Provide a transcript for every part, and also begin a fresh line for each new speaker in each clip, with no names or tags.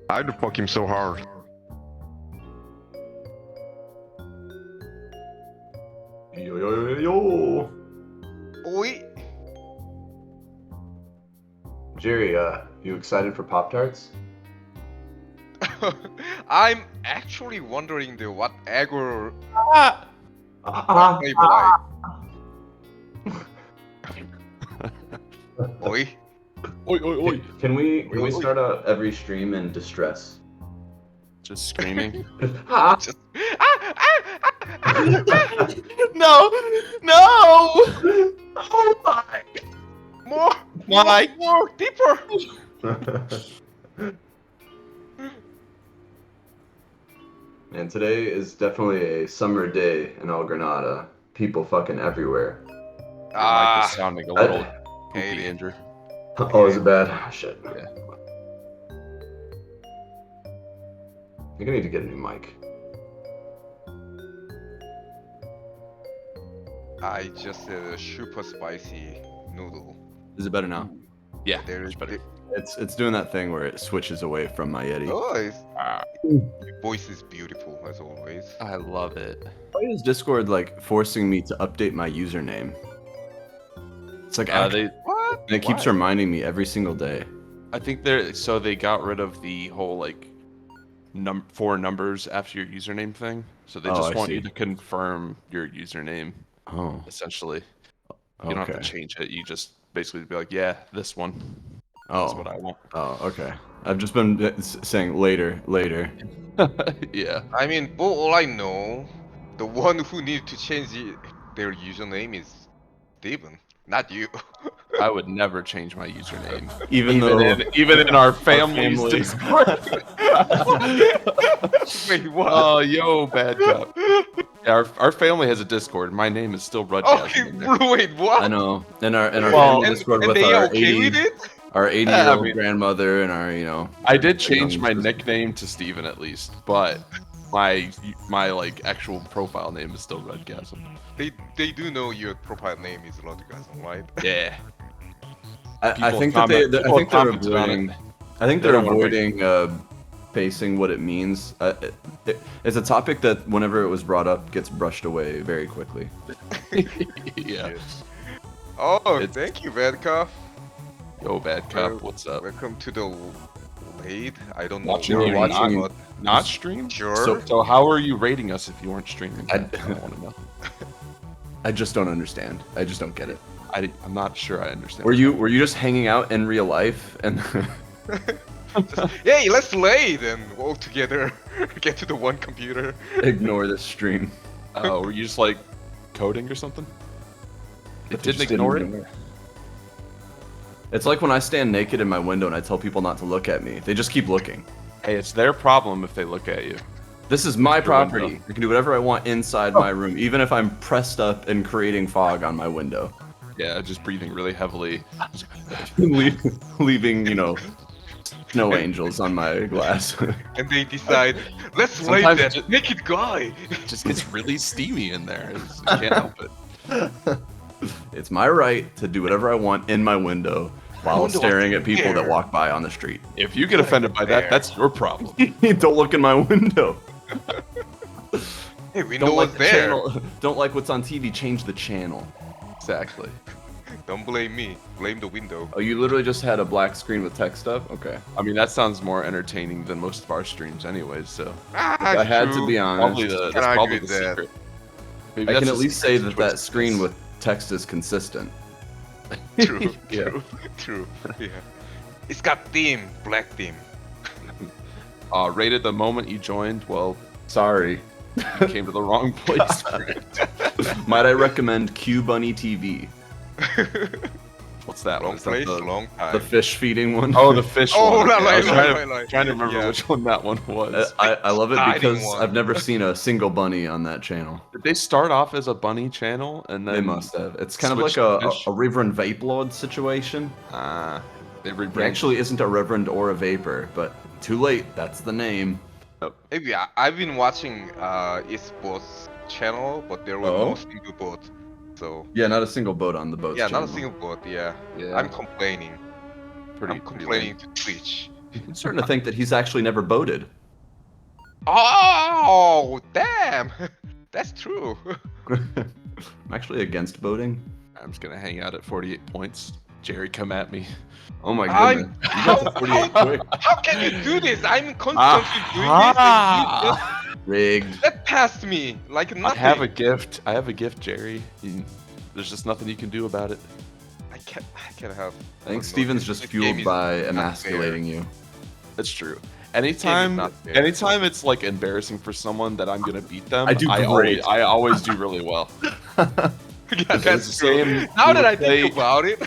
I had to fuck him so hard.
Yo yo yo yo.
Oi.
Jerry, you excited for Pop-Tarts?
I'm actually wondering what Agor
Ah,
flavor like. Oi.
Oi, oi, oi.
Can we
Oi.
start out every stream in distress?
Just screaming.
Ah!
Just
No! No!
Oh my!
more,
Mike.
more, deeper.
And today is definitely a summer day in El Granada. People fucking everywhere.
Your mic is sounding a little
hate
poopy,
it.
Andrew.
Oh, is it bad? Shit.
Yeah.
I'm gonna need to get a new mic.
I just said a super spicy noodle.
Is it better now?
Yeah,
There is
much better.
It's doing that thing where it switches away from my Yeti.
Oh,
Ah,
your voice is beautiful as always.
I love it.
Why is Discord like forcing me to update my username? It's like
What?
and it keeps
why?
reminding me every single day.
I think they got rid of the whole like 4 numbers after your username thing. So they
Oh,
just
I
want
see.
you to confirm your username
Oh,
essentially. You don't have to
okay.
change it. You just basically be like, yeah, this one.
Oh,
That's what I want.
oh, okay. I've just been saying later.
Yeah.
I mean, all I know, the one who needs to change their username is Steven, not you.
I would never change my username.
Even though
even in our family's
family-
Discord.
Wait, what?
Oh, yo, bad cop. Yeah, our family has a Discord. My name is still Rudgasm.
Okay,
in there.
bro, wait, what?
I know in our
Well,
family Discord
and
with
they
our
okay with
80
it?
our 80-year-old
Yeah, I mean-
grandmother and our
I did change
young
my
sister.
nickname to Steven at least, but my like actual profile name is still Rudgasm.
They do know your profile name is Rodgasm, right?
Yeah.
I
People
think
comment-
that they, I
people
think they're
comment on it.
avoiding. I think
They
they're
don't wanna bring-
avoiding facing what it means. It's a topic that whenever it was brought up gets brushed away very quickly.
Yeah.
Oh,
It's-
thank you, Vedka.
Yo, bad cop, what's up?
Welcome to the late. I don't know.
Watching
where
you
you are,
watching-
but
Not stream?
sure.
So how are you rating us if you weren't streaming?
I-
don't want to know.
I just don't understand. I just don't get it.
I'm not sure I understand.
Were you just hanging out in real life and
Just, hey, let's late and all together get to the one computer.
ignore this stream?
Were you just like coding or something? It
Just
didn't ignore it.
It's like when I stand naked in my window and I tell people not to look at me. They just keep looking.
Hey, it's their problem if they look at you.
This is my
Your
property.
window.
I can do whatever I want inside my room, even if I'm pressed up and creating fog on my window.
Yeah, just breathing really heavily.
Leaving, snow angels on my glass.
And they decide, let's lay
Sometimes
that
it-
naked guy.
It just gets really steamy in there. I can't help it.
It's my right to do whatever I want in my window while
Window
staring
up
at people that
there.
walk by on the street.
If you get offended by that, that's your problem.
Don't look in my window.
Hey, window
Don't
was
like the
there.
channel. Don't like what's on TV. Change the channel.
Exactly.
Don't blame me. Blame the window.
Oh, you literally just had a black screen with text up? Okay.
I mean, that sounds more entertaining than most of our streams, anyways. So
I had to be honest.
probably the
Can
that's
argue
probably the
with that.
secret. Maybe
I
that's
can
the
at least
secret
say
to
that
Twitch's
screen
success.
with text is consistent.
True,
Yeah.
true. Yeah. It's got theme, black theme.
Rated the moment you joined. Well,
Sorry.
you came to the wrong place for it.
Might I recommend Q Bunny TV?
What's that one?
Long
Is that
place,
the-
long time.
The fish feeding one.
Oh, the fish
Oh,
one.
la,
Okay,
la,
I was
la,
trying,
la, la.
trying to remember
Yeah.
which one that one was.
I love it
Exciting
because
one.
I've never seen a single bunny on that channel.
Did they start off as a bunny channel and then
They must have. It's kind of
switched
like
to
a
fish?
Reverend Vape Lord situation.
They
He
rebranded.
actually isn't a reverend or a vapor, but too late. That's the name.
Maybe I've been watching esports channel, but there were
Oh?
no single boat. So
Yeah, not a single boat on the boat.
yeah, not a single boat. Yeah,
Yeah,
I'm complaining.
pretty
I'm complaining to Twitch.
I'm starting to think that he's actually never boated.
Oh, damn! That's true.
I'm actually against boating.
I'm just gonna hang out at 48 points. Jerry, come at me.
Oh my
I'm-
goodness. You got to 48 quick.
How can you do this? I'm constantly doing this and you just
Rigged.
that passed me like
I
nothing.
have a gift. I have a gift, Jerry. There's just nothing you can do about it.
I can't have.
I think Steven's just fueled by emasculating you.
That's true. Anytime
not fair.
it's like embarrassing for someone that I'm gonna beat them,
I do great.
I always do really well.
Yeah,
It's
that's
the
true.
same-
Now
we
that
would
I think
play-
about it.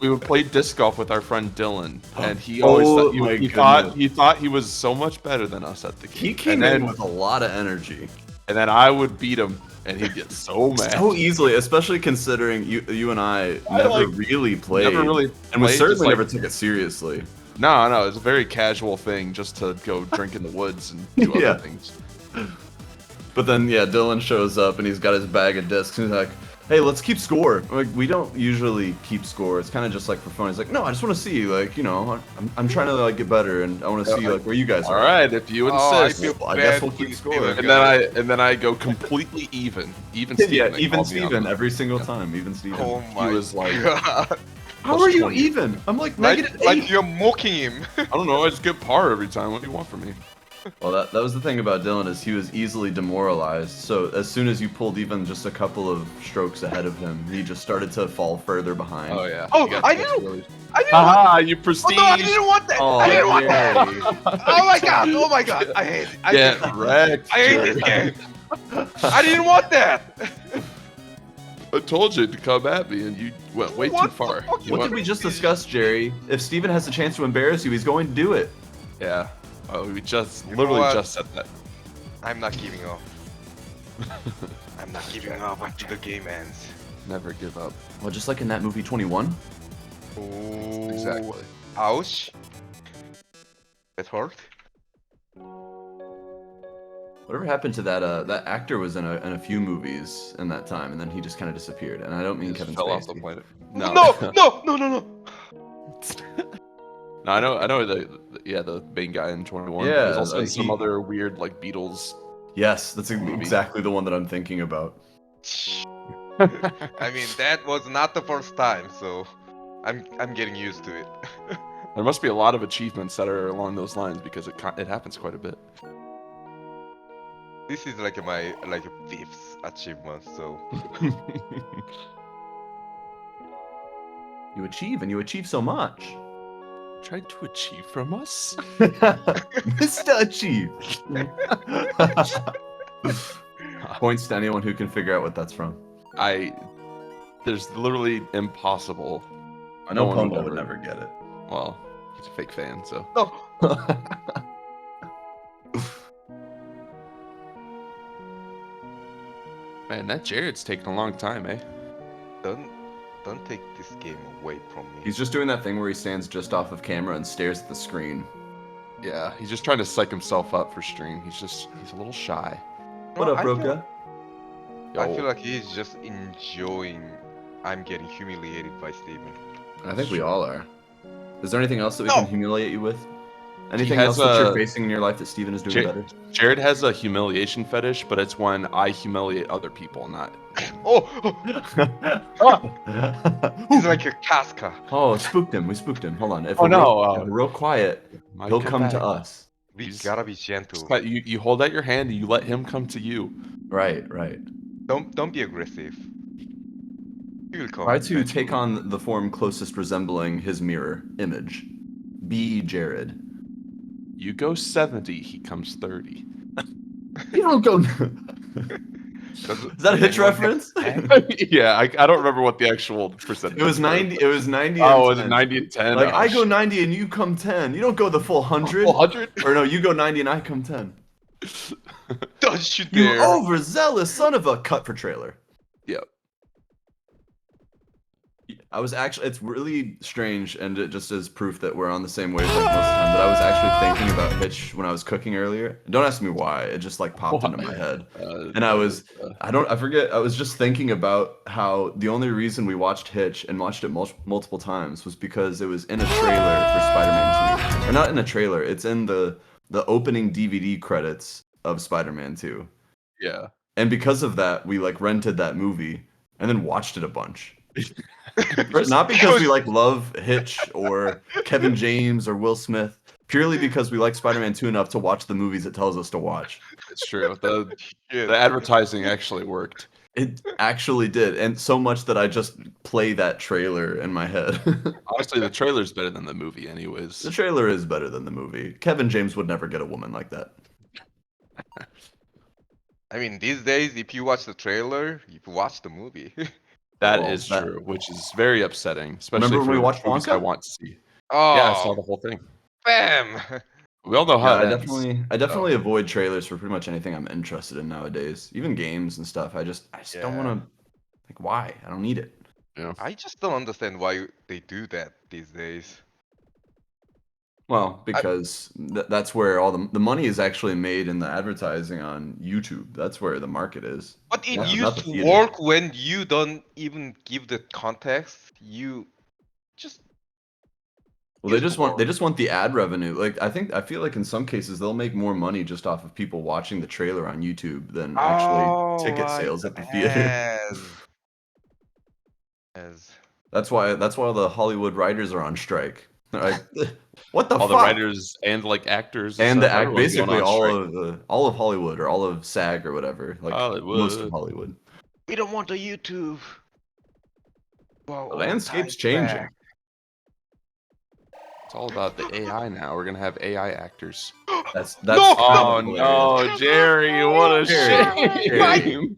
We would play disc golf with our friend Dylan, and he always
Oh
thought
my
he thought he was so much better than us at the game.
He came
and
in
then,
with a lot of energy.
and then I would beat him, and he'd get so mad.
So easily, especially considering you and I never
like,
really played.
Never really
and we
played,
certainly
just, like-
never took it seriously.
No, it's a very casual thing just to go drink in the woods and do
Yeah.
other things.
But then, yeah, Dylan shows up and he's got his bag of discs and he's like, hey, let's keep score. Like, we don't usually keep score. It's kind of just like for fun. He's like, no, I just want to see, like, you know, I'm trying to like get better and I want to see like where you guys
All
are.
right, if you
Oh, I
insist.
feel
Well, I
bad
guess we'll
for
keep
you,
score.
Steven.
And then I go completely even Steven.
Yeah,
they
even
call me on
Steven
that.
every single time. Even Steven.
Oh my
was like-
god!
How are you
20.
even? I'm like
Like,
negative
like
8.
you're mocking him.
I don't know. I just get par every time. What do you want from me?
Well, that was the thing about Dylan is he was easily demoralized. So as soon as you pulled even just a couple of strokes ahead of him, he just started to fall further behind.
Oh yeah.
Oh,
You got
I
this
didn't-
really-
I didn't want.
Haha, you
Oh
prestige.
no, I didn't want that.
Oh,
I didn't want that.
Jerry.
Oh my god! Oh my god! I hate it. I
Get
hate it.
wrecked.
I hate this
Jerry.
game. I didn't want that.
I told you to come at me, and you went way too
What the
far.
fuck?
You
What
went-
did we just discuss, Jerry? If Steven has a chance to embarrass you, he's going to do it.
Yeah. Oh, we just
You know
literally
what?
just said that.
I'm not giving up. I'm not giving up until the game ends.
Never give up.
Well, just like in that movie 21.
Oh,
Exactly.
Ouch. That hurt.
Whatever happened to that? That actor was in a few movies in that time, and then he just kind of disappeared. And I don't mean
Just
Kevin
fell off the
Spacey.
planet.
No, no, no, no, no.
No, I know the main guy in 21.
Yeah,
He's also in some
he-
other weird like Beatles.
Yes, that's
Movie.
exactly the one that I'm thinking about.
I mean, that was not the first time, so I'm getting used to it.
There must be a lot of achievements that are along those lines because it happens quite a bit.
This is like my fifth achievement, so
You achieve, and you achieve so much.
Tried to achieve from us?
Mr. Achieve. Points to anyone who can figure out what that's from.
There's literally impossible.
I know
No one
Pumbo
would
would
ever-
never get it.
Well, he's a fake fan, so.
no.
Man, that Jared's taking a long time, eh?
Don't take this game away from me.
He's just doing that thing where he stands just off of camera and stares at the screen.
Yeah, he's just trying to psych himself up for stream. He's a little shy.
What
No,
up,
I feel-
Roka?
I
Yo.
feel like he's just enjoying. I'm getting humiliated by Steven.
I think we all are. Is there anything else that we
No.
can humiliate you with? Anything
has
else that you're
a-
facing in your life that Steven is doing
Jer-
better?
Jared has a humiliation fetish, but it's when I humiliate other people, not.
Oh, he's like a Casca.
Oh, spooked him. We spooked him. Hold on. If
Oh,
we're
no,
real quiet,
Might
he'll
come
come to
back.
us.
We
He's-
gotta be gentle.
But you hold out your hand and you let him come to you.
Right, right.
Don't be aggressive. He will come.
Try to take on the form closest resembling his mirror image. Be Jared.
You go 70, he comes 30.
You don't go. Is that a Hitch reference?
Yeah, I don't remember what the actual percentage.
It was 90. It was 90.
Oh,
and
was it
10.
90 and 10?
Like
Oh,
I go
shit.
90 and you come 10. You don't go the full 100.
100?
Or no, you go 90 and I come 10.
Don't you
You
dare!
overzealous son of a cut for trailer.
Yep.
I was actually, it's really strange, and it just is proof that we're on the same wavelength most of the time, that I was actually thinking about Hitch when I was cooking earlier. Don't ask me why, it just like popped into my head. And I forget, I was just thinking about how the only reason we watched Hitch and watched it multiple times was because it was in a trailer for Spider-Man 2. Or not in a trailer, it's in the opening DVD credits of Spider-Man 2.
Yeah.
And because of that, we like rented that movie and then watched it a bunch. Not because we like love Hitch or Kevin James or Will Smith, purely because we like Spider-Man 2 enough to watch the movies it tells us to watch.
It's true. The advertising actually worked.
It actually did, and so much that I just play that trailer in my head.
Honestly, the trailer's better than the movie anyways.
The trailer is better than the movie. Kevin James would never get a woman like that.
I mean, these days, if you watch the trailer, you watch the movie.
That
Well,
is
that-
true, which is very upsetting, especially
Remember when
for
we watched
movies
Wonka?
I want to see.
Oh,
Yeah, I saw the whole thing.
bam!
We all know how
Yeah,
it ends.
I definitely avoid trailers for pretty much anything I'm interested in nowadays. Even games and stuff. I just don't
Yeah.
want to. Like, why? I don't need it.
I just don't understand why they do that these days.
Well, because that's where all the money is actually made in the advertising on YouTube. That's where the market is.
But it
Not
used
the
to
theater.
work when you don't even give the context. You just
Well, they just want the ad revenue. Like I feel like in some cases they'll make more money just off of people watching the trailer on YouTube than actually ticket sales at the theater.
As
That's why all the Hollywood writers are on strike. They're like, what the
All
fuck?
the writers and like actors
And
stuff,
the act,
everyone's going
basically
on
all of Hollywood or all of SAG or whatever, like most of
Hollywood.
Hollywood.
we don't want a YouTube. Wow,
The landscape's
time's
changing.
back.
It's all about the AI now. We're gonna have AI actors.
That's
No!
Oh
hilarious.
no, Jerry! What a
Jerry.
shame.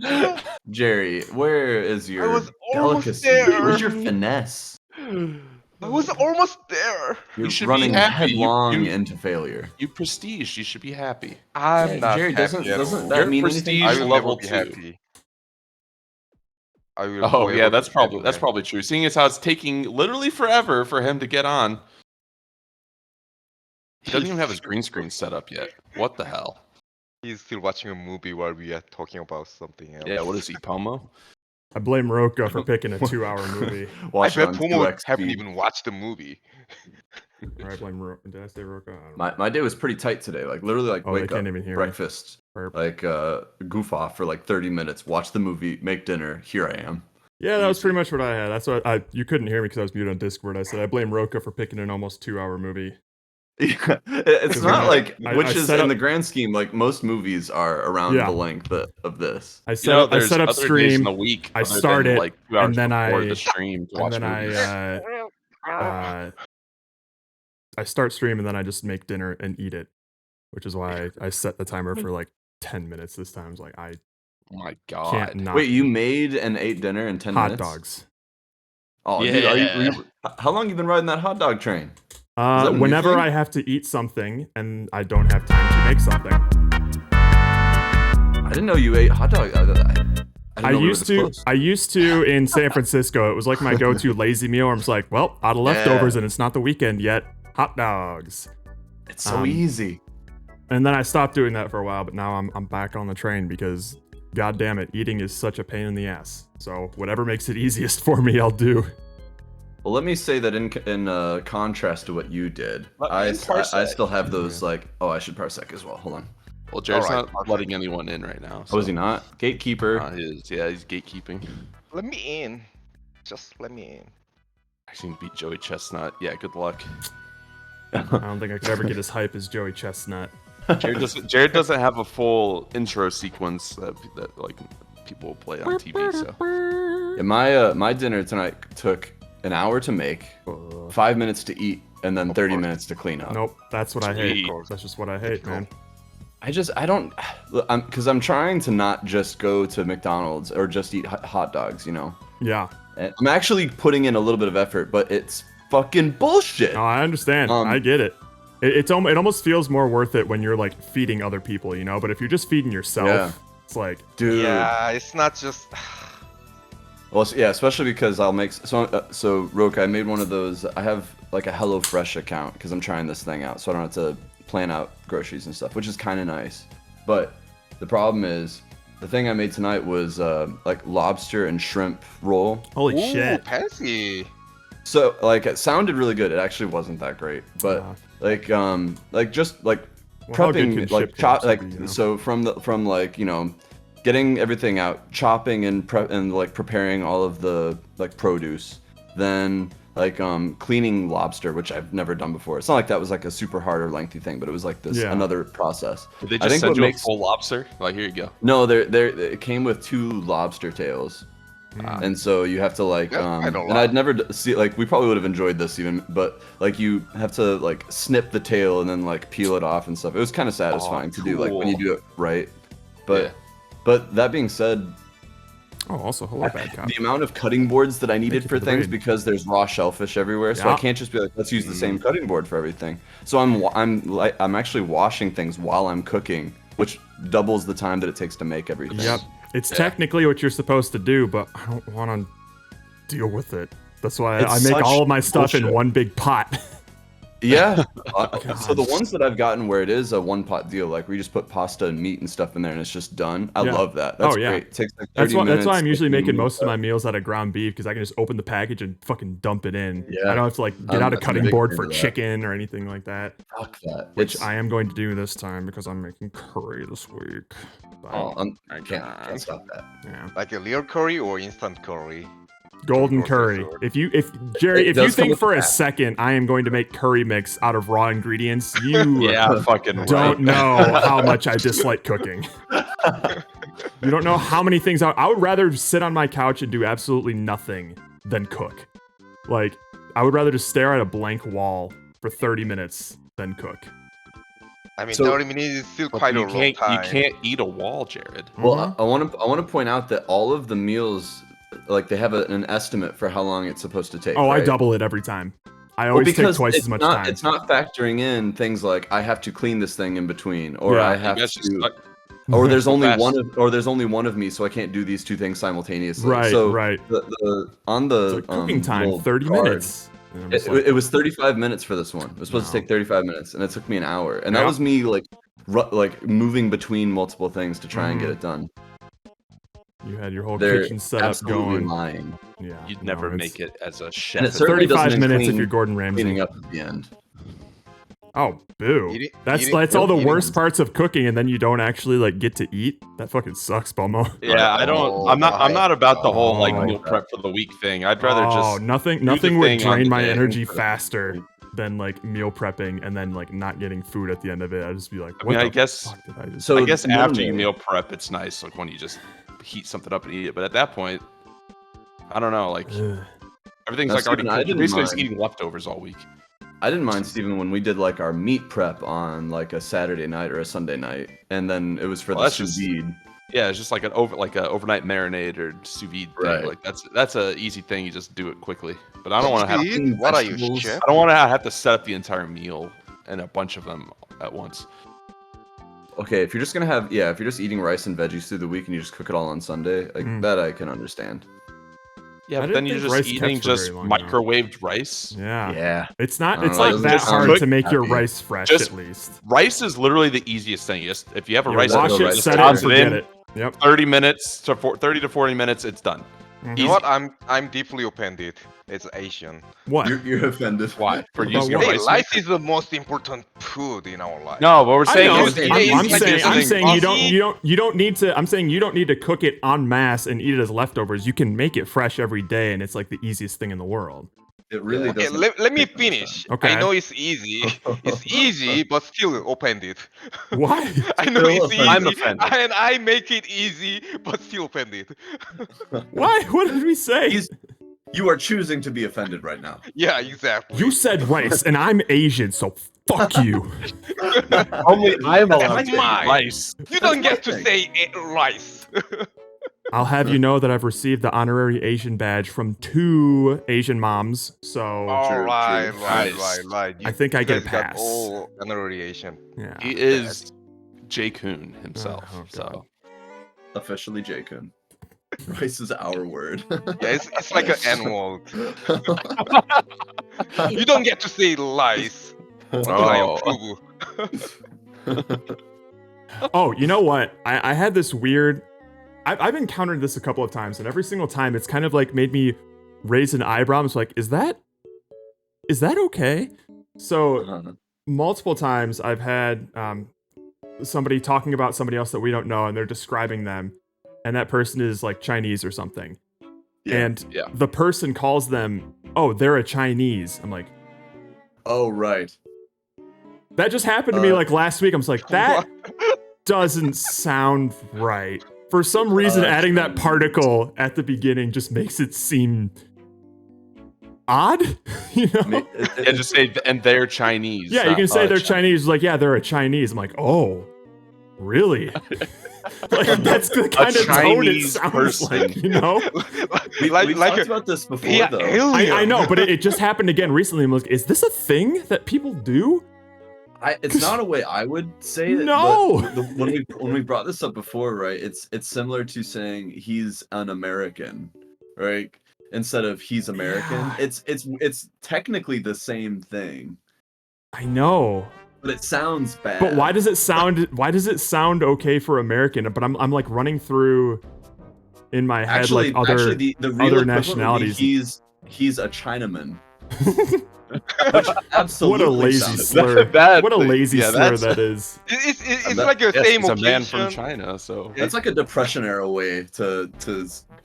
Jerry, where is your
was almost
delicacy?
there.
Where's your finesse?
I was almost there.
You're
should be
running
happy.
headlong
You-
into failure.
You prestige. You should be happy.
I'm
Yeah,
not
Jerry,
happy at
doesn't
all.
that
Your
mean
prestige
anything?
I will
level
never be
2.
happy. I will
Oh yeah,
forever
that's
be
probably
happy.
probably true. Seeing as how it's taking literally forever for him to get on. He doesn't even have his green screen set up yet. What the hell?
He's still watching a movie while we are talking about something else.
Yeah, what is he, Pomo?
I blame Roka for picking a 2-hour movie.
I
Watch it
bet
on
Pomo
2x
haven't
speed.
even watched the movie.
Or I blame Roka. Did I say Roka? I don't know.
My day was pretty tight today. Like literally, like
Oh, they
wake
can't
up,
even hear me.
breakfast,
Burp.
like goof off for like 30 minutes, watch the movie, make dinner. Here I am.
Yeah, that was pretty much what I had. That's what you couldn't hear me because I was muted on Discord. I said I blame Roka for picking an almost 2-hour movie.
It's not like
I
which is
set
in
up-
the grand scheme like most movies are around
Yeah.
the length of this.
I
You
set
know,
up, I
there's
set up
other days in
stream,
the week.
I
other than,
started,
like 2 hours
and then
before
I-
the stream to watch
and then
movies.
I start stream and then I just make dinner and eat it, which is why I set the timer for like 10 minutes this time. I was like, I
Oh my
can't
god.
not
Wait, you made and ate dinner in 10
hot
minutes?
dogs.
Oh, dude, are
Yeah.
how long you been riding that hot dog train? that a new
Whenever
thing?
I have to eat something and I don't have time to make something.
I didn't know you ate hot dog. I didn't
I
know we were
used
this
to.
close.
I used to in San Francisco. It was like my go-to lazy meal. I'm just like, well, out of leftovers, and it's not the weekend yet. Hot dogs.
It's so
um,
easy.
And then I stopped doing that for a while, but now I'm back on the train because, god damn it, eating is such a pain in the ass. So whatever makes it easiest for me, I'll do.
Well, let me say that in contrast to what you did,
Let me
I
in Parsec.
still have those like. Oh, I should Parsec as well. Hold on.
Well, Jared's
Alright,
not
perfect.
letting anyone in right now.
Oh, is he not? Gatekeeper.
He's gatekeeping.
Let me in. Just let me in.
I seen beat Joey Chestnut. Yeah, good luck.
I don't think I could ever get as hype as Joey Chestnut.
Jared doesn't have a full intro sequence that like people play on TV. So
Yeah, my dinner tonight took an hour to make, 5 minutes to eat, and then 30 minutes to clean up.
Nope, that's what I hate.
Sweet.
That's just what I hate, man.
Because I'm trying to not just go to McDonald's or just eat hot dogs, you know.
Yeah.
And I'm actually putting in a little bit of effort, but it's fucking bullshit.
No, I understand.
Um,
I get it. It almost feels more worth it when you're like feeding other people, you know. But if you're just feeding yourself,
Yeah.
it's like,
Dude.
Yeah, it's not just.
Well, yeah, especially because I'll make so Roka, I made one of those. I have like a HelloFresh account because I'm trying this thing out, so I don't have to plan out groceries and stuff, which is kind of nice. But the problem is, the thing I made tonight was like lobster and shrimp roll.
Holy
Ooh,
shit.
fancy.
So like it sounded really good. It actually wasn't that great, but just like
Well, how good
prepping
can
like
ship
chop
cakes
like
be, you know?
so from like getting everything out, chopping and like preparing all of the like produce, then like cleaning lobster, which I've never done before. It's not like that was like a super hard or lengthy thing, but it was like this another process.
Did they
I
just
think
send
what
you
makes
a full lobster? Like, here you go.
no, it came with 2 lobster tails. And so you have to like
That's quite a
and
lot.
I'd never see like we probably would have enjoyed this even, but like you have to like snip the tail and then like peel it off and stuff. It was kind of satisfying to do like when you
cool.
do it right. But
Yeah.
but that being said,
Oh, also, hello, bad cop.
the amount of cutting boards that I needed
you
for
for the
things
raid.
because there's raw shellfish everywhere, so I
Yeah.
can't just be like, let's use the same cutting board for everything. So I'm actually washing things while I'm cooking, which doubles the time that it takes to make everything.
Yep. It's technically what you're supposed to do, but I don't want to deal with it. That's why
It's
I make
such
all of my stuff in
bullshit.
one big pot.
Yeah. So the ones that I've gotten where it is a one pot deal, like where you just put pasta and meat and stuff in there and it's just done. I
Yeah.
love that. That's
Oh, yeah.
great. It takes like 30
That's
minutes.
why I'm usually
like,
making
meat
most of
prep.
my meals out of ground beef because I can just open the package and fucking dump it in.
Yeah.
I don't have to like get out a
I'm a
cutting
big
board
fan
for
of that.
chicken or anything like that,
Fuck that.
which
It's-
I am going to do this time because I'm making curry this week. But,
Oh, I can't stop that.
yeah.
Like a real curry or instant curry?
Golden
Grocery
curry.
store.
If Jerry,
It
if you
does come
think
with
for
the
a
pack.
second I am going to make curry mix out of raw ingredients, you
Yeah, fucking
don't
right.
know how much I dislike cooking. You don't know how many things I would rather sit on my couch and do absolutely nothing than cook. Like, I would rather just stare at a blank wall for 30 minutes than cook.
I mean,
So-
30 minutes is still
But
quite a
you
long
can't,
time.
you can't eat a wall, Jared.
Well,
Mhm.
I want to point out that all of the meals, like they have an estimate for how long it's supposed to take.
Oh, I
right?
double it every time. I
Well,
always take
because
twice
it's
as much
not,
time.
It's not factoring in things like I have to clean this thing in between, or
Yeah.
I
You
have
guys just
to,
like-
or there's only
fast.
there's only one of me, so I can't do these 2 things simultaneously.
Right,
so
right.
On the
So cooking time,
little
30
card,
minutes. And I'm just like,
It was 35 minutes for this one. It was supposed to
No.
take 35 minutes, and it took me an hour. And that
Yeah.
was me like moving between multiple things to try and get
Mhm.
it done.
you had your whole
They're
kitchen set up
absolutely
going.
lying.
Yeah,
You'd
no,
never
it's
make it as a
And
chef.
it certainly
35
doesn't
minutes if
include
you're Gordon Ramsay.
cleaning up at the end.
Oh, boo.
Eating-
That's
eating-
all the
eating-
worst parts of cooking, and then you don't actually like get to eat. That fucking sucks, Bomo.
Yeah, I don't. I'm not about the whole like
Oh.
meal prep for the week thing. I'd rather
Oh,
just
nothing
the
would
thing on
drain
the
my
day.
energy faster than like meal prepping and then like not getting food at the end of it. I'd just be like,
I
what
mean, I
the
guess-
fuck did I just
So
I guess after you
normally-
meal prep, it's nice like when you just heat something up and eat it. But at that point, I don't know. Like
Ugh.
everything's
Now,
like already
Steven, I
cooked. You're
didn't
basically just
mind.
eating leftovers all week.
I didn't mind, Steven, when we did like our meat prep on like a Saturday night or a Sunday night, and then it was for
Well,
the
that's
sous
just-
vide.
Yeah, it's just like an overnight marinade or sous vide thing.
Right.
Like that's a easy thing. You just do it quickly. But I don't want to have.
Steve, what are you,
vegetables.
chef?
I don't want to have to set up the entire meal and a bunch of them at once.
Okay, if you're just gonna have if you're just eating rice and veggies through the week and you just cook it all on Sunday, like
Mm.
that I can understand.
Yeah,
I
but
didn't
then you're
think
just
rice kept
eating
for
just
very long, though.
microwaved rice.
Yeah.
Yeah.
It's not.
I don't
It's
know,
like
it
that
just
hard
sounds
to make your
happy.
rice fresh
Just-
at least.
Rice is literally the easiest thing. Just if you have a
You
rice
wash
cooker,
it,
just
set it,
toss
and
it
forget
in.
it. Yep.
30 minutes to 30 to 40 minutes, it's done.
Mhm.
You
Easy.
know what? I'm deeply offended. It's Asian.
What?
You're offended.
Why? For
About
using a
what?
Hey,
rice
rice
maker?
is the most important food in our life.
No, what we're
I
saying
know.
is
it
I'm
is
saying
using
you
Aussie-
don't need to. I'm saying you don't need to cook it en masse and eat it as leftovers. You can make it fresh every day, and it's like the easiest thing in the world.
It really
Okay,
doesn't.
let me
make much
finish.
sense.
Okay.
I know it's easy. It's easy, but still offended.
Why?
I know
Still
it's
offended.
easy,
I'm offended.
and I make it easy, but still offended.
Why? What did we say?
You are choosing to be offended right now.
Yeah, exactly.
You said rice, and I'm Asian, so fuck you.
Only I'm
That's mine.
rice.
You don't get to
thing.
say rice.
I'll have you know that I've received the honorary Asian badge from 2 Asian moms, so
All
True,
right,
true.
right,
Nice.
right.
I think I
you
get a
guys got
pass.
all honorary Asian.
yeah.
He is Jay Coon himself.
Oh,
so
God.
officially J-Kun. Rice is our word.
Yeah, it's like an N-word. You don't get to say lies until I
Oh.
approve.
Oh, you know what? I had this weird. I've encountered this a couple of times, and every single time it's kind of like made me raise an eyebrow. It's like, is that okay? So multiple times I've had somebody talking about somebody else that we don't know, and they're describing them, and that person is like Chinese or something, and the person calls them, oh, they're a Chinese. I'm like,
Oh, right.
that just happened to me like last week. I'm just like, that doesn't sound right. For some reason, adding that particle at the beginning just makes it seem odd, you know?
Yeah, just say, and they're Chinese.
Yeah, you can say they're Chinese. Like, yeah, they're a Chinese. I'm like, oh, really? Like, that's the kind of tone it
Chinese
sounds
person.
like, you know?
We talked about this before, though.
I know, but it just happened again recently. I'm like, is this a thing that people do?
It's not a way I would say it.
No!
But when we brought this up before, right? It's similar to saying he's an American, right? Instead of he's American.
Yeah.
It's technically the same thing,
I know.
but it sounds bad.
But why does it sound okay for American? But I'm like running through in my head
actually,
like other
the real
other
equivalent would be
nationalities.
He's a Chinaman. Which absolutely
What a lazy
sounds-
slur.
That-
What a lazy
yeah,
slur
that's-
that is.
It's like a
Yes,
same
he's a
occasion.
man from China, so
That's like a Depression era way to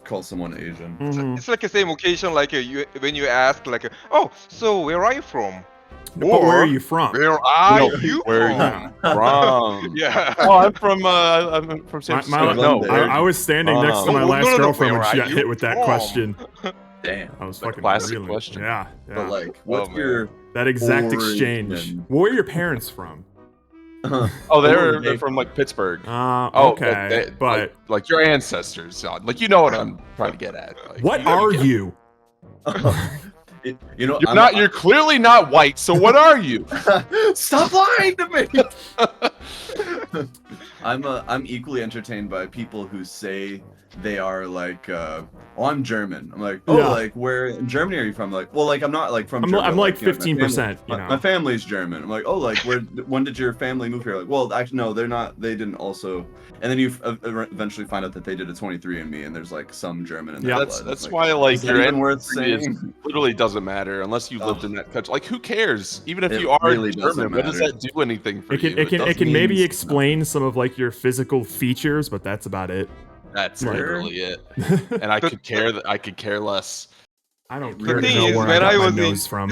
call someone Asian.
Mhm.
It's like the same occasion, like when you ask, like, oh, so where are you from?
But where are
Or,
you from?
Where are
No,
you
where
from?
from?
Yeah.
Oh, I'm from San
My-
Francisco.
my-
no,
London.
where-
I was standing next to
Oh,
my
no,
last
no, no,
girlfriend when
where
she
are
got
you
hit with that
from?
question.
Damn.
I was
The
fucking
classic
reeling.
question.
Yeah.
But like, what's
man.
your
That exact
origin.
exchange. Where are your parents from?
Oh, they're from like Pittsburgh. Oh,
Okay. But
like your ancestors, like you know what I'm trying to get at. Like,
what are you?
You know,
You're clearly not white. So what are you?
Stop lying to me. I'm equally entertained by people who say they are like, oh, I'm German. I'm like, oh,
Yeah.
like where in Germany are you from? Like, well, like I'm not like from.
I'm
Germany,
like
you know,
15%. You know.
My family's German. I'm like, oh, like when did your family move here? Like, well, actually, no, they're not. They didn't also. And then you eventually find out that they did a 23andMe, and there's like some German in their
Yeah.
blood.
That's
Like,
why like
is that
your
even worth
ancestry is-
saying?
literally doesn't matter unless you lived in that country. Like who cares? Even if
It
you are
really doesn't
German, what does
matter.
that do anything for
It can
you?
it can
doesn't.
maybe
means
explain some of like your physical features, but that's about it.
That's
Right.
literally it. And I could care less.
I don't
The
really
thing
know
is,
where
when
I
I
got my
was in-
nose from.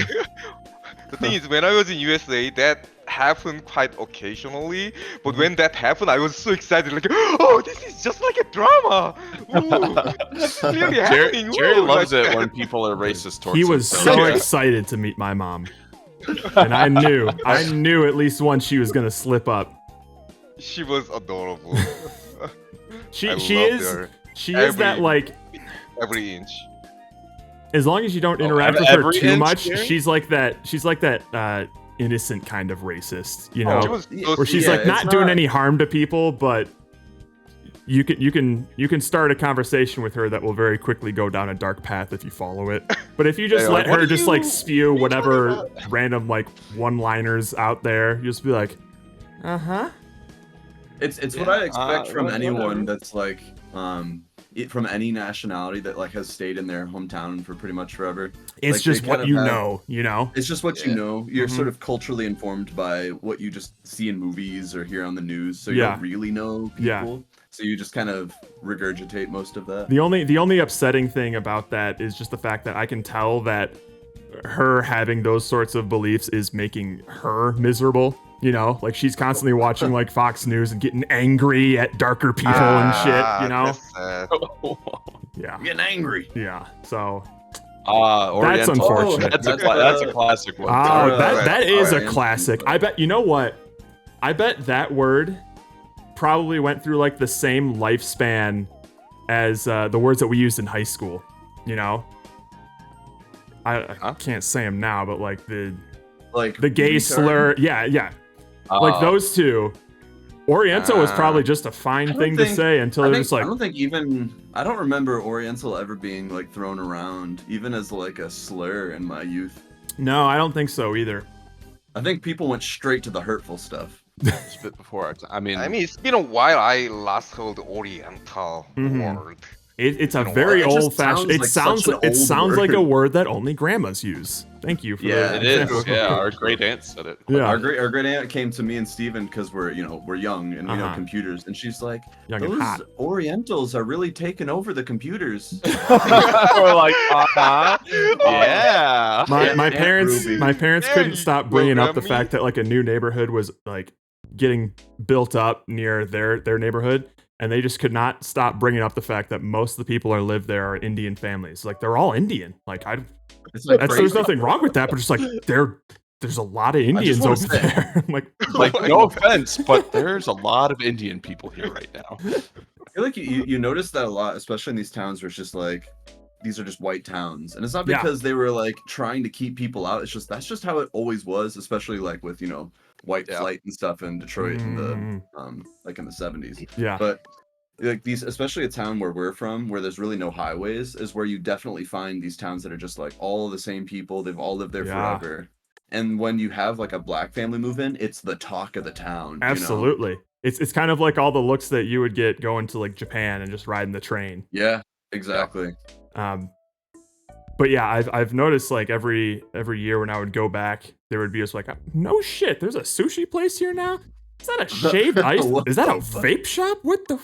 The thing is, when I was in USA, that happened quite occasionally. But when that happened, I was so excited, like, oh, this is just like a drama. Ooh, this is clearly happening.
Jerry
Ooh,
loves
like-
it when people are racist towards
He
him.
was so excited to meet my mom. And I knew at least once she was gonna slip up.
She was adorable.
She
I
is
loved her.
she is that
Every-
like
Every inch.
as long as you don't
Oh,
interact with her
every
too
inch,
much,
Jerry?
she's like that innocent kind of racist, you know,
She was so
where she's
Yeah,
like
it's
not doing
not-
any harm to people, but you can start a conversation with her that will very quickly go down a dark path if you follow it. But if you just
They're
let
like, "What
her
are
just
you-
like spew
what are you talking
whatever random like one-liners out there, you just be like, uh-huh.
It's what I expect from
whatever.
anyone that's like from any nationality that like has stayed in their hometown for pretty much forever.
It's
Like,
just
they
what
kind of
you
have-
know, you know?
It's just what you
Yeah.
know. You're
Mhm.
sort of culturally informed by what you just see in movies or hear on the news, so you
Yeah.
don't really know people.
Yeah.
So you just kind of regurgitate most of that.
The only upsetting thing about that is just the fact that I can tell that her having those sorts of beliefs is making her miserable. You know, like she's constantly watching like Fox News and getting angry at darker people and shit. You know,
That's sad.
yeah,
I'm getting angry.
yeah. So,
Oriental.
unfortunate.
That's a
That's,
that's a classic one.
oh, that
right.
that is a
Alright.
classic. I bet you know what? I bet that word probably went through like the same lifespan as the words that we used in high school. You know, I
Huh?
can't say them now, but like the
Like
gay
retard.
slur, yeah, like those two, Oriental was probably just a fine thing to say until they're just like.
I don't remember Oriental ever being like thrown around, even as like a slur in my youth.
No, I don't think so either.
I think people went straight to the hurtful stuff.
It's a bit before our time. I mean,
it's been a while I last heard Oriental word.
It's a very old-fashioned. It sounds like a
word.
word that only grandmas use. Thank you for
Yeah,
that.
it is. Yeah, our great aunt said it.
Yeah.
Our great aunt came to me and Steven because we're young and we know computers, and she's like,
Young and
those
hot.
Orientals are really taking over the computers.
We're like, yeah.
My parents
Yeah,
couldn't stop bringing up the
me.
fact that like a new neighborhood was like getting built up near their neighborhood, and they just could not stop bringing up the fact that most of the people who live there are Indian families. Like they're all Indian. Like
It's like
there's
crazy.
nothing wrong with that, but just like there's a lot of Indians
wanna
over
say-
there. I'm like
No offense, but there's a lot of Indian people here right now.
I feel like you notice that a lot, especially in these towns where it's just like these are just white towns, and it's not because they were like trying to keep people out. It's just that's just how it always was, especially like with white flight and stuff in Detroit in the like in the 70s.
yeah.
But like these, especially a town where we're from, where there's really no highways, is where you definitely find these towns that are just like all the same people. They've all lived there forever. And when you have like a black family move in, it's the talk of the town.
Absolutely. It's kind of like all the looks that you would get going to like Japan and just riding the train.
Yeah, exactly.
But yeah, I've noticed like every year when I would go back, there would be just like, no shit, there's a sushi place here now. Is that a shaved ice? Is that a vape shop? What the?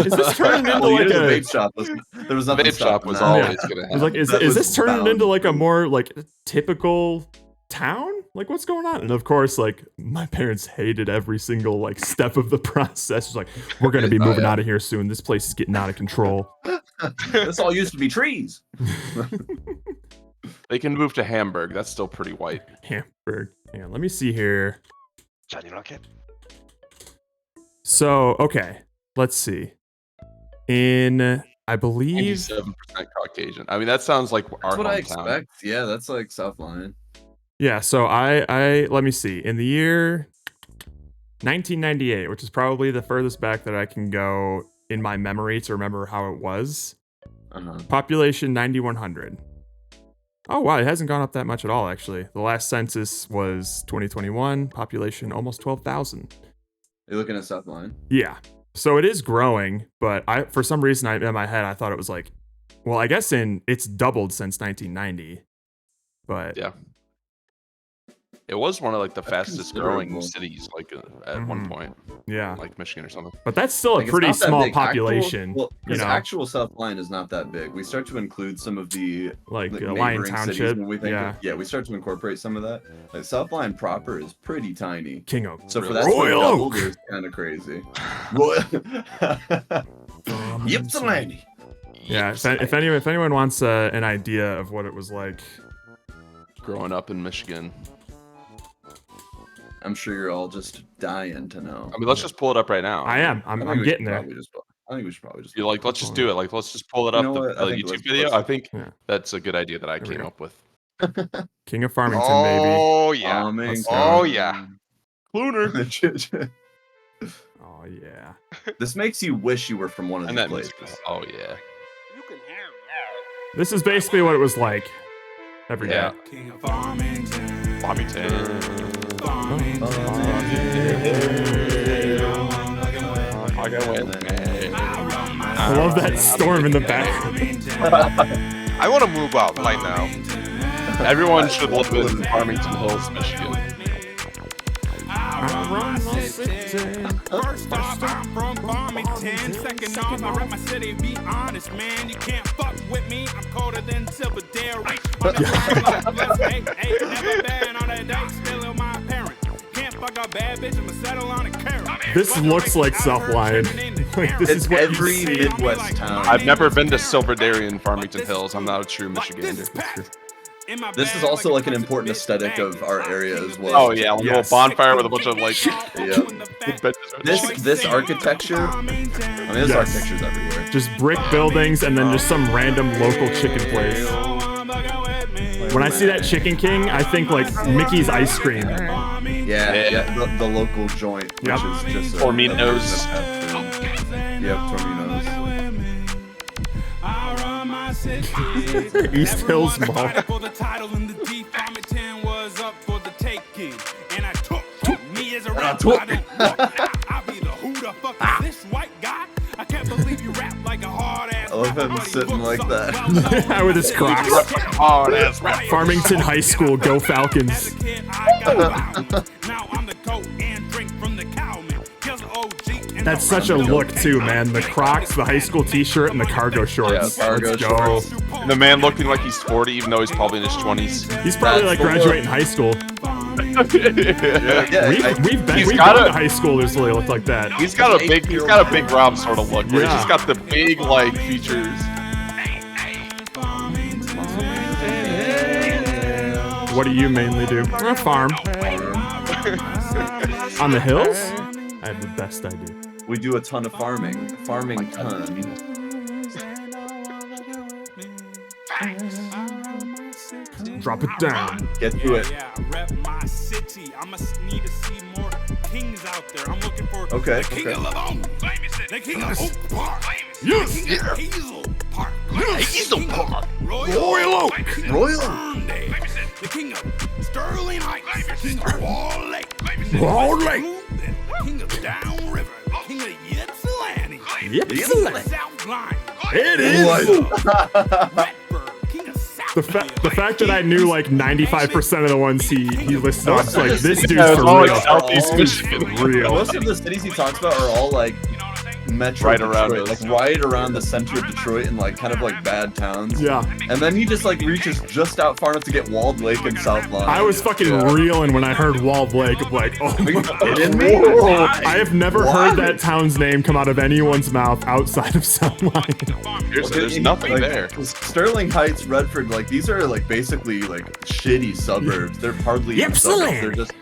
Is this turning into
Well,
like a
vape shop? There was nothing
Vape shop
stopping
was
that.
always gonna
I was like,
happen.
is
That
this
was
turning
bound.
into like a more like typical town? Like what's going on? And of course, like my parents hated every single like step of the process. It's like, we're gonna be moving out of here soon. This place is getting out of control.
This all used to be trees.
They can move to Hamburg. That's still pretty white.
Hamburg. Hang on, let me see here.
Johnny Rocket.
So, okay, let's see. In, I believe,
87% Caucasian. I mean, that sounds like our
That's what I
hometown.
expect. Yeah, that's like South Line.
yeah. So I let me see. In the year 1998, which is probably the furthest back that I can go in my memory to remember how it was. Population 9,100. Oh wow, it hasn't gone up that much at all. Actually, the last census was 2021. Population almost 12,000.
You're looking at South Line.
Yeah. So it is growing, but for some reason in my head I thought it was like, well, I guess it's doubled since 1990. But
Yeah. It was one of like the
That's
fastest growing
considerable.
cities, like at one point,
yeah,
like Michigan or something.
but that's still
Like,
a
it's
pretty
not that
small
big.
population.
Actual South Line is not that big. We start to include some of the
Like
Lion
Lion
cities
Township.
when we think
Yeah.
we start to incorporate some of that. Like South Line proper is pretty tiny.
King Oak.
So for
Really?
that to be
Royal
doubled
Oak.
is kind of crazy. Royal. Ypsilanti.
Yeah. If anyone wants an idea of what it was like,
Growing up in Michigan.
I'm sure you're all just dying to know.
I mean, let's just pull it up right now.
I am. I'm getting there.
I think we should probably just.
You're like, let's just do it. Like, let's just pull it
You
up,
know
the
what? I think
YouTube
let's-
video.
let's-
I think
Yeah.
that's a good idea that I
we
came
go.
up with.
King of Farmington, baby.
Oh yeah.
Farmington.
Oh yeah.
Clooner.
Oh yeah.
This makes you wish you were from one of
And
these
that music.
places.
Oh yeah.
This is basically what it was like every day.
Yeah.
King of Farmington.
Farmington.
I love that storm in the back.
I want to move out right now.
Everyone should live in Farmington Hills, Michigan.
First off, I'm from Farmington. Second off, I rep my city. Be honest, man, you can't fuck with me. I'm colder than Silverdale. Never been on a date, still in my parents. Can't fuck a bad bitch, I'ma settle on a carrot.
This looks like South Line. Like this
It's
is what
every
you see.
Midwest town.
I've never been to Silverdale and Farmington Hills. I'm not a true Michigander.
This is also like an important aesthetic of our area as well.
Oh yeah, like a little bonfire with a bunch of like
This architecture. I mean, there's
Yes.
architectures everywhere.
Just brick buildings and then just some random local chicken place.
Like
When I see that Chicken King, I think like Mickey's ice cream.
Yeah, the local joint, which
Yep.
is just
Torminos.
Yep, Torminos.
East Hills Mall.
For the title in the deep, Farmington was up for the taking, and I took me as a rapper. I don't look now. I'll be the who the fuck is this white guy? I can't believe you rap like a hard ass.
I love him sitting like that.
With his Crocs.
Oh, that's right.
Farmington High School, go Falcons.
As a kid, I got wild. Now I'm the goat and drink from the cowman. Kills OG and
That's
the
such a
rest of
look
the
too, man. The Crocs, the high school t-shirt, and the cargo shorts.
Yeah, cargo
Let's go.
shorts.
The man looking like he's 40, even though he's probably in his 20s.
He's probably like
That's the
graduating high school.
Yeah,
We've been
He's
to
got
high schoolers that look like that.
He's got a big Rob sort of look, where
Yeah.
he's just got the big like features.
What do you mainly do? Farm. On the hills? I have the best idea.
we do a ton of farming. Farming ton.
Drop it down.
Get to it.
Yeah, rep my city. I must need to see more kings out there. I'm looking for
Okay,
the king
okay.
of Lavone, the king of Oak Park, the king of Hazel Park, Hazel Park, Royal Oak,
Royal
Ferndale, the king of Sterling Heights, king of Wall Lake,
Wall Lake.
the king of Down River, the king of Ypsilanti,
Ypsilanti.
South Line,
It is.
Redbird, king of South
The fact that I knew like 95% of the ones he listed off, it's like this dude's
Yeah, it's
for
all
real.
like Southeast Michigan.
Real.
Most of the cities he talks about are all like metro
Right around
Detroit,
us.
like right around the center of Detroit and like kind of like bad towns.
Yeah.
And then he just like reaches just out far enough to get Walled Lake and South Line.
I was fucking reeling when I heard Walled Lake. I'm like, oh
Are you
my
kidding me?
I have never heard that town's name come out of anyone's mouth outside of Southline.
There's nothing
Like,
there.
Sterling Heights, Redford, like these are like basically like shitty suburbs. They're hardly even suburbs. They're just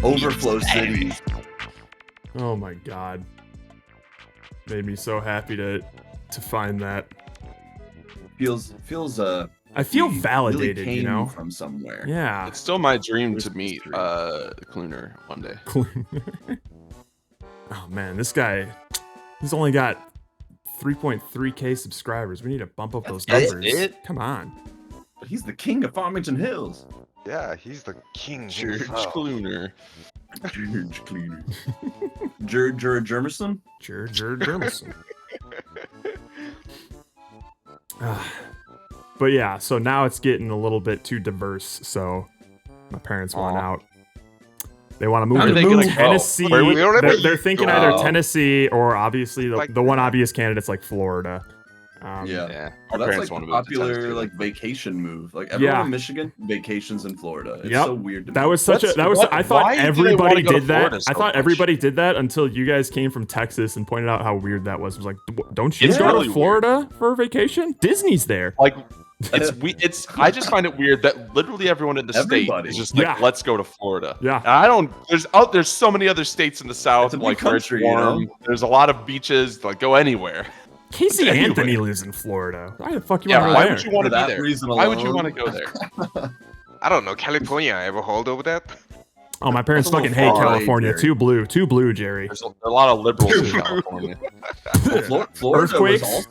overflow cities.
Oh my god. Made me so happy to find that.
Feels
I feel
he
validated,
really came
you know?
from somewhere.
Yeah.
It's still my dream to
Where's
meet
history?
Cluner one day.
Oh man, this guy, he's only got 3.3k subscribers. We need to bump up those
That's
numbers.
it?
Come on.
But he's the king of Farmington Hills.
Yeah, he's the king.
George Cluner.
George Cleaner. Jermerson?
Jermerson. But yeah, so now it's getting a little bit too diverse. So my parents want
Aw.
out. They want to move
Where are
to
they gonna go?
Tennessee.
Where would-
They're thinking either
Wow.
Tennessee or obviously
Like-
the one obvious candidate's like Florida.
Yeah.
Yeah,
Well,
our
that's
parents
like
want
a
to move to
popular
Tennessee.
like vacation move. Like everyone
Yeah.
in Michigan vacations in Florida. It's
Yep.
so weird to me.
That was such
What's-
a that was
what-
I thought
why do they
everybody
wanna go to
did that.
Florida
I
so
thought
much?
everybody did that until you guys came from Texas and pointed out how weird that was. I was like, don't you
It's
go
really
to Florida for a vacation? Disney's there.
Like, it's. I just find it weird that literally everyone in the
Everybody.
state is just like,
Yeah.
let's go to Florida.
Yeah.
And I don't. There's so many other states in the South,
It's a big
like where it's
country, you
warm.
know?
There's a lot of beaches. Like, go anywhere.
Casey
Anyway.
Anthony lives in Florida. Why the fuck you
Yeah.
want to
Why
go
would
there?
you want
For
to be
that
there?
reason
Why would you
alone.
want to go there?
I don't know, California ever hold over that?
Oh, my parents
That's a
fucking
little
hate
far,
California.
Jerry.
Too blue, Jerry.
There's a lot of liberals in California.
Earthquakes?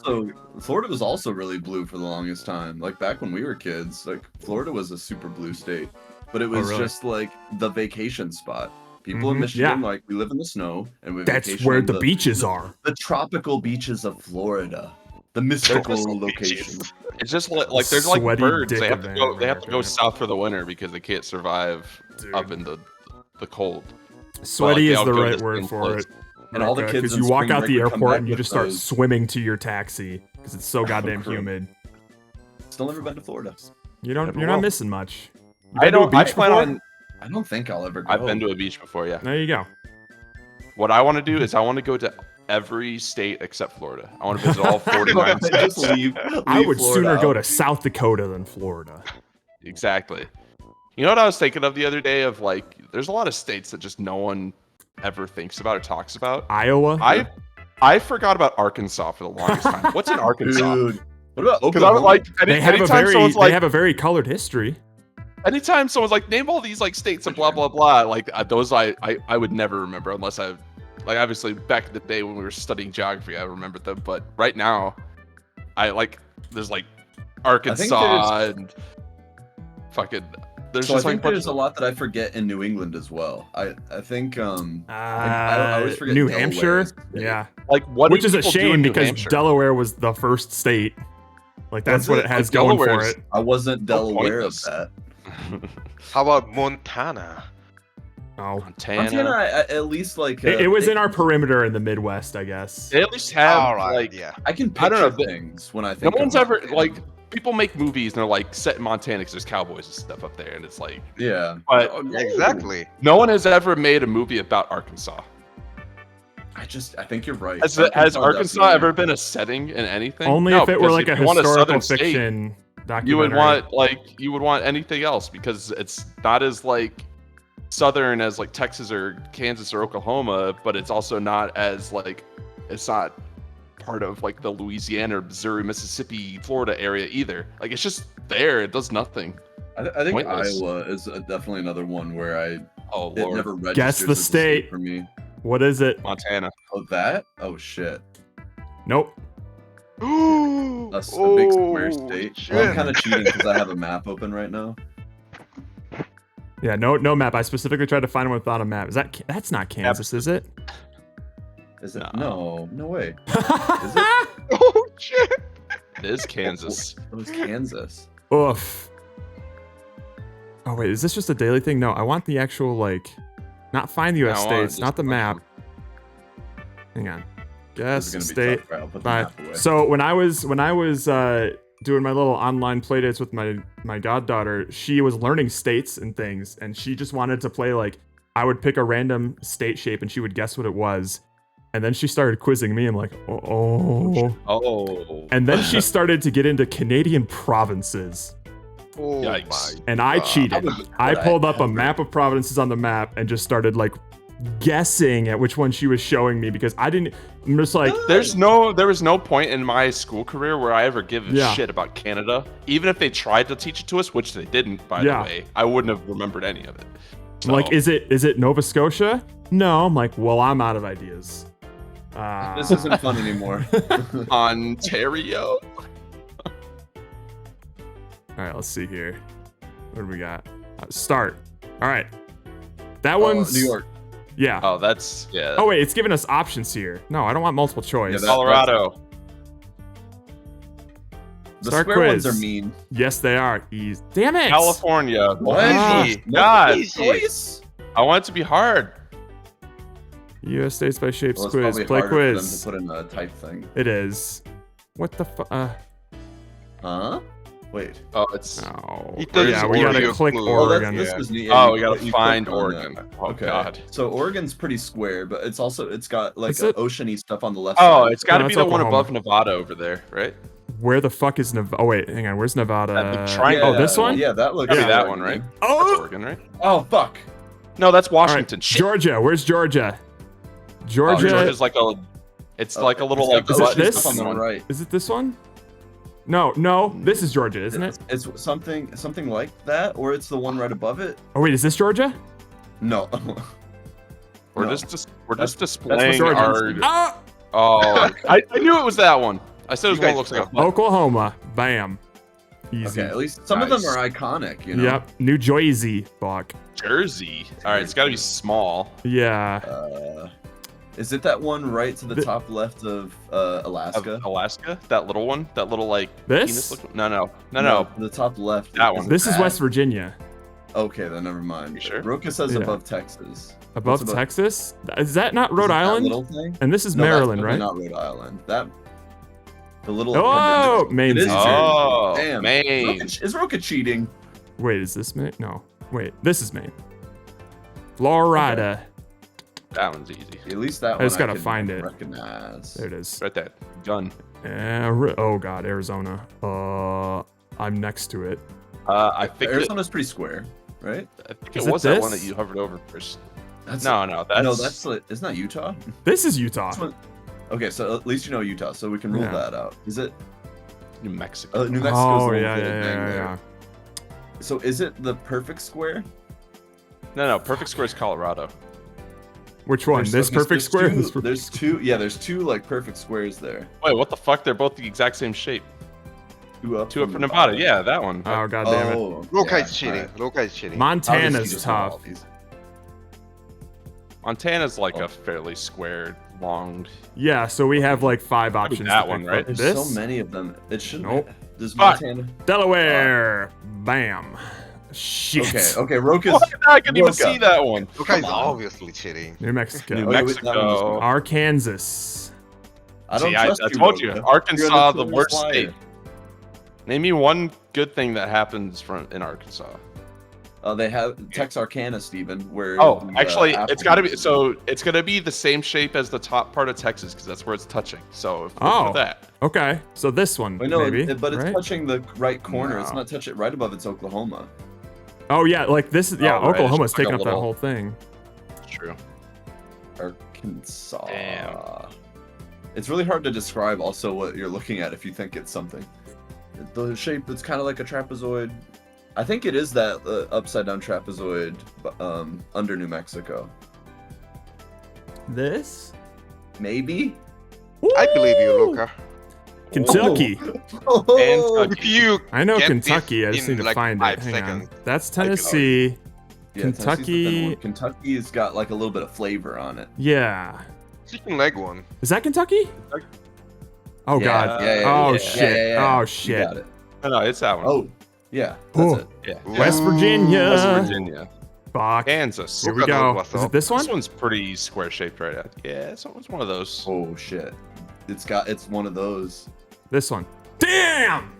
Florida was also really blue for the longest time. Like back when we were kids, like Florida was a super blue state, but it was
really?
just like the vacation spot. People in
Mhm,
Michigan,
yeah.
like we live in the snow and we
That's
vacation
where
on
the beaches are.
the tropical beaches of Florida, the mystical
Tropical
location.
beaches.
It's just like there's like
Sweaty
birds.
dick
They have to go.
of
They have to go
America.
south for the winter because they can't survive
Dude.
up in the cold.
Sweaty
Well,
is
like,
the
they'll go
right
to
word
same
for
place.
it.
And all the kids
because
in
you walk
spring
out
break
the
would come
airport
back
and you
with
just start
those-
swimming to your taxi because it's so goddamn
Correct.
humid.
Still never been to Florida.
You're
Never
not
will.
missing much. You
I
been to a
don't. I
beach
plan
before?
on.
I don't think I'll ever go.
I've been to a beach before. Yeah.
There you go.
What I want to do is I want to go to every state except Florida. I want to visit all 49
Just
states.
leave
I would
Florida
sooner go
out.
to South Dakota than Florida.
Exactly. You know what I was thinking of the other day? Of like, there's a lot of states that just no one ever thinks about or talks about.
Iowa.
I forgot about Arkansas for the longest time. What's in Arkansas?
Dude. What about
Because I
Oklahoma?
was like,
they have a
anytime
very
someone's
they
like,
have a very colored history.
anytime someone's like, name all these like states and blah blah blah, like those I would never remember unless I, like obviously back in the day when we were studying geography, I remembered them, but right now, I like there's like Arkansas and fucking. There's
So
just
I
like
think there's a lot that I forget in New England as well. I think I always forget
New
Delaware
Hampshire,
is big.
yeah,
like what
which
do
is a
people do in
shame
New
because
Hampshire?
Delaware was the first state. Like that's
Was
what
it?
it has
Like,
going for
Delaware's-
it.
I wasn't Delaware of
pointless.
that.
How about Montana?
Oh,
Montana, at least like
it was in our perimeter in the Midwest, I guess.
They at least have
All right,
like
yeah.
I can
I don't know,
picture things when I think.
no one's
of
ever
Montana.
like people make movies and they're like set in Montana because there's cowboys and stuff up there, and it's like,
Yeah.
but
Oh, no.
Exactly.
no one has ever made a movie about Arkansas.
I think you're right.
Has
Arkansas
Arkansas
definitely-
ever been a setting in anything?
Only
No,
if it were
because
like a
if you want
historical
southern state,
fiction documentary.
you would want anything else because it's not as like southern as like Texas or Kansas or Oklahoma, but it's also not as like it's not part of like the Louisiana, Missouri, Mississippi, Florida area either. Like it's just there. It does nothing.
I think
Pointless.
Iowa is definitely another one where it
Oh lord,
never registers
Guess the
as a
state.
for me.
What is it?
Montana.
Oh, that? Oh shit.
Nope.
A big square state. Well, I'm
shit.
kind of cheating because I have a map open right now.
Yeah, no map. I specifically tried to find one without a map. That's not Kansas, is it?
Is it?
No.
No way.
Oh shit.
It is Kansas.
It was Kansas.
Oof. Oh wait, is this just a daily thing? No, I want the actual like, not find the U.S.
I want
states,
just
not the
a bunch
map.
of
Hang on.
This
Guess
is gonna be
state.
tough. Right, I'll put the
Bye.
map away.
So when I was doing my little online playdates with my goddaughter, she was learning states and things, and she just wanted to play like I would pick a random state shape and she would guess what it was, and then she started quizzing me. I'm like, oh.
Oh.
And then she started to get into Canadian provinces,
Oh
Yikes.
my.
and I cheated. I
would I
pulled up a
ever-
map of provinces on the map and just started like guessing at which one she was showing me because I didn't. I'm just like,
There was no point in my school career where I ever give a
Yeah.
shit about Canada. Even if they tried to teach it to us, which they didn't, by
Yeah.
the way, I wouldn't have remembered any of it.
I'm like,
So-
is it Nova Scotia? No. I'm like, well, I'm out of ideas.
This isn't fun anymore.
Ontario?
All right, let's see here. What do we got? Start. All right. That one's
New York.
Yeah.
Oh, that's yeah.
Oh wait, it's giving us options here. No, I don't want multiple choice.
Yeah, that-
Colorado.
The
Start
square ones
quiz.
are mean.
Yes, they are. Easy. Damn it.
California.
Ah.
Easy. God,
Choice.
I want it to be hard.
U.S. states by shapes
Well, it's
quiz.
probably
Play
harder for them
quiz.
to put in a type thing.
It is. What the fuck?
Huh? Wait.
Oh, it's.
No.
It doesn't
Yeah, we
give
gotta
you a
click
clue.
Oh,
Oregon.
this
Yeah.
was neat.
Oh,
you-
we gotta
you
find
clicked on
Oregon.
that.
Oh
Okay.
God.
So Oregon's pretty square, but it's got like
Is it?
oceany stuff on the left
Oh,
side.
it's got to
No,
be
that's
the one
Oklahoma.
above Nevada over there, right?
Where the fuck is Nevada? Oh wait, hang on. Where's Nevada?
That big triangle.
Oh, this one?
Yeah, that looks.
Gotta be that
Oregon.
one, right? That's
Oh,
Oregon, right?
Oh fuck.
No, that's
all right.
Washington. Shit.
Georgia. Where's Georgia?
Oh,
Georgia.
Georgia's like a. It's like a little like.
It's
Is it
oceany
this?
stuff on the right.
Is it this one? No. This is Georgia, isn't it?
It's something like that, or it's the one right above it.
Oh wait, is this Georgia?
No.
We're
No.
just
That's
displaying
Georgia.
our.
Ah!
Oh, I knew it was that one. I said it was
You
one that
guys
looks like a.
know.
Oklahoma. Bam. Easy.
Okay, at least some of them
Nice.
are iconic, you know.
Yep. New Jersey. Fuck.
Jersey. All right, it's got to be small.
Yeah.
Is it that one right to the
The-
top left of
Of
Alaska?
Alaska, that little one, that little like
This?
penis look- No.
The top left.
That one.
it
This is
that?
West Virginia.
Okay, then never mind.
You sure?
Roka says
Yeah.
above Texas.
Above
What's
Texas? Is that not
Is
Rhode
it that
Island?
little thing?
And this is
No, that's
Maryland,
definitely
right?
Not Rhode Island. The little.
Oh,
it
Maine's
is
easy.
Oh,
Damn.
Maine.
Is Roka cheating?
Wait, is this Maine? No. Wait, this is Maine. Florida.
That one's easy.
At least that one.
I just gotta
can
find it.
Recognize.
There it is.
Right there. Gun.
Oh god, Arizona. I'm next to it.
I think
Arizona's pretty square, right?
it
Is it
was that one
this?
that you hovered over first.
That's
No, that's
no, that's isn't that Utah?
This is Utah.
This one- Okay, so at least you know Utah, so we can rule
Yeah.
that out. Is it
New Mexico.
New Mexico's
Oh
the one
yeah,
with
yeah,
the thing
yeah,
there.
yeah.
So is it the perfect square?
No, perfect square is Colorado.
Which one? This perfect square?
There's two. Yeah, there's two like perfect squares there.
Wait, what the fuck? They're both the exact same shape.
Two up
Two up from Nevada. Yeah, that one.
Oh god damn it.
Oh,
Loka
yeah,
is cheating.
alright.
Loka is cheating.
Montana's
Just know all
tough.
these.
Montana's like a fairly square, long.
Yeah, so we have like 5 options.
that
to
one,
pick
right?
from.
There's
This?
so many of them. It shouldn't.
Nope.
Does
Fuck.
Montana?
Delaware. Bam. Shit.
Okay. Roka's.
What? I couldn't even
Roka.
see that one.
Loka is obviously cheating.
New Mexico.
New
Oh, yeah, wait,
Mexico.
that one was-
Arkansas.
I don't
See,
trust
I
you,
told you,
Roka.
Arkansas,
You're
the worst
liar.
state. Name me one good thing that happens in Arkansas.
They have Texarkana, Stephen. Where?
Oh,
the,
actually,
apple
it's got to be.
juice is.
So it's gonna be the same shape as the top part of Texas because that's where it's touching. So look
Oh.
for that.
Okay, so this one,
Wait, no,
maybe,
but it's
right?
touching the right corner. It's
No.
not touching right above. It's Oklahoma.
Oh yeah, like this is, yeah,
Oh, right, it's
Oklahoma's
just like
taking
a
up that
little-
whole thing.
True.
Arkansas.
Damn.
It's really hard to describe also what you're looking at if you think it's something. The shape, it's kind of like a trapezoid. I think it is that upside down trapezoid under New Mexico.
This?
Maybe?
I believe you,
Woo!
Loka.
Kentucky.
Oh.
If you
I know
get
Kentucky. I
this
just need to
in, like,
find
5
it. Hang
seconds.
on. That's
I could
Tennessee.
Yeah, Tennessee's the thin
Kentucky.
one. Kentucky's got like a little bit of flavor on it.
Yeah.
chicken leg one.
Is that Kentucky? Oh
Yeah,
god.
yeah,
Oh
yeah,
shit.
yeah, yeah.
Oh
You
shit.
got it.
No, it's that one.
Oh, yeah, that's
Oh.
it.
yeah.
West Virginia.
West Virginia.
Fuck.
Kansas.
Here we
Look at
go.
what's
Is it
up.
this one?
This one's pretty square shaped, right? Yeah, it's one of those.
Oh shit. It's one of those.
This one. Damn.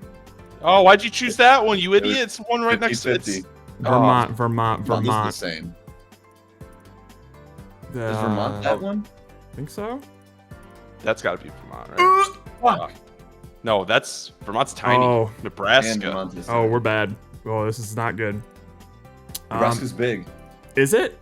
Oh, why'd you choose that one, you idiot? It's the one right next to it.
50-50.
Vermont.
This is the
Vermont.
same.
Uh,
Is Vermont that one?
think so.
That's got to be Vermont, right?
Fuck.
No, Vermont's tiny.
Oh.
And
Nebraska.
Vermont is
Oh, we're bad. Oh, this is not good.
Nebraska's big.
Is it?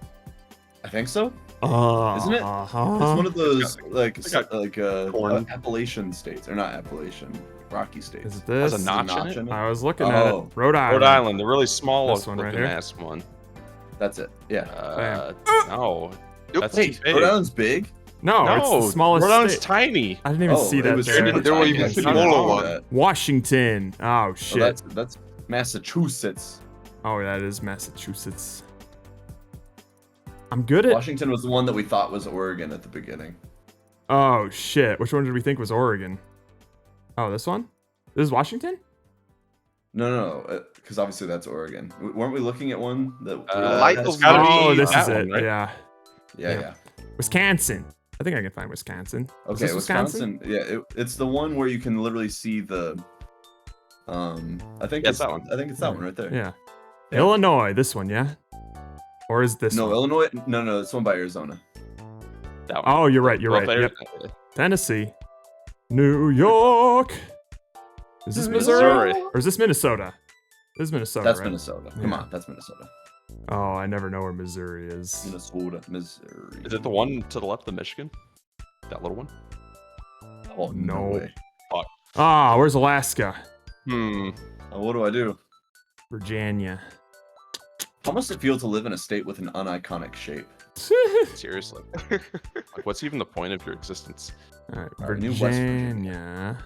I think so.
Isn't
it?
Uh-huh.
It's one of those
They got corn.
Appalachian states, or not Appalachian, Rocky states.
Is it this?
Has a notch in it?
I was looking at it.
Oh.
Rhode Island.
Rhode Island, the really small
This one right
looking
here?
ass one.
That's it. Yeah.
No,
Yep.
that's
Wait,
too big.
Rhode Island's big.
No, it's the smallest
Rhode Island's
state.
tiny.
I didn't even see that
was
there.
super
There were
tiny.
even
I didn't
smaller
know
one.
that.
Washington. Oh
Oh,
shit.
that's Massachusetts.
Oh, that is Massachusetts. I'm good at.
Washington was the one that we thought was Oregon at the beginning.
Oh shit. Which one did we think was Oregon? Oh, this one? This is Washington?
No, because obviously that's Oregon. Weren't we looking at one that?
Light
has-
of
gotta
Oh,
be
this
that
is
one,
it.
right?
Yeah.
Yeah.
Wisconsin. I think I can find Wisconsin. Is
Okay,
this
Wisconsin. Yeah, it's the one where you can literally see the. I think
Yeah,
it's
that one.
I think it's that one right there.
Yeah.
Yeah.
Illinois. This one, yeah. Or is this
No,
one?
Illinois. No, it's one by Arizona.
That one.
Oh, you're right. You're
Well,
right.
there-
Yep. Tennessee. New York. Is this Missouri?
Missouri.
Or is this Minnesota? This is Minnesota.
That's
right?
Minnesota. Come
Yeah.
on, that's Minnesota.
Oh, I never know where Missouri is.
Minnesota, Missouri.
Is it the one to the left of Michigan? That little one?
Oh no
No.
way.
Ah, where's Alaska?
What do I do?
Virginia.
How must it feel to live in a state with an uniconic shape?
Seriously. Like, what's even the point of your existence?
All right,
Alright, New West
Virginia.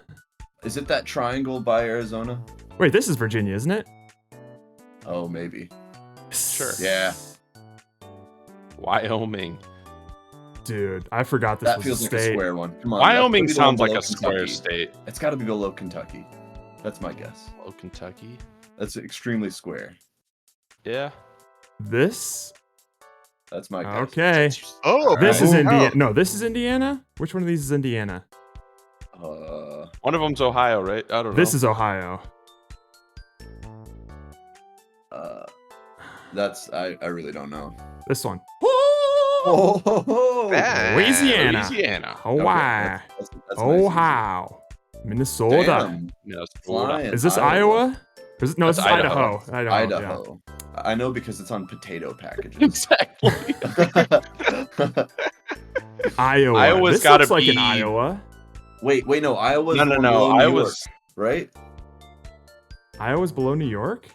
Is it that triangle by Arizona?
Wait, this is Virginia, isn't it?
Oh, maybe.
Sure.
Yeah.
Wyoming.
Dude, I forgot this
That
was
feels
a
like a
state.
square one. Come on.
Wyoming
that's gotta
sounds
be
like
below
a square
Kentucky.
state.
It's got to be below Kentucky. That's my guess.
Oh, Kentucky?
That's extremely square.
Yeah.
This?
That's my guess.
Okay.
Oh,
This is
oh,
Indiana. No, this is Indiana? Which one of these is Indiana?
One of them's Ohio, right? I don't know.
This is Ohio.
That's I really don't know.
This one.
Oh,
Damn.
Louisiana.
Louisiana.
Hawaii.
That's nice.
Ohio. Minnesota.
Damn.
No, it's
Flying.
Is this Iowa? Or is it, no,
That's
this is Idaho.
Idaho.
Idaho. I know because it's on potato packages.
Exactly.
Yeah. Iowa.
Iowa's
This
gotta
looks like an
be-
Iowa.
wait, no, Iowa's
No,
the one
no.
below New
Iowa's.
York, right?
Iowa's below New York?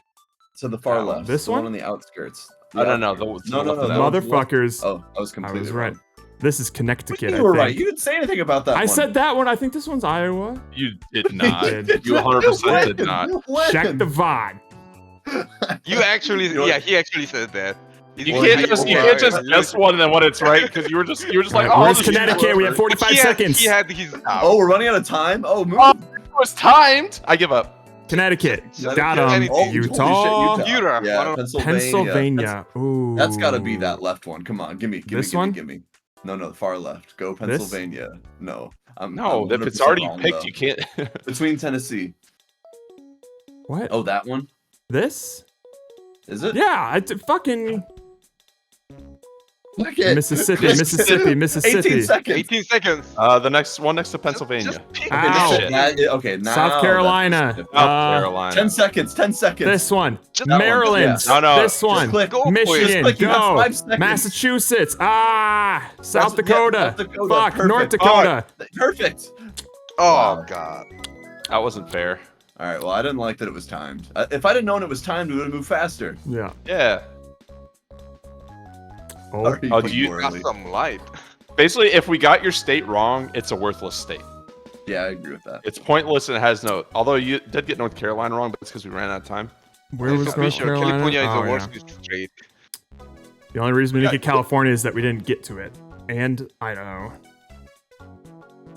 To the far
That one.
left.
This
the
one?
on the outskirts.
No.
No, no.
Motherfuckers.
Oh, I was
I
completely
was right.
wrong.
This is Connecticut.
You
I
were
think.
right. You didn't say anything about that
I
one.
said that one. I think this one's Iowa.
You did not.
did.
You 100% did not.
Check the VOD.
You actually, yeah, he actually said that.
You can't just guess one and then when it's right because you were just like, oh,
Where's
this is
Connecticut? We have 45 seconds.
He had his.
Oh, we're running out of time? Oh, move.
It was timed. I give up.
Connecticut. Got him.
Anything.
Oh,
Utah.
holy shit,
Utah.
Yeah,
Pennsylvania. Ooh.
That's got to be that left one. Come on, give me.
This one?
Give me. No, the far left. Go Pennsylvania. No.
No,
I'm
if it's
100%
already
wrong,
picked,
though.
you can't.
Between Tennessee.
What?
Oh, that one?
This?
Is it?
Yeah, fucking
Look at
Mississippi.
18
Mississippi.
seconds.
18 seconds.
The next one next to Pennsylvania.
Just pick
Ow.
this
Shit.
shit.
Okay, now.
South Carolina.
that's-
South Carolina.
10 seconds. 10 seconds.
This one.
Just-
Maryland.
Yeah.
No.
This one.
click.
Go for it.
Michigan.
Just click, you got
Go.
5 seconds.
Massachusetts. South
Yeah,
Dakota.
South Dakota.
Fuck.
Perfect.
North Dakota.
Perfect.
Oh
Wow.
god.
That wasn't fair.
All right, well, I didn't like that it was timed. If I'd have known it was timed, we would have moved faster.
Yeah.
Yeah.
Oh.
Sorry,
Oh,
put
do you-
more
Got
early.
some light.
Basically, if we got your state wrong, it's a worthless state.
Yeah, I agree with that.
It's pointless and it has no. Although you did get North Carolina wrong, but it's because we ran out of time.
Where was
So be
North
sure,
Carolina?
California is
Oh,
the
yeah.
worst state.
The only reason we didn't get California is that we didn't get to it. And Idaho.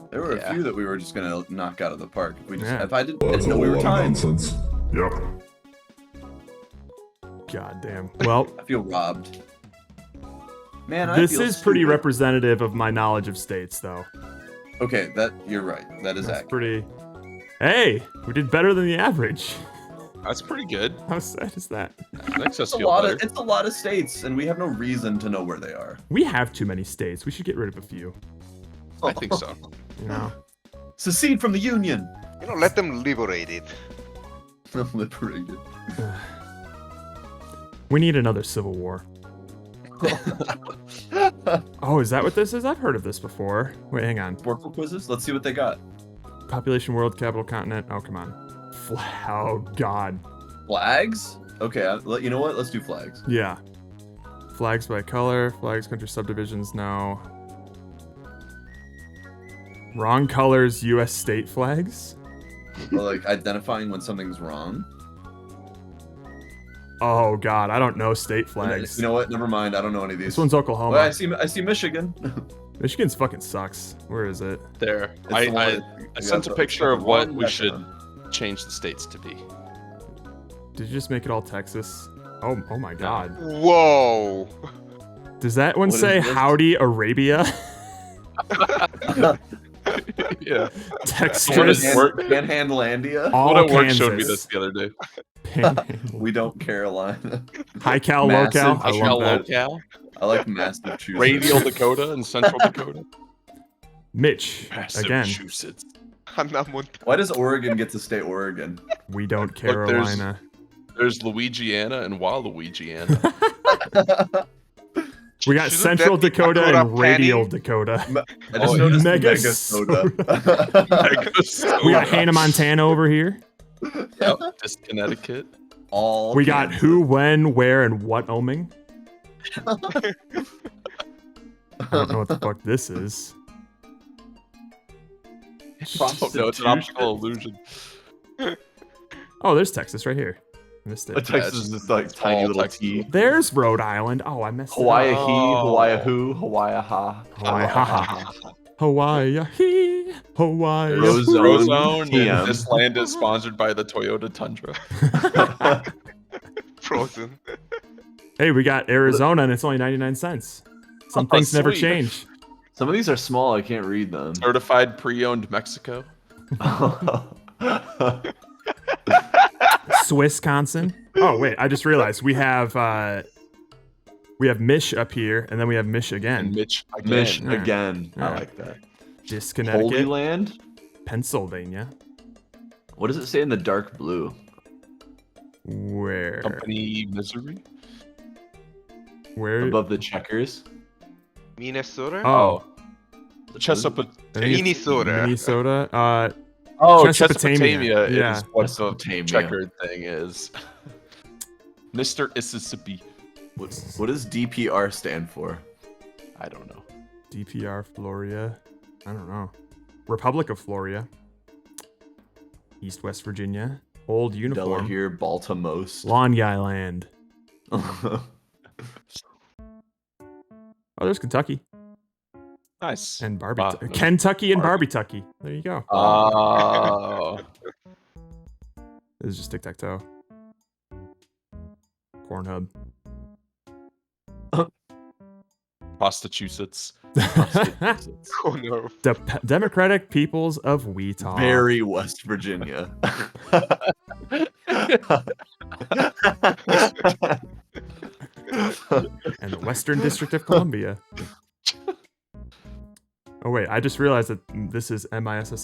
There were
Yeah.
a few that we were just gonna knock out of the park. If we just,
Yeah.
if I didn't,
Well, that's
know
a
we were
lot of
timed.
nonsense. Yep.
God damn. Well,
I feel robbed. Man, I
this
feel
is pretty
stupid.
representative of my knowledge of states, though.
Okay, that you're right. That is
That's
accurate.
pretty. Hey, we did better than the average.
That's pretty good.
How sad is that?
Makes us
It's a
feel
lot
better.
it's a lot of states, and we have no reason to know where they are.
We have too many states. We should get rid of a few.
I think so.
You know.
Secede from the Union.
You know, let them liberate it.
Liberated.
We need another civil war. Oh, is that what this is? I've heard of this before. Wait, hang on.
Sporkle quizzes. Let's see what they got.
Population, world, capital, continent. Oh, come on. Oh, God.
Flags. Okay, you know what? Let's do flags.
Yeah. Flags by color. Flags, country subdivisions. No. Wrong colors. U.S. state flags.
Or, like identifying when something's wrong.
Oh God, I don't know state flags.
You know what? Never mind. I don't know any of these.
This one's Oklahoma.
Well, I see Michigan.
Michigan's fucking sucks. Where is it?
There.
It's the one
I
that-
sent a
yeah,
picture of
the
what
one
we
that,
should change the states to be.
Did you just make it all Texas? Oh my God.
Whoa.
Does that one
What is
say
this?
Howdy Arabia?
Yeah.
Texas.
Panhandlandia.
All
What at work
Kansas.
showed me this the other day.
Panhandle.
We don't Carolina.
High Cal,
Massive
low Cal. I
Cal,
love that.
locale,
I like Massachusetts.
radial Dakota and central Dakota.
Mitch. Again.
Massachusetts.
Why does Oregon get to stay Oregon?
We don't
there's-
Carolina.
There's Louisiana and Waluigiana.
We got
Shouldn't
Central
that be
Dakota
Dakota
and Radial
Planning?
Dakota.
I just
Oh,
noticed
Mega
Mega Soda.
soda. We got Hannah, Montana over here.
Yep. Just Connecticut.
All
We got
Kansas.
who, when, where, and what oming. I don't know what the fuck this is.
Oh, no, it's an optical illusion.
Oh, there's Texas right here. Missed it.
Texas is this like tiny
all
little
Texas.
T.
There's Rhode Island. Oh, I missed
Hawaii
it.
he, Hawaii who, Hawaii ha.
Hawaii, ha ha. Hawaii, he, Hawaii.
Rose-
Frozone,
TM.
and this land is sponsored by the Toyota Tundra.
Frozen.
Hey, we got Arizona and it's only 99 cents. Some things never
sweet.
change.
Some of these are small. I can't read them.
Certified pre-owned Mexico.
Swissconsin. Oh wait, I just realized we have Mich up here, and then we have Mich
And
again.
Mitch again.
Mish
Yeah.
again.
Yeah.
I like that.
Just
Holy
Connecticut,
Land.
Pennsylvania.
What does it say in the dark blue?
Where?
Company Missouri.
Where?
Above the checkers.
Minnesota?
Oh,
Chesapeake.
I think it's
Minnesota.
Minnesota.
Oh,
Chesapeake.
Chesapeake
Yeah.
is what the
Mesopotamia.
checkered thing is. Mr. Mississippi.
What does DPR stand for?
I don't know.
DPR Floria. I don't know. Republic of Floria. East West Virginia. Old uniform.
Delaware, Baltimost.
Lawn Guy Land. Oh, there's Kentucky.
Nice.
And Barbie.
Wow.
Kentucky and Barbie Tucky. There you go.
Oh.
This is just tic-tac-toe. Pornhub.
Massachusetts.
Oh no.
Democratic Peoples of Weetaw.
Very West Virginia.
And the Western District of Columbia. Oh wait, I just realized that this is MISSI.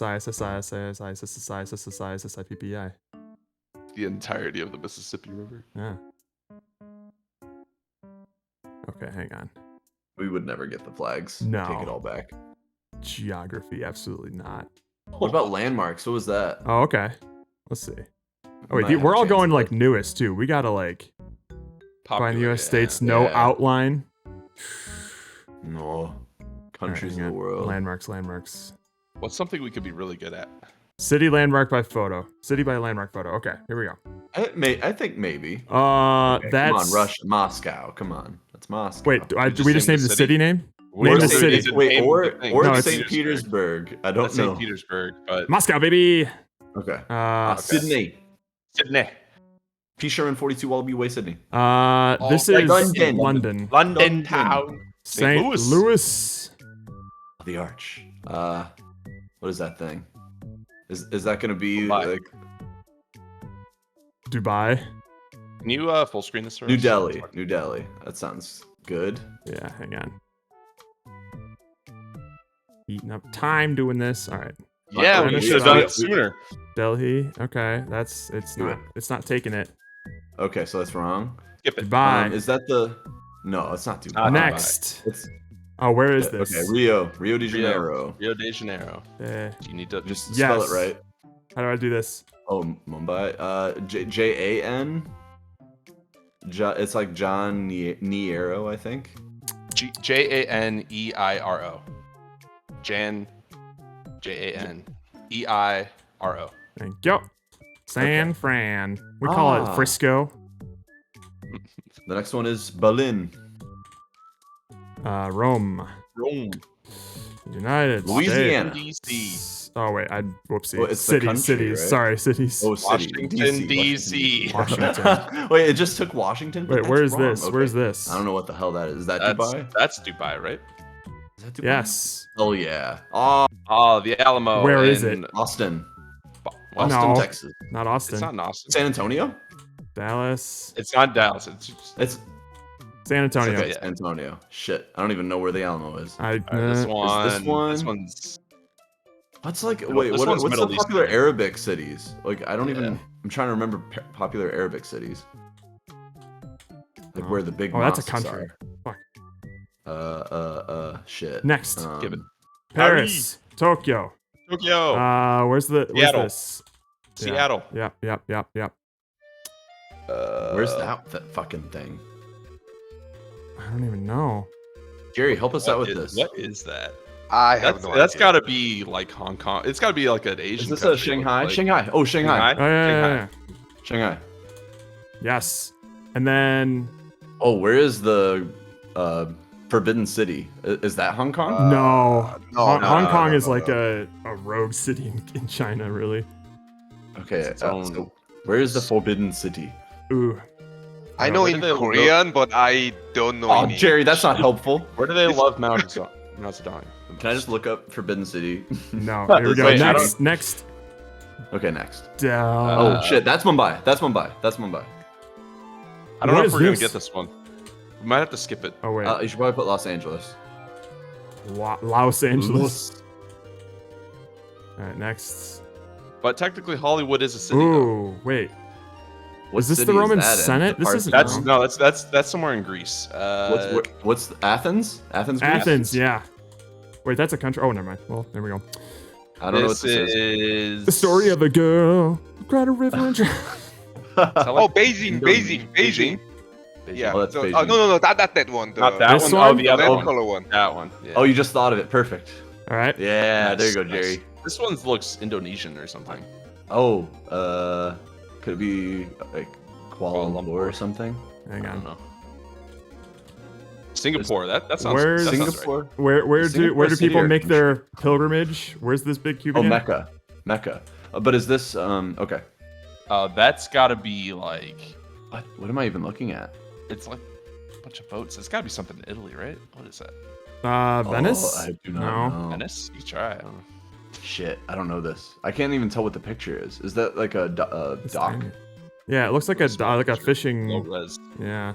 The entirety of the Mississippi River.
Yeah. Okay, hang on.
We would never get the flags.
No.
Take it all back.
Geography, absolutely not.
What about landmarks? What was that?
Oh, okay. Let's see. Oh wait,
Might have
we're
a
all
chance
going
to-
like newest too. We gotta like find
Popular,
U.S.
yeah.
states, no
Yeah.
outline.
No. Countries
Alright,
in the
hang on.
world.
Landmarks.
What's something we could be really good at?
City landmark by photo. City by landmark photo. Okay, here we go.
I think maybe.
That's
Come on, Russia, Moscow. Come on, that's Moscow.
Wait,
We
did we just
name
name
the
the
city?
city name?
We
Name
don't
the
say
city.
it's a
Wait,
name
or
of the thing.
or
No, it's
St. Petersburg. I don't
That's
know.
St. Petersburg, but
Moscow, baby.
Okay.
Uh,
Sydney.
Sydney.
P. Sherman 42 Wallaby Way, Sydney.
This
like
is
London.
London.
London town.
St.
Louis.
Louis.
The Arch. What is that thing? Is that gonna be
Dubai.
like
Dubai.
Can you full screen this for
New
us?
Delhi? New Delhi. That sounds good.
Yeah, hang on. Eating up time doing this. All right.
Yeah,
I'm
we
gonna
should have
start-
done it sooner.
Delhi. Okay, it's
Do
not
it.
it's not taking it.
Okay, so that's wrong.
Skip it.
Dubai.
Is that the? No, it's not Dubai.
Not
Next.
It's
Oh, where is this?
okay. Rio de Janeiro.
Rio de Janeiro.
Eh,
Do you need to
Just spell
Yes.
it right.
how do I do this?
Oh, Mumbai. Jan. It's like John Niero, I think.
Janeiro. Jan. Janeiro.
Thank you. San Fran. We call it
Ah.
Frisco.
The next one is Berlin.
Rome.
Rome.
United
Louisiana.
States.
DC.
Oh wait, whoopsie.
Well, it's the country,
cities.
right?
Sorry, cities.
Oh, city.
Washington, DC.
Washington.
Wait, it just took Washington? But
Wait,
that's
where's
wrong.
this?
Okay.
Where's this?
I don't know what the hell that is. Is that
That's
Dubai?
that's Dubai, right?
Is that Dubai?
Yes.
Oh, yeah. Oh,
Oh, the Alamo.
Where is
in
it?
Austin.
Well,
No.
Austin, Texas.
Not Austin.
It's not in Austin.
San Antonio?
Dallas.
It's not Dallas. It's just,
It's
San Antonio.
okay,
Yeah.
San Antonio. Shit. I don't even know where the Alamo is.
I
this one.
this one?
This one's.
What's like,
Middle-
wait,
this
what's
one's
the
Middle
popular
Eastern.
Arabic cities? Like, I don't even,
Yeah.
I'm trying to remember popular Arabic cities. Like, where the big
Oh, that's a
mosques
country. Fuck.
are. Shit.
Next.
Give it.
Paris. Tokyo.
Tokyo.
Where's where's
Seattle.
this?
Seattle.
Yep.
Where's that fucking thing?
I don't even know.
Jerry, help us out with this.
What is that?
I have
That's
no
that's
idea.
got to be like Hong Kong. It's got to be like an Asian.
Is this
country,
a Shanghai?
like-
Shanghai. Oh, Shanghai.
Oh, yeah.
Shanghai.
Yes. And then
Oh, where is the Forbidden City? Is that Hong Kong?
no. Hong
no,
Kong
no,
is
no,
like
no.
a rogue city in China, really.
Okay.
its own-
So where is the Forbidden City?
Ooh.
I know
Where
in
do they
Korean, but I don't know
Oh,
in
Jerry, that's not helpful.
Where do they love Mao Zedong?
Can I just look up Forbidden City?
No. Here we go.
Wait, I
Next.
Okay, next.
Oh,
Oh shit, that's Mumbai. That's Mumbai.
I don't
What
know
is
if we're gonna
this?
get this one. We might have to skip it.
Oh wait.
You should probably put Los Angeles.
Los Angeles. All right. Next.
But technically, Hollywood is a city. Though.
Ooh. Wait.
What
Is this the
city
Roman
that in?
Senate? This
Part-
isn't-
That's
Rome.
no. That's somewhere in Greece.
What's Athens? Athens, Greece?
Athens. Yeah. Wait, that's a country. Oh, never mind. Well, there we go.
I don't know what
this
this is.
is
The story of a girl who cried a river and drowned.
Oh, Beijing. Yeah.
Oh, that's
so,
Beijing.
no, not that one.
Not that
This
one.
one?
Oh, the other
red
one.
color one.
That one. Yeah.
Oh, you just thought of it. Perfect.
All right.
Yeah, there you go,
Nice,
Jerry.
nice. This one looks Indonesian or something.
Oh, could it be like Kuala
Kuala
Lumpur
Lumpur.
or something?
Hang
I don't
on.
know. Singapore. That sounds.
Where's
that sounds right.
Singapore?
Where do
Singapore
do
City
people
or
make
country?
their pilgrimage? Where's this big cube
Oh,
again?
Mecca. But is this okay?
That's got to be like.
What am I even looking at?
It's like a bunch of boats. It's got to be something in Italy, right? What is that?
Venice?
Oh, I do not
No.
know.
Venice? You try. I don't know.
Shit, I don't know this. I can't even tell what the picture is. Is that like a
It's
dock?
tiny. Yeah, it looks like a fishing.
Low res.
Yeah.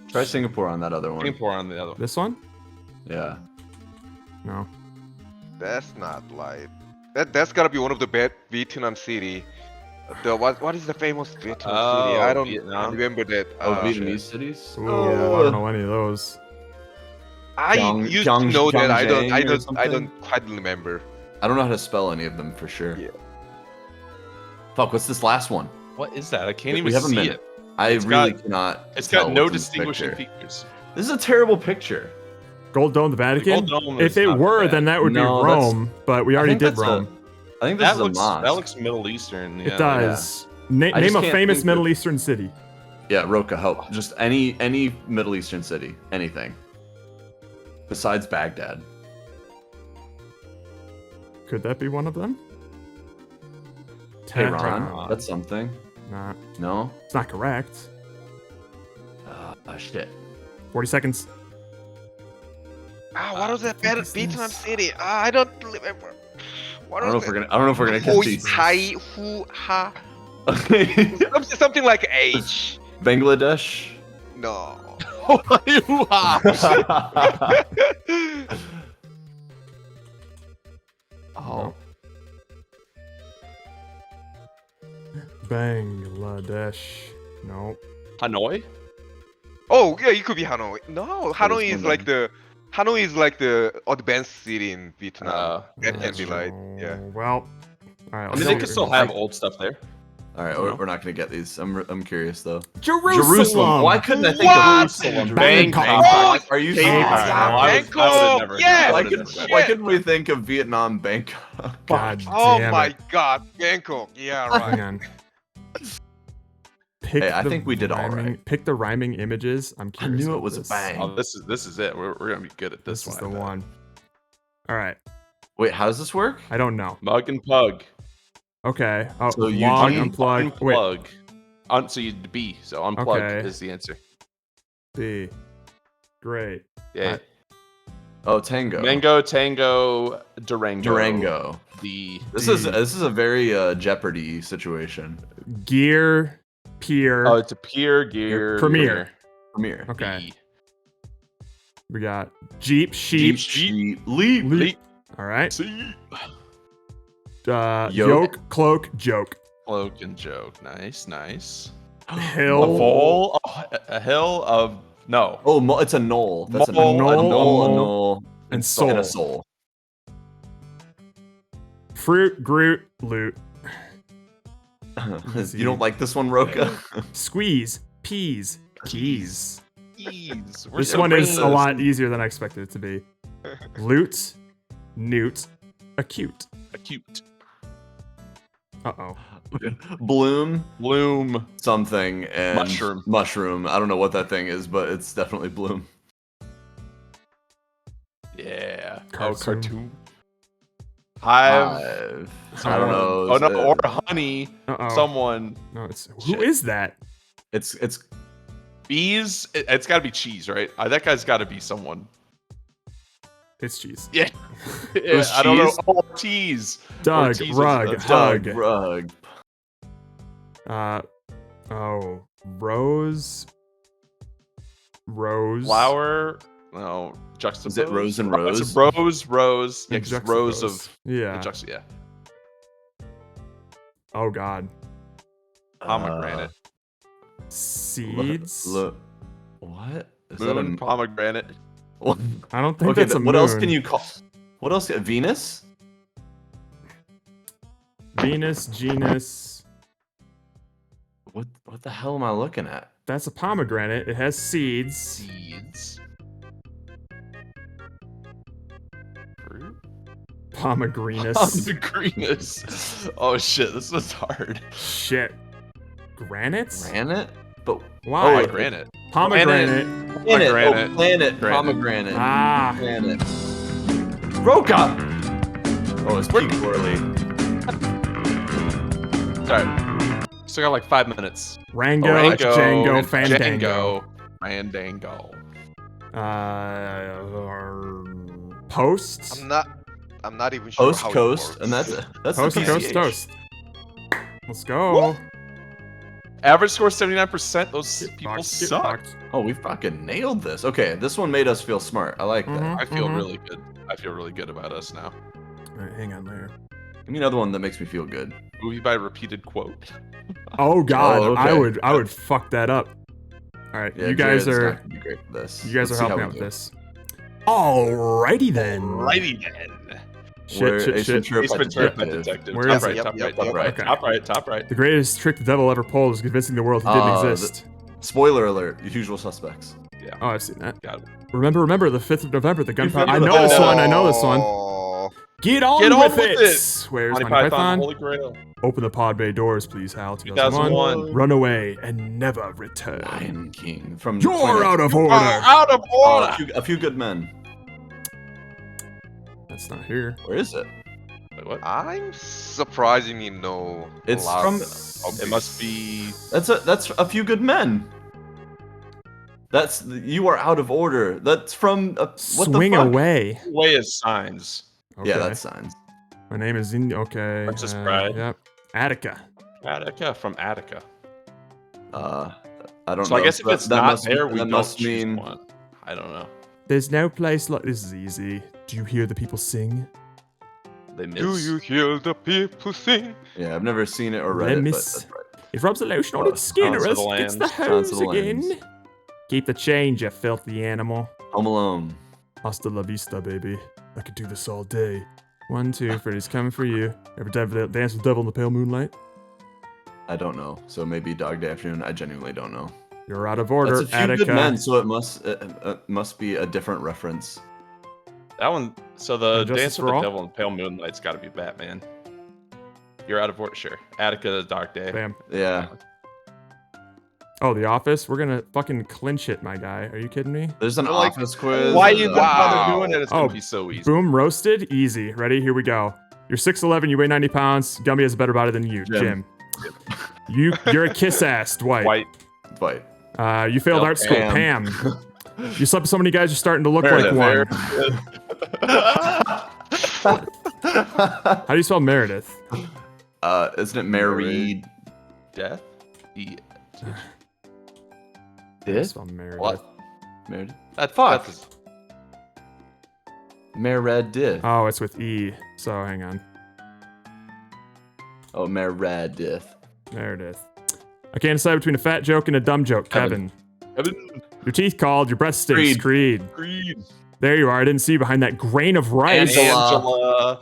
Try Singapore on that other one.
Singapore on the other one.
This one?
Yeah.
No.
That's not like that's gotta be one of the bad Vietnam city. The what is the famous Vietnam city? I don't
Vietnam.
remember that.
Oh,
shit.
Vietnamese cities.
Ooh, I don't know any of those.
I
Gyeong-
used to know that. I
Gyeonggang or
don't
something?
quite remember.
I don't know how to spell any of them for sure.
Yeah.
Fuck, what's this last one?
What is that? I can't
We
even
have a
see
minute.
it.
I
It's
really
got-
cannot.
It's
tell
got no
what's in this
distinguishing
picture.
features.
This is a terrible picture.
Gold Dome, the Vatican?
Gold Dome
If
is
it
not
were,
bad.
then that would
No,
be
that's-
Rome, but we
I
already
think
did
that's a-
Rome.
I think this
That
is
looks
a mosque.
that looks Middle Eastern. Yeah.
It does.
I
Name
just
a
can't
famous
think
Middle
of-
Eastern city.
Yeah, Roka, help. Just any Middle Eastern city, anything. Besides Baghdad.
Could that be one of them?
Tehran. That's something.
Nah,
No.
it's not correct.
Shit.
40 seconds.
What was that bad
is
Vietnam
this?
city? I don't remember. What
I don't know
was
if we're
it?
gonna. I don't know if we're gonna catch
Hoi
these.
Hai Hu Ha. Something like H.
Bangladesh.
No.
Oh.
Bangladesh. No.
Hanoi?
Oh yeah, it could be Hanoi. No, Hanoi is
something.
like the advanced city in Vietnam. That can
that's
be
true.
like yeah.
Well, all right.
I mean, they could still have old stuff there.
All right, we're not gonna get these. I'm curious though.
Jerusalem.
Why couldn't I think
What?
of Jerusalem?
Bangkok.
Oh,
Are you
Cape
serious?
Town,
I would've
Bangkok,
never-
yes!
I
Why,
would've
could,
never gotten
why
that.
couldn't we think of Vietnam, Bangkok?
God
Oh
damn
my
it.
god, Bangkok. Yeah,
Hang
right.
on. Pick
Hey, I
the
think we did all
rhyming-
right.
Pick the rhyming images. I'm
I
curious.
knew it
about
was a
this.
bang.
Oh, this is it. We're gonna be good at this,
This is
one.
the
I bet.
one. All right.
Wait, how does this work?
I don't know.
Mug and pug.
Okay. Oh,
So you
long
do-
unplug. Wait.
Wait. So you B. So unplug
Okay.
is the answer.
B. Great.
Yeah.
Oh, Tango.
Mango, Tango, Durango.
Durango.
The
This is a very Jeopardy situation.
Gear. Pier.
oh, it's a Pier Gear
Premiere.
Premiere.
Okay.
B.
We got Jeep. Sheep.
Sheep. Leap.
Leap. All right.
C.
Yoke.
Yoke. Cloak. Joke.
Cloak and joke. Nice, nice.
Hill.
A foal. Oh, a hill of no.
Oh, it's a knoll. That's
Mole,
a knoll.
And soul.
And a soul.
Fruit. Groot. Loot.
You don't like this one, Roka?
Squeeze. Peas. Keys.
Ease.
This one is a lot easier than I expected it to be. Loot. Newt. Acute.
Acute.
Uh-oh.
Bloom.
Bloom.
Something and
Mushroom.
Mushroom. I don't know what that thing is, but it's definitely Bloom.
Yeah.
Cartoon.
Oh, cartoon. Hive.
I don't know.
Oh
Is
no,
it-
or honey.
Uh-oh.
Someone.
No, it's... Who
Shit.
is that?
It's
Bees. It's got to be cheese, right? That guy's got to be someone.
It's cheese.
Yeah.
was
I don't know.
cheese?
Oh, cheese.
Doug.
Ortiz is
Rug.
the-
Hug.
Rug.
Oh. Rose. Rose.
Flower. No. Juxtapose.
Is it Rose and
Oh, it's
Rose?
Rose. Yeah,
And
'cause rows
juxtapose.
of.
Yeah.
Yeah.
Oh, God.
Pomegranate.
Seeds?
What? Is
Moon. Pomegranate.
I don't think
Okay,
that's a
what else
moon.
can you call? What else? Venus?
Venus, genus.
What the hell am I looking at?
That's a pomegranate. It has seeds.
Seeds. Fruit.
Pomegranate.
Pomegranate. Oh shit, this was hard.
Shit. Granites?
Granite? But
Why?
Oh,
Granite.
Pomegranate.
planet.
Pomegranate.
Oh, planet.
Granite.
Pomegranate.
Ah.
Planet. Roca. Oh, it's pretty poorly.
Sorry. Still got like 5 minutes.
Rango.
Rango,
Django. Fandango.
Fandango.
Post.
I'm not even sure
Post
how
Coast,
it works.
and that's
Post
the
and Coast
PCH.
Toast. Let's go.
Average score 79%. Those people
Box, get
suck.
boxed.
Oh, we fucking nailed this. Okay, this one made us feel smart. I like that.
Mhm.
I feel really good. I feel really good about us now.
Alright, hang on there.
Give me another one that makes me feel good.
Movie by repeated quote.
Oh god,
Oh, okay.
I would fuck that up. Alright,
Yeah,
you guys
Jared's
are
not gonna be great for this.
you guys
Let's
are
see how
helping out
we
with
do.
this. Alrighty then.
Righty then.
We're
Shit,
Ace
shit, shit.
Ventura
Ace
Pet
Ventura Pet
Detective.
Detective.
Where
Top
is
right,
it?
top
Yep,
right,
yep,
top right,
okay.
top right, top right.
The greatest trick the devil ever pulled was convincing the world he didn't exist.
Spoiler alert: Usual Suspects.
Oh, I've seen that.
Got it.
Remember the 5th of November, the gunpowder. I
remember
know
the-
this one. I know this one.
Oh,
Get on,
Get on
with,
with
it.
it.
Where's
Monty
Monty
Python,
Python?
Holy Grail.
Open the pod bay doors, please, Hal. 2001.
2001.
Run away and never return.
Lion King from.
You're
Planet-
out of order.
Out of
Oh,
order.
a few good men.
That's not here.
Where is it?
Wait, what?
I'm surprisingly know. a
It's
lot
from-
of them.
Oh, it must be.
That's a few good men. That's you are out of order. That's from what
Swing
the fuck?
away.
Way is signs.
Okay.
Yeah, that's signs.
My name is okay.
Princess Bride.
Yep. Attica.
Attica from Attica.
I don't
So
know.
I guess if it's not
must,
there, we
that
don't
must
choose
mean.
one. I don't know.
There's no place like this is easy. Do you hear the people sing?
They miss.
Do you hear the people sing?
Yeah, I've never seen it or read
They
it, but
miss-
that's right.
It rubs the lotion on its skin or
Silence of
else
the
it's the
Lambs.
Silence
hose
of the
again.
Lambs.
Keep the change, you filthy animal.
Home Alone.
Hasta la vista, baby. I could do this all day. 1, 2, Freddy's coming for you. Ever dance with the devil in the pale moonlight?
I don't know. So maybe Dog Day Afternoon. I genuinely don't know.
You're out of order,
That's a few
Attica.
good men, so it must be a different reference.
That one. So the
Injustice
Dance
for
with the
All?
Devil and Pale Moonlight's got to be Batman. You're out of order, sure. Attica, The Dark Day.
Bam.
Yeah.
Oh, The Office? We're gonna fucking clinch it, my guy. Are you kidding me?
There's an
Like,
office quiz.
Why you
and,
bother doing it? It's
Oh,
gonna be so easy.
Boom, roasted, easy. Ready? Here we go. You're 6'11", you weigh 90 pounds. Gummy has a better body than you, Jim. You're a kiss ass, Dwight.
White.
Dwight.
You failed
Yep,
art school,
Pam.
Pam. You slept with so many guys, you're starting to look
Meredith,
like one. How do you spell Meredith?
Isn't it Mary?
Death.
How do you
Did?
spell Meredith?
What?
Meredith?
That
Fuck.
That's
Meredith.
Oh, it's with E. So hang on.
Oh, Meredith.
Meredith. I can't decide between a fat joke and a dumb joke, Kevin.
Kevin.
Your teeth called, your breath stinks, Creed.
Creed.
There you are. I didn't see you behind that grain of rice.
Angela.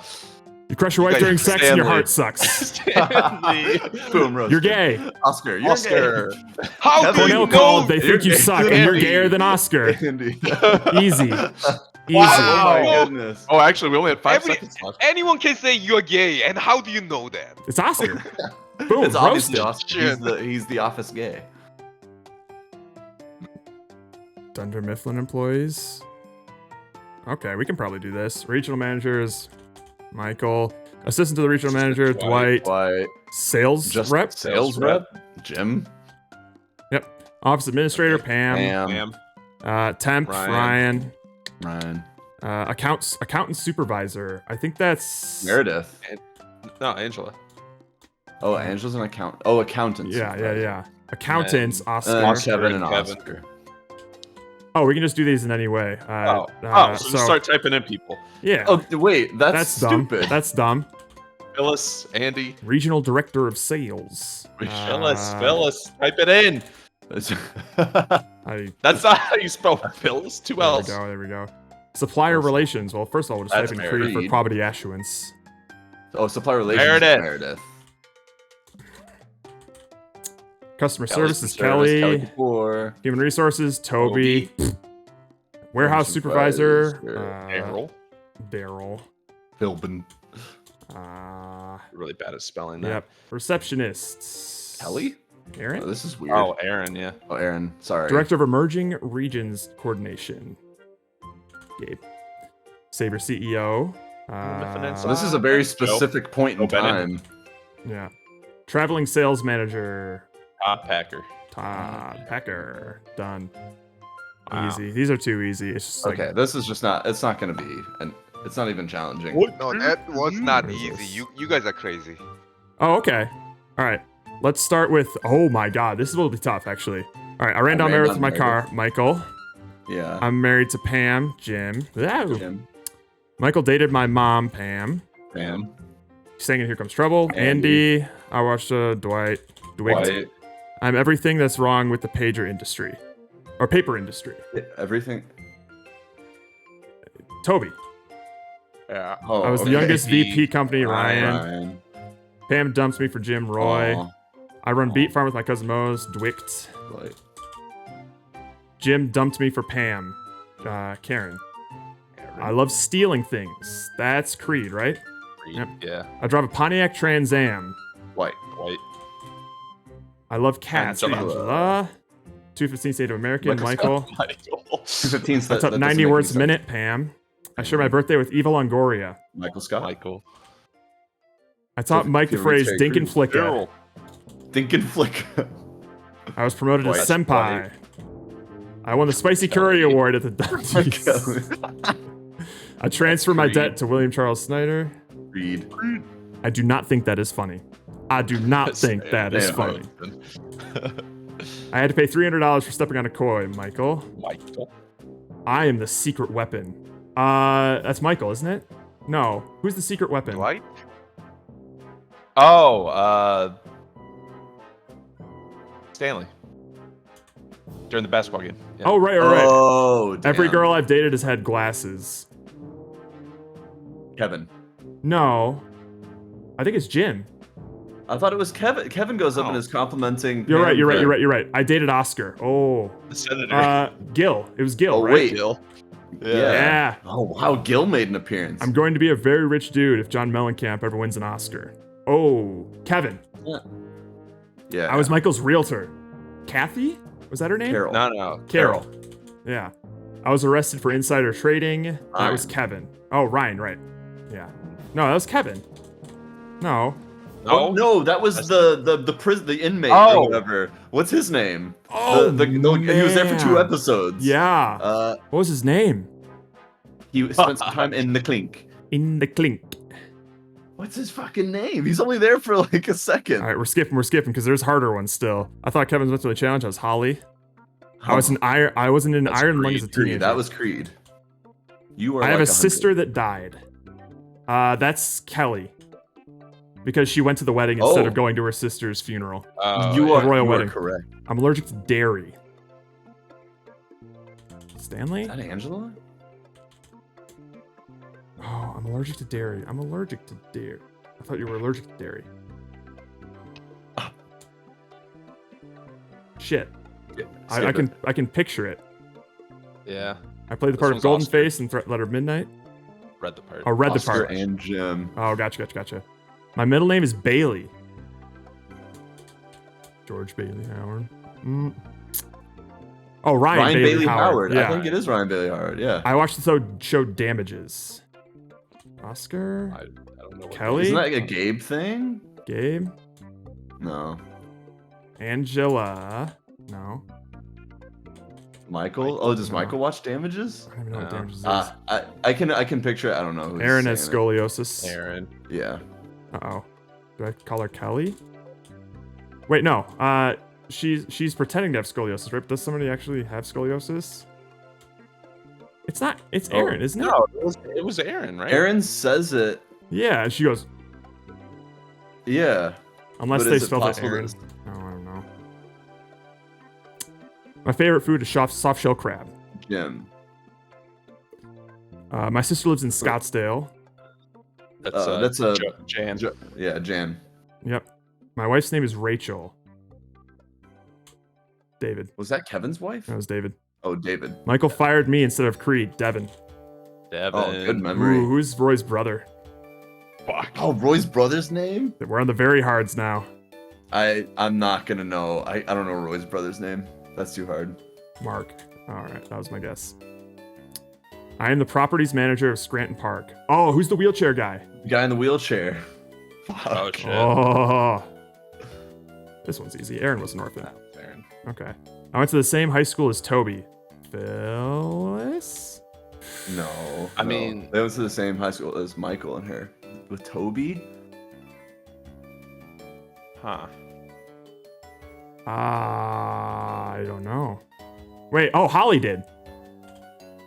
You crush your wife
got
during sex and your
Stanley.
heart sucks.
Stanley.
Boom, roast.
You're gay.
Oscar. You're
Oscar.
How do you
Cornell
know?
called, they think you
You're
suck, and
gay.
you're gayer than Oscar.
gay. Andy.
Easy. Easy.
Oh my
Wow.
goodness.
Oh, actually, we only had 5
Every-
seconds left.
Anyone can say you're gay, and how do you know that?
It's Oscar. Boom,
It's obviously
roasted.
Oscar. He's the office gay.
Dunder Mifflin employees. Okay, we can probably do this. Regional managers, Michael. Assistant to the regional manager, Dwight.
Why?
Sales
Just
rep.
Sales rep. Jim.
Yep. Office administrator, Pam.
Pam.
Temp,
Ryan.
Ryan.
Ryan.
Accountant supervisor. I think that's
Meredith.
No, Angela.
Oh, Angela's an accountant. Oh, accountant.
Yeah. Accountants, Oscar.
Oscar.
Kevin and
Kevin.
Oscar.
Oh, we can just do these in any way.
So just start typing in people.
Yeah.
Oh, wait. That's
dumb.
stupid.
That's dumb.
Phyllis, Andy.
Regional director of sales.
Phyllis, type it in. That's not how you spell Phyllis. 2 L's.
There we go. Supplier relations. Well, first of all, we'll just
That's
type in Creed for
Meredith.
quality assurance.
Oh, supply relations.
Meredith.
Meredith.
Customer
Kelly's
services,
Kelly
Kelly.
Kapoor.
Human resources, Toby. Warehouse supervisor,
Errol.
Daryl.
Philbin.
Really bad at spelling that.
Yep. Receptionists.
Kelly?
Aaron.
Oh, this is weird.
Oh, Aaron, yeah.
Oh, Aaron. Sorry.
Director of Emerging Regions Coordination. Gabe. Saber CEO.
So this is a very specific point in
Joe Bennett.
time.
Yeah. Traveling sales manager.
Todd Packer.
Todd Pecker. Done.
Wow.
Easy. These are too easy. It's just like
Okay, this is just not. It's not gonna be, and it's not even challenging.
No, that was not
What is
easy.
this?
You guys are crazy.
Oh, okay. All right. Let's start with. Oh my God, this will be tough actually. All right. I ran down Meredith with my car. Michael.
Yeah.
I'm married to Pam. Jim. Ooh.
Jim.
Michael dated my mom, Pam.
Pam.
Sang in Here Comes Trouble.
Andy.
Andy. I watched Dwight.
Dwight.
I'm everything that's wrong with the pager industry. Or paper industry.
Everything.
Toby.
Yeah.
Oh,
I was the
okay.
youngest VP company, Ryan.
Ryan.
Pam dumps me for Jim, Roy.
Oh,
I run Beet Farm with my cousin Mose, Dwicht.
Dwight.
Jim dumped me for Pam, Karen. I love stealing things. That's Creed, right? Yep.
Yeah.
I drive a Pontiac Trans Am.
Dwight.
White.
I love cats,
Angela.
Angela. 215 State of American, Michael.
Michael.
215.
That's up 90 words a minute, Pam. I share my birthday with Eva Longoria.
Michael Scott.
Michael.
I taught Mike the
Give
phrase
Terry
dink and
Crews.
flicka.
Daryl.
Think and flick.
I was promoted
Boy,
to
that's
senpai. I won the Spicy Curry Award at the Dundee. I transfer my debt to William Charles Snyder.
Reed.
I do not think that is funny. I do not think that is
Yeah.
funny. I had to pay $300 for stepping on a koi, Michael.
Michael.
I am the secret weapon. That's Michael, isn't it? No. Who's the secret weapon?
Dwight?
Oh, Stanley. During the basketball game. Yeah.
Oh, right.
Oh, damn.
Every girl I've dated has had glasses.
Kevin.
No. I think it's Jim.
I thought it was Kevin. Kevin goes up
Oh.
and is complimenting.
You're
Pam
right.
for-
I dated Oscar. Oh.
The senator.
Gil. It was Gil,
Oh,
right?
wait.
Gil.
Yeah.
Oh, wow. Gil made an appearance.
I'm going to be a very rich dude if John Mellencamp ever wins an Oscar. Oh, Kevin.
Yeah.
I was Michael's realtor. Kathy? Was that her name?
Carol.
No.
Carol. Yeah. I was arrested for insider trading. That was
Ryan.
Kevin. Oh, Ryan, right. Yeah. No, that was Kevin. No.
Oh, no, that was the inmate
Oh.
or whatever. What's his name?
Oh,
he was there for 2
man.
episodes.
Yeah. What was his name?
He spent some time in the clink.
In the clink.
What's his fucking name? He's only there for like a second.
All right, we're skipping because there's harder ones still. I thought Kevin's went to the challenge. I was Holly. I was in Iron. I wasn't in
That's
Iron Lung
Creed.
as a teenager.
That was Creed. You are.
I have
like
a sister that died. That's Kelly. Because she went to the wedding instead
Oh.
of going to her sister's funeral.
You are,
royal
you
wedding.
are correct.
I'm allergic to dairy. Stanley?
Is that Angela?
Oh, I'm allergic to dairy. I'm allergic to dairy. I thought you were allergic to dairy. Shit.
Yeah,
I can picture it.
Yeah.
I played the
This
part of
one's
Golden
Oscar.
Face in Letter of Midnight.
Read the part.
Oh, read the
Oscar
part.
and Jim.
Oh, gotcha. My middle name is Bailey. George Bailey Howard. Oh, Ryan
Bailey Howard.
Yeah.
I think it is Ryan Bailey Howard. Yeah.
I watched the show Damages. Oscar?
I don't know. What
Kelly?
Isn't that like a Gabe thing?
Gabe?
No.
Angela? No.
Michael? Oh, does Michael watch Damages?
I don't even know what
No.
Damages is.
I can picture it. I don't know. Who's
Aaron has
saying
scoliosis.
Aaron.
it. Yeah.
Uh-oh. Do I call her Kelly? Wait, no. She's pretending to have scoliosis, right? But does somebody actually have scoliosis? It's not. It's Aaron, isn't it?
No, it was Aaron, right?
Aaron says it.
Yeah, and she goes,
Yeah.
unless
But
they
is it
spelled it
possible
Aaron.
that
No, I don't know. My favorite food is soft shell crab.
Jim.
My sister lives in Scottsdale.
That's a
Jan.
Yeah, Jan.
Yep. My wife's name is Rachel. David.
Was that Kevin's wife?
That was David.
Oh, David.
Michael fired me instead of Creed. Devin.
Devin.
Oh, good memory.
Ooh, who's Roy's brother?
Fuck.
Oh, Roy's brother's name?
We're on the very hards now.
I'm not gonna know. I don't know Roy's brother's name. That's too hard.
Mark. All right, that was my guess. I am the properties manager of Scranton Park. Oh, who's the wheelchair guy?
The guy in the wheelchair.
Oh shit.
Oh. This one's easy. Aaron was an orphan.
Aaron.
Okay. I went to the same high school as Toby. Phyllis?
No.
I
no.
mean-
they went to the same high school as Michael and her. With Toby?
Huh.
I don't know. Wait, oh, Holly did.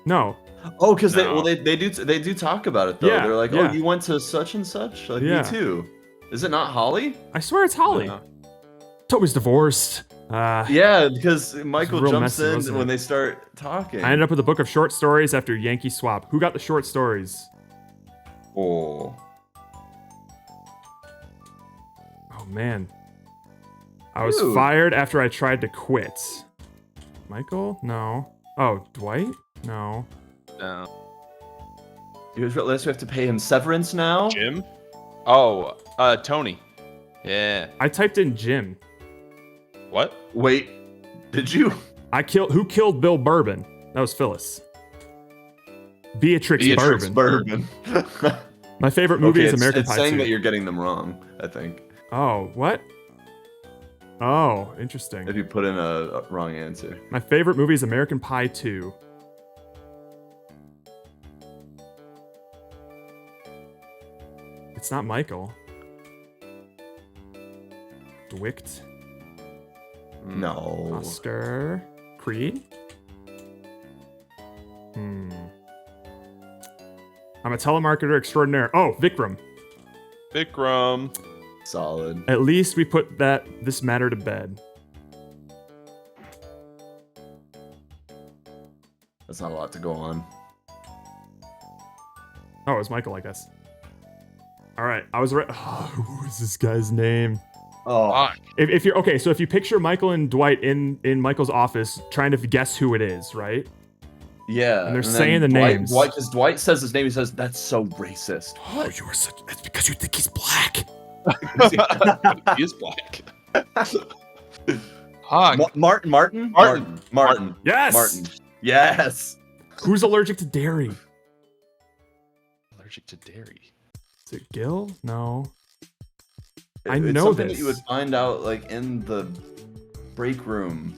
No.
Oh, because
No.
they do talk about it though.
Yeah,
They're like,
yeah.
oh, you went to such and such. Like
Yeah.
me too. Is it not Holly?
I swear it's Holly.
No.
Toby's divorced.
Yeah, because Michael
real
jumps
messy,
in
wasn't
when
it?
they start talking.
I ended up with a book of short stories after Yankee Swap. Who got the short stories?
Oh.
Oh, man. I was
Dude.
fired after I tried to quit. Michael? No. Oh, Dwight? No.
No.
You guys realize we have to pay him severance now?
Jim? Oh, Tony. Yeah.
I typed in Jim.
What?
Wait, did you?
Who killed Bill Bourbon? That was Phyllis. Beatrix Bourbon.
Bourbon.
My favorite movie is American
it's
Pie
saying
2.
that you're getting them wrong, I think.
Oh, what? Oh, interesting.
If you put in a wrong answer.
My favorite movie is American Pie 2. It's not Michael. Dwicht.
No.
Oscar. Creed? I'm a telemarketer extraordinaire. Oh, Vikram.
Vikram.
Solid.
At least we put this matter to bed.
That's not a lot to go on.
Oh, it was Michael, I guess. All right, I was right. Oh, what was this guy's name?
Oh.
Fuck.
If you're okay, so if you picture Michael and Dwight in Michael's office trying to guess who it is, right?
Yeah.
And they're
then
saying the names.
Because Dwight says his name, he says, that's so racist.
Oh, you are such. That's because you think he's black.
He is black. Fuck.
Martin.
Yes.
Martin. Yes.
Who's allergic to dairy?
Allergic to dairy.
Is it Gil? No. I
It's
know
something
this.
that you would find out like in the break room.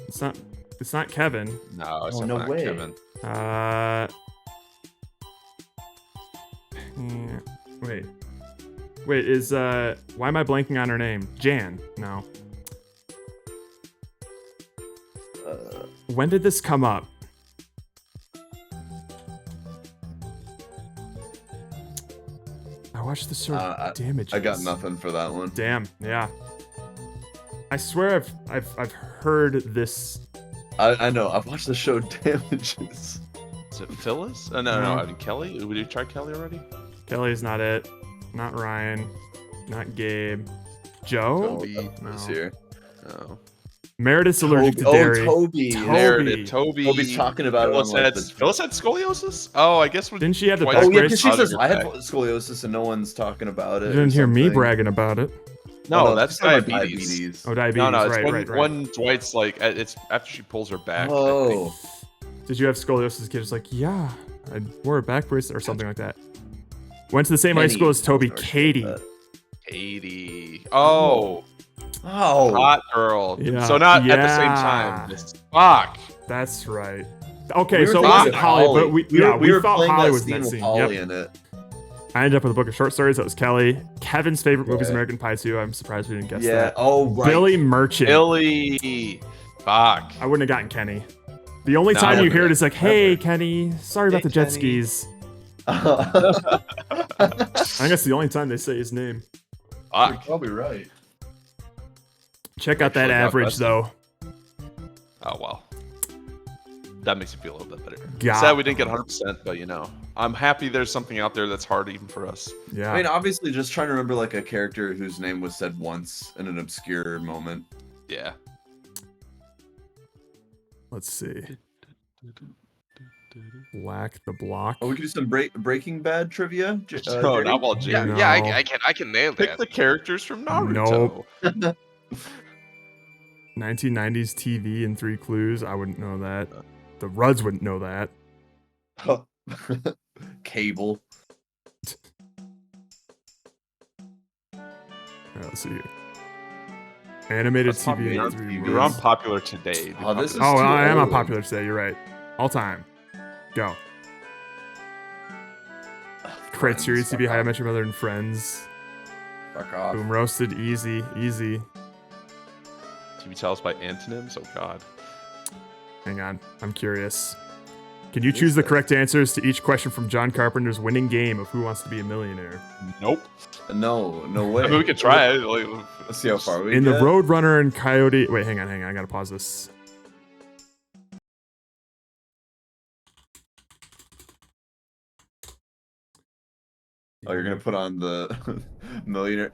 It's not. It's not Kevin.
No, it's
Oh, no
not
way.
Kevin.
Yeah, Wait, is why am I blanking on her name? Jan. No. When did this come up? I watched the sort of damage.
I got nothing for that one.
Damn. Yeah. I swear I've heard this.
I know. I've watched the show Damages.
Is it Phyllis? No. I mean Kelly. Did we try Kelly already?
Kelly's not it. Not Ryan. Not Gabe. Joe?
Toby
No.
is here.
No.
Meredith's allergic to dairy.
Toby.
Toby.
Meredith, Toby.
Toby's talking about it
Phyllis
on, like,
had,
the-
Phyllis had scoliosis? Oh, I guess.
Didn't she have the
Dwight-
back
Oh yeah,
brace?
because she says
Other
I have
back.
scoliosis and no one's talking about it.
You
or
didn't hear me
something.
bragging about it.
No,
Oh,
that's
she's talking about
diabetes.
Oh, diabetes.
No, it's
right,
when,
right.
when Dwight's like, it's after she pulls her back. I think.
Oh.
Did you have scoliosis? The kid was like, yeah, I wore a back brace or something like that. Went to the same high
Kenny.
school as Toby.
Sorry,
Katie.
Katie. Oh,
Oh.
hot girl.
Yeah.
So not at the same
Yeah.
time. Fuck.
That's right. Okay,
We were
so it
thinking
wasn't
of
Holly, but we
were
thought
playing
Holly
that
was
scene
that
with
scene.
Holly
Yep.
in it.
I ended up with a book of short stories. That was Kelly. Kevin's favorite movie is
Yeah.
American Pie 2. I'm surprised we didn't guess
Yeah.
that.
Oh right.
Billy Merchant.
Billy. Fuck.
I wouldn't have gotten Kenny. The only
No,
time
I
you hear it
wouldn't.
is like, hey, Kenny, sorry about
Hey,
the jet
Kenny."
skis. I think that's the only time they say his name.
Fuck.
probably right.
Check out that
Actually, God
average,
bless
though.
Oh, well. That makes me feel a little bit better.
God.
Sad we didn't get 100%, but you know. I'm happy there's something out there that's hard even for us.
Yeah.
I mean, obviously, just trying to remember like a character whose name was said once in an obscure moment.
Yeah.
Let's see. Black the block.
Oh, we could do some Breaking Bad trivia.
No,
Jerry?
not while
Yeah,
Jerry.
yeah,
No.
I can nail
Pick
that.
the characters from Naruto.
Nope. 1990s TV and 3 clues. I wouldn't know that. The Ruds wouldn't know that.
Cable.
Let's see. Animated
That's
TV
popular.
and 3
You're on
words.
Popular Today.
Oh, this is
Oh,
too
I am
old.
on Popular Today. You're right. All time. Go. Criteria
Friends,
TV,
fuck
How I
off.
Met Your Mother, and Friends.
Fuck off.
Boom Roasted, easy, easy.
TV tells by antonyms. Oh God.
Hang on, I'm curious. Can you choose the correct answers to each question from John Carpenter's winning game of Who Wants to Be a Millionaire?
Nope.
No way.
I mean, we could try it. Like,
Let's see how far we
In
get.
the Roadrunner and Coyote. Wait, hang on. I gotta pause this.
Oh, you're gonna put on the Millionaire.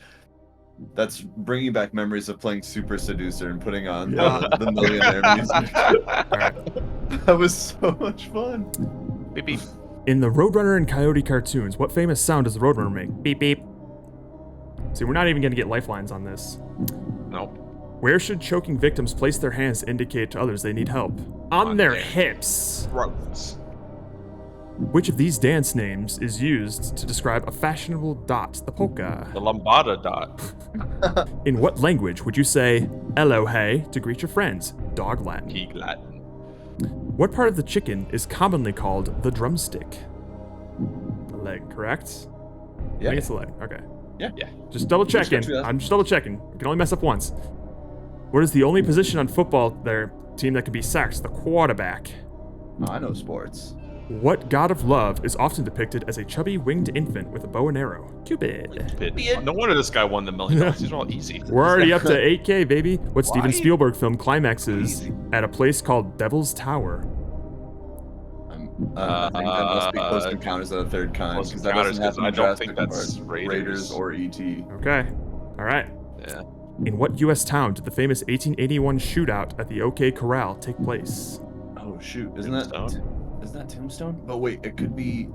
That's bringing back memories of playing Super Seducer and putting on the Millionaire music.
Alright.
That was so much fun.
Beep, beep.
In the Roadrunner and Coyote cartoons, what famous sound does the Roadrunner make? Beep beep. See, we're not even gonna get lifelines on this.
Nope.
Where should choking victims place their hands to indicate to others they need help? On their hips.
Throats.
Which of these dance names is used to describe a fashionable dot, the polka?
The lambada dot.
In what language would you say "hello, hey" to greet your friends? Dog Latin.
Pig Latin.
What part of the chicken is commonly called the drumstick? The leg, correct? I think it's the leg. Okay.
Yeah.
Just double checking.
Just got you.
I'm just double checking. We can only mess up once. What is the only position on football their team that can be sacked? The quarterback.
Oh, I know sports.
What god of love is often depicted as a chubby winged infant with a bow and arrow? Cupid.
No wonder this guy won the $1 million. These are all easy.
We're already up to 8K, baby. What Steven
Why?
Spielberg film climaxes at a place called Devil's Tower?
I think that must be Close Encounters of the Third Kind.
Close
'Cause that
Encounters,
doesn't
'cause
happen
I
in
don't
Jurassic
think that's
Park.
Raiders.
or E.T.
Okay. All right.
Yeah.
In what U.S. town did the famous 1881 shootout at the OK Corral take place?
Oh shoot! Isn't that Tombstone? But wait, it could be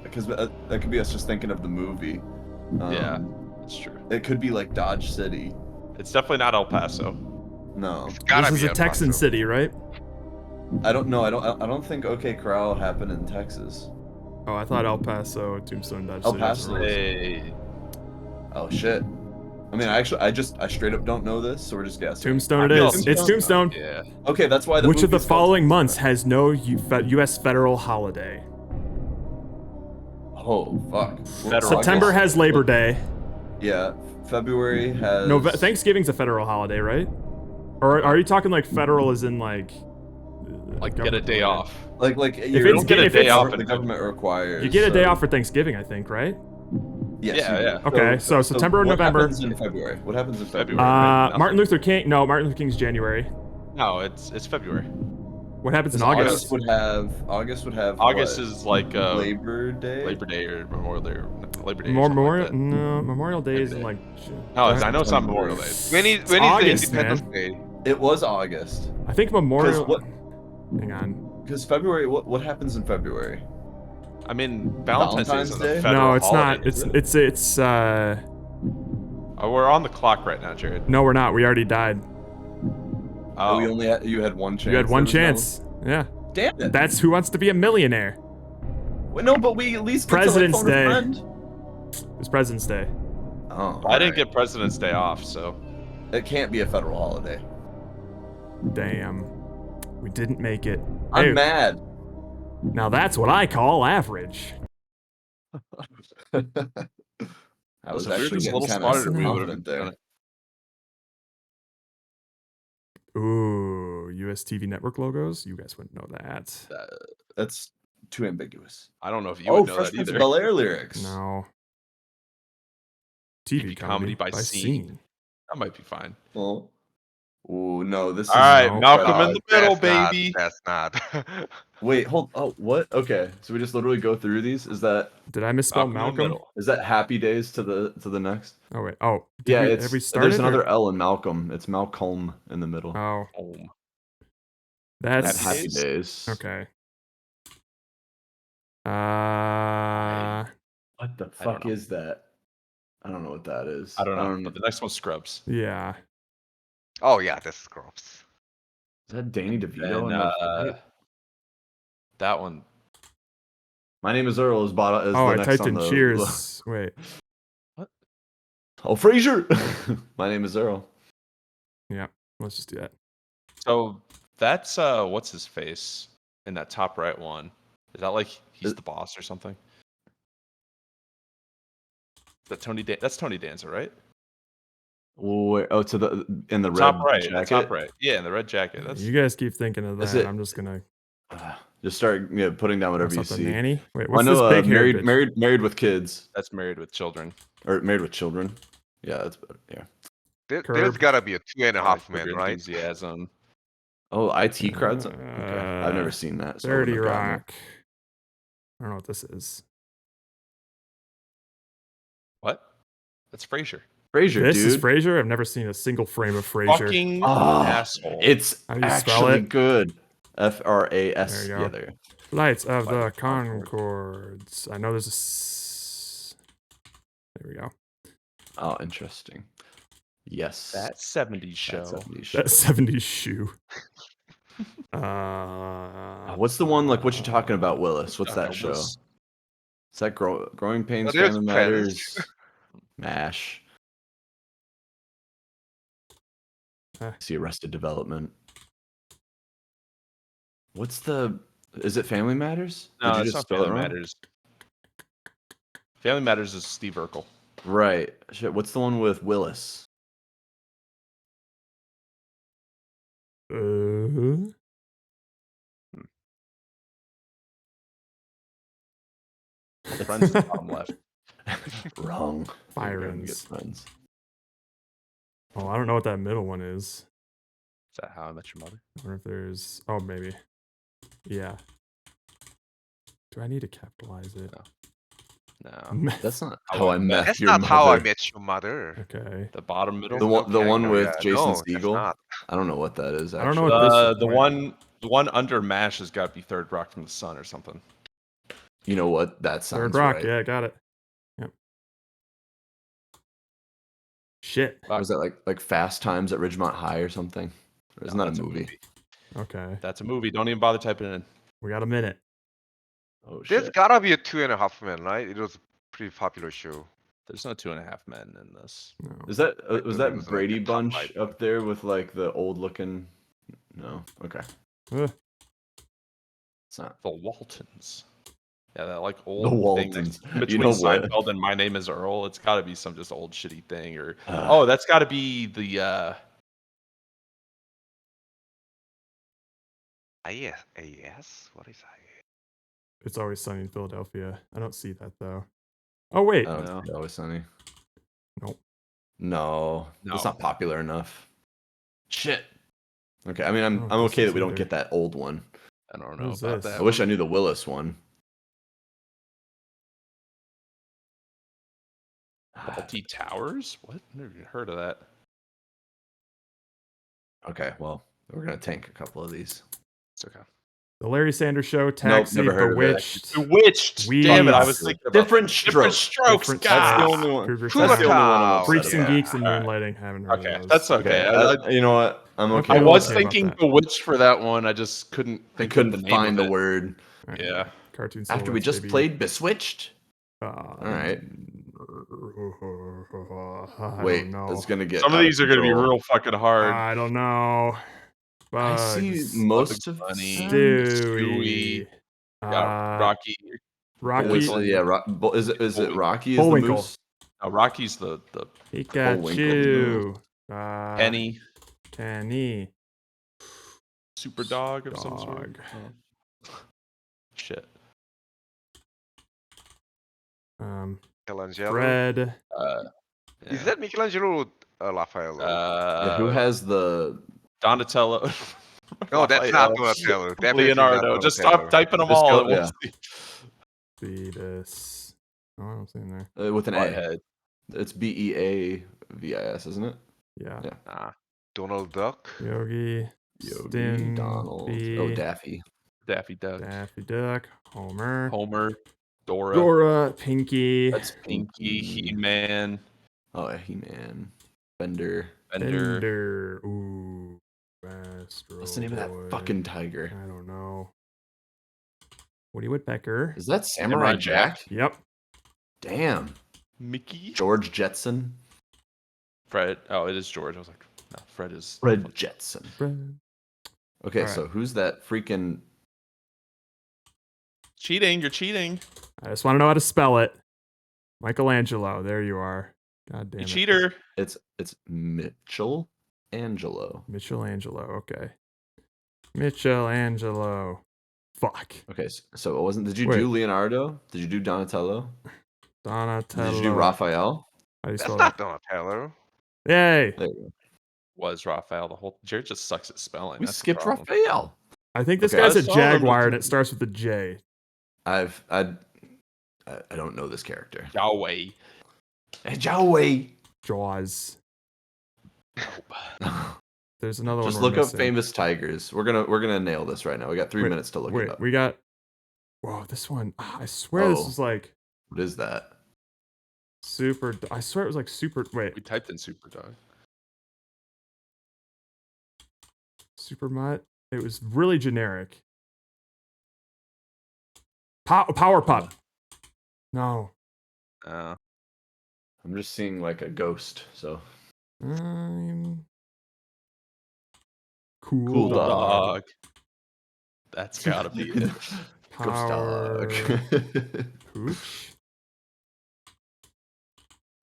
because that could be us just thinking of the movie.
Yeah, that's true.
It could be like Dodge City.
It's definitely not El Paso.
No,
It's gotta
This is
be
a Texan
Paso.
city, right?
I don't know. I don't think OK Corral happened in Texas.
Oh, I thought El Paso, Tombstone, Dodge
El
City.
Paso.
Hey.
Oh shit! I mean, I straight up don't know this, so we're just guessing.
Tombstone it
I feel
is. It's Tombstone.
Yeah.
Okay, that's why.
Which of the
movie's called
following
Tombstone.
months has no U.S. federal holiday?
Oh fuck!
Federal.
September
August-
has Labor Day.
Yeah, February has.
No, Thanksgiving's a federal holiday, right? Or are you talking like federal as in like
Like, get a
government
day
holiday?
off.
Like
If
you
it's
don't
get a day
off
The
in-
government requires.
You get a day
so-
off for Thanksgiving, I think, right?
Yes,
Yeah,
you
yeah.
do.
Okay, so September and
what
November.
happens in February? What happens in February?
February. Nothing.
Martin Luther King. No, Martin Luther King's January.
No, it's February.
What happens in
August
August?
would have. August would have.
August
what?
is like
Labor Day.
Labor Day or Memorial Day or Labor Day. or
More
something
Memorial?
Like that.
No, Memorial Day is in like.
No, I know it's not Memorial Day.
When is
August,
the Independence
man.
Day?
It was August.
I think Memorial.
What?
Hang on.
Because February. What happens in February?
I mean, Valentine's Day isn't a
Day?
federal
No, it's
holiday,
not.
is
It's
it?
it's.
Oh, we're on the clock right now, Jared.
No, we're not. We already died.
Oh,
We only had. You had one chance.
You had
There
one
was no-
chance. Yeah.
Damn it!
That's Who Wants to Be a Millionaire.
Wait, no, but we at least get
President's
to, like, phone a
Day.
friend.
It's President's Day.
Oh,
I didn't
alright.
get President's Day off, so
It can't be a federal holiday.
Damn. We didn't make it.
I'm
Hey,
mad.
now that's what I call average.
I was
if we were
actually
just a
getting
little
kind
smarter,
of
we would've
confident
done
there.
it.
Ooh, US TV network logos? You guys wouldn't know that.
That's too ambiguous.
I don't know if you
Oh,
would know
Fresh
that
Prince of
either.
Bel-Air lyrics.
No. TV
TV
comedy,
comedy by scene. That might be fine.
Well, oh no, this
All right,
is
Malcolm in the middle,
That's
baby.
That's not.
Wait, hold. Oh, what? Okay, so we just literally go through these. Is that
Did I misspell
Malcolm in the
Malcolm?
middle.
is that Happy Days to the next?
Oh wait. Oh. Did
Yeah,
we,
it's
have we started?
there's another
or-
L in Malcolm. It's Malcolm in the middle.
Oh.
Home.
That's
Happy
Days?
Days.
okay.
What the
I don't
fuck
know.
is that? I don't know what that is.
I don't know. But the next one's Scrubs.
Yeah.
Oh yeah, that's gross.
Is that Danny DeVito?
And
And
that one.
My Name is Earl is bottom is
Oh,
the
I
next
typed
on
in
the
Cheers. Wait.
Oh, Frasier. My Name is Earl.
Yeah. Let's just do that.
So that's what's his face in that top right one? Is that like he's the boss or something? That That's Tony Danza, right?
Wait, oh, to the in the
Top
red
right.
jacket.
Top right. Yeah, in the red jacket. That's
You guys keep thinking of
Is
that.
it-
I'm just gonna.
Just start putting down whatever you
What's up, the
see.
nanny? Wait,
I
what's
know
this big haired bitch?
married with kids
Married with Children.
or Married with Children. Yeah, that's better. Yeah.
There's
Curb.
gotta be a 2.5
Curb
men,
Your
right?
Enthusiasm.
Oh, IT crowds. Okay, I've never seen that. So I wouldn't
30
have gotten it.
Rock. I don't know what this is.
What? That's Frasier.
Frasier,
This
dude.
is Frasier? I've never seen a single frame of Frasier.
Fucking
Ah,
asshole.
It's
How do you spell
actually
it?
good. FRAS.
There you go.
Yeah, there.
Lights of
Light
the
of the Conchord.
Concords. I know there's There we go.
Oh, interesting. Yes.
That 70s show.
That 70s show.
That 70s shoe.
What's the one like? What you talking about, Willis? What's that show?
Willis.
Is that Growing Pains,
there's
Family
Friends.
Matters, MASH? See Arrested Development. What's the? Is it Family Matters?
No,
Did you
it's
just
not
spell it
Family
wrong?
Matters. Family Matters is Steve Urkel.
Right. Shit. What's the one with Willis?
Friends is bottom left.
Wrong.
Byron's.
Friends.
Oh, I don't know what that middle one is.
Is that How I Met Your Mother?
I wonder if there's. Oh, maybe. Yeah. Do I need to capitalize it?
No.
That's not how I met
That's
your
not
mother.
how I met your mother.
Okay.
The bottom middle.
The one with
Yeah,
Jason
no, that's
Segel.
not.
I don't know what that is. Actually.
I don't know what this is.
The one under MASH has got to be Third Rock from the Sun or something.
You know what? That sounds
Third Rock.
right.
Yeah, got it. Yep. Shit.
Or is that like Fast Times at Ridgemont High or something? Or isn't that
that's
a movie?
Okay.
That's a movie. Don't even bother typing it in.
We got a minute.
Oh
There's
shit.
gotta be a 2.5 men, right? It was a pretty popular show.
There's no 2.5 men in this.
No.
Is that was
movie
that
was, like,
Brady
the top
Bunch
five.
up there with like the old looking? No. Okay.
Ugh.
It's not.
The Waltons. Yeah, that like
The
old thing
Waltons.
between
You know what?
Seinfeld and My Name Is Earl. It's got to be some just old shitty thing, or
Uh,
oh, that's got to be the
yes. What is that?
It's Always Sunny in Philadelphia. I don't see that though. Oh wait.
Oh,
No.
it's Always Sunny.
Nope.
No, it's
No.
not popular enough. Shit. Okay, I mean, I'm
Oh, this
okay that
is
we don't
either.
get that old one.
I don't
What
know
is
about
this?
that.
I wish I knew the Willis one.
Balti Towers? What? Never even heard of that.
Okay, well, we're gonna tank a couple of these.
It's okay.
The Larry Sanders Show, Taxi,
never heard of it.
Bewitched.
Bewitched.
Weeds.
Damn it! I was thinking about
Different
different
strokes.
strokes.
Different
God.
That's the
Strokes.
only one.
Cougar
That's the only one I'm
Town.
upset
Freaks and
about.
Geeks and
Alright.
Moonlighting. Haven't heard
Okay,
of those.
that's okay.
Okay, you know what? I'm okay.
I
I'm
was
okay about
thinking
that.
Bewitched for that one. I just couldn't
I
think of
couldn't
the name
find
of
the
it.
word.
Alright,
Yeah.
Cartoon
After we
silhouettes,
just
baby.
played Beswitched.
All
right.
I
Wait,
don't know.
it's gonna get.
Some of
out
these are going to be
control.
real fucking hard.
I don't know.
I see
Bugs.
most of
Bunny.
them.
Stewie.
Rocky.
Rocky.
Bullwinkle, yeah, is it
Bullwinkle.
Rocky? Is the
Bullwinkle.
moose?
Rocky's the
Pikachu.
Penny
Kenny.
super dog of some sort.
Dog.
Shit.
Michelangelo.
Fred.
Is that Michelangelo or Raphael?
Yeah, who has the?
Donatello?
No, that's not
Raphael,
Donatello. Definitely
Leonardo.
not
Just
Donatello.
stop typing them
Just
all
go-
at once.
Beavis. Oh, I don't see him there.
With an A.
Butthead.
It's Beavis, isn't it?
Yeah.
Yeah.
Nah.
Donald Duck.
Yogi.
Yogi, Donald. Oh,
Stimpy,
Daffy.
Daffy Duck,
Daffy Duck, Homer,
Homer, Dora,
Dora, Pinky,
That's
Pinky, He-Man,
Oh, yeah, He-Man. Bender.
Bender.
Bender. Ooh, Astro
What's the name of that
Boy.
fucking tiger?
I don't know. Woody Woodpecker.
Is that Samurai Jack?
Yep.
Damn.
Mickey,
George Jetson.
Fred. Oh, it is George. I was like, no, Fred is.
Fred Jetson.
Fred.
Okay,
All right.
so who's that freaking...
Cheating. You're cheating.
I just want to know how to spell it. Michelangelo. There you are. God damn
You
it.
cheater.
It's Mitchell Angelo.
Michelangelo. Okay. Michelangelo. Fuck.
Okay, so it wasn't... Did you
Wait.
do Leonardo? Did you do Donatello?
Donatello.
Did you do Raphael?
How do you
That's
spell
not
that?
Donatello.
Yay.
There you go.
Was Raphael the whole? Jared just sucks at spelling.
We
That's the
skipped
problem.
Raphael.
I think this
Okay,
guy's
I
a
saw him,
jaguar
but-
and it starts with a J.
I don't know this character.
Yahweh.
Hey, Joey.
Jaws.
Nope.
There's another
Just
one. we're
look up
missing.
famous tigers. We're gonna nail this right now. We got 3
Wait,
minutes to look
Wait,
it up.
we got. Whoa, this one. I swear this
Oh.
is like
What is that?
super. I swear it was like super. Wait,
We typed in Super Dog.
super mutt. It was really generic. Power pup. No.
Uh,
I'm just seeing like a ghost. So
Cool,
Cool
dog.
dog.
That's gotta be it.
Ghost dog.
Pooch.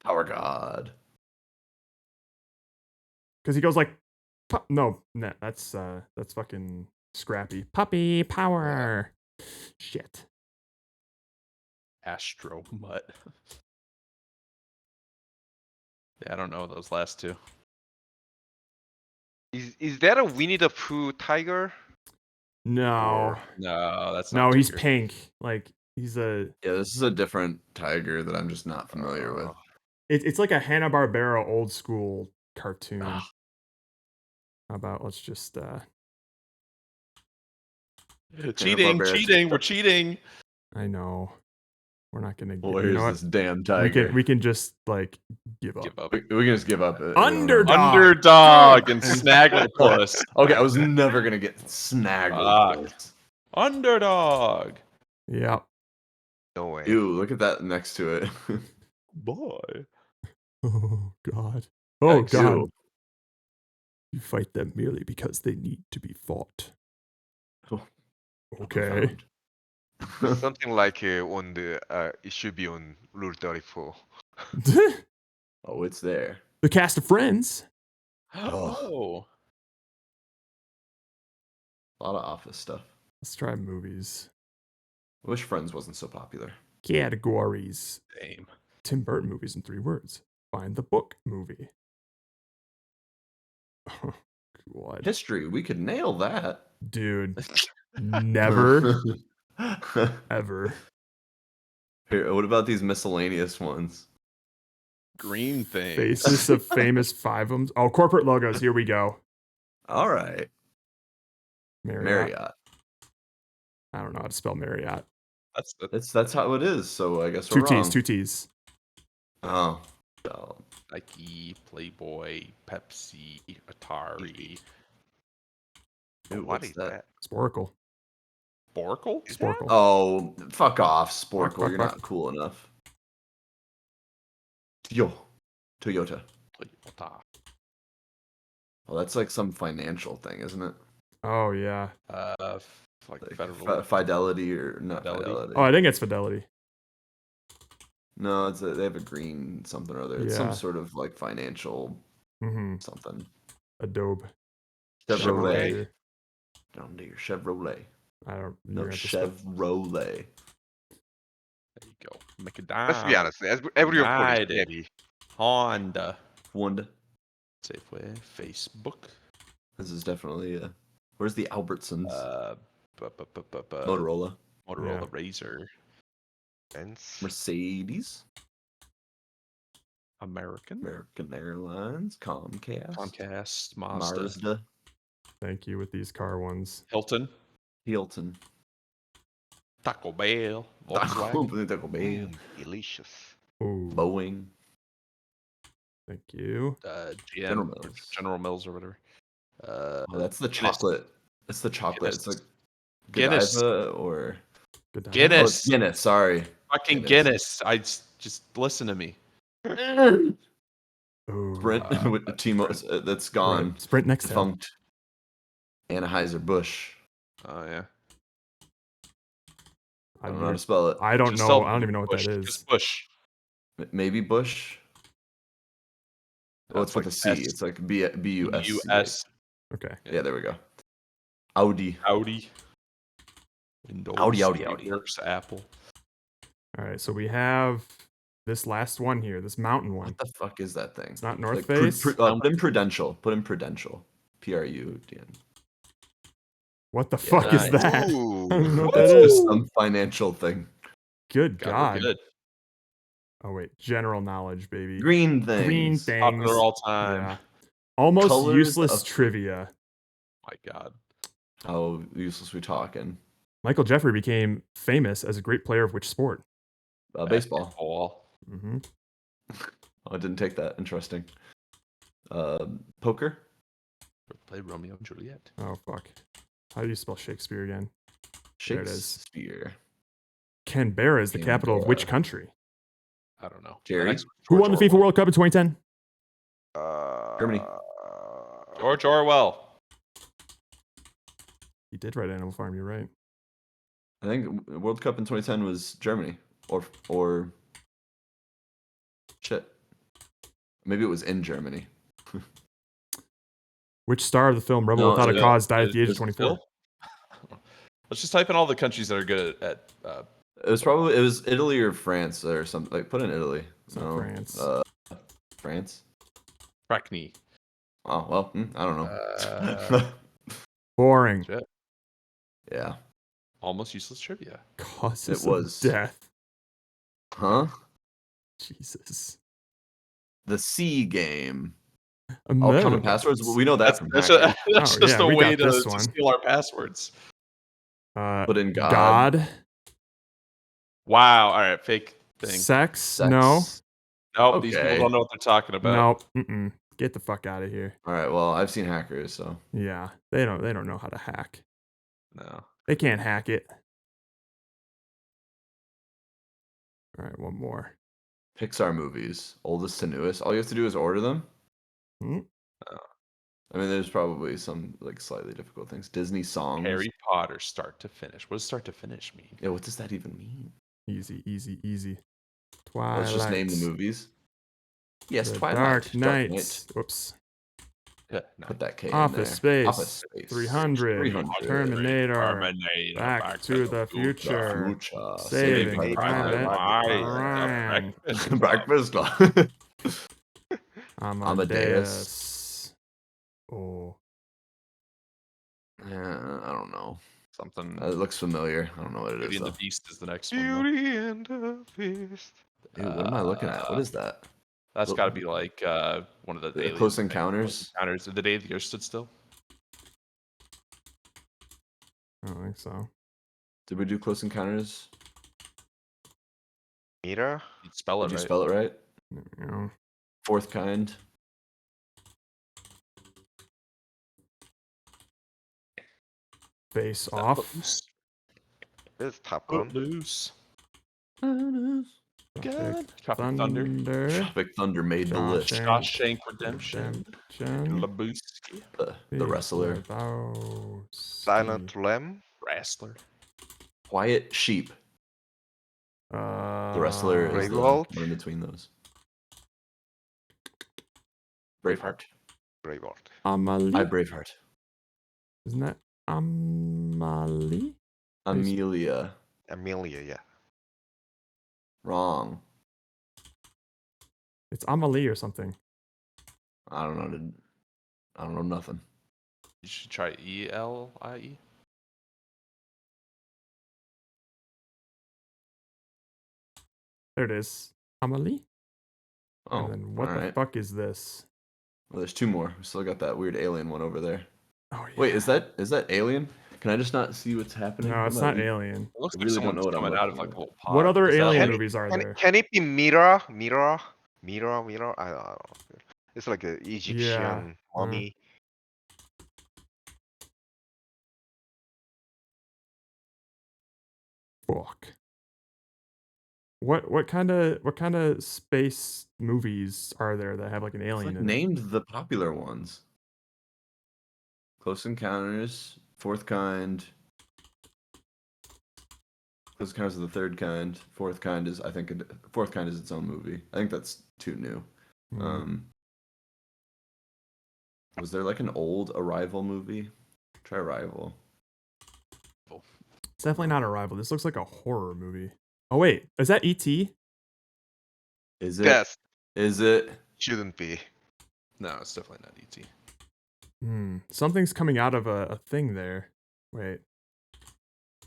Power God.
Because he goes like, no, that's fucking Scrappy. Puppy power. Shit.
Astro Mutt. Yeah, I don't know those last two.
Is that a Winnie the Pooh tiger?
No,
No, that's not.
no, he's
Tigger.
pink. Like he's a.
Yeah, this is a different tiger that I'm just not familiar with.
It's like a Hanna-Barbera old school cartoon.
Ugh.
How about let's just
Cheating,
Hanna-Barbera.
cheating, we're cheating.
I know. We're not gonna
Well,
you know
here's
what?
this damn tiger.
We can just like give up.
Give up.
We can just give up.
Underdog.
Underdog and Snagglepuss.
Okay, I was never gonna get Snagglepuss.
Underdog.
Yep.
No way.
Ew, look at that next to it.
Boy.
Oh god. Oh
Yikes.
god.
Ew.
You fight them merely because they need to be fought.
Oh,
Okay.
Something like on the it should be on Rule 34.
Oh, it's there.
The cast of Friends.
Oh.
A lot of Office stuff.
Let's try movies.
I wish Friends wasn't so popular.
Categories.
Damn.
Tim Burton movies in 3 words. Find the book movie. Oh, God.
History, we could nail that.
Dude. Never, ever.
Here, what about these miscellaneous ones?
Green thing.
Faces of famous fiveums. Oh, corporate logos. Here we go.
All right.
Marriott.
Marriott.
I don't know how to spell Marriott.
That's how it is. So I guess
Two
we're wrong.
T's. 2 T's.
Oh. Oh.
Nike, Playboy, Pepsi, Atari.
Ew,
What
what's
is that?
Sporkle.
Borkle?
Sporkle.
Oh, fuck off, Sporkle.
Fuck,
You're
fuck.
not cool enough. Toyota.
Toyota.
Well, that's like some financial thing, isn't it?
Oh, yeah.
Like
Like
federal.
Fidelity or not
Fidelity?
Fidelity.
Oh, I think it's Fidelity.
No, they have a green something or other. It's some
Yeah.
sort of like financial
Mm-hmm.
something.
Adobe.
Chevrolet. Down to your Chevrolet.
I don't.
No,
you're gonna have to spell-
Chevrolet.
There you go. McDonald's.
Let's be honest. Every of course is
United.
petty.
Honda.
Wanda.
Safeway. Facebook.
This is definitely where's the Albertsons? Motorola.
Motorola
Yeah.
Razor.
Benz.
Mercedes.
American.
American Airlines. Comcast.
Comcast. Mazda.
Mazda.
Thank you with these car ones.
Hilton,
Hilton.
Taco Bell,
Taco
Volkswagen.
Taco Bell.
Delicious.
Ooh,
Boeing.
thank you.
GM,
General Mills.
General Mills or whatever.
Oh, that's the
Guinness.
chocolate. That's the chocolate. It's like
Guinness.
Godiva or
Good time.
Guinness.
Oh, it's Guinness. Sorry.
Fucking
Guinness.
Guinness. Just listen to me.
Ooh.
Sprint with the team that's gone.
Sprint next time.
Defunct. Anheuser-Busch.
Oh yeah.
I don't know how to spell it.
I don't
Just
know.
tell
I don't even know what
Bush,
that is.
Just Bush.
Maybe Bush. Oh, it's with
like
a C.
S.
It's like B-U-S.
US.
Okay.
Yeah, there we go. Audi.
Audi. Windows.
Audi.
Works. Apple.
All right. So we have this last one here. This mountain one.
What the fuck is that thing?
It's not North
Like,
Face.
put in Prudential. Put in Prudential. P-R-U-D-N.
What the fuck is
nice.
that?
Ooh.
I don't know what
That's
that
just
is.
some financial thing.
Good
God,
God.
we're good.
Oh wait, general knowledge, baby.
Green things.
Green
Popular
things.
all time.
Yeah. Almost
Colors
useless
of-
trivia.
My God.
How useless we talking?
Michael Jeffrey became famous as a great player of which sport?
Baseball.
Basketball.
Mm-hmm.
Oh, I didn't take that. Interesting. Poker.
Play Romeo and Juliet.
Oh fuck. How do you spell Shakespeare again? There it is.
Shakespeare.
Canberra is the capital of which
Canberra.
country?
I don't know.
Jerry?
Next
Who
one,
won the
George
FIFA World Cup in 2010?
Germany.
Orwell. George Orwell.
He did write Animal Farm. You're right.
I think World Cup in 2010 was Germany. Or shit. Maybe it was in Germany.
Which star of the film Rebel
No,
Without a
no,
Cause died at the age of
it's
24?
Phil? Let's just type in all the countries that are good at
It was Italy or France or something. Like put in Italy.
It's not
No,
France.
France.
Brackney.
Oh well, I don't know.
Boring.
Shit.
Yeah.
Almost useless trivia.
Causes
It was.
of death.
Huh?
Jesus.
The C game.
A
All common
million.
passwords. Well, we know that from
That's,
hacking.
that's
Oh,
just
yeah,
a
we
way
got this
to
one.
steal our passwords.
Put in God.
God.
Wow. All right. Fake thing.
Sex.
Sex.
No.
Nope. These people
Okay.
don't know what they're talking about.
No. Mm-mm. Get the fuck out of here.
All right. Well, I've seen hackers, so
Yeah. They don't know how to hack.
No.
They can't hack it. All right, one more.
Pixar movies, oldest to newest. All you have to do is order them.
Hmm?
I mean, there's probably some like slightly difficult things. Disney songs.
Harry Potter, start to finish. What does start to finish mean?
Yeah, what does that even mean?
Easy. Twilight.
Let's just name the movies. Yes,
The
Twilight.
Dark Knight.
Knight.
Whoops.
Yeah, no.
Put that K in
Office
there.
Space.
Office Space.
300.
300.
Terminator.
Terminator,
Back to the Future.
Future.
Saving Private
Ryan.
Ryan.
Breakfast.
Amadeus. Oh.
Yeah, I don't know.
Something.
It looks familiar. I don't know what it
Beauty
is.
and
Though.
the Beast is the next one.
Beauty and the Beast.
Dude, what am I looking at? What is that?
That's
Look-
got to be like one of the aliens
Close
thing.
Encounters?
Close Encounters. The Day the Earth Stood Still.
I don't think so.
Did we do Close Encounters?
Mira.
You spell it
Did you
right.
spell it right?
You know,
Fourth Kind.
Face Off.
Footloose.
This is Top Gun.
Footloose.
Tropic
Tropic Thunder.
Tropic Thunder made the list.
Shawshank.
Shawshank Redemption.
Redemption.
Lebowski.
The Wrestler.
Silent Lamb.
Wrestler.
Quiet Sheep. The Wrestler is the
Braveheart.
one in between those. Braveheart.
Braveheart.
Amelie.
I Braveheart.
Isn't that Amelie?
Amelia.
Amelia, yeah.
Wrong.
It's Amelie or something.
I don't know. I don't know nothing.
You should try E-L-I-E.
There it is. Amelie?
Oh,
And then what
all
the
right.
fuck is this?
Well, there's two more. We still got that weird alien one over there.
Oh, yeah.
Wait, is that Alien? Can I just not see what's happening?
No, it's not Alien.
It looks
I
like
really don't
someone's
know what I'm
coming out of
looking
like a
at.
whole pot.
What other
Is that,
Alien
like-
movies are there?
Can it be mirror? I don't know. It's like an Egyptian
Yeah.
mummy.
Fuck. What kind of space movies are there that have like an
It's
alien
like
in it?
named the popular ones. Close Encounters, Fourth Kind. Close Encounters of the Third Kind. Fourth Kind is Fourth Kind is its own movie. I think that's too new.
Hmm.
Was there like an old Arrival movie? Try Arrival.
It's definitely not Arrival. This looks like a horror movie. Oh wait, is that E.T.?
Is it?
Yes,
Is it?
shouldn't be.
No, it's definitely not ET.
Something's coming out of a thing there. Wait.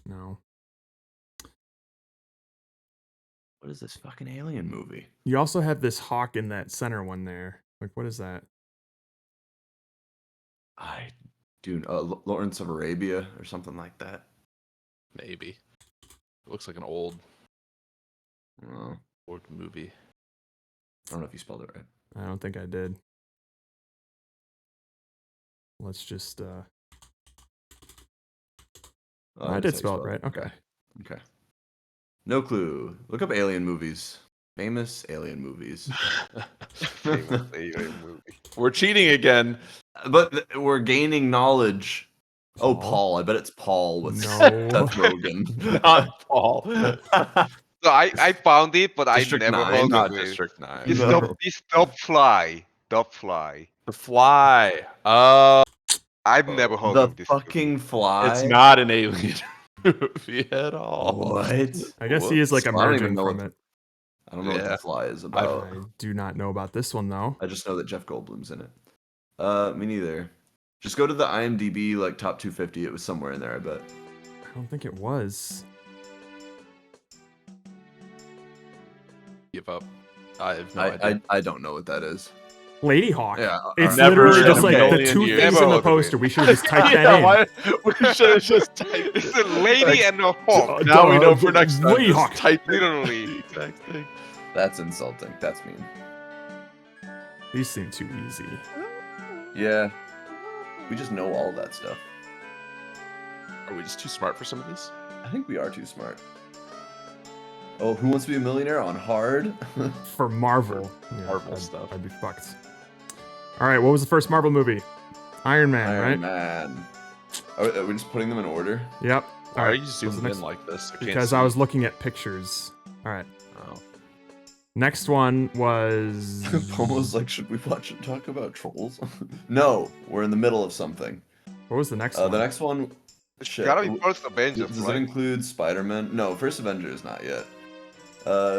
No.
What is this fucking alien movie?
You also have this hawk in that center one there. Like, what is that?
Lawrence of Arabia or something like that.
Maybe. It looks like an old
Oh,
movie.
I don't know if you spelled it right.
I don't think I did. Let's just
Oh,
I
that's
did
how you
spell it right. Okay.
Okay. No clue. Look up alien movies. Famous alien movies.
Famous alien movie.
We're cheating again.
But we're gaining knowledge. Oh,
Paul?
Paul. I bet it's Paul with
No.
Seth Rogen.
Not Paul.
So I found it, but
District
I never
9?
heard
Not
of it.
District 9.
It's
No.
Dub Fly. Dub Fly.
The Fly. Oh,
I've never heard
The
of this.
fucking fly.
it's not an alien movie at all.
What?
I guess he is like
Whoops. I don't even
emerging
know
from
what
it.
I don't know what
Yeah.
the fly is about.
I do not know about this one though.
I just know that Jeff Goldblum's in it. Me neither. Just go to the IMDb like top 250. It was somewhere in there, I bet.
I don't think it was.
Give up. I have no idea.
I don't know what that is.
Lady Hawk.
Yeah,
It's
never
literally
in
just
a
like the
million
two
years.
things
Never
in the
heard of it.
poster. We should have just typed that
Yeah,
in.
why- we should have just typed
It's
it.
a lady and a hawk.
Now we
Duh,
know for next time.
Lady
just
Hawk.
type in
Literally.
the exact thing.
That's insulting. That's mean.
These seem too easy.
Yeah. We just know all that stuff.
Are we just too smart for some of these?
I think we are too smart. Oh, Who Wants to Be a Millionaire on hard?
For Marvel. Yeah,
Marvel stuff.
I'd be fucked. All right, what was the first Marvel movie? Iron Man,
Iron
right?
Man. Are we just putting them in order?
Yep.
Why
All
are
right.
you
what's
zoomed
the
in
next-
like this? I can't
Because
see.
I was looking at pictures. All right.
Oh.
Next one was.
Almost like, should we watch and talk about trolls? No, we're in the middle of something.
What was the next one?
The next one.
It's
Shit.
gotta be first Avengers,
Does it
right?
include Spider-Man? No, First Avengers, not yet.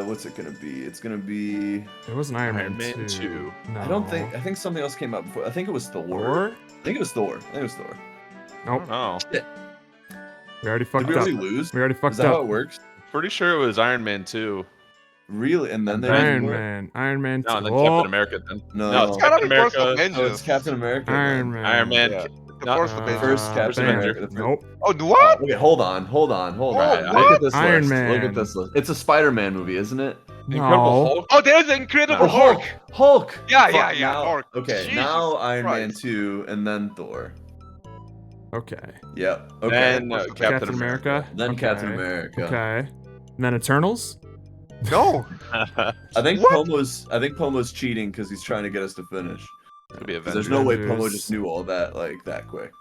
What's it gonna be? It's gonna be.
It wasn't Iron,
Iron
Man
Man
2.
2.
No.
I don't think. I think something else came out before. I think it was Thor.
Thor?
I think it was Thor.
Nope.
Oh.
We already
Did
fucked
we
up.
already lose?
We already
Is
fucked
that how
up.
it works?
Pretty sure it was Iron Man 2.
Really? And then they
Iron
did what?
Man. Iron Man 2.
No, and then
Oh,
Captain America then.
No,
No, it's
It's gotta
Captain
be first
America.
Avengers.
Oh, it's Captain America.
Iron
then.
Man.
Iron Man.
Yeah. The
No,
first Avengers.
First Captain
bam.
America. the first-
Nope.
Oh, what?
Okay, hold on.
Oh,
Look
what?
at this
Iron
list.
Man.
Look at this list. It's a Spider-Man movie, isn't it?
Incredible
No.
Hulk.
Oh, there's the Incredible
Oh,
Hulk.
Hulk.
Yeah,
Fuck,
yeah, yeah,
now-
Hulk.
Okay,
Jesus
now Iron Man
Christ.
2 and then Thor.
Okay.
Yep. Okay.
Then
Captain America.
Then
Okay.
Captain America.
Okay. And then Eternals?
No.
I think
What?
Pomo's cheating because he's trying to get us to finish.
Could be
'Cause
Avengers.
there's no way
Avengers.
Pomo just knew all that like that quick.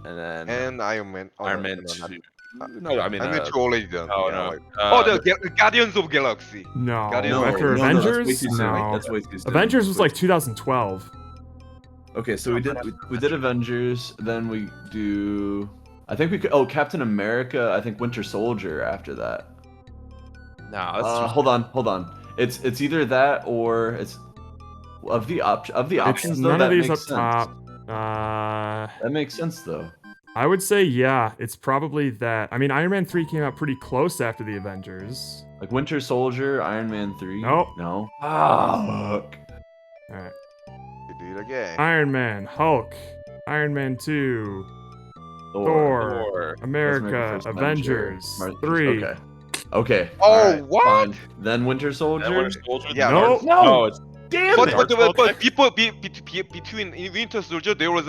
And then
And Iron Man. Oh,
Iron
no,
Man
no,
2.
not-
No, I mean,
Iron Man 2 already done.
no,
Yeah,
no.
like- oh, the Guardians of Galaxy.
No.
Guardians
No,
of
After
no, that's way
Avengers?
too soon.
No.
That's way too soon.
Avengers was like 2012.
Okay, so we did Avengers, then we do. I think we could. Oh, Captain America. I think Winter Soldier after that.
No, that's
Hold on. It's either that or it's of the options.
It's
Though,
none
that
of these up
makes sense.
top.
That makes sense though.
I would say, yeah, it's probably that. I mean, Iron Man 3 came out pretty close after the Avengers.
Like Winter Soldier, Iron Man 3.
Nope.
No. Fuck.
All right.
You do it again.
Iron Man, Hulk, Iron Man 2, Thor,
Captain
America,
First
Avengers,
Mar-
3.
Okay.
Oh,
alright,
what?
fine. Then Winter Soldier.
And Winter Soldier.
Yeah,
Nope.
No, it's
Damn
But,
it!
but between Winter Soldier, there was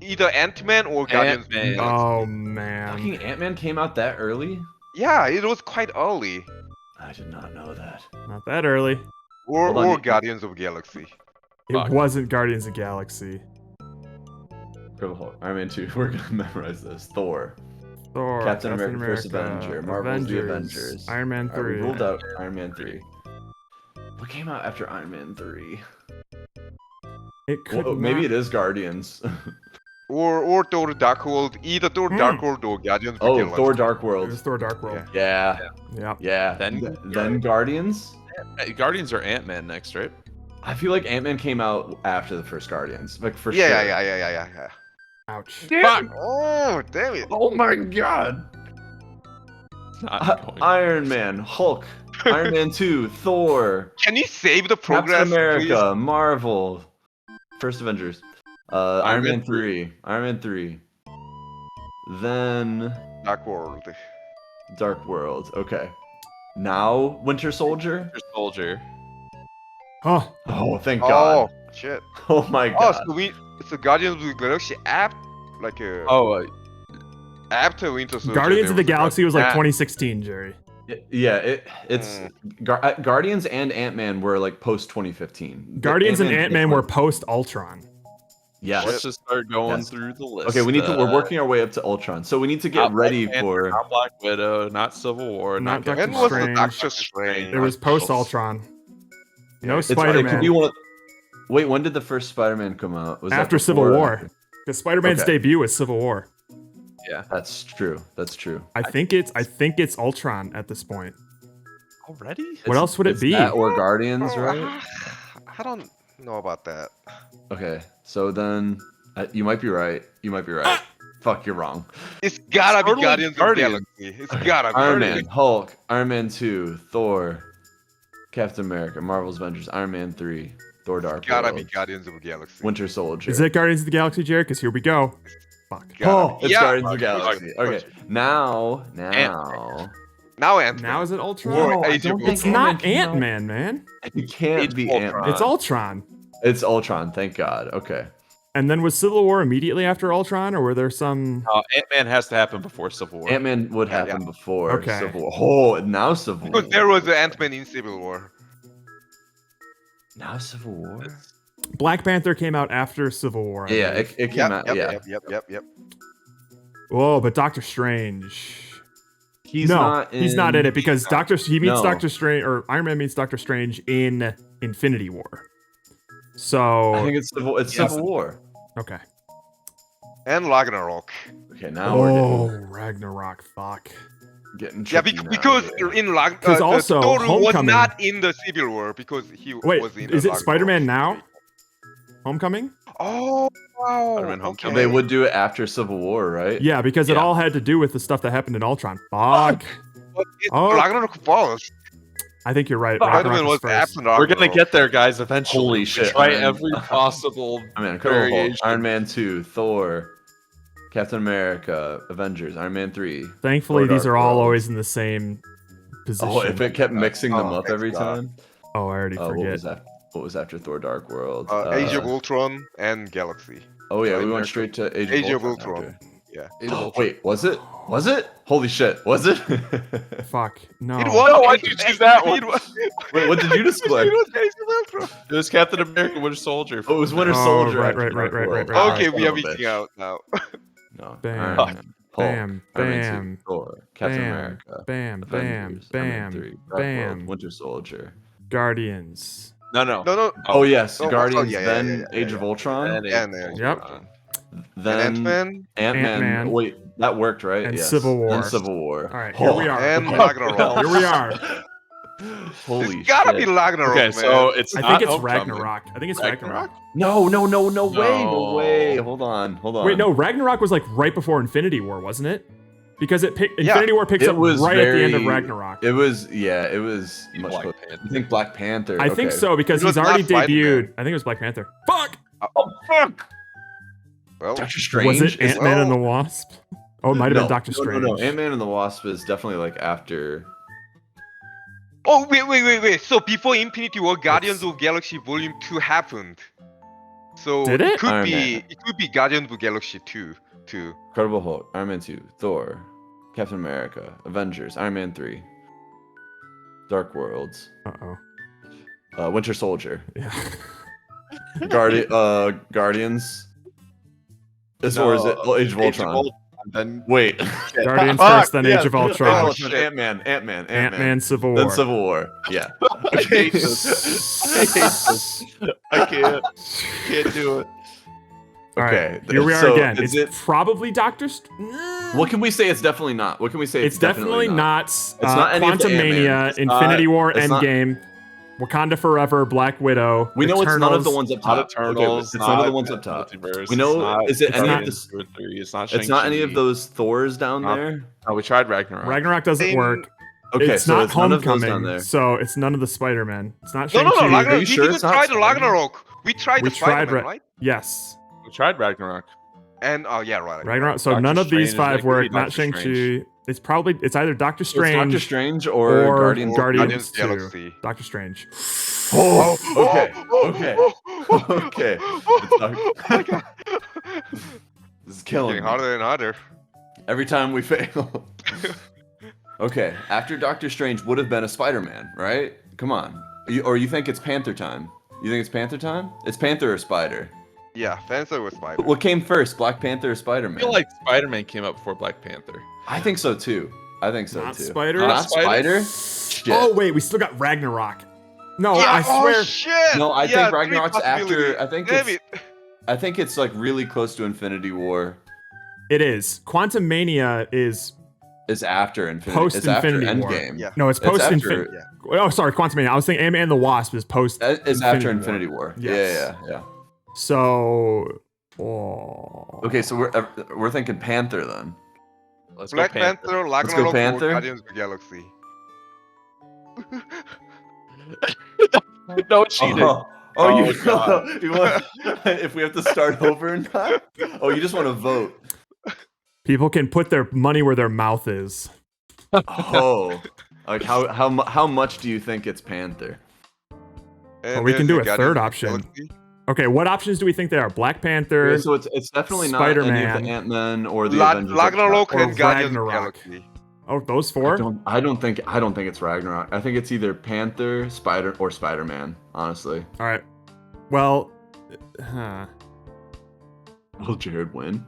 either Ant-Man or Guardians. of the
Ant-Man.
Galaxy.
Oh man.
Fucking Ant-Man came out that early?
Yeah, it was quite early.
I did not know that.
Not that early.
Or
Hold on.
Guardians of the Galaxy.
Fuck.
It wasn't Guardians of the Galaxy.
Incredible Hulk, Iron Man 2. We're gonna memorize this. Thor.
Thor,
Captain America, First Avenger, Marvel's The Avengers.
Iron Man
Alright, we
3.
ruled out Iron Man 3. What came out after Iron Man 3?
It could
Well, maybe
not-
it is Guardians.
Or Thor Dark World. Either Thor Dark World or Guardians of the
Oh,
Galaxy.
Thor Dark
It was
World.
Thor Dark World.
Yeah.
Yep.
Yeah. Then Guardians?
Guardians are Ant-Man next, right?
I feel like Ant-Man came out after the first Guardians. Like for
Yeah,
sure.
yeah.
Ouch.
Fuck.
Oh, damn it.
Oh my god.
Not going.
Iron Man, Hulk, Iron Man 2, Thor,
Can you save the progress,
Captain America, Marvel, First Avengers, Iron Man
Man
3, Iron Man 3, then
please? Dark World.
Dark World. Okay. Now Winter Soldier.
Winter Soldier.
Oh,
Oh, thank God.
Oh, shit.
Oh my
Oh,
God.
so it's a Guardians of the Galaxy app? Like a...
Oh,
After Winter Soldier.
Guardians of the
there was a
Galaxy was like
app.
2016, Jerry.
Yeah, it's Guardians and Ant-Man were like post 2015.
Guardians and Ant-Man were
were
post Ultron.
yes.
let's just start going
Yes.
through the list.
Okay, we're working our way up to Ultron, so we need to get
Not
ready
Black Panther,
for.
not Black Widow, not Civil War,
Not
not
Doctor
When was the
Strange.
Doctor Strange?
It was post Ultron. No
It could
Spider-Man.
be one of- Wait, when did the first Spider-Man come out? Was that
After Civil
before or
War.
after?
Because Spider-Man's
Okay.
debut was Civil War.
Yeah.
That's true. That's true.
I think it's Ultron at this point.
Already?
What else would it
It's
be?
that or Guardians,
Oh,
right?
I don't know about that.
Okay, so then you might be right. You might be right. Fuck, you're wrong.
It's gotta be
totally
Guardians of the
Guardians.
Galaxy. It's gotta be.
Iron Man, Hulk, Iron Man 2, Thor, Captain America, Marvel's Avengers, Iron Man 3, Thor Dark
It's gotta
World,
be Guardians of the Galaxy.
Winter Soldier.
Is it Guardians of the Galaxy, Jerry? Because here we go. Fuck.
Gotta be.
It's
Yeah.
Guardians of the
Fuck,
Galaxy.
fuck,
Okay, now.
Now Ant-Man.
Now is it Ultron?
No, I
Age of
don't think
It's
Ultron.
not
Ant-Man came out.
Ant-Man, man.
It can't
It's
be
Ultron.
Ant-Man.
It's Ultron.
It's Ultron, thank God. Okay.
And then was Civil War immediately after Ultron, or were there some?
Ant-Man has to happen before Civil War.
Ant-Man would
Yeah,
happen before
Okay.
Civil War. Oh, now Civil War.
Because there was an Ant-Man in Civil War.
Now Civil War?
Black Panther came out after Civil War. I
Yeah,
believe.
it came out. Yeah.
Yep.
Whoa, but Doctor Strange.
He's
no,
not in...
he's not in it because he meets
No.
Doctor Strange, or Iron Man meets Doctor Strange in Infinity War. So
I think it's Civil War.
okay.
And Ragnarok.
Okay, now we're
Oh, Ragnarok. Fuck.
getting
Yeah,
tricky now,
because
yeah.
in Ragnarok,
'Cause also,
Thor was
Homecoming-
not in the Civil War because he
Wait,
was in.
is
the
it Spider-Man
Ragnarok.
now? Homecoming?
Oh, wow.
Spider-Man
Okay.
Homecoming.
They would do it after Civil War, right?
Yeah, because it
Yeah.
all had to do with the stuff that happened in Ultron. Fuck.
But it's
Oh.
Ragnarok first.
I think you're right.
Spider-Man
Ragnarok
was
was first.
after Ragnarok.
We're gonna get there, guys, eventually.
Holy
We
shit,
Try
man.
every possible
I mean, Incredible Hulk,
variation.
Iron Man 2, Thor, Captain America, Avengers, Iron Man 3.
Thankfully,
Thor
these
Dark
are all
World.
always in the same position.
Oh, if it kept mixing them
Oh,
up every
thanks God.
time.
Oh, I already
What
forget.
was that? What was after Thor Dark World?
Age of Ultron and Galaxy.
Oh yeah, we
America.
went straight to Age
Age
of
of
Ultron.
Ultron. Yeah.
after. Wait, was it? Was it? Holy shit, was it?
Fuck. No.
It was.
No, why'd you choose that one?
It was,
Wait, what did you display?
it was Age of Ultron.
It was Captain America, Winter Soldier.
Oh, it was Winter
Oh,
Soldier.
right,
after
right,
Dark
right,
World.
right, right.
Okay,
Alright,
we
son
are
of a
mixing
bitch.
out now.
No.
Bam,
Iron Man, Hulk,
bam,
Iron Man
bam,
2, Thor, Captain
bam,
America,
bam,
Avengers,
bam,
Iron Man
bam,
3, Dark World,
bam.
Winter Soldier.
Guardians.
No.
No.
Oh yes,
Oh,
Guardians.
yeah,
then
yeah,
Age of Ultron.
And
And
Yep.
Then
Ant-Man
Ant-Man.
Ant-Man.
Wait, that worked, right?
And
Yes.
Civil War.
Then Civil War.
All right, here we are.
and
Okay.
Ragnarok.
Here we are.
Holy
It's gotta
shit.
be Ragnarok,
Okay,
man.
so it's
I
not
think it's
Homecoming.
Ragnarok. I think it's Ragnarok.
No way, no
No.
way. Hold on.
Wait, no, Ragnarok was like right before Infinity War, wasn't it? Because
Yeah.
Infinity War picks
It
up
was
right at the end of
very-
Ragnarok.
It was much
Black
closer.
Panther.
I think Black Panther.
I think
okay.
so because
It was
he's already
not Spider-Man.
debuted. I think it was Black Panther. Fuck!
Oh fuck!
Well,
Doctor Strange.
Was it
is-
Ant-Man and the
well-
Wasp? Oh, it might have
no,
been Doctor Strange.
No, Ant-Man and the Wasp is definitely like after.
oh wait. So before Infinity War, Guardians of Galaxy Volume 2 happened. So
Did it?
could
Iron
be
Man.
it could be Guardians of Galaxy 2 too.
Incredible Hulk, Iron Man 2, Thor, Captain America, Avengers, Iron Man 3, Dark Worlds,
Uh-oh.
Winter Soldier,
Yeah.
Guardians. Or is it Age of Ultron?
Then
Wait.
Guardians
Fuck,
first, then
yes,
Age of
Age
Ultron.
Ultron.
Ant-Man,
Ant-Man, Civil
then
War.
Civil War. Yeah.
I hate this. I hate this. I can't do it.
All right,
Okay,
here we are
so
again.
is
It's
it-
probably Doctor.
What can we say? It's definitely not. What can we say?
It's definitely not.
It's not any of the
Quantum Mania,
Ant-Man. It's
Infinity
not-
War,
it's not-
Endgame, Wakanda Forever, Black Widow.
We know it's none of the
Eternals.
ones up
Not
top.
Eternals.
Okay, it's none of the ones up top.
Multiverse,
We know-
it's not
is it any of
Guardians
the-
2 or 3, It's not.
It's not any of
Shang-Chi.
those Thors down
Not-
there.
Oh, we tried Ragnarok.
Ragnarok doesn't
Same-
work.
Okay,
It's
so
not
it's none of those down
Homecoming,
there.
so it's none of the Spider-Man. It's not
No,
Shang-Chi.
Ragnarok.
you
We
sure
didn't
it's not
try the
Spider-Man?
Ragnarok. We tried
We
the
tried
Spider-Man, right?
Yes.
We tried Ragnarok.
And oh yeah, right.
Ragnarok. So
Doctor
none of these
Strange is
five
like
work.
really
Not
Doctor
Shang-Chi.
Strange.
It's either Doctor
It's
Strange,
Doctor Strange or,
or
Guardians.
Guardians 2.
Galaxy.
Doctor Strange.
Oh, okay. Okay. It's
Oh my god.
This is killing
Getting
me.
harder and harder.
Every time we fail. Okay, after Doctor Strange would have been a Spider-Man, right? Come on. Or you think it's Panther time? You think it's Panther time? It's Panther or Spider?
Yeah, Panther was Spider.
What came first, Black Panther or
I
Spider-Man?
feel like Spider-Man came up before Black Panther.
I think so too. I think so
Not
too.
Spider?
Not
Not
Spider?
Spider?
Shit.
Oh wait, we still got Ragnarok. No,
yeah,
I swear.
Oh shit!
No, I
Yeah,
think
three
Ragnarok's after.
possibilities.
I think
Damn
it's.
it.
I think it's like really close to Infinity War.
It is. Quantum Mania is
Is after Infinity.
Post
It's after
Infinity War.
Endgame.
Yeah.
no, it's post
after-
Infinity. Oh, sorry, Quantum Mania. I was thinking Ant-Man and the Wasp is post.
It's after Infinity War.
Yes.
Yeah.
So. Oh.
Okay, so we're thinking Panther then.
Let's go
Black
Panther.
Panther,
Let's go
Ragnarok, or
Panther.
Guardians of the Galaxy.
No cheating.
Oh,
Oh, God.
you want? If we have to start over or not? Oh, you just want to vote?
People can put their money where their mouth is.
Oh, like how much do you think it's Panther?
And
we can
then
do
the
a third
Guardians of the
option.
Galaxy.
Okay, what options do we think they are? Black Panther.
Yeah, so it's definitely not any of
Spider-Man.
the Ant-Man or the
La-
Avengers.
Ragnarok
Or
and Guardians
Ragnarok.
of the Galaxy.
Oh, those four?
I don't think it's Ragnarok. I think it's either Panther, Spider-Man. Honestly,
All right. Well, huh.
will Jared win?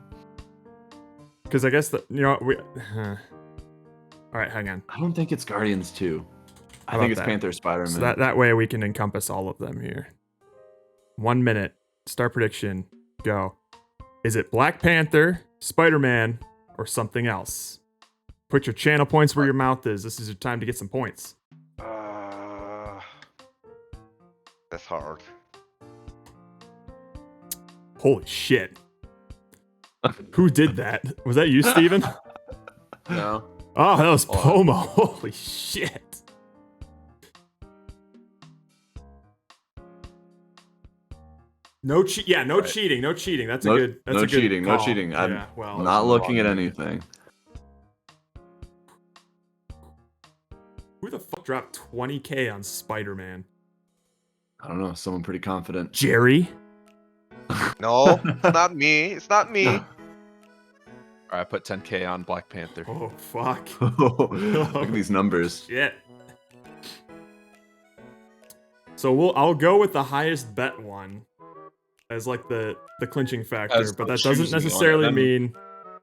Because I guess All right, hang on.
I don't think it's Guardians 2. I
How
think
about
it's
that?
Panther, Spider-Man.
So that way we can encompass all of them here. 1 minute. Start prediction. Go. Is it Black Panther, Spider-Man, or something else? Put your channel points where your mouth is. This is your time to get some points.
That's hard.
Holy shit. Who did that? Was that you, Steven?
No.
Oh, that was Pomo. Holy shit. No cheating. No cheating. That's a good. That's
no
a good
cheating. No
call.
cheating. I'm
Yeah, well,
not looking at anything.
who the fuck dropped 20K on Spider-Man?
I don't know. Someone pretty confident.
Jerry.
No, it's not me. It's not me.
All right, I put 10K on Black Panther.
Oh fuck.
Look at these numbers.
Shit. So I'll go with the highest bet one as like the clinching factor,
As
but
the
that doesn't
choosing one,
necessarily
and then-
mean.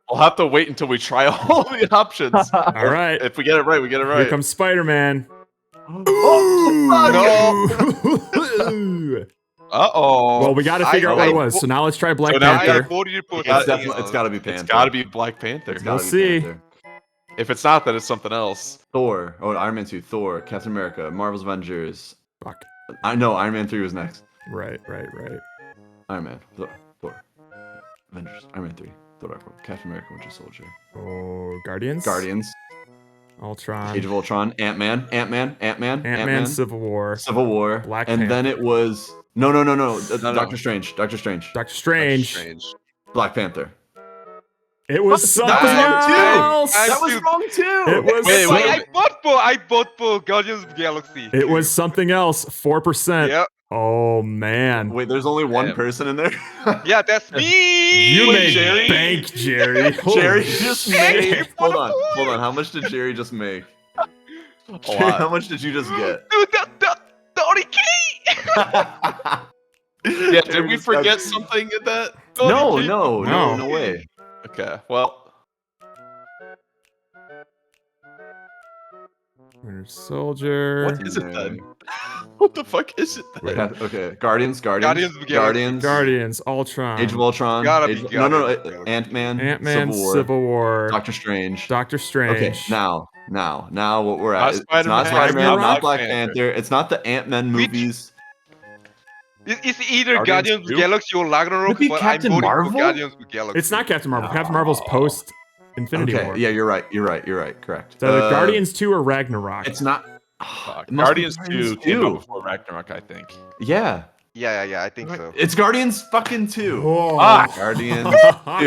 We'll have to wait until we try all the options.
All right.
If we get it right, we get it
Here
right.
comes Spider-Man.
No.
Uh-oh.
Well, we got to figure out what it was. So now let's try Black
So now-
I
Panther.
voted for
It's
something
definitely. It's
else.
got to be Panther.
It's got to be Black Panther.
It's gotta
We'll
be
see.
Panther.
If it's not, then it's something else.
Thor. Oh, Iron Man 2. Thor. Captain America. Marvel's Avengers.
Fuck.
I know. Iron Man 3 was next.
Right.
Iron Man. Thor. Avengers. Iron Man 3. Thor. Dark World, Captain America. Winter Soldier.
Oh, Guardians.
Guardians.
Ultron.
Age of Ultron. Ant-Man.
Ant-Man. Civil War.
Civil War.
Black
and
Panther.
then it was no.
No.
Doctor Strange. Doctor Strange.
Doctor Strange.
Black Panther.
It was
That was
something
wrong too.
else.
That was wrong too.
It was.
Wait, wait,
I bought for Guardians of the Galaxy.
It was something else. 4%.
Yep.
Oh man.
Wait, there's only one
Damn.
person in there.
Yeah, that's me.
You
Wait,
made
Jerry?
bank, Jerry.
Jerry
Holy
just
Thank
made.
you for
Hold
the
on, hold on. How much did Jerry just make?
A
Jerry,
lot.
how much did you just get?
Dude, the 30K.
Yeah, did we forget something in that?
No,
30K?
no way.
Okay, well,
Winter Soldier.
what is it then? What the fuck is it
Wait,
then?
okay, Guardians,
Guardians of the Galaxy.
Guardians, Ultron.
Age of Ultron.
Gotta be
No,
Guardians of the Galaxy.
Ant-Man,
Ant-Man,
Civil War,
Doctor
Doctor Strange.
Strange.
Okay, now what we're
Not
at? It's not
Spider-Man,
Spider-Man,
not
not
Black
Black
Panther.
Panther. It's not the Ant-Man
Which-
movies.
It's either
Guardians
Guardians of the
2?
Galaxy or Ragnarok,
Could be
but
Captain
I'm voting
Marvel?
for Guardians of the Galaxy.
It's not Captain Marvel. Captain Marvel's post Infinity
Okay,
War.
yeah, you're right. Correct.
It's either Guardians 2 or Ragnarok.
It's not.
Fuck.
It must be
Guardians 2 came out before Ragnarok, I think.
Yeah,
Yeah, I think so.
it's Guardians fucking 2.
Oh.
Guardians 2.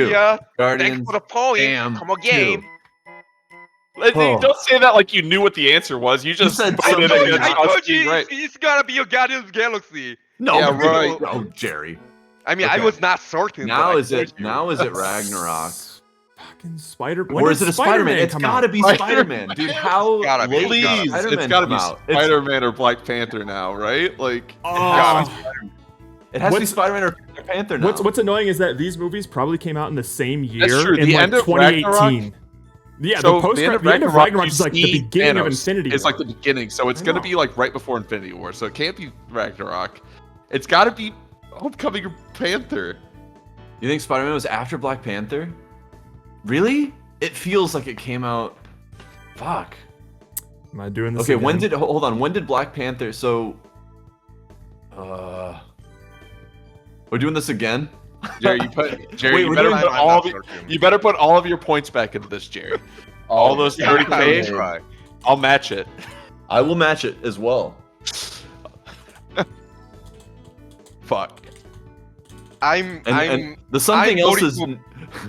Yeah, thanks
Guardians.
for the point.
Damn,
Come on, game.
Oh.
Don't say that like you knew what the answer was. You just
said
voted
something.
against
I
us
told
being
you
right.
it's gotta be a Guardians of the Galaxy.
No,
Yeah, right.
Oh, Jerry.
I mean, I
Okay.
was not certain.
Now
but I
is it?
told you.
Now is it Ragnarok?
Fucking Spider.
Or is it a Spider-Man? It's gotta be Spider-Man, dude. How
Gotta be.
late did
Please,
Spider-Man
it's gotta
come
be
out? It's-
Spider-Man or Black Panther now, right? Like,
Gotta
Oh.
It has to be
What's-
Spider-Man or Black Panther now.
What's annoying is that these movies probably came out in the same year
true.
in
The
like
end of
2018. Yeah,
so
the post
the end of
the end of
Ragnarok,
Ragnarok
you
is like the
see
beginning of
Thanos.
Infinity
It's
War.
like the beginning, so it's
I
gonna
know.
be like right before Infinity War. So it can't be Ragnarok. It's gotta be Homecoming or Panther.
You think Spider-Man was after Black Panther? Really? It feels like it came out. Fuck.
Am I doing this?
Okay, when
again?
did hold on? When did Black Panther? So, we're doing this again.
Jerry,
Wait,
you
we're
better
doing-
put
I'm
all
not
of your,
certain.
you better put all of your points back into this, Jerry. All those
Yeah,
30K,
I'll try.
I'll match it.
I will match it as well.
Fuck.
And the something
I'm
else
voting
is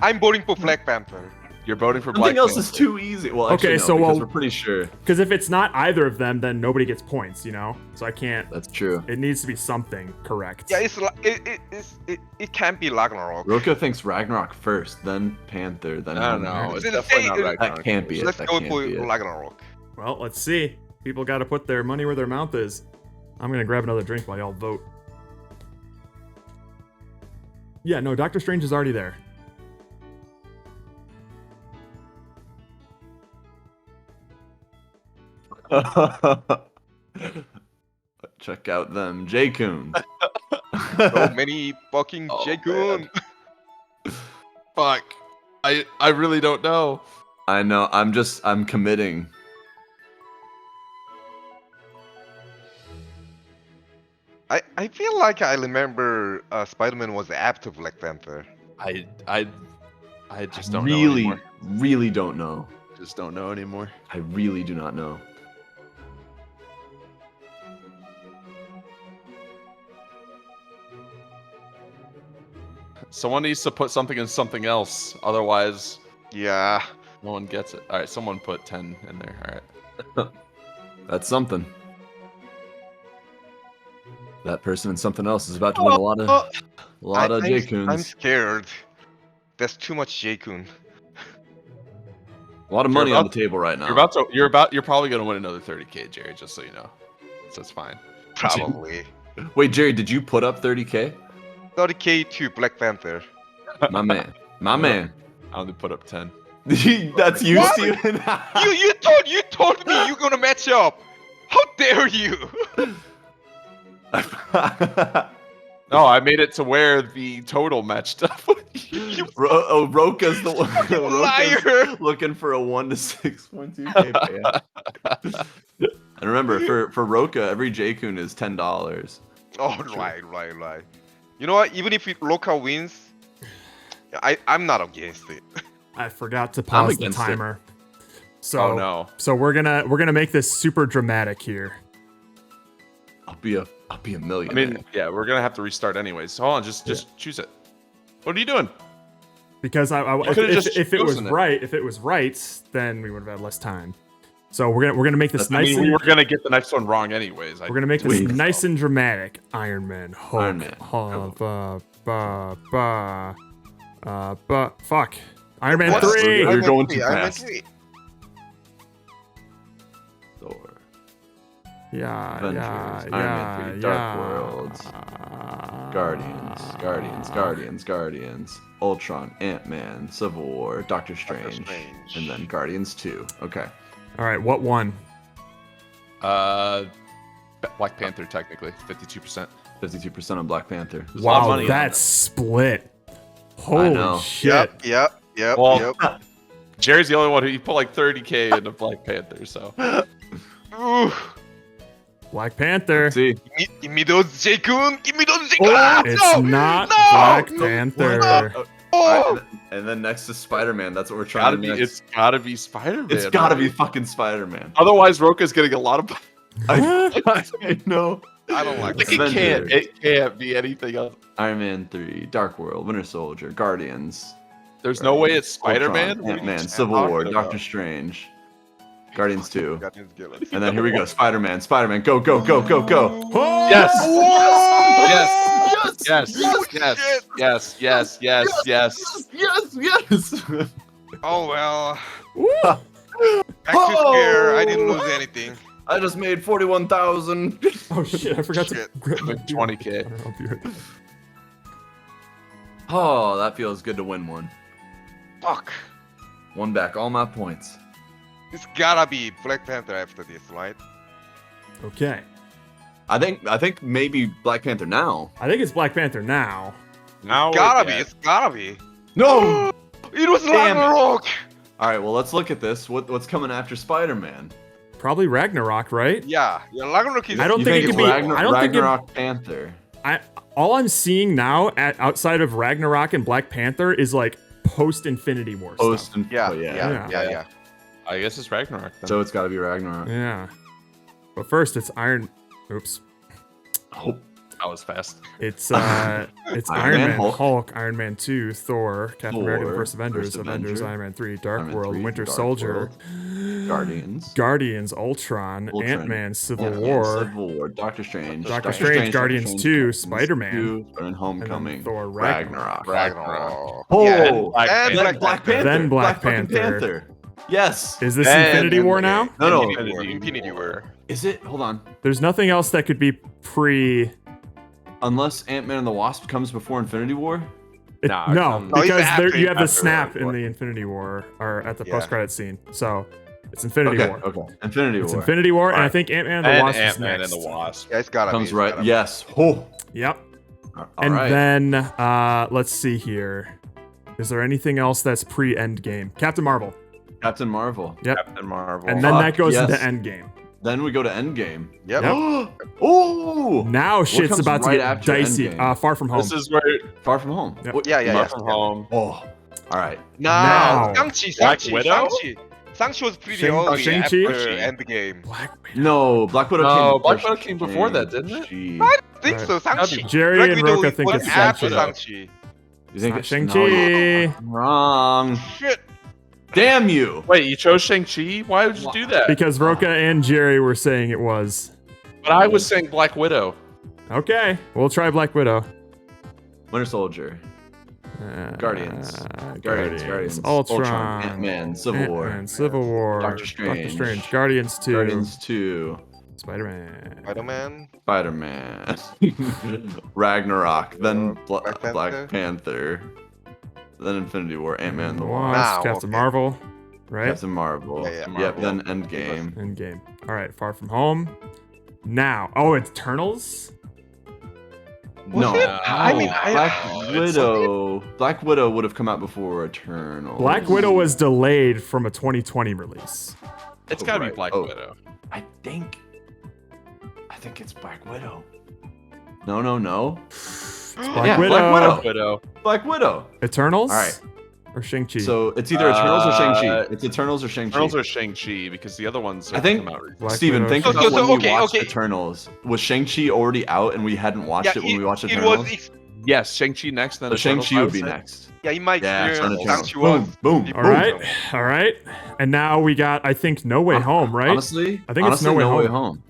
I'm voting for Black Panther.
You're voting for Black
something else
Panther.
is too easy. Well, actually,
Okay,
no,
so,
because
well-
we're pretty sure
Because if it's not either of them, then nobody gets points, you know? So I can't.
that's true.
It needs to be something correct.
Yeah, it can't be Ragnarok.
Roko thinks Ragnarok first, then Panther, then.
I don't know. It's
Let's
definitely
say-
not Ragnarok.
That can't be it.
Let's
That
go
can't
for
be it.
Ragnarok.
Well, let's see. People got to put their money where their mouth is. I'm gonna grab another drink while y'all vote. Yeah, no, Doctor Strange is already there.
Check out them J-Coons.
So many fucking
Oh,
J-Kun.
Fuck. I really don't know.
I know. I'm committing.
I feel like I remember Spider-Man was after Black Panther.
I just don't know
really,
anymore.
really don't know.
Just don't know anymore.
I really do not know.
Someone needs to put something in something else. Otherwise,
Yeah.
no one gets it. All right, someone put 10 in there. All right.
That's something. That person and something else is about to win a lot of
I'm
J-Coons.
scared. There's too much J-Kun.
A lot of money on the
about-
table right now.
You're probably gonna win another 30K, Jerry. Just so you know, so it's fine.
Probably.
Wait, Jerry, did you put up 30K?
30K to Black Panther.
My man. My man.
I only put up 10.
That's you,
What?
Steven?
You told me you're gonna match up. How dare you?
No, I made it to where the total matched up.
Roka's the one.
You
Roka's
liar.
looking for a 1 to 6.2K payout. And remember, for Roka, every J-Kun is $10.
Oh, right. You know what? Even if Loka wins, I'm not against it.
I forgot to pause the
against it.
timer. So
Oh no.
So we're gonna make this super dramatic here.
I'll be a
I
millionaire.
mean, yeah, we're gonna have to restart anyways. So hold on, just choose it. What are you doing?
Because
could've just
if it was
chosen it.
right, then we would have had less time. So we're gonna make this
I
nice.
mean, we were gonna get the next one wrong anyways.
We're gonna make this
Sweet.
nice and dramatic. Iron Man, Hulk,
Iron Man.
fuck. Iron Man
What?
3.
You're
Iron Man
going
3,
too
Iron Man
fast.
3.
Thor.
Yeah,
Avengers,
yeah,
Iron Man
yeah,
3, Dark
yeah.
Worlds, Guardians, Ultron, Ant-Man, Civil War, Doctor Strange,
Strange.
and then Guardians 2. Okay.
All right, what one?
Black Panther technically 52%.
52% on Black Panther.
There's a lot of
Wow,
money on
that's
it.
split. Holy
know.
shit!
Yep.
Well, Jerry's the only one who put like 30K into Black Panther, so
Ooh,
Black Panther.
See,
give me those J-Kun. Give me those J-Kun.
It's
no,
not
no,
Black
no,
Panther.
no.
Alright, and then next is Spider-Man. That's what we're trying to do.
it's gotta be Spider-Man.
It's gotta be
right?
fucking Spider-Man.
Otherwise, Roka's getting a lot of.
I know.
I don't like
Like,
this.
it can't be anything else.
Iron Man 3, Dark World, Winter Soldier, Guardians.
There's no way it's
Ultron,
Spider-Man.
Ant-Man, Civil War, Doctor Strange, Guardians 2.
Guardians give us.
And then here we go, Spider-Man, go, go, go, go, go.
Oh!
Yes.
Yes!
Yes. Yes. Yes. Yes.
Yes!
Oh well.
Woo!
Back to square. I didn't lose anything.
I just made 41,000.
Oh shit! I forgot to
Shit.
grab my
Like
beer.
20K.
I don't know if you're-
Oh, that feels good to win one.
Fuck.
Won back all my points.
It's gotta be Black Panther after this, right?
Okay,
I think maybe Black Panther now.
I think it's Black Panther now.
Now
Gotta be. It's gotta be.
No!
It was
Damn it.
Ragnarok.
Alright, well let's look at this. What's coming after Spider-Man?
Probably Ragnarok, right?
Yeah. Ragnarok is.
I don't
You
think it
it's
could be-
Ragnar-
I don't think it-
Ragnarok Panther.
All I'm seeing now, outside of Ragnarok and Black Panther, is like post Infinity War
Post
stuff.
and
Yeah,
oh,
yeah.
I guess it's Ragnarok. Then.
So it's got to be Ragnarok.
Yeah. But first, it's Iron. Oops.
Oh,
that was fast.
It's
Iron
Iron
Man,
Man,
Hulk.
Hulk, Iron Man 2, Thor, Captain America: The
Thor,
First Avengers,
First
Avengers,
Avenger,
Iron Man 3, Dark
Iron Man
World,
3,
Winter
Dark
Soldier,
World, Guardians,
Guardians, Ultron, Ant-Man, Civil
Ant-Man,
War,
Civil War, Doctor Strange,
Doctor Strange, Guardians 2, Spider-Man,
2, and
and
Homecoming,
then Thor
Ragnarok.
Ragnarok.
Oh,
Yeah,
and Black
and
Panther.
then Black Panther.
Then Black
fucking
Panther.
Yes.
Is this
And-
Infinity War now?
No.
Infinity War.
Is it? Hold on.
There's nothing else that could be pre.
Unless Ant-Man and the Wasp comes before Infinity War.
Nah,
no,
come-
No, it's
because
after-
you have the
after
snap in
Ragnarok.
the Infinity War or at the
Yeah.
post-credit scene. So it's Infinity War.
Okay. Infinity
It's
War
Infinity War, and I
Alright.
think Ant-Man and the
And
Wasp is
Ant-Man
next.
and the Wasp.
Yeah, it's gotta
comes
be.
right. Yes. Oh.
Yep.
All
And
right.
then let's see here. Is there anything else that's pre-Endgame? Captain Marvel.
Captain Marvel.
Yep.
Captain Marvel.
And then
Fuck,
that goes
yes.
into Endgame.
Then we go to Endgame.
Yep.
Oh.
Now shit's
comes
about to
right
get
after
dicey.
Endgame?
Far From Home.
this is where
Far From Home.
Yep.
What-
Yeah, yeah,
Far
yeah.
From Home.
Oh. All right.
Now.
No, Shang-Chi,
Black
Shang-Chi,
Widow?
Shang-Chi. Shang-Chi was pretty
Shang-
early
Shang-Chi?
after Endgame.
Black Widow.
No, Black Widow
No,
came.
Black
before
Widow came before that, didn't it?
Shang-Chi.
I think
Right.
so, Shang-Chi.
Jerry
Black
and
Widow
Roka
is
think
was
it's
after
Shang-Chi.
Shang-Chi.
You think
It's
it's
not
no,
Shang-Chi.
wrong?
Shit.
Damn you!
Wait, you chose Shang-Chi? Why would you do that?
Because Roka and Jerry were saying it was.
But I was saying Black Widow.
Okay, we'll try Black Widow.
Winter Soldier, Guardians,
Guardians, Ultron,
Ant-Man, Civil War,
Ant-Man, Civil War,
Doctor Strange,
Guardians 2,
Guardians 2,
Spider-Man.
Spider-Man.
Spider-Man, Ragnarok, then
Black
Black Panther, then Infinity War, Ant-Man, the
Wasp,
Wasp,
Wow,
Captain
okay.
Marvel, right?
Captain Marvel,
Yeah, yeah.
yep, then Endgame.
Endgame. All right, Far From Home. Now, oh, it's Eternals.
No,
it? I mean,
Black Widow would have come out before Eternal.
Black Widow was delayed from a 2020 release.
It's gotta
right.
be Black
Oh.
Widow.
I think it's Black Widow. No.
Black
Yeah,
Widow.
Black Widow.
Black Widow.
Black Widow.
Eternals.
All right.
Or Shang-Chi.
So it's either Eternals or Shang-Chi.
Uh,
It's Eternals or Shang-Chi.
Eternals or Shang-Chi because the other ones
I
have
think-
come out recently.
Black
Steven,
Widow.
think
So-
about
so-
when
okay,
we watched
okay.
Eternals. Was Shang-Chi already out and we hadn't watched it when we watched
It
Eternals?
was
Yes, Shang-Chi next, then
So
Eternals,
Shang-Chi
I
would be
say.
next.
Yeah, in my
Yeah,
experience,
Eternals.
Shang-Chi was
Boom,
people
All right,
film.
all right. And now we got, I think, No Way Home, right?
Honestly,
I think it's No Way Home.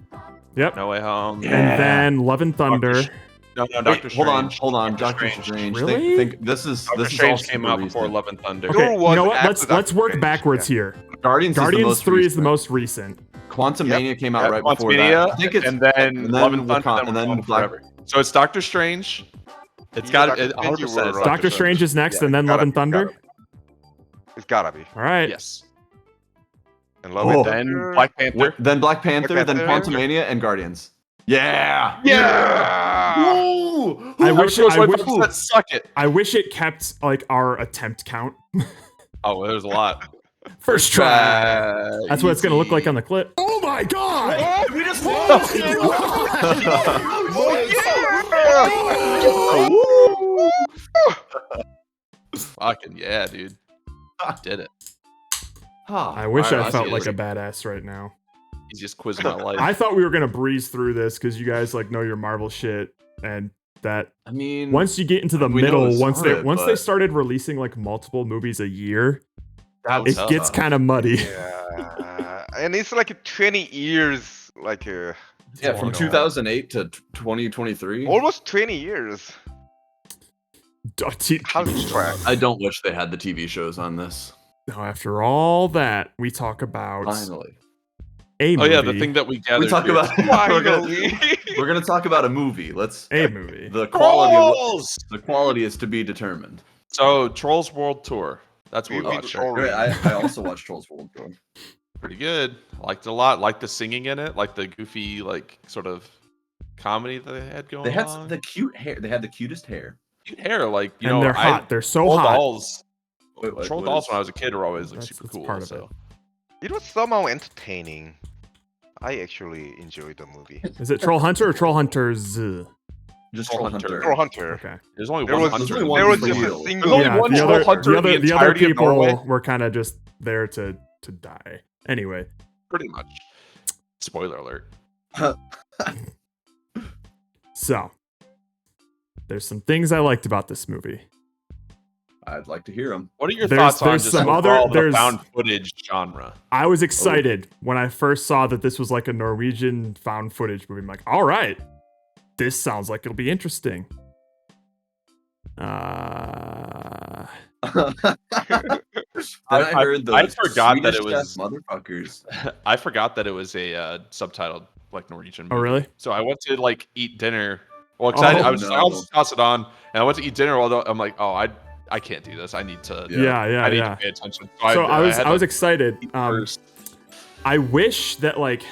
Yep.
No Way Home.
Yeah.
And then Love and Thunder.
No,
Wait,
Doctor Strange.
hold on. Doctor Strange.
Really?
Think this is
Doctor
this is
Strange
all
came
super
out before
recent.
Love and Thunder.
Okay,
Thor
you
was
know what?
after
Let's
Doctor
work
Strange,
backwards
yeah.
here.
Guardians is the
Guardians
most
3 is the
recent.
most recent.
Quantum
Yep.
Mania came out
Yeah,
right before
Quantumania,
that. I think it's
and then Love and Thunder,
Wakanda, and then
Wakanda
Black.
Forever. So it's Doctor Strange. It's
Yeah,
got
Doctor
it.
Strange, you
100%.
were
It's
right.
Doctor Strange is next,
Yeah,
and then Love and
gotta
Thunder.
It's gotta be.
All right.
Yes.
And Love
Oh.
and
Then
Thunder.
Black Panther.
Then Black Panther, then
Panther.
Quantumania, and Guardians. Yeah.
Yeah!
Woo!
I wish it, I wish,
Suck it.
I wish it kept like our attempt count.
Oh, there's a lot.
First try. That's what it's gonna look like on the clip. Oh my god!
We just
Fucking yeah, dude. Did it.
I wish
Alright,
I felt
see
like
it.
a badass right now.
He's just quizzing my life.
I thought we were gonna breeze through this because you guys like know your Marvel shit, and that
I mean,
once you get into the
we know
middle,
it's
once they
hard,
they
but-
started releasing like multiple movies a year,
that was
it gets kind of muddy.
Yeah. And it's like 20 years, like
yeah,
you
from
know,
2008 to 2023.
almost 20 years. How to track?
I don't wish they had the TV shows on this.
Now, after all that, we talk about
Finally,
a
Oh
movie.
yeah, the thing that we gathered.
we talk
here.
about
Finally.
we're gonna talk about a movie. Let's
a movie.
the quality.
Trolls!
The quality is to be determined.
So Trolls World Tour. That's what
We
we
beat
watched.
Troll-
Wait, I also watched Trolls World Tour.
Pretty good. Liked it a lot. Liked the singing in it. Like the goofy, like sort of comedy that they had going
They had
on.
the cute hair. They had the cutest hair.
cute hair. Like you
and
know,
they're hot. They're so
Troll
hot.
dolls.
Wait, what-
Troll
what
dolls
is-
when I was a kid were always like
That's-
super
that's
cool.
part of
So
It was somehow entertaining. I actually enjoyed the movie.
Is it Troll Hunter or Troll Hunters?
Just
Troll
Troll
Hunter.
Hunter.
Troll Hunter.
Okay.
there's only
There
one
was,
hunter.
only one
there was
for
just
real.
a single.
only
Yeah,
one
the
Troll
other,
Hunter
the
in
other,
the
the other
entirety of
people
Norway?
were kind of just there to die. Anyway,
Pretty much. Spoiler alert.
so there's some things I liked about this movie.
I'd like to hear them.
What are your
There's-
thoughts on
there's
just
some
overall
other- there's-
the found footage genre?
I was excited when I first saw that this was like a Norwegian found footage movie. I'm like, all right, this sounds like it'll be interesting.
I heard the
I forgot that it
Swedish
was-
Chef motherfuckers.
I forgot that it was a subtitled like Norwegian movie.
Oh, really?
So I went to like eat dinner. Well, 'cause
Oh,
I was
no.
I'll just toss it on, and I went to eat dinner. Although I'm like, oh, I can't do this. I need to.
Yeah,
I need
yeah.
to pay attention.
So I was
had
I was
to
excited.
eat
First.
first.
I wish that like,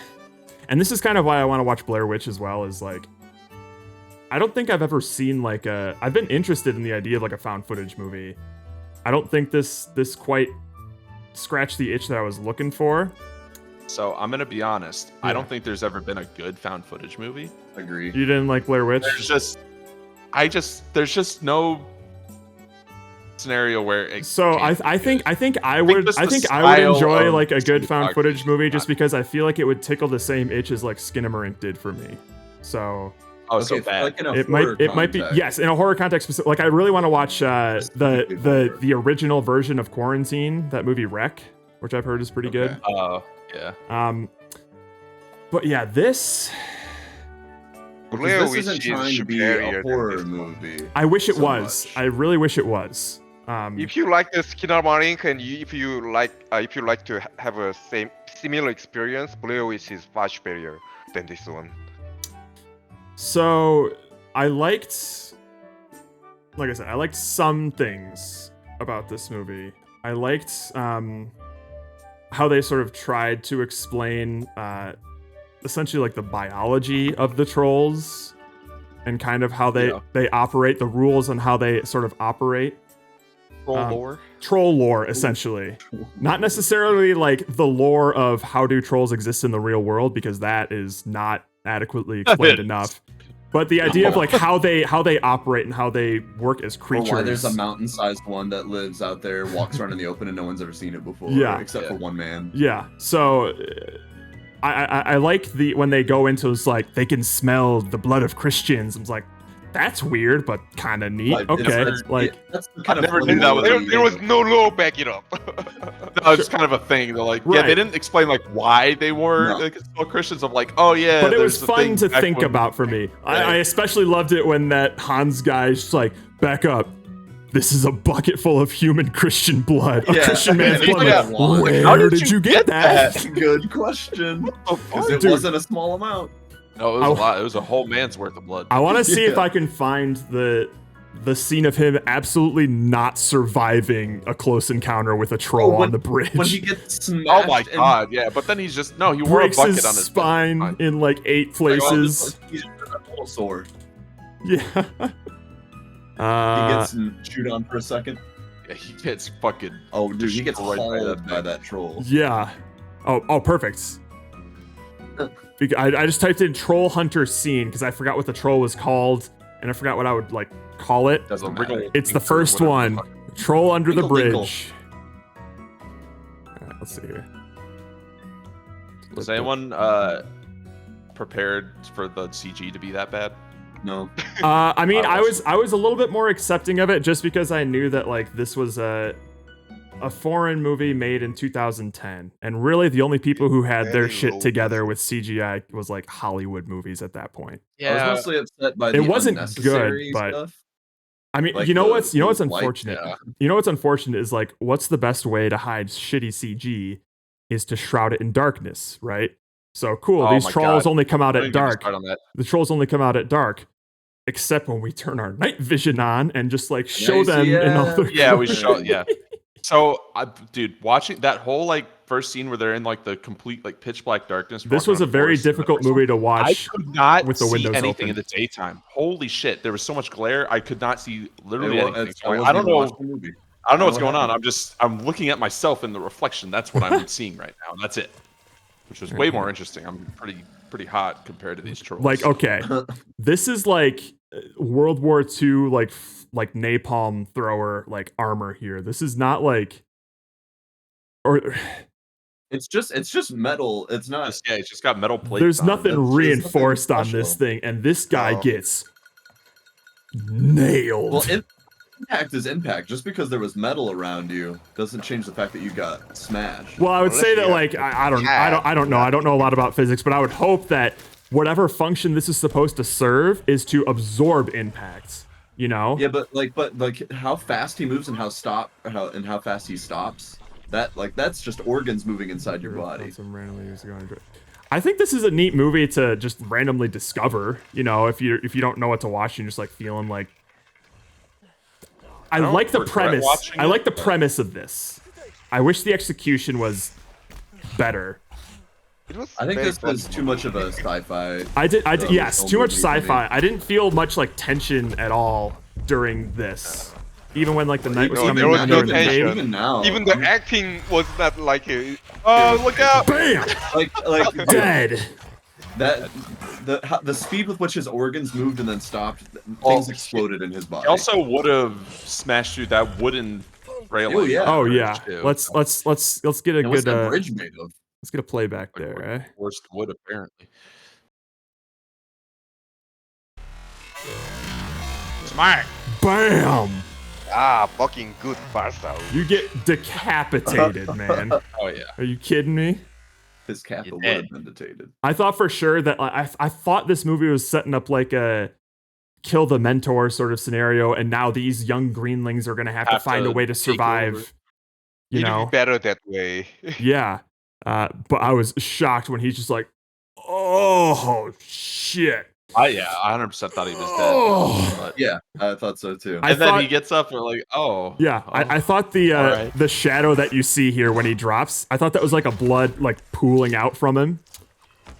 and this is kind of why I want to watch Blair Witch as well. Is like, I don't think I've ever seen like a. I've been interested in the idea of like a found footage movie. I don't think this quite scratched the itch that I was looking for.
So I'm gonna be honest. I
Yeah.
don't think there's ever been a good found footage movie.
Agree.
You didn't like Blair Witch?
There's just no scenario where it
So
can't
I
be
think
good.
I think I would
just
I
the
think I would
style
enjoy
of
like a good found
cinematography
footage movie
is
just
not-
because I feel like it would tickle the same itch as like Skinamarink did for me. So
oh so
Okay,
bad.
like in a
it
horror
might be
context.
yes in a horror context specific. Like I really want to watch
Specifically horror.
the original version of Quarantine, that movie Wreck, which I've heard is pretty
Okay.
good.
Yeah.
But yeah, this
Because
Blair
this
Witch
isn't
is
trying to be
superior
a
than
horror
this one.
movie.
I wish it
So
was.
much.
I really wish it was.
If you like the Skinamarink and if you like to have a similar experience, Blair Witch is far superior than this one.
So I liked, like I said, I liked some things about this movie. I liked how they sort of tried to explain essentially like the biology of the trolls and kind of how they operate, the rules and how they sort of operate.
Lore.
Troll lore, essentially. Not necessarily like the lore of how do trolls exist in the real world, because that is not adequately explained enough. But the idea of like how they operate and how they work as
Or
creatures.
why there's a mountain-sized one that lives out there, walks around in the open, and no one's ever seen it before.
Yeah.
Except for one man.
Yeah. So I like the when they go into it's like they can smell the blood of Christians. I'm like, that's weird, but kind of neat.
Like,
Okay,
that's the kind
I
of
never
funny
knew that was
movie.
There was no law back it up.
No, it's kind of a thing. They're like, yeah,
Right.
they didn't explain like why they were
No.
like still Christians. I'm like, oh yeah,
but it was
there's the
fun
thing
to
back
think
when-
about for me. I especially loved it when that Hans guy's just like, back up. This is a bucket full of human Christian blood. A
Yeah.
Christian man's
Yeah,
blood.
yeah.
Like, where
How
did you get that?
Good question. Because it
Dude.
wasn't a small amount.
No, it was a lot. It was a whole man's worth of blood.
I want to see if
Yeah.
I can find the scene of him absolutely not surviving a close encounter with a troll
when-
on the bridge.
When he gets smashed.
Oh my
and-
god, yeah. But then he's just he wore
breaks
a bucket
his
on his
spine
Fine.
in like 8
like, oh,
places.
he's a little sore.
Yeah.
He gets chewed on for a second.
Yeah, he gets fucking.
Oh, dude, he gets
Destroyed by
hauled
that
by that troll.
Yeah. Oh, perfect. I just typed in troll hunter scene because I forgot what the troll was called, and I forgot what I would like call it.
Doesn't
Wriggle-
matter.
It's the
Winkle,
first
whatever the
one.
fuck.
Troll under the
Winkle,
bridge. Alright, let's see here.
Was anyone prepared for the CG to be that bad?
No.
I mean,
I
I was a little bit more accepting of it just because I knew that like this was a foreign movie made in 2010, and really the only people who had their
Very
shit
low
together with CGI was like Hollywood movies at that point.
I was mostly upset by the
It wasn't
unnecessary
good, but-
stuff.
I mean,
Like
you know
the-
what's
the light,
unfortunate?
yeah.
You know what's unfortunate is like what's the best way to hide shitty CG is to shroud it in darkness, right? So cool,
Oh
these
my
trolls
God.
only come out
Don't
at
even get me
dark.
started on that.
The trolls only come out at dark. Except when we turn our night vision on and just like show
you see,
them in all
yeah.
the
Yeah, we show. Yeah. So, dude, watching that whole like first scene where they're in like the complete like pitch black darkness.
This
walking
was a
around
very
forest in the
difficult
first
movie to
one, I
watch.
could not
with the
see
windows
anything
open.
in the daytime. Holy shit! There was so much glare. I could not see literally
Well,
anything.
it's-
So I
wasn't
don't
even
know.
watching the movie.
I don't know what's
what
going on. I'm looking at myself in the reflection. That's what I'm seeing right now. And that's it. Which was way more interesting. I'm pretty hot compared to these trolls.
Like, okay, this is like World War II, like napalm thrower, like armor here. This is not like, or
It's just metal. It's not.
yeah, it's just got metal plates.
there's
on it.
nothing
There's
reinforced
nothing
on this
special.
thing, and this guy
Oh.
gets nailed.
Well, impact is impact. Just because there was metal around you doesn't change the fact that you got smashed.
Well, I would
Unless
say that
you
like I don't know. I don't know a lot about physics, but I would hope that whatever function this is supposed to serve is to absorb impact. You know?
Yeah, but how fast he moves and how fast he stops. That's just organs moving inside your body.
I think this is a neat movie to just randomly discover. You know, if you don't know what to watch, and just like feeling like. I
don't
like the
regret
premise.
watching
I
it,
like the
but-
premise of this. I wish the execution was better.
It was
I think
very
this was
fun.
too much of a sci-fi.
I did.
The
Yes,
original
too much
movie for me.
sci-fi. I didn't feel much like tension at all during this. Even when like the night was
No,
coming
there was
down
no
in the
tension.
cave.
Even now,
Even the acting was not like
Oh, look out!
Bam!
like
Dead.
that the speed with which his organs moved and then stopped,
Oh,
things exploded in his body.
He also would have smashed through that wooden railing.
Oh, yeah.
Oh
bridge,
yeah.
too.
Let's get a
and what's
good
that bridge made of?
let's get a playback
Like,
there, eh?
Worst wood apparently. Smart.
Bam!
fucking good Barca.
You get decapitated, man.
Oh yeah.
Are you kidding me?
His kappa
You
would
did.
have been detated.
I thought for sure that I thought this movie was setting up like a kill the mentor sort of scenario, and now these young greenlings are gonna have to
Have
find a
to
way to
take
survive.
over.
You
It'd
know?
be better that way.
Yeah. But I was shocked when he's just like, oh shit.
I 100% thought he was dead.
Oh.
But,
Yeah, I thought so too.
I
and then
thought-
he gets up and like, oh.
Yeah,
oh.
I thought the
alright.
the shadow that you see here when he drops, I thought that was like a blood like pooling out from him.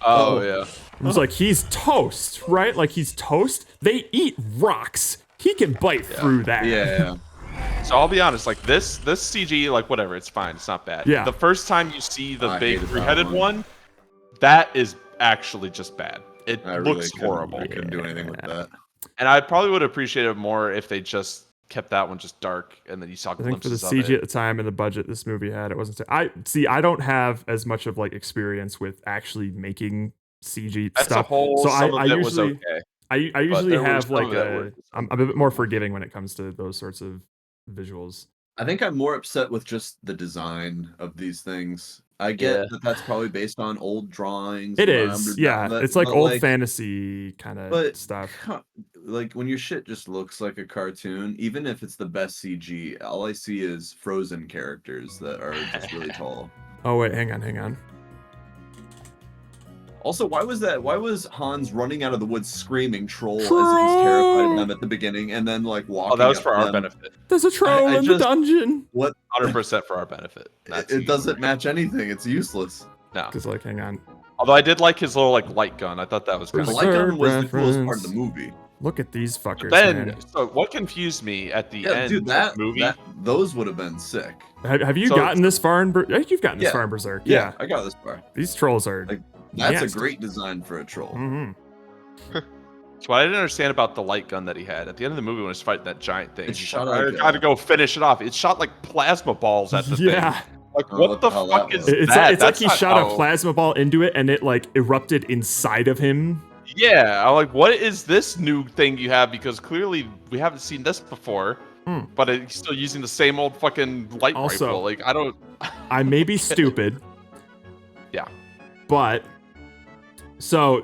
Oh yeah.
It was like he's toast, right? Like he's toast. They eat rocks. He can bite through that.
Yeah,
So I'll be honest, like this CG, like whatever, it's fine, it's not bad.
Yeah.
The first time you see the
I
big
hated that
three-headed
one.
one, that is actually just bad. It
I really
looks
couldn't-
horrible.
I couldn't do anything with that.
And I probably would appreciate it more if they just kept that one just dark and then you saw
I think for the
glimpses of
CG
it.
at the time and the budget this movie had, it wasn't. I don't have as much of like experience with actually making CG
As a
stuff.
whole,
so
some
I
of it
usually
was okay.
I usually
there were
have
some
like
that were
I'm a bit more forgiving when it comes to those sorts of visuals.
I think I'm more upset with just the design of these things. I get that that's probably based on old drawings.
It
blah,
is,
blah,
yeah.
blah,
It's like
but,
old fantasy kind of
but
stuff.
like when your shit just looks like a cartoon, even if it's the best CG, all I see is frozen characters that are just really tall.
Oh wait, hang on.
Also, why was Hans running out of the woods screaming troll as if he's terrified of them at the beginning and then like walking?
Oh, that was
up
for
to
our
them?
benefit.
There's a troll in the dungeon.
What?
100% for our benefit.
It doesn't match anything. It's useless.
No.
Because like, hang on.
Although I did like his little like light gun. I thought that was kind
The
of.
light gun was the
Reference.
coolest part of the movie.
Look at these fuckers,
Then,
man.
so what confused me at the
Yeah,
end
dude,
of the movie?
those would have been sick.
Have you
So-
gotten this far in you've gotten this
Yeah.
far in Berserk?
Yeah, I got this far.
These trolls are
Like, That's
nasty.
a great design for a troll.
Mhm.
So what I didn't understand about the light gun that he had at the end of the movie when he was fighting that giant thing.
It
he's
shot
like,
like
I gotta
a-
go finish it off. It shot like plasma balls at the thing.
Yeah.
Like
Oh,
what
what
the
the hell
fuck
that
is
was.
It's
that?
like, it's like
That's
he
not
shot a
how-
plasma ball into it and it like erupted inside of him.
Yeah, I'm like, what is this new thing you have? Because clearly we haven't seen this before.
Hmm.
But it's still using the same old fucking light
Also-
rifle. Like I don't.
I may be stupid.
Yeah.
But so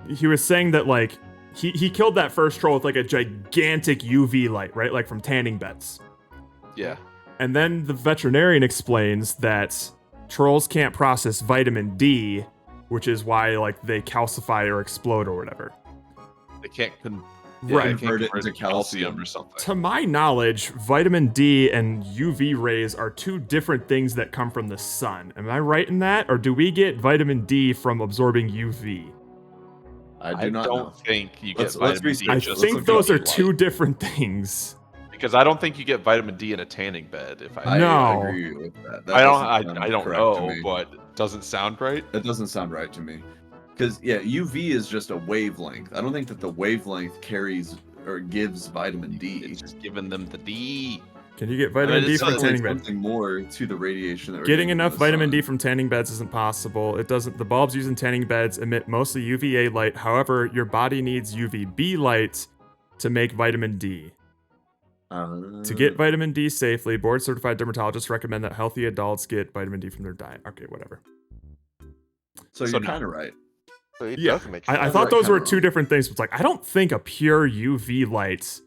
he was saying that like he killed that first troll with like a gigantic UV light, right? Like from tanning beds.
Yeah.
And then the veterinarian explains that trolls can't process vitamin D, which is why like they calcify or explode or whatever.
They can't.
Right.
They can't
Convert it
convert
into
calcium
calcium.
or something.
To my knowledge, vitamin D and UV rays are two different things that come from the sun. Am I right in that? Or do we get vitamin D from absorbing UV?
I do not
don't
know.
think you get
Let's
vitamin D.
research
I
Let's
just
think
look
those
up
are
light.
two different things.
because I don't think you get vitamin D in a tanning bed. If I,
No.
I agree with that. That
I
doesn't
don't.
sound
I don't
correct to
know,
me.
but it doesn't sound right.
That doesn't sound right to me. Because yeah, UV is just a wavelength. I don't think that the wavelength carries or gives vitamin D.
It's just giving them the D.
Can you get vitamin D
it's
from
not
tanning beds?
something more to the radiation that we're
Getting
from
enough
the
vitamin
sun.
D from tanning beds isn't possible. It doesn't. The bulbs used in tanning beds emit mostly UVA light. However, your body needs UVB light to make vitamin D. To get vitamin D safely, board-certified dermatologists recommend that healthy adults get vitamin D from their diet. Okay, whatever.
So
So
you're
no.
kind of right.
So it
Yeah,
does make sense.
I thought
right,
those were
kinda
two
wrong.
different things. But it's like I don't think a pure UV light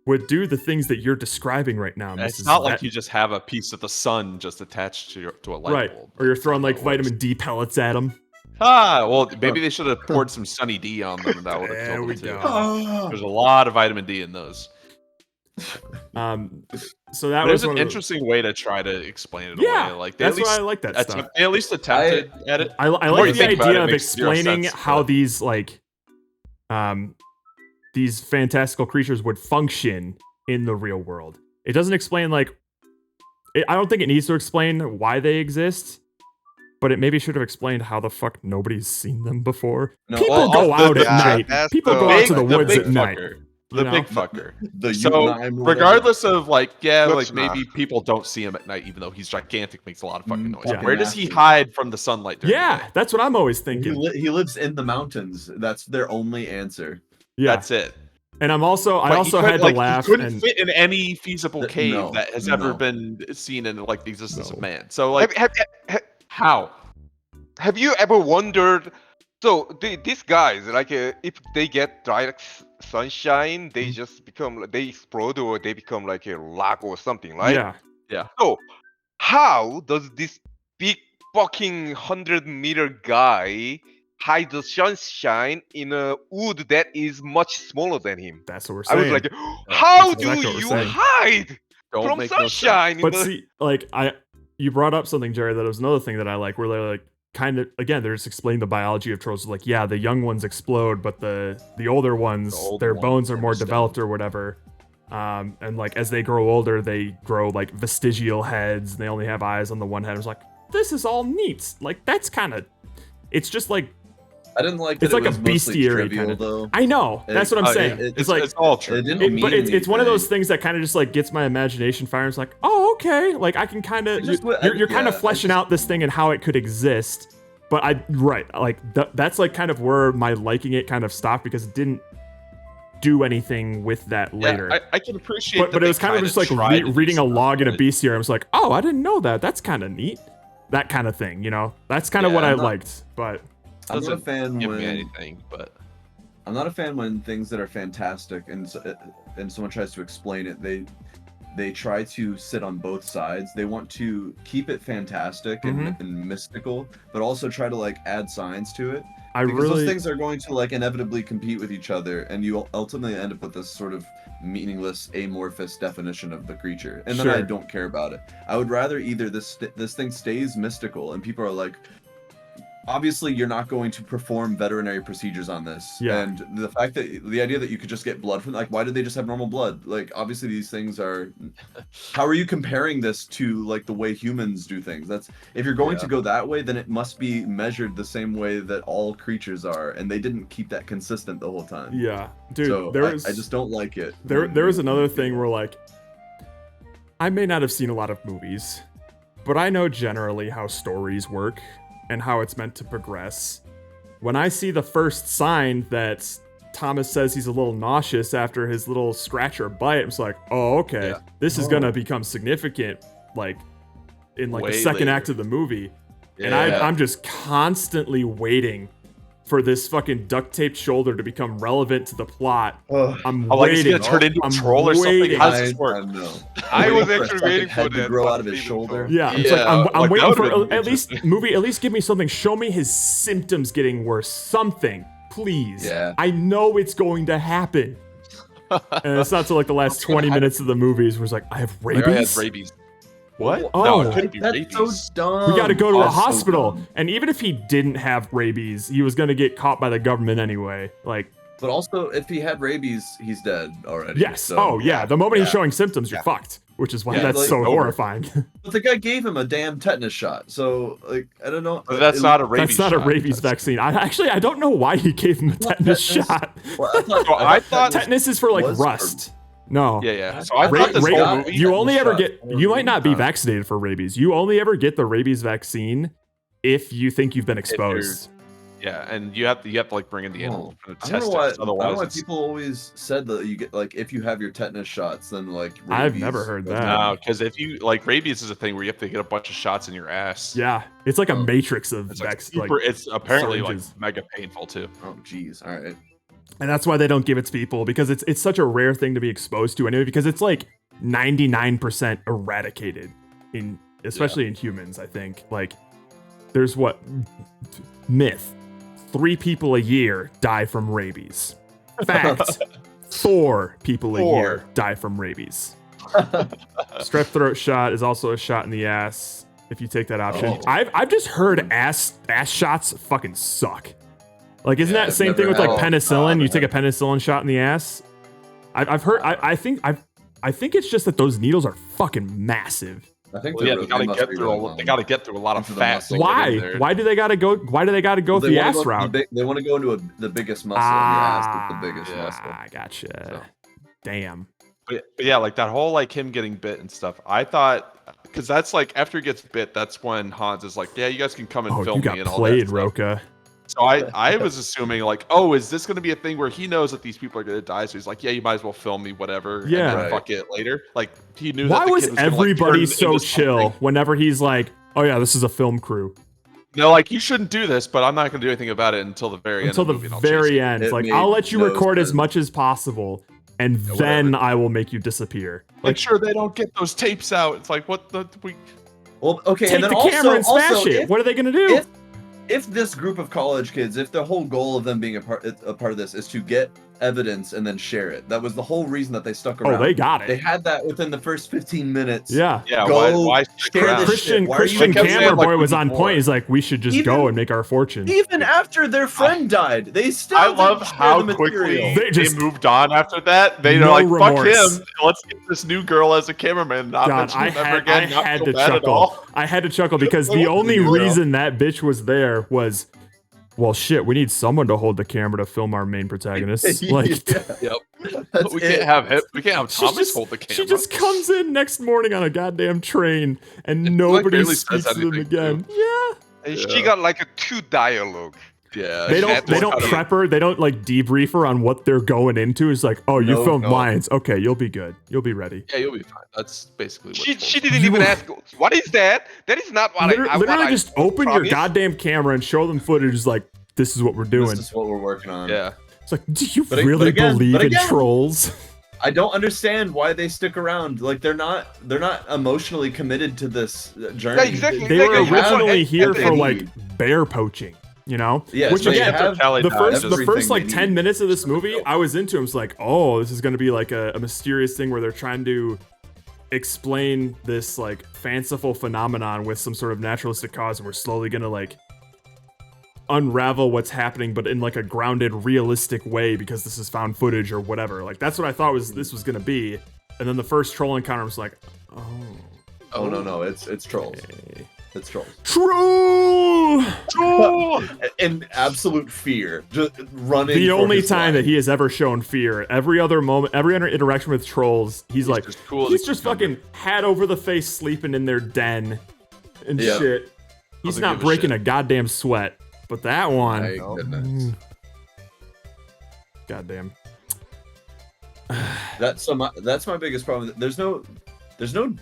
would do the things that you're describing right now.
It's
Mrs.
not like
Vet-
you just have a piece of the sun just attached to a light
right,
bulb.
or you're throwing like
That's not how it works.
vitamin D pellets at them.
Ah, well, maybe they should have poured some Sunny D on them, and that would have
There
killed
we
them too.
go.
There's a lot of vitamin D in those.
So that
There's
was
an
one of
interesting way to try to explain it
Yeah,
away. Like they
that's
at
why
least
I like that stuff.
they at least attempted at it.
I
The more
like
you
the
think about
idea
it,
of
it makes zero
explaining
sense,
how
but-
these like these fantastical creatures would function in the real world. It doesn't explain like I don't think it needs to explain why they exist, but it maybe should have explained how the fuck nobody's seen them before.
No,
People
well,
go out at
yeah,
night.
that's
People
the
go out to the
big-
woods
big
at night.
fucker.
you
The
know?
big fucker.
The
So,
Unime or whatever.
regardless of like, yeah,
Let's
like maybe
not.
people don't see him at night, even though he's gigantic, makes a lot of fucking noise.
Yeah.
Where does he
Nasty.
hide from the sunlight? During the
Yeah,
day?
that's what I'm always
He,
thinking.
he lives in the mountains. That's their only answer.
Yeah,
That's it.
and I
But
also
he
had
couldn't-
to
like,
laugh
He couldn't
and
fit in any feasible cave
no,
that has ever
no.
been seen in like the existence
No.
of man. So like, how?
Have you ever wondered? So these guys, like, if they get direct sunshine, they just become they explode or they become like a log or something, right?
yeah.
So how does this big fucking 100-meter guy hide the sunshine in a wood that is much smaller than him?
That's what we're
I
saying.
was like, how
That's
do
exactly what we're
you
saying.
hide
Don't
from
make no sense.
sunshine?
But see, like you brought up something, Jerry. That was another thing that I like. Where they're like, kind of again, they're just explaining the biology of trolls. Like, yeah, the young ones explode, but the older ones,
older
their
ones
bones are more
understand.
developed or whatever. And like as they grow older, they grow like vestigial heads, and they only have eyes on the one head. I was like, this is all neat. Like that's kind of, it's just like
I didn't like
it's
that
like
it
a
was mostly
bestiary
trivial,
kind of.
though.
I know. That's what I'm
Oh, yeah,
saying. It's like.
it's all true.
It didn't
But
mean
it's one of those
anything.
things that kind of just like gets my imagination firing. It's like, oh, okay, like I can kind of
I just
you're kind of
yeah, I
fleshing
just-
out this thing and how it could exist, But that's like kind of where my liking it kind of stopped because it didn't do anything with that later.
Yeah, I can appreciate
but it was kind of just like reading a log in a bestiary. I was like, oh, I didn't know that. That's kind of neat. That kind of thing, you know? That's kind of what I liked, but...
I'm not a fan
give
when...
me anything, but...
I'm not a fan when things that are fantastic and someone tries to explain it, they try to sit on both sides. They want to keep it fantastic and mystical, but also try to like add science to it. Because those things are going to like inevitably compete with each other, and you ultimately end up with this sort of meaningless, amorphous definition of the creature. And then I don't care about it. I would rather either this thing stays mystical and people are like, obviously you're not going to perform veterinary procedures on this. Yeah. And the fact that the idea that you could just get blood from, like, why did they just have normal blood? Like, obviously these things are, how are you comparing this to like the way humans do things? That's, if you're going to go that way, then it must be measured the same way that all creatures are. And they didn't keep that consistent the whole time.
Yeah, dude,
so I just don't like it.
There is another thing where like, I may not have seen a lot of movies, but I know generally how stories work and how it's meant to progress. When I see the first sign that Thomas says he's a little nauseous after his little scratch or bite, I'm just like, oh, okay, this is gonna become significant, like, in like the second act of the movie. And I'm just constantly waiting for this fucking duct taped shoulder to become relevant to the plot. I'm
like
waiting.
It's gonna turn into a troll or something. How does this work?
I was actually waiting for
that to grow out of his shoulder.
Yeah, it's like I'm waiting for at least give me something. Show me his symptoms getting worse. Something, please.
Yeah.
I know it's going to happen. And it's not till like the last 20 minutes of the movies where it's like, I have rabies.
I had rabies. What?
Oh,
no, it couldn't be
that's
rabies.
so dumb.
We got to go to a
That's so
hospital.
dumb.
And even if he didn't have rabies, he was going to get caught by the government anyway. Like,
But also, if he had rabies, he's dead already.
yes.
So,
Oh, yeah. The moment he's showing symptoms, you're fucked. Which is why that's
like,
so horrifying.
But the guy gave him a damn tetanus shot. So, like, I don't know.
But that's not a rabies
That's not a
shot.
rabies vaccine. I don't know why he gave him a tetanus shot.
Well,
I thought
Tetanus is for like
was
rust. No.
Yeah. So I thought this whole movie.
You only ever
shot.
get. You might not be vaccinated for rabies. You only ever get the rabies vaccine if you think you've been exposed.
Yeah, and you have to like bring in the animal for the
I don't
test.
know why, I don't know
Otherwise,
why
it's-
people always said that you get, like, if you have your tetanus shots, then, like, rabies.
I've never heard that.
No, because if you like rabies is a thing where you have to get a bunch of shots in your ass.
Yeah, it's like a matrix of
It's like
vaccine.
super. It's apparently
syringes.
like mega painful too.
Oh, jeez. All right.
And that's why they don't give it to people, because it's such a rare thing to be exposed to anyway, because it's like 99% eradicated especially in humans, I think. Like, there's myth. 3 people a year die from rabies. Fact. 4 people a year die from rabies. Strep throat shot is also a shot in the ass if you take that option. I've just heard ass shots fucking suck. Like, isn't that the same thing with like penicillin? You take a penicillin shot in the ass. I've heard. I think it's just that those needles are fucking massive.
I think
Well, yeah, they gotta get through a lot of
into the
fat.
muscle.
to get in
Why?
there.
Why do they gotta go? Why do they gotta go the ass route?
They want to go into the biggest muscle in your ass. That's the biggest muscle.
I gotcha.
So.
Damn.
But yeah, like that whole like him getting bit and stuff. I thought because that's like after he gets bit, that's when Hans is like, yeah, you guys can come and
Oh,
film
you got
me and all
played,
that stuff.
Roka.
So I was assuming like, oh, is this going to be a thing where he knows that these people are going to die? So he's like, yeah, you might as well film me, whatever.
Yeah.
And then
Right.
fuck it later. Like he knew.
Why
that the
was
kid was gonna, like,
everybody
turn
so
into
chill
something.
whenever he's like, oh yeah, this is a film crew?
No, like you shouldn't do this, but I'm not going to do anything about it until the very
Until
end.
the
of the movie, and I'll chase
very
it.
end.
It
Like,
made
I'll let you
no
record as
sense.
much as possible, and then I will make you disappear.
Make sure they don't get those tapes out. It's like what the we.
Well, okay,
Take
and then
the
also,
camera and smash
also,
it. What are they gonna do?
If this group of college kids, if the whole goal of them being a part of this is to get evidence and then share it, that was the whole reason that they stuck around.
Oh, they got
They
it.
had that within the first 15 minutes.
Yeah.
Yeah.
Go
Why stick
share
around?
this
Christian
shit. Why are you-
Christian
I kept saying,
Camera
like,
Boy was
we
on
need
point.
more.
He's like, we should just
Even-
go and make our fortune.
Even after their friend died, they still
I
didn't
love
share
how
the
quickly
material.
They
they
just-
moved on after that. They
No
are like,
remorse.
fuck him. Let's get this new girl as a cameraman. Not
God,
mention
I
him ever
had,
again. Not
to
feel bad at
chuckle.
all.
I had to chuckle because
Like,
the
what's
only
the deal?
reason that bitch was there was, well, shit, we need someone to hold the camera to film our main protagonist. Like,
Yeah.
Yep.
That's
we
it.
can't have him. We can't have
she
Thomas
just,
hold the camera.
she just comes in next morning on a goddamn train and nobody
barely says
speaks to them
anything,
again.
too.
Yeah.
And she got like a 2 dialogue.
Yeah.
They
That's
don't
what-
prep her. They don't like debrief her on what they're going into. It's like, oh, you
No,
filmed
no.
lines. Okay, you'll be good. You'll be ready.
Yeah, you'll be fine. That's basically what
She didn't even ask, what is that? That is not what I
Literally,
what I
just open your
promised."
goddamn camera and show them footage. Is like, this is what we're doing.
This is what we're working on.
Yeah.
It's like, do you
But
really
again-
believe
but
in
again-
trolls?
I don't understand why they stick around. Like they're not emotionally committed to this journey.
Yeah, exactly.
They were
They have
originally here for
empathy.
like bear poaching, you know?
Yes,
Which
they
again,
have
the first
everything
like
they
10
need.
minutes of this movie, I was into. It's like, oh, this is gonna be like a mysterious thing where they're trying to explain this like fanciful phenomenon with some sort of naturalistic cause, and we're slowly gonna like unravel what's happening, but in like a grounded, realistic way because this is found footage or whatever. Like that's what I thought this was gonna be. And then the first troll encounter was like, oh.
Oh no, it's trolls.
Okay.
It's trolls.
True.
In absolute fear, just running.
The
for
only
his
time
life.
that he has ever shown fear. Every other moment, every other interaction with trolls, he's like,
just cool
he's
as a
just
cucumber.
fucking hat over the face, sleeping in their den and
Yeah.
shit. He's
Doesn't
not
give a
breaking
shit.
a goddamn sweat. But that one,
My goodness.
goddamn.
That's my biggest problem. There's no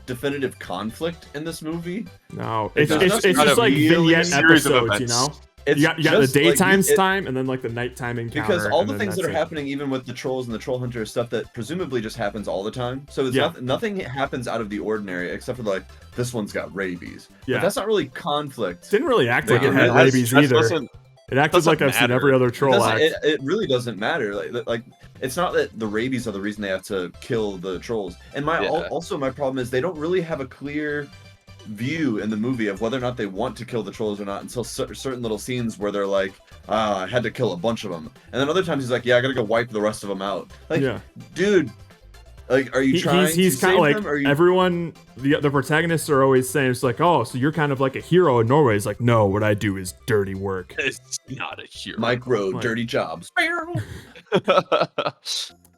definitive conflict in this movie.
No,
It's
it's
just
just
kind of
like
really
vignette
series of
episodes, you
events.
know.
It's
You got the
just like
daytime
it-
time and then like the nighttime encounter.
because all the
and then
things that are
that's it.
happening, even with the trolls and the troll hunter, is stuff that presumably just happens all the time. So it's
Yeah.
nothing happens out of the ordinary except for like this one's got rabies.
Yeah.
But that's not really conflict.
Didn't really act like
Like,
it had
that's-
rabies either. It acted
doesn't
like I've seen
matter.
every other
It,
troll
doesn't-
act.
it really doesn't matter. Like it's not that the rabies are the reason they have to kill the trolls. And
Yeah.
also my problem is they don't really have a clear view in the movie of whether or not they want to kill the trolls or not until certain little scenes where they're like, I had to kill a bunch of them. And then other times he's like, yeah, I gotta go wipe the rest of them out. Like,
Yeah.
dude, like, are you trying
He's
to
kind
save
of like
them? Or are you...
everyone. The protagonists are always saying it's like, oh, so you're kind of like a hero in Norway. It's like, no, what I do is dirty work.
It's not a hero.
micro
Like-
dirty jobs?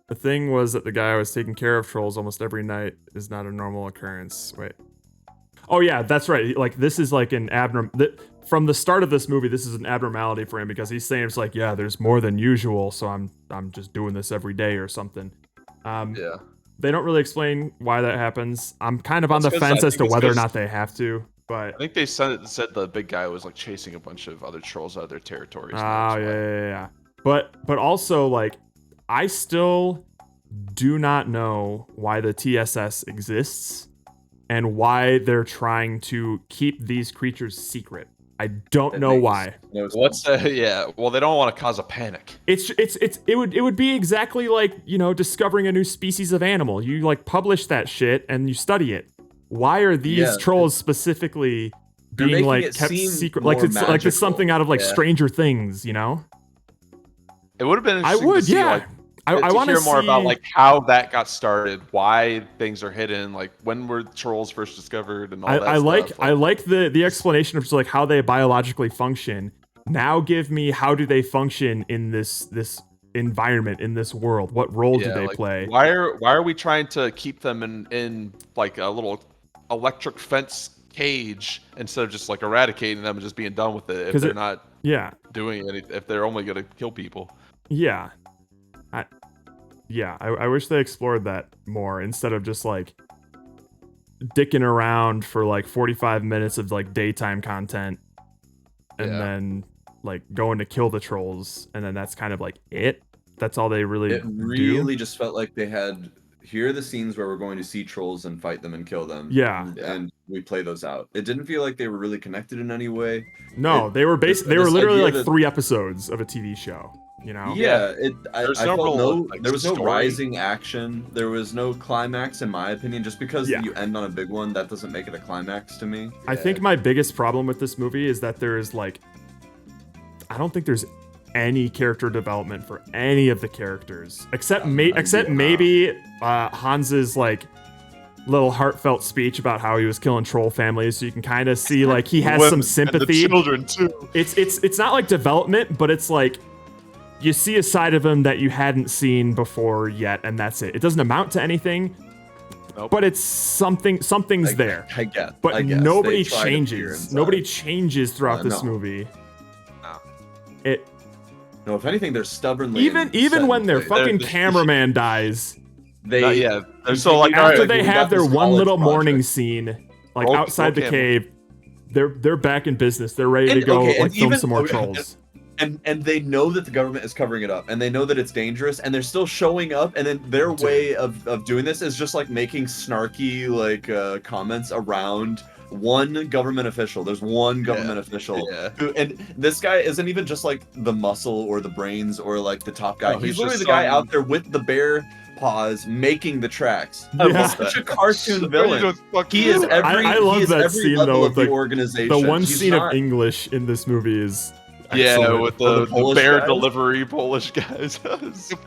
The thing was that the guy was taking care of trolls almost every night is not a normal occurrence. Wait. Oh yeah, that's right. Like this is like an from the start of this movie, this is an abnormality for him because he's saying it's like, yeah, there's more than usual, so I'm just doing this every day or something.
Yeah.
They don't really explain why that happens. I'm kind of on
That's
the
'cause I
fence as
think
to
it's
whether or
'cause-
not they have to, but
I think they said the big guy was like chasing a bunch of other trolls out of their territories.
oh
and that's why.
yeah. But also like I still do not know why the TSS exists and why they're trying to keep these creatures secret. I don't
It
know
makes
why.
no sense.
What's yeah? Well, they don't want to cause a panic.
It would be exactly like, you know, discovering a new species of animal. You like publish that shit and you study it. Why are these
Yeah,
trolls specifically
they're
being
making
like
it
kept
seem
secret?
more
Like it's
magical.
something out of like
Yeah.
Stranger Things, you know?
It would have been
I
interesting
would,
to see,
yeah.
like,
I
to
want
hear
to
more about like how that got started, why things are hidden, like when were trolls first discovered, and all that.
I like
stuff.
I like the explanation of just like how they biologically function. Now give me how do they function in this environment, in this world? What role do
Yeah,
they
like,
play?
Why are we trying to keep them in like a little electric fence cage instead of just like eradicating them and just being done with it if
'Cause
they're
it-
not
Yeah.
doing any, if they're only gonna kill people?
Yeah. I wish they explored that more instead of just like dicking around for like 45 minutes of like daytime content and
Yeah.
then like going to kill the trolls and then that's kind of like it. That's all they really
It really just felt like they had. Here are the scenes where we're going to see trolls and fight them and kill them.
Yeah.
And we play those out. It didn't feel like they were really connected in any way.
No, they were
this
they were literally
idea
like
that-
3 episodes of a TV show, you know?
Yeah, I
There's
felt
no real, like,
there was no
story.
rising action. There was no climax, in my opinion. Just because
Yeah.
you end on a big one, that doesn't make it a climax to me.
I think my biggest problem with this movie is that there is like I don't think there's any character development for any of the characters except maybe Hans's like little heartfelt speech about how he was killing troll families, so you can kind of see like he has some sympathy.
And the children too.
It's not like development, but it's like you see a side of him that you hadn't seen before yet, and that's it. It doesn't amount to anything. but it's something's there.
I guess.
But
I guess.
nobody
They try to peer
changes.
inside.
Nobody changes throughout this
No.
movie.
No.
It
No, if anything, they're stubbornly
even when their
set in
fucking
place.
cameraman dies,
They
yeah. They're so like,
after
alright,
they
we
have
got
their
this
one
college
little morning
project.
scene, like
Roll-
outside the
roll
cave, they're back in business. They're ready to
And-
go
okay,
like
and
film
even-
some more
okay,
trolls.
and they know that the government is covering it up, and they know that it's dangerous, and they're still showing up. And then their way of doing this is just like making snarky comments around one government official. There's one government official,
Yeah.
and this guy isn't even just like the muscle or the brains or like the top guy.
No,
he's
he's
literally
just
the guy
some-
out there with the bare paws making the tracks.
Yeah.
He's such a cartoon villain. He is every.
I love
he is
that
every
scene,
level
though,
of
of,
the
like,
organization.
The one
He's
scene
not-
of English in this movie is
Yeah,
excellent.
with
Oh, the
the
Polish
bear
guys?
delivery Polish guys.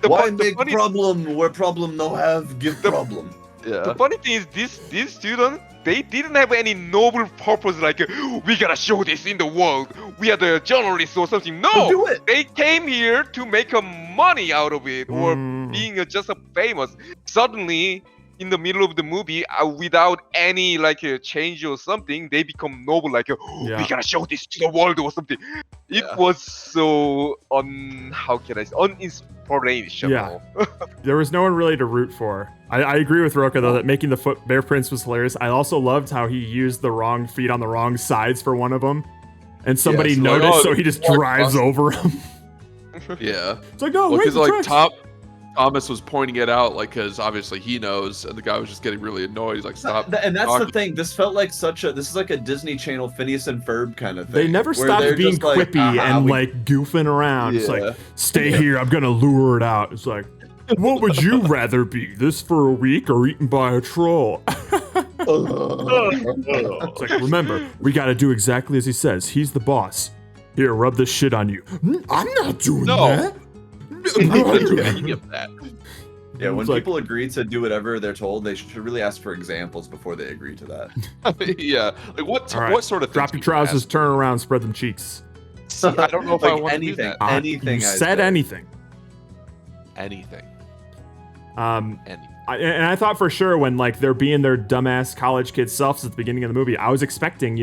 Why
the
make
funny,
problem where problem no have? Give problem.
the
yeah.
funny thing is, these students, they didn't have any noble purpose like we gotta show this in the world. We are the journalists or something. No,
Do it.
they came here to make a money out of it or being just a famous. Suddenly, in the middle of the movie, without any change or something, they become noble. Like we
Yeah.
gotta show this to the world or something. It
Yeah.
was so how can I say, uninspirational.
There was no one really to root for. I agree with Roka though that making the foot bear prints was hilarious. I also loved how he used the wrong feet on the wrong sides for one of them, and somebody
Yes, like,
noticed,
oh,
so he just
walk
drives
past-
over him.
Yeah.
It's like, no,
Well,
wait,
because
the
like
tracks.
Thomas was pointing it out, like, because obviously he knows, and the guy was just getting really annoyed. He's like, "Stop!"
And that's the
talking.
thing. This felt like this is like a Disney Channel Phineas and Ferb kind of thing.
They never
where
stopped
they're
being
just like,
quippy
"Aha,
and
we-"
like goofing around. It's
Yeah.
like, stay here, I'm gonna lure it out. It's like, what would you rather be, this for a week or eaten by a troll? It's like, remember, we gotta do exactly as he says. He's the boss. Here, rub this shit on you. I'm not doing
No.
that.
Any of that.
Yeah, when
It's like-
people agree to do whatever they're told, they should really ask for examples before they agree to that.
Yeah. Like what?
All right,
What sort of
drop
things
your
people
trousers,
ask?
turn around, spread them cheeks.
See, I don't know if I
Like
want to do
anything.
that.
Anything
You
I
said
say.
anything.
Anything.
And
Anything.
I thought for sure when like they're being their dumbass college kid selves at the beginning of the movie, I was expecting,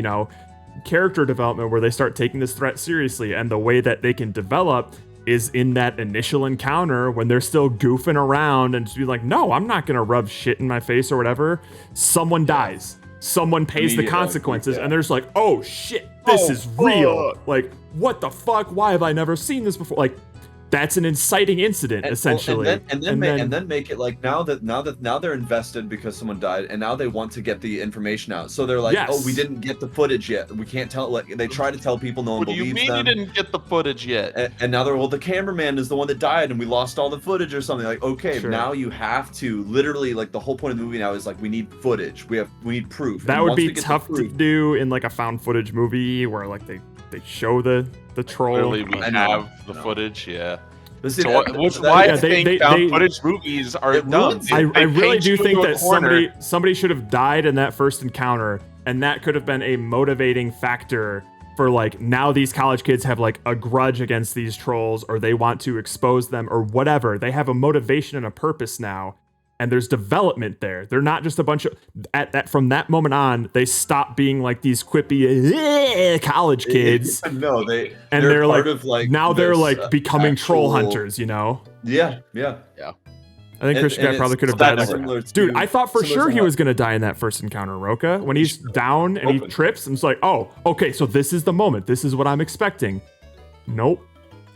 character development where they start taking this threat seriously, and the way that they can develop is in that initial encounter when they're still goofing around and just be like, no, I'm not gonna rub shit in my face or whatever. Someone dies. Someone pays the
Immediately,
consequences,
yeah.
and they're just like, oh shit, this
Oh,
is real.
fuck.
Like, what the fuck? Why have I never seen this before? Like, that's an inciting incident, essentially.
And then make it like now they're invested because someone died, and now they want to get the information out. So they're like,
Yes.
oh, we didn't get the footage yet. We can't tell. Like they try to tell people, no one
What do you
believes
mean
them.
you didn't get the footage yet?
And now they're, well, the cameraman is the one that died, and we lost all the footage or something. Like, okay,
Sure.
now you have to literally, like, the whole point of the movie now is like we need footage. We need proof.
That
And
would
once
be
we get the
tough to
proof-
do in like a found footage movie where like they show the troll.
Clearly, we
I know.
have the
No.
footage. Yeah.
But see,
So
that-
which
that-
why
Yeah,
I
they-
think
they-
found footage movies are
It
dumb.
ruins
I
They
really
paint
do
you
think
into a
that
corner.
somebody should have died in that first encounter, and that could have been a motivating factor for like now these college kids have like a grudge against these trolls, or they want to expose them or whatever. They have a motivation and a purpose now, and there's development there. They're not just a bunch of from that moment on, they stop being like these quippy college kids.
No,
And
they're
they're
part
like,
of like
now they're
this,
like becoming troll
actual-
hunters,
Yeah, yeah.
I think
And-
Christian
and
guy probably
it's
could have
that
died.
similar to-
Dude, I thought for
similar
sure
to
he
how-
was gonna die in that first encounter, Roka. When he's down and he
Open.
trips, and it's like, oh, okay, so this is the moment. This is what I'm expecting. Nope.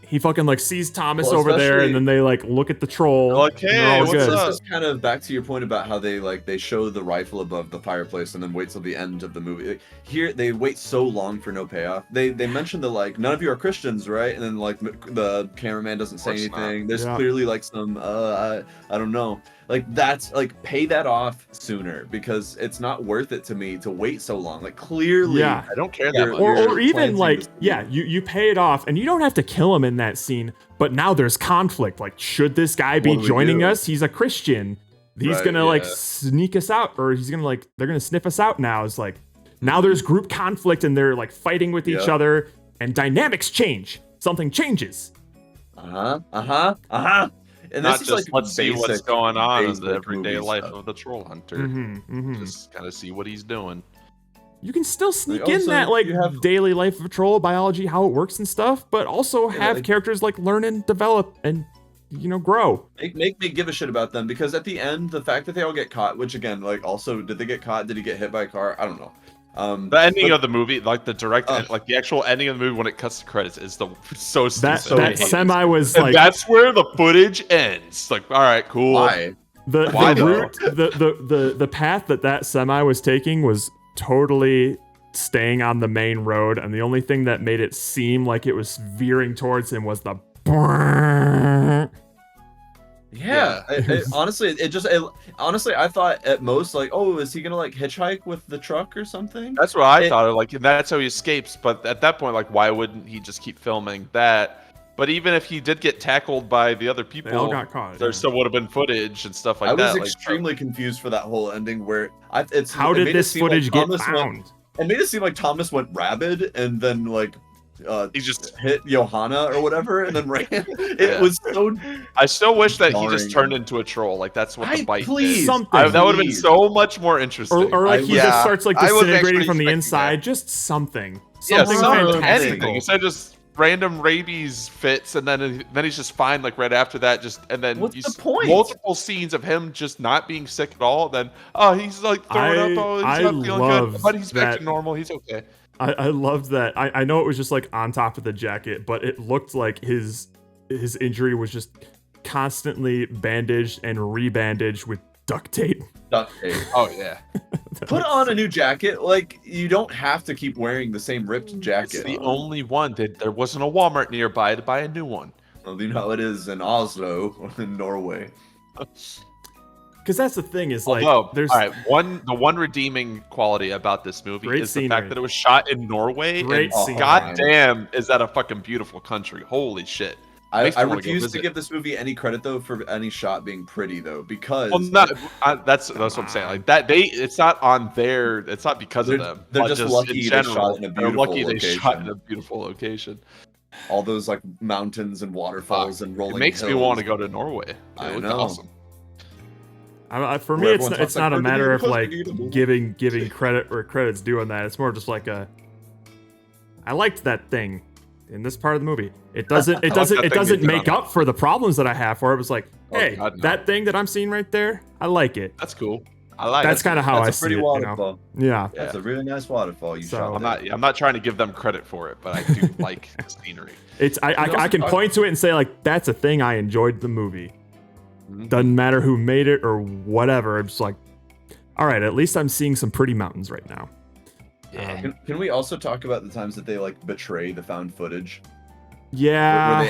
He fucking like sees Thomas
Well,
over there, and
especially-
then they like look at the troll.
Like,
and they're
hey,
all
what's
good.
up?
This is kind of back to your point about how they show the rifle above the fireplace and then wait till the end of the movie. Like, here they wait so long for no payoff. They mention the like, none of you are Christians, right? And then like the cameraman doesn't say
course not.
anything. There's
Yeah.
clearly like some I don't know. Like that's like pay that off sooner, because it's not worth it to me to wait so long. Like clearly,
Yeah.
I don't care
Yeah,
that much.
Or
You're
even
planting
like,
the seed.
yeah, you pay it off, and you don't have to kill him in that scene. But now there's conflict. Like, should this guy be
What do we
joining
do?
us? He's a Christian. He's
Right,
gonna like
yeah.
sneak us out, or he's gonna like they're gonna sniff us out now. It's like now there's group conflict, and they're like fighting with each
Yeah.
other, and dynamics change. Something changes.
And
Not
this
just
is like
let's see what's
basic-
going on in
basic
the everyday
movie
life
stuff.
of the troll hunter.
Mm-hmm.
Just kind of see what he's doing.
You can still sneak
Like,
in
also,
that like
you have-
daily life of a troll, biology, how it works and stuff, but also
Yeah,
have
like-
characters like learn and develop and grow.
Make me give a shit about them, because at the end, the fact that they all get caught, which again, like, also, did they get caught? Did he get hit by a car? I don't know.
The ending
but-
of the movie, like the direct, like the actual ending of the movie when it cuts to credits, is so stupid.
That
So
that
hates.
semi was
And
like
that's where the footage ends. Like, all right, cool.
Why?
Why
the
though?
route the path that semi was taking was totally staying on the main road, and the only thing that made it seem like it was veering towards him was the
Yeah, honestly, honestly, I thought at most, like, oh, is he gonna like hitchhike with the truck or something?
That's what I
It-
thought. Like, and that's how he escapes. But at that point, like, why wouldn't he just keep filming that? But even if he did get tackled by the other people,
they all got caught.
there
yeah.
still would have been footage and stuff like
I was
that.
extremely confused for that whole ending where
How
it
did
made it
this
seem like
footage get
Thomas
found?
It made it seem like Thomas went rabid and then like
he just.
hit Johanna or whatever and then ran. It
Yeah.
was so
I still wish that he just
Jarring.
turned into a troll. Like that's what the bite
please
did.
Something.
That would have been
Please.
so much more interesting.
Or like he
Yeah,
just starts like
I was
disintegrating
actually
from the
expecting
inside.
that.
Just something.
Yeah,
Something
something,
fantastical.
anything. Instead of just random rabies fits, and then he's just fine. Like right after that, and then
What's
you
the
see
point?
multiple scenes of him just not being sick at all. Then he's like throwing up. Oh, he's
I
not feeling
love
good, but he's back to
that-
normal. He's okay.
I loved that. I know it was just like on top of the jacket, but it looked like his injury was just constantly bandaged and rebandaged with duct tape.
duct tape.
Oh yeah,
Put on a new jacket. Like, you don't have to keep wearing the same ripped jacket.
it's the only one that there wasn't a Walmart nearby to buy a new one.
Well, you know how it is in Oslo or in Norway.
Because that's the thing is like
Although,
there's
all right, the one redeeming quality about this movie
Great
is the
scenery.
fact that it was shot in Norway.
Great
and
scenery.
God damn, is that a fucking beautiful country? Holy shit!
I
Makes me wanna go
refuse to
visit.
give this movie any credit though for any shot being pretty though, because
Well, that's what I'm saying. Like that, it's not on their. It's not because of them.
They're
but
just
in
lucky they
general,
shot in a
they're lucky
beautiful
they shot in
location.
a beautiful location.
all those like mountains and waterfalls and rolling
It makes me
hills.
want to go to Norway.
I
It looked
know.
awesome.
for me
Where
it's
everyone
not,
talks
it's
like,
not a
"We're
matter of
gonna
like
do the
giving credit where credit's due on that. It's more just like I liked that thing in this part of the movie. It doesn't
that thing
make
you
up for the problems that I have for it. It was like,
Oh,
hey,
God, no.
that thing that I'm seeing right there, I like it.
That's cool. I like.
That's
it.
kind of how I
That's a
see
pretty
it. You
waterfall.
know? Yeah.
That's a really nice waterfall you
So-
shot.
I'm not trying to give them credit for it, but I do like the scenery.
It's I can point to it and say like that's a thing I enjoyed the movie.
Mhm.
Doesn't matter who made it or whatever. It's like, all right, at least I'm seeing some pretty mountains right now.
Yeah.
Can we also talk about the times that they like betray the found footage?
Yeah.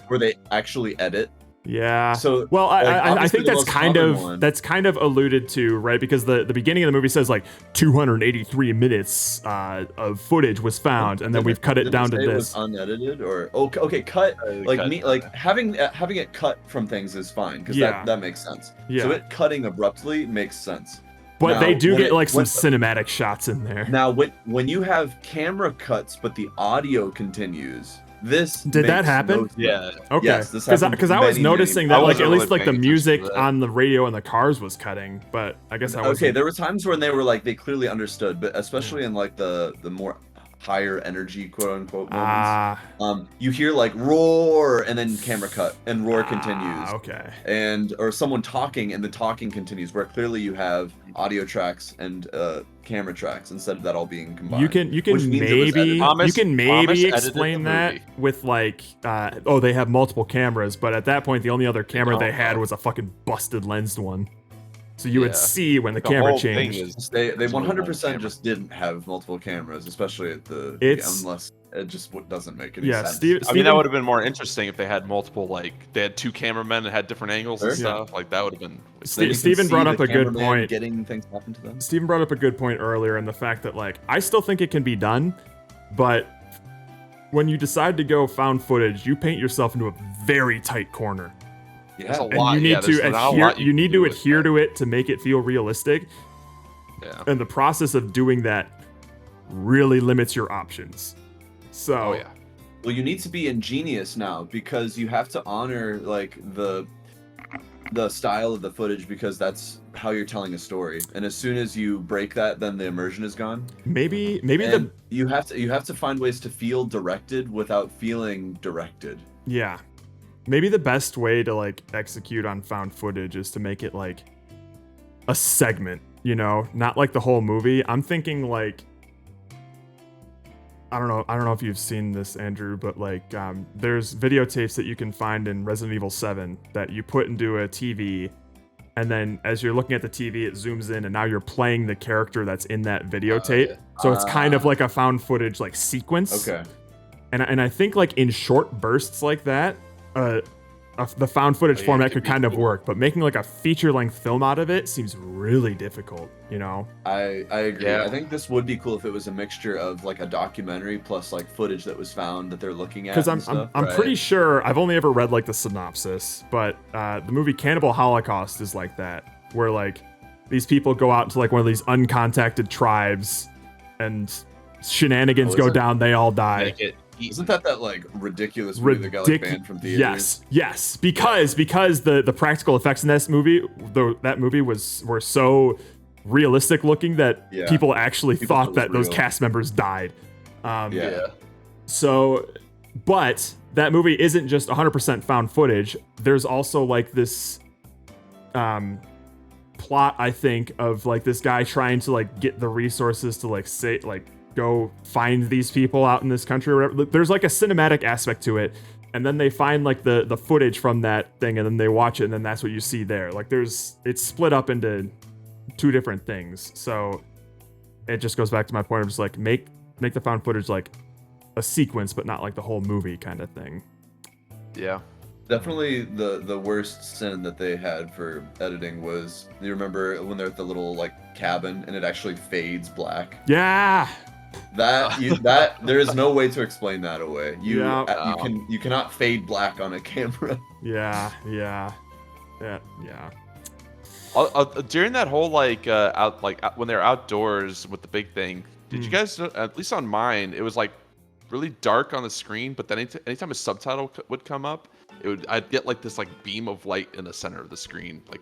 Where they actually edit?
Yeah.
So
Well,
like,
I
obviously
think
the
that's
most
kind
common
of
one-
alluded to, right? Because the beginning of the movie says like 283 minutes of footage was found, and then we've cut it
Didn't
down to
say it was
this.
unedited or okay, cut. Like
cut,
me, like having it cut from things is fine because
Yeah.
that makes sense.
Yeah.
So it cutting abruptly makes sense.
But
now,
they do
when
get
it-
like some
when-
cinematic shots in there.
Now, when you have camera cuts but the audio continues, this
Did that
makes
happen?
no sense.
Yeah.
Okay.
Yes, this
Because
happened
I was
many,
noticing
many-
that
I
like
wasn't
at least
really
like the
paying attention
music
to that.
on the radio and the cars was cutting, but I guess I was
Okay, there were times when they were like they clearly understood, but especially in like the more higher energy quote unquote moments. You hear like roar and then camera cut and roar continues.
Okay.
And or someone talking and the talking continues where clearly you have audio tracks and camera tracks instead of that all being combined.
You can
which means it was
maybe
edited.
Thomas-
you can
Thomas
maybe
edited
explain
the
that
movie.
with like they have multiple cameras, but at that point the only other camera they
don't,
had
though.
was a fucking busted lensed one. So you would
Yeah.
see when the
The
camera
whole thing
changed.
is-
They
There's only one
100%
camera.
just didn't have multiple cameras, especially at the
It's-
unless it just doesn't make any
Yeah,
sense.
Steve-
I mean,
Steven-
that would have been more interesting if they had multiple, like, they had two cameramen and had different angles and
Sure.
stuff. Like, that would have been.
Then you can
Steven
see
brought
the
up a good
cameraman
point.
Getting things happen to them.
Steven brought up a good point earlier in the fact that like I still think it can be done, but when you decide to go found footage, you paint yourself into a very tight corner.
There's a
Yeah,
And
lot.
you need
yeah,
to
there's not a
adhere
lot
you
can
need
do
to
with
adhere
that.
to it to make it feel realistic.
Yeah.
And the process of doing that really limits your options. So
Oh, yeah.
Well, you need to be ingenious now because you have to honor like the the style of the footage because that's how you're telling a story. And as soon as you break that, then the immersion is gone.
Maybe
And you have to find ways to feel directed without feeling directed.
yeah. Maybe the best way to like execute on found footage is to make it like a segment, you know, not like the whole movie. I'm thinking like I don't know if you've seen this, Andrew, but like there's videotapes that you can find in Resident Evil 7 that you put into a TV, and then as you're looking at the TV, it zooms in, and now you're playing the character that's in that videotape.
Yeah.
So it's kind of like a found footage like sequence.
Okay.
And I think like in short bursts like that, the found footage
yeah,
format
it could
could
be
kind of
cool.
work, but making like a feature-length film out of it seems really difficult, you know?
I agree.
Yeah.
I think this would be cool if it was a mixture of like a documentary plus like footage that was found that they're looking at.
Because
and stuff,
I'm
right?
pretty sure I've only ever read like the synopsis, but the movie Cannibal Holocaust is like that, where like these people go out to like one of these uncontacted tribes, and shenanigans
Oh,
go
is it?
down, they all die.
Make it easy.
Isn't that like ridiculous movie that got like banned from theaters?
Yes, because the practical effects in this movie, that movie were so realistic looking that
Yeah.
people actually
People
thought
thought it
that
was
those
real.
cast members died.
Yeah.
So, but that movie isn't just 100% found footage. There's also like this plot, I think, of like this guy trying to like get the resources to like say like go find these people out in this country or whatever. There's like a cinematic aspect to it, and then they find like the footage from that thing, and then they watch it, and then that's what you see there. Like it's split up into two different things. So it just goes back to my point of just like make the found footage like a sequence, but not like the whole movie kind of thing.
Yeah.
Definitely the worst sin that they had for editing was, you remember when they're at the little like cabin and it actually fades black?
Yeah.
That there is no way to explain that away.
Yeah.
You cannot fade black on a camera.
Yeah.
During that whole when they're outdoors with the big thing, did you guys know, at least on mine, it was like really dark on the screen, but then anytime a subtitle would come up, I'd get like this like beam of light in the center of the screen, like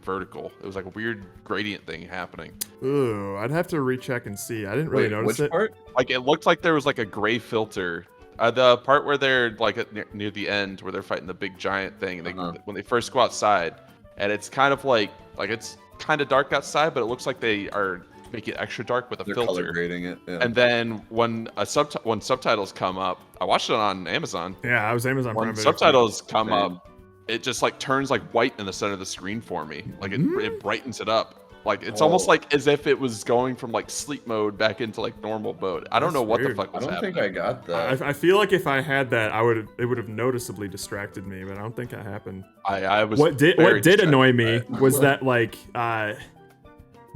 vertical. It was like a weird gradient thing happening.
Ooh, I'd have to recheck and see. I didn't really
Wait,
notice
which
it.
part?
Like it looked like there was like a gray filter. The part where they're like near the end, where they're fighting the big giant thing, and when they first go outside, and it's kind of like it's kind of dark outside, but it looks like they are making it extra dark with a
They're
filter.
color grading it. Yeah.
And then when subtitles come up, I watched it on Amazon.
Yeah, I was Amazon Prime
When
Video.
subtitles come
Same.
up, it just like turns like white in the center of the screen for me. Like it brightens it up. Like it's almost like as if it was going from like sleep mode back into like normal mode. I don't
That's
know what
weird.
the fuck
I
was
don't
happening.
think I got that.
I feel like if I had that, it would have noticeably distracted me, but I don't think that happened.
I was
What did
very
annoy
distracted
me
by it.
was that like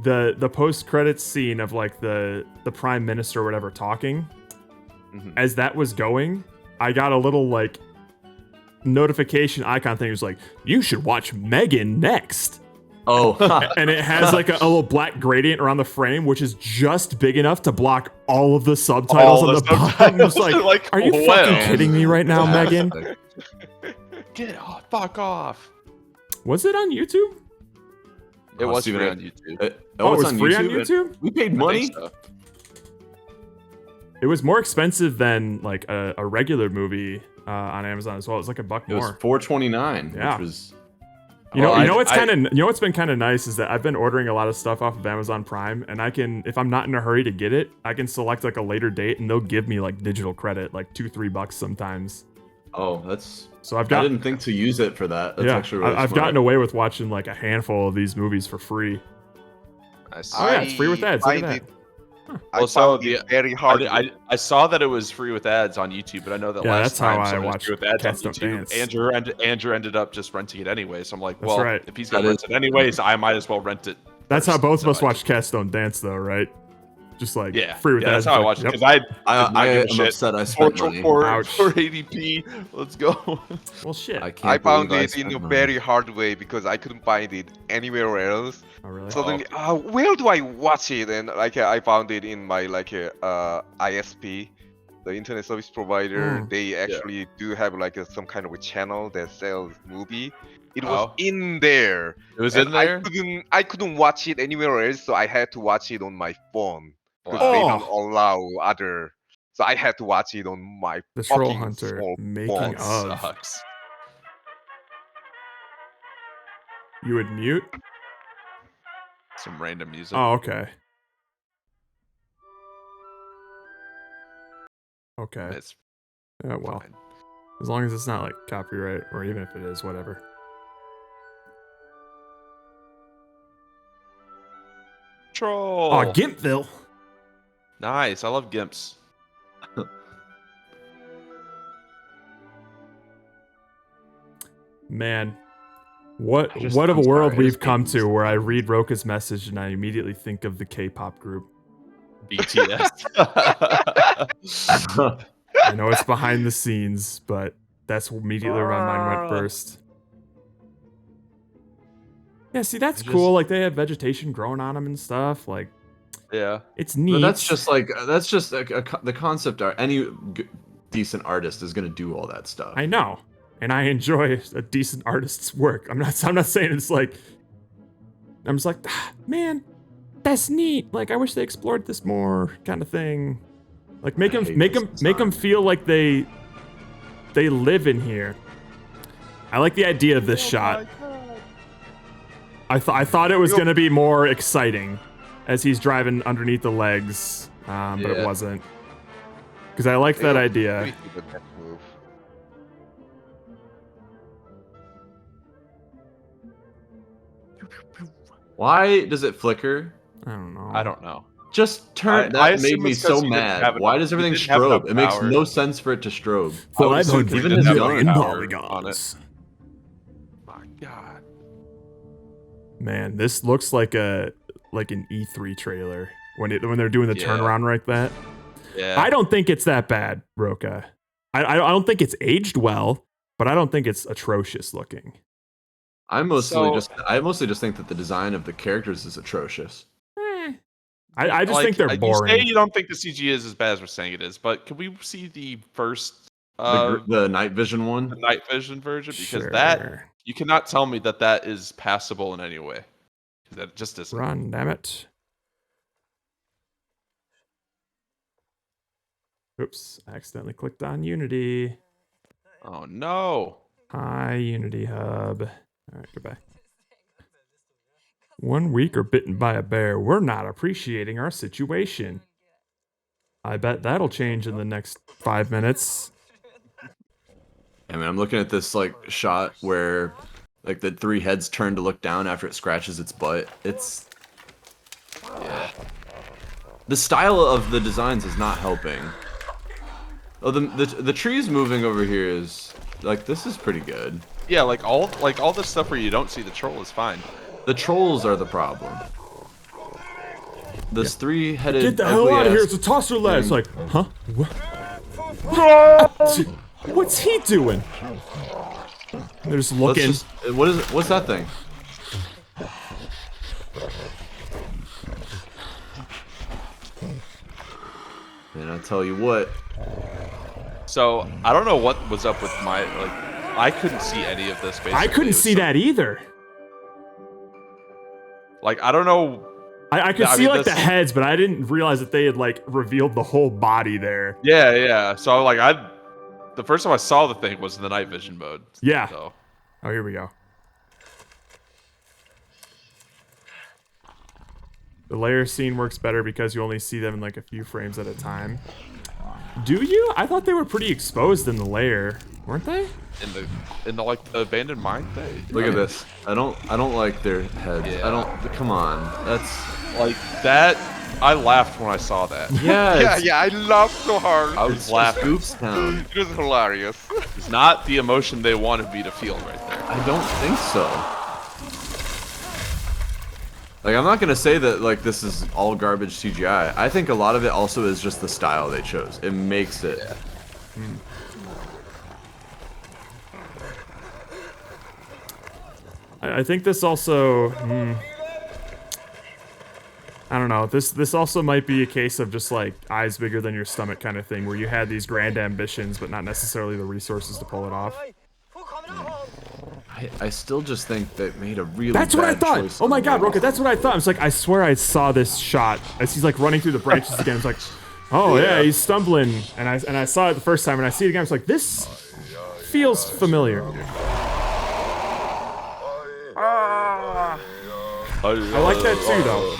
the post credits scene of like the prime minister or whatever talking.
Mhm.
As that was going, I got a little like notification icon thing. It was like, you should watch Megan next.
Oh,
And it has like a little black gradient around the frame, which is just big enough to block all of the subtitles
All
on
the
the bottom. It's
subtitles.
like, are you fucking kidding me right now, Megan?
Get off, fuck off.
Was it on YouTube?
It was
Steven,
free
I-
on YouTube.
Oh,
oh,
it
it's
was
on
free on
YouTube?
YouTube?
We paid
I
money.
think so.
It was more expensive than like a regular movie on Amazon as well. It was like $1
It was
more.
$4.29,
Yeah.
which was
Well,
You know what's been kind of nice is that I've been ordering a lot of stuff off of Amazon Prime, and I can, if I'm not in a hurry to get it, I can select like a later date, and they'll give me like digital credit, like $2-3 sometimes.
that's.
So I've
I
got,
didn't think to use it for that. That's
yeah,
actually really
I've
smart.
gotten away with watching like a handful of these movies for free.
I
Oh yeah, it's free with ads. Look at
find
that.
it-
Well,
I
so
found it very hard.
I saw that it was free with ads on YouTube, but I know that
Yeah,
last
that's how
time
I
someone was
watched
free with ads on
Cats Don't
YouTube,
Dance.
Andrew ended up just renting it anyway. So I'm like,
That's
well,
right.
if he's gonna
That
rent it anyways, I might as well rent it.
That's how
first.
both of
So
us
I
watch Cats Don't Dance, though, right? Just like
Yeah,
free with
yeah,
ads.
that's how I
like,
watched it
yep.
because I
I am
shit.
upset I spent money.
Ouch.
480p. Let's go.
Well, shit.
I can't
I found
believe I
it in
spent
a
money.
very hard way because I couldn't find it anywhere else.
Oh, really?
Suddenly, where do I watch it? And like I found it in my like ISP, the internet service provider,
Mm.
they actually do have like some kind of a channel that sells movie. It was
Oh.
in there.
It was
And
in there.
I couldn't watch it anywhere else, so I had to watch it on my phone because
Wow.
they
Oh.
don't allow other. So I had to watch it on my
The Troll
fucking
Hunter
small
making
phone.
That
of.
sucks.
You would mute?
Some random music.
Oh, okay. Okay.
It's
Well,
fine.
as long as it's not like copyright, or even if it is, whatever.
Troll.
Oh, Gimpville.
Nice. I love gimps.
Man, what
I'm
of a world
sorry, I
we've
just
come
hate
to
these
where I
things.
read Roka's message and I immediately think of the K-pop group.
BTS.
I know it's behind the scenes, but that's immediately where my mind went first. Yeah, see, that's
I
cool.
just-
Like, they have vegetation growing on them and stuff. Like,
Yeah.
it's neat.
But that's just like the concept art. Any decent artist is gonna do all that stuff.
I know, and I enjoy a decent artist's work. I'm not saying it's like. I'm just like, man, that's neat. Like, I wish they explored this more, kind of thing. Like, make
I
them
hate this design.
feel like they live in here. I like the idea of this shot. I thought it was gonna be more exciting as he's driving underneath the legs, but it
Yeah.
wasn't. Because I like that
They
idea.
really did that move.
Why does it flicker?
I don't know.
I don't know.
Just turn.
I
That
assume
made me
it's 'cause
so
you didn't
mad.
have
Why
enough-
does
you
everything
didn't have
strobe?
enough
It makes
power.
no sense for it to strobe.
I would assume you
Even
didn't
his
have
gun.
enough power on it. My God.
Man, this looks like an E3 trailer when they're doing the
Yeah.
turnaround like that.
Yeah.
I don't think it's that bad, Roka. I don't think it's aged well, but I don't think it's atrocious looking.
I mostly
So-
just think that the design of the characters is atrocious.
I just think they're
You say
boring.
you don't think the CG is as bad as we're saying it is, but can we see the first
The night vision one.
the night vision version? Because
Sure.
that you cannot tell me that is passable in any way. 'Cause that just isn't.
Run, damn it. Oops, I accidentally clicked on Unity.
Oh no.
Hi, Unity Hub. All right, goodbye. 1 week or bitten by a bear. We're not appreciating our situation. I bet that'll change in the next 5 minutes.
I mean, I'm looking at this like shot where like the three heads turn to look down after it scratches its butt. It's the style of the designs is not helping. Oh, the trees moving over here is like this is pretty good.
Yeah, like all the stuff where you don't see the troll is fine.
The trolls are the problem. This three-headed.
Get the hell out of here! It's a tosser lad. It's like, huh? What? What's he doing? They're just looking.
What's that thing? And I tell you what.
So I don't know what was up with my I couldn't see any of this. Basically,
I couldn't see that either.
Like I don't know.
I could
I
see
mean,
like the
that's-
heads, but I didn't realize that they had like revealed the whole body there.
Yeah. So like the first time I saw the thing was in the night vision mode.
Yeah.
So
Oh, here we go. The layer scene works better because you only see them in like a few frames at a time. Do you? I thought they were pretty exposed in the layer, weren't they?
in the like the abandoned mine thing.
Look at this. I don't like their heads.
Yeah.
I don't. Come on. That's.
Like that. I laughed when I saw that.
Yeah.
Yeah, I laughed so hard.
I was laughing.
Goofs Town.
It was hilarious.
It's not the emotion they wanted me to feel right there.
I don't think so. Like, I'm not gonna say that like this is all garbage CGI. I think a lot of it also is just the style they chose. It makes it. I
I think this also. I don't know. This also might be a case of just like eyes bigger than your stomach kind of thing, where you had these grand ambitions, but not necessarily the resources to pull it off.
I still just think they made a really
That's what I
bad
thought.
choice
Oh my
on
god,
the
Roka, that's what I thought. I was like, I swear I saw this shot as he's like running through the branches again. It's like, oh yeah, he's stumbling, and I saw it the first time, and I see it again. I was like, this feels familiar. I like that too, though.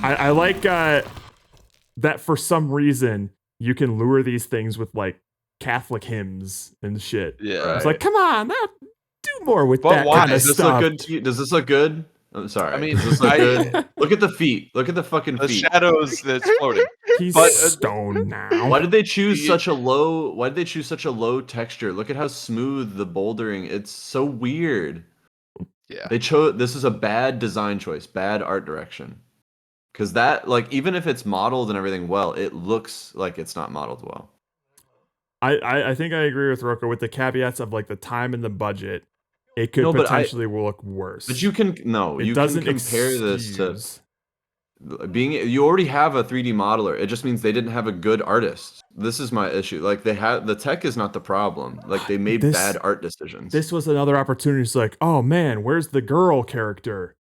I like that for some reason you can lure these things with like Catholic hymns and shit.
Yeah.
It's like, come on, do more with
But
that
why?
kind of
Does this
stuff.
look good to you? Does this look good? I'm sorry.
I mean,
does this look good? Look at the feet. Look at the fucking
The
feet.
shadows that's floating.
He's
but-
stoned now.
Why did they choose such a low? Why did they choose such a low texture? Look at how smooth the bouldering. It's so weird.
Yeah.
They chose. This is a bad design choice, bad art direction. Because that, like, even if it's modeled and everything well, it looks like it's not modeled well.
I think I agree with Roka with the caveats of like the time and the budget. It could
No, but
potentially look worse.
But you can no,
It
you can
doesn't
compare this to
excuse-
being. You already have a 3D modeler. It just means they didn't have a good artist. This is my issue. Like they have the tech is not the problem. Like they made
This-
bad art decisions.
This was another opportunity. It's like, oh man, where's the girl character?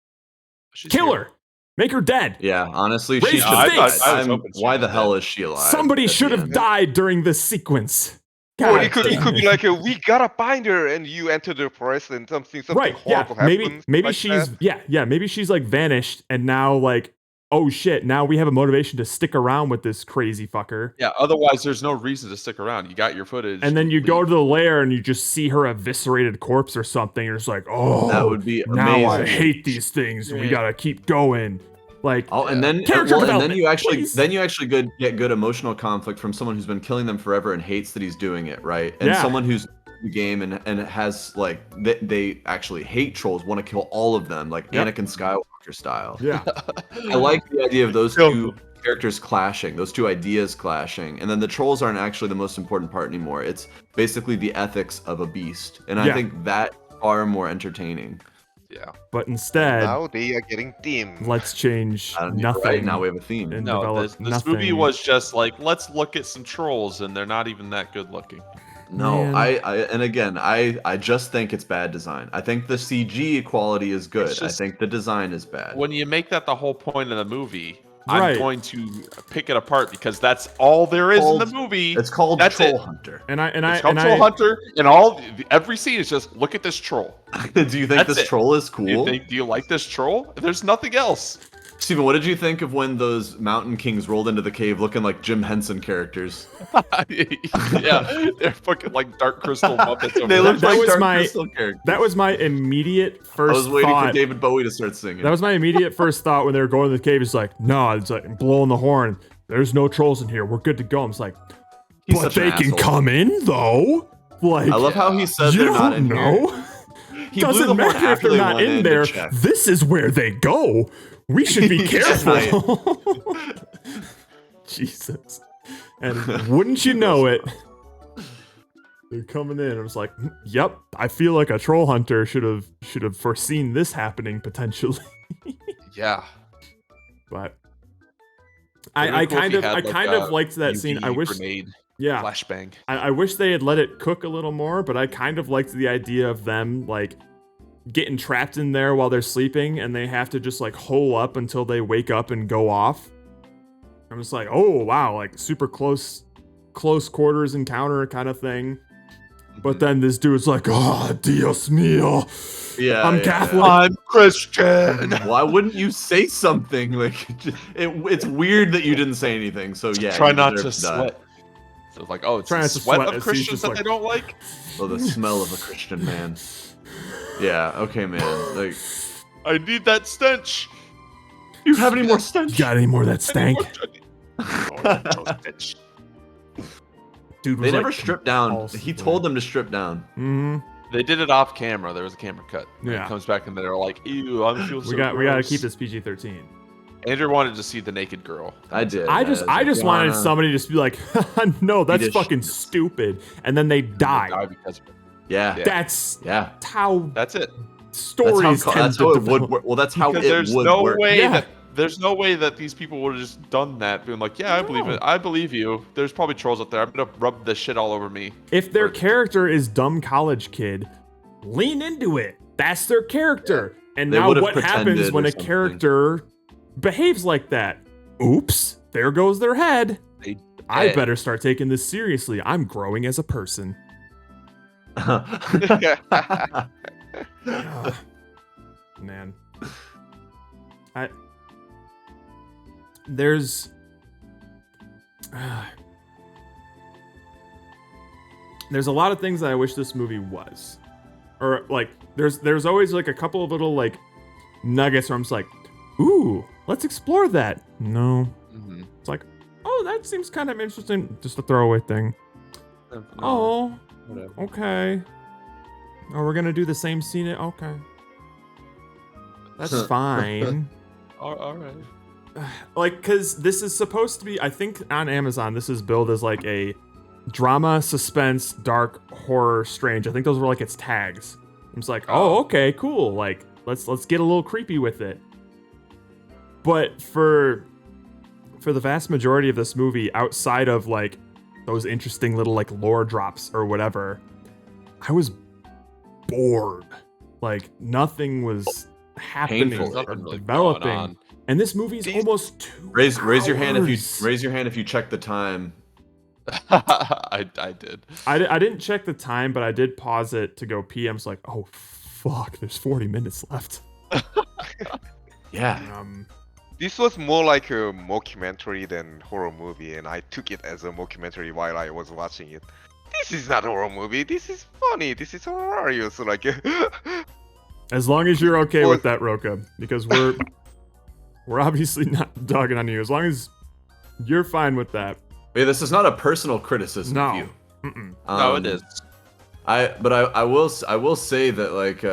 She's
Kill
here.
her. Make her dead.
Yeah, honestly,
Raise
she
the
should have died.
stakes.
I was hoping she
Why
was
the hell
dead.
is she alive?
Somebody
at the
should have
end?
died during this sequence.
Or
God
it could
damn
be like we gotta find her, and you enter the forest and something
Right, yeah.
horrible happens.
Maybe
like
she's
that.
maybe she's like vanished and now like, oh shit, now we have a motivation to stick around with this crazy fucker.
Yeah, otherwise there's no reason to stick around. You got your footage.
And then you
leave.
go to the lair and you just see her eviscerated corpse or something. You're just like, oh,
That would be
now I
amazing.
hate these things. We gotta keep going. Like,
Oh, and then
Character
and then
development,
you actually
please.
get good emotional conflict from someone who's been killing them forever and hates that he's doing it, right? And
Yeah.
someone who's the game and has like they actually hate trolls, want to kill all of them, like
Yep.
Anakin Skywalker style.
yeah,
I like the idea of those
Kill
two characters clashing, those two ideas clashing, and then the trolls aren't actually the most important part anymore. It's basically the ethics of a beast, and I
Yeah.
think that far more entertaining.
Yeah.
but instead,
Now they are getting dim.
let's change
I don't know,
nothing.
Right now we have a theme.
and
No,
develop
this movie
nothing.
was just like, let's look at some trolls, and they're not even that good looking.
No,
Man.
and again, I just think it's bad design. I think the CG quality is good.
It's just-
I think the design is bad.
When you make that the whole point of the movie,
Right.
I'm going to pick it apart because that's all there is in the movie.
It's called
That's
Troll
it.
Hunter.
And I
It's called Troll Hunter, and every scene is just look at this troll.
Do you think
That's
this
it.
troll is
Do you
cool?
think? Do you like this troll? There's nothing else.
Steven, what did you think of when those Mountain Kings rolled into the cave looking like Jim Henson characters?
Yeah, they're fucking like Dark Crystal Muppets. Over
They
there.
look
that
like
was
Dark
my-
Crystal characters.
That was my immediate
I
first
was waiting
thought.
for David Bowie to start singing.
That was my immediate first thought when they were going to the cave. It's like, no, it's like blowing the horn. There's no trolls in here. We're good to go. I'm just like,
He's
but
such an
they can
asshole.
come in though. Like,
I love how he said
you
they're not
don't
in
know.
here. He blew the
Doesn't
horn
matter if
after
they're
they
not
went
in
to
there.
check.
This is where they go. We should be careful. Jesus. And wouldn't you know it? They're coming in. I was like, yep. I feel like a troll hunter should have foreseen this happening potentially.
Yeah.
But
Would've
I
been cool if
kind
he
of
had,
I
like,
kind
a
of liked that scene. I
UV
wish,
grenade
yeah,
flashbang.
I wish they had let it cook a little more. But I kind of liked the idea of them like getting trapped in there while they're sleeping, and they have to just like hole up until they wake up and go off. I'm just like, oh wow, like super close quarters encounter kind of thing. But then this dude's like, oh, Dios mío.
Yeah,
I'm
yeah,
Catholic.
I'm Christian.
Why wouldn't you say something? Like, it's weird that you didn't say anything. So yeah,
Try
you
not
deserve
to
die.
sweat. So it's like, oh, it's
Try
the
not to
sweat
sweat,
of
as he's
Christians
just
that
like-
they don't like.
Oh, the smell of a Christian man. Yeah. Okay, man. Like,
I need that stench.
you have any more stench?
Got any more of that stank?
Stench.
Dude was
They never
like,
stripped down.
compulsively.
He told them to strip down.
Mhm.
They did it off camera. There was a camera cut. And
Yeah.
it comes back and they're like, ew, I'm feeling so
We got to
gross."
keep this PG-13.
Andrew wanted to see the naked girl.
I did.
I just wanted somebody to just be like, no, that's
Eat a
fucking stupid, and then they
Die
die.
because of it.
Yeah.
Yeah.
That's
Yeah.
how
That's it.
That's
stories
how
tend
it
to
would
develop.
work. Well, that's how
Because
it
there's
would
no
work.
way
Yeah.
that There's no way that these people would have just done that, being like, yeah, I believe it. I believe you. There's probably trolls out there. I'm gonna rub this shit all over me.
If their character is dumb college kid, lean into it. That's their character. Yeah. And
They
now
would've
what happens
pretended
when
or
a
something.
character behaves like that? Oops, there goes their head. I better start taking this seriously. I'm growing as a person. Man. There's a lot of things that I wish this movie was. Or like there's always like a couple of little like nuggets where I'm just like, ooh, let's explore that. No.
Mm-hmm.
It's like, oh, that seems kind of interesting. Just a throwaway thing. Oh,
Whatever.
okay. Oh, we're gonna do the same scene. Okay. That's fine.
All right.
Like, cause this is supposed to be, I think on Amazon, this is billed as like a drama, suspense, dark, horror, strange. I think those were like its tags. I'm just like, oh, okay, cool. Like, let's get a little creepy with it. But for the vast majority of this movie, outside of like those interesting little like lore drops or whatever, I was bored. Like nothing was happening
Painful.
or
Nothing really
developing.
going on.
And this movie is almost 2
Raise your hand if you
hours.
check the time.
I did.
I didn't check the time, but I did pause it to go pee. I was like, oh fuck, there's 40 minutes left.
Yeah.
This was more like a mockumentary than horror movie, and I took it as a mockumentary while I was watching it. This is not a horror movie. This is funny. This is hilarious. Like,
As long as you're okay with that, Roka, because we're obviously not dogging on you. As long as you're fine with that.
Yeah, this is not a personal criticism of
No.
you.
Mm-mm.
No, it is.
I will say that like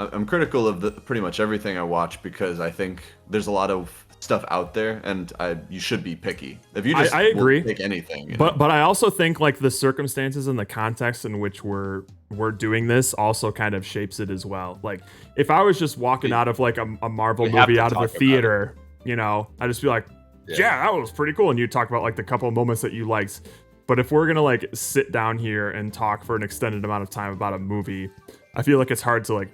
I'm critical of pretty much everything I watch because I think there's a lot of stuff out there and you should be picky. If you just
I agree.
will pick anything. you
But
know?
I also think like the circumstances and the context in which we're doing this also kind of shapes it as well. Like if I was just walking out of like a Marvel
We have
movie
to
out of
talk
a
about
theater, you know, I'd just be like, yeah, that was pretty cool. And you talk about like the couple of moments that you liked. But if we're gonna like sit down here and talk for an extended amount of time about a movie, I feel like it's hard to like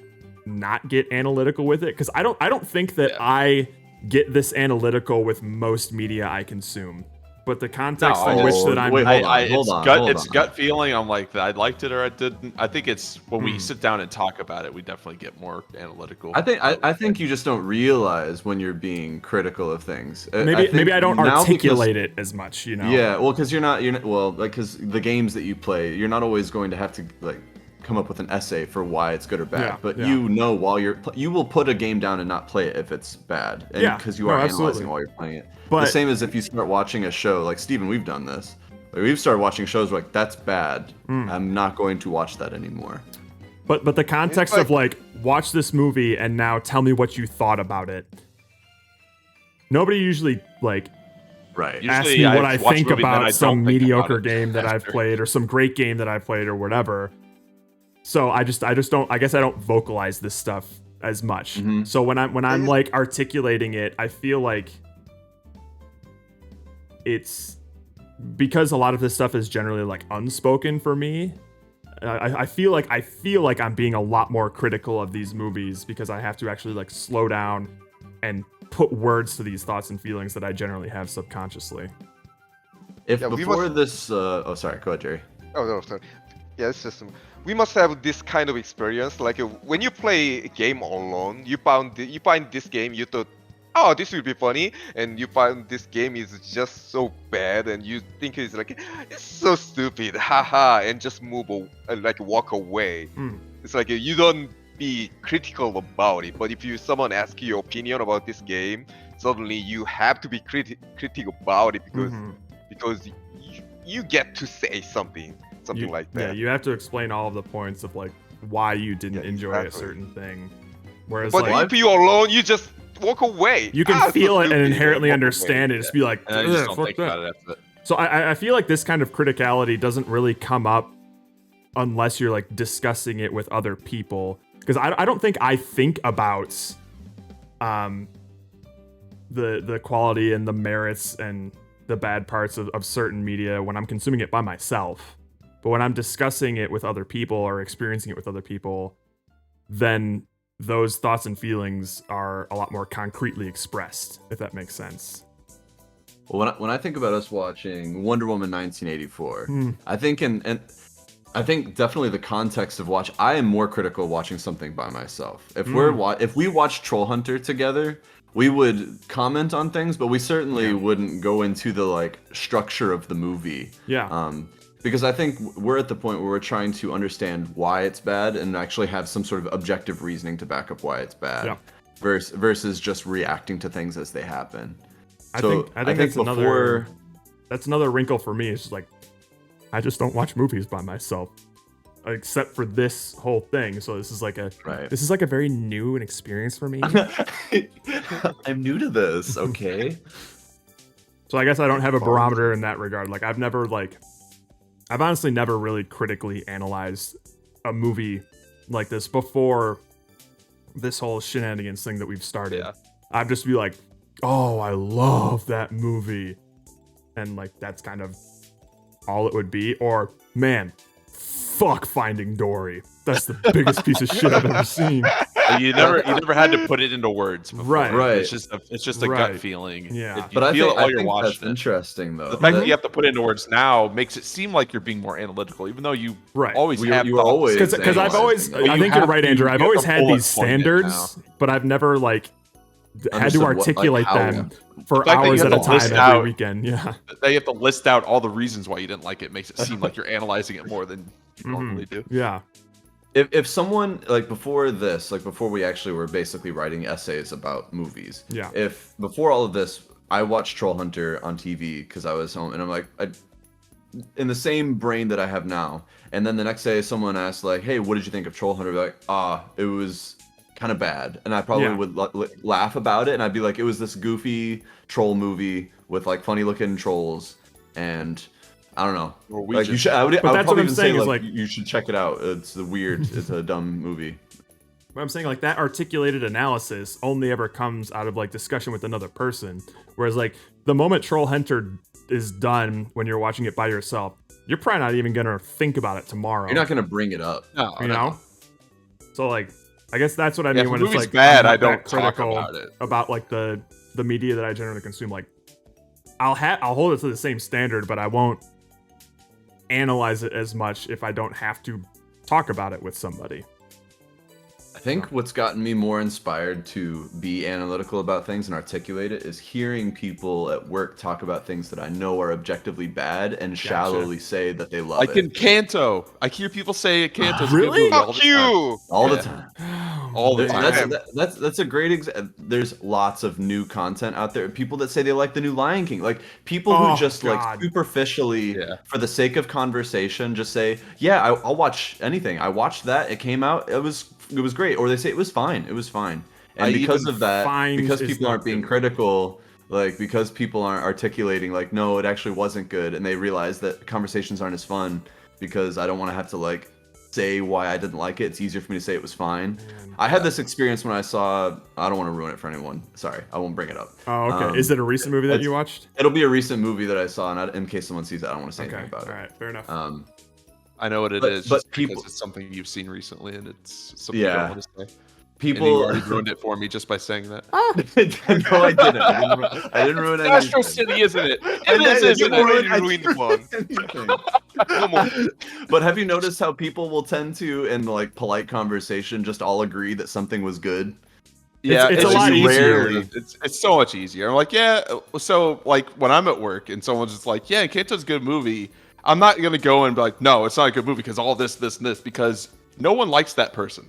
not get analytical with it because I don't think that I get this analytical with most media I consume. But the context in which that I'm
wait, hold
It's
on.
gut feeling. I'm like, I liked it or I didn't. I think it's when we sit down and talk about it, we definitely get more analytical.
I think you just don't realize when you're being critical of things.
maybe I don't
now
articulate it as much, you know.
Yeah, well, because you're not like because the games that you play, you're not always going to have to like come up with an essay for why it's good or bad.
Yeah,
but
yeah.
you know while you will put a game down and not play it if it's bad. And
Yeah,
because you
no,
are
absolutely.
analyzing while you're playing it.
But-
the same as if you start watching a show like Steven, we've done this. Like, we've started watching shows where, like that's bad. I'm not going to watch that anymore.
But the context of like watch this movie and now tell me what you thought about it. Nobody usually like
Right.
Usually
ask me
I
what I
watch
think
movies and I
about
don't
some
think about
mediocre
it
game that I've
after.
played or some great game that I've played or whatever. So I just don't, I guess I don't vocalize this stuff as much.
Mhm.
So when I'm like articulating it, I feel like it's because a lot of this stuff is generally like unspoken for me. I feel like I'm being a lot more critical of these movies because I have to actually like slow down and put words to these thoughts and feelings that I generally have subconsciously.
If
Yeah, we
before
must-
this, oh sorry, go ahead, Jerry.
Oh no, sorry. Yeah, it's just we must have this kind of experience. Like when you play a game alone, you find this game, you thought, oh, this will be funny, and you find this game is just so bad, and you think it's like it's so stupid, haha, and just walk away. It's like you don't be critical about it, but if someone asks you your opinion about this game, suddenly you have to be critical about it because you get to say something like that.
Yeah, you have to explain all of the points of like why you didn't enjoy a
exactly.
certain thing. Whereas
But
like
if you're alone, you just walk away.
you can
Ah,
feel
so
it and
stupid,
inherently
walk
understand
away.
it. Just be like,
And I just
"Ugh,
don't
fuck
think
that."
about it after that.
So I feel like this kind of criticality doesn't really come up unless you're like discussing it with other people. Because I don't think I think about the quality and the merits and the bad parts of certain media when I'm consuming it by myself. But when I'm discussing it with other people or experiencing it with other people, then those thoughts and feelings are a lot more concretely expressed, if that makes sense.
Well, when I think about us watching Wonder Woman 1984, I think definitely the context of I am more critical watching something by myself. If we watch Troll Hunter together, we would comment on things, but we certainly wouldn't go into the like structure of the movie.
Yeah.
Because I think we're at the point where we're trying to understand why it's bad and actually have some sort of objective reasoning to back up why it's bad, versus just reacting to things as they happen.
I think that's another wrinkle for me. It's just like I just don't watch movies by myself, except for this whole thing. So this is like a very new experience for me.
I'm new to this, okay?
So I guess I don't have a barometer in that regard. Like I've honestly never really critically analyzed a movie like this before this whole shenanigans thing that we've started.
Yeah.
I'd just be like, oh, I love that movie. And like, that's kind of all it would be. Or, man, fuck Finding Dory. That's the biggest piece of shit I've ever seen.
You never had to put it into words before.
Right.
It's just a gut feeling.
Yeah.
But I think
you're watching that's interesting though.
The fact that you have to put it into words now makes it seem like you're being more analytical, even though you always have.
You always
because I've always. I think you're right, Andrew. I've always had these standards, but I've never like had to articulate them for hours at a time every weekend. Yeah.
They have to list out all the reasons why you didn't like it. Makes it seem like you're analyzing it more than you normally do.
Yeah.
If someone before we actually were basically writing essays about movies.
Yeah.
If before all of this, I watched Troll Hunter on TV because I was home, and I'm like, in the same brain that I have now. And then the next day, someone asked like, "Hey, what did you think of Troll Hunter?" I'd be like, it was kind of bad, and I probably would laugh about it, and I'd be like, it was this goofy troll movie with like funny looking trolls, and I don't know. Like you should. I would probably even say like you should check it out. It's it's a dumb movie.
But I'm saying like that articulated analysis only ever comes out of like discussion with another person. Whereas like the moment Troll Hunter is done when you're watching it by yourself, you're probably not even gonna think about it tomorrow.
You're not gonna bring it up.
No,
you know. So like, I guess that's what I mean when it's like
bad. I don't talk about it.
About like the media that I generally consume. Like I'll hold it to the same standard, but I won't analyze it as much if I don't have to talk about it with somebody.
I think what's gotten me more inspired to be analytical about things and articulate it is hearing people at work talk about things that I know are objectively bad and shallowly say that they love it.
Like in Kanto. I hear people say Kanto's
really?
Fuck you!
All the time.
All the time.
That's a great example. There's lots of new content out there. People that say they like the new Lion King. Like people who just like superficially, for the sake of conversation, just say, yeah, I'll watch anything. I watched that. It came out. It was great. Or they say it was fine. It was fine. And because of that, because people aren't being critical, like because people aren't articulating like, no, it actually wasn't good, and they realize that conversations aren't as fun because I don't want to have to like say why I didn't like it. It's easier for me to say it was fine. I had this experience when I saw. I don't want to ruin it for anyone. Sorry, I won't bring it up.
Oh, okay. Is it a recent movie that you watched?
It'll be a recent movie that I saw, and in case someone sees it, I don't want to say anything about it.
All right, fair enough.
I know what it is,
but
just
people,
because it's something you've seen recently, and it's something I don't want to say.
People
and you already ruined it for me just by saying that.
No, I didn't. I didn't ruin anything.
Astro City, isn't it? It is, isn't it?
You ruined one.
But have you noticed how people will tend to, in like polite conversation, just all agree that something was good?
Yeah,
it's a lot easier.
It's so much easier. I'm like, yeah. So like when I'm at work and someone's just like, yeah, Kanto's a good movie. I'm not gonna go and be like, no, it's not a good movie because all this, and this, because no one likes that person.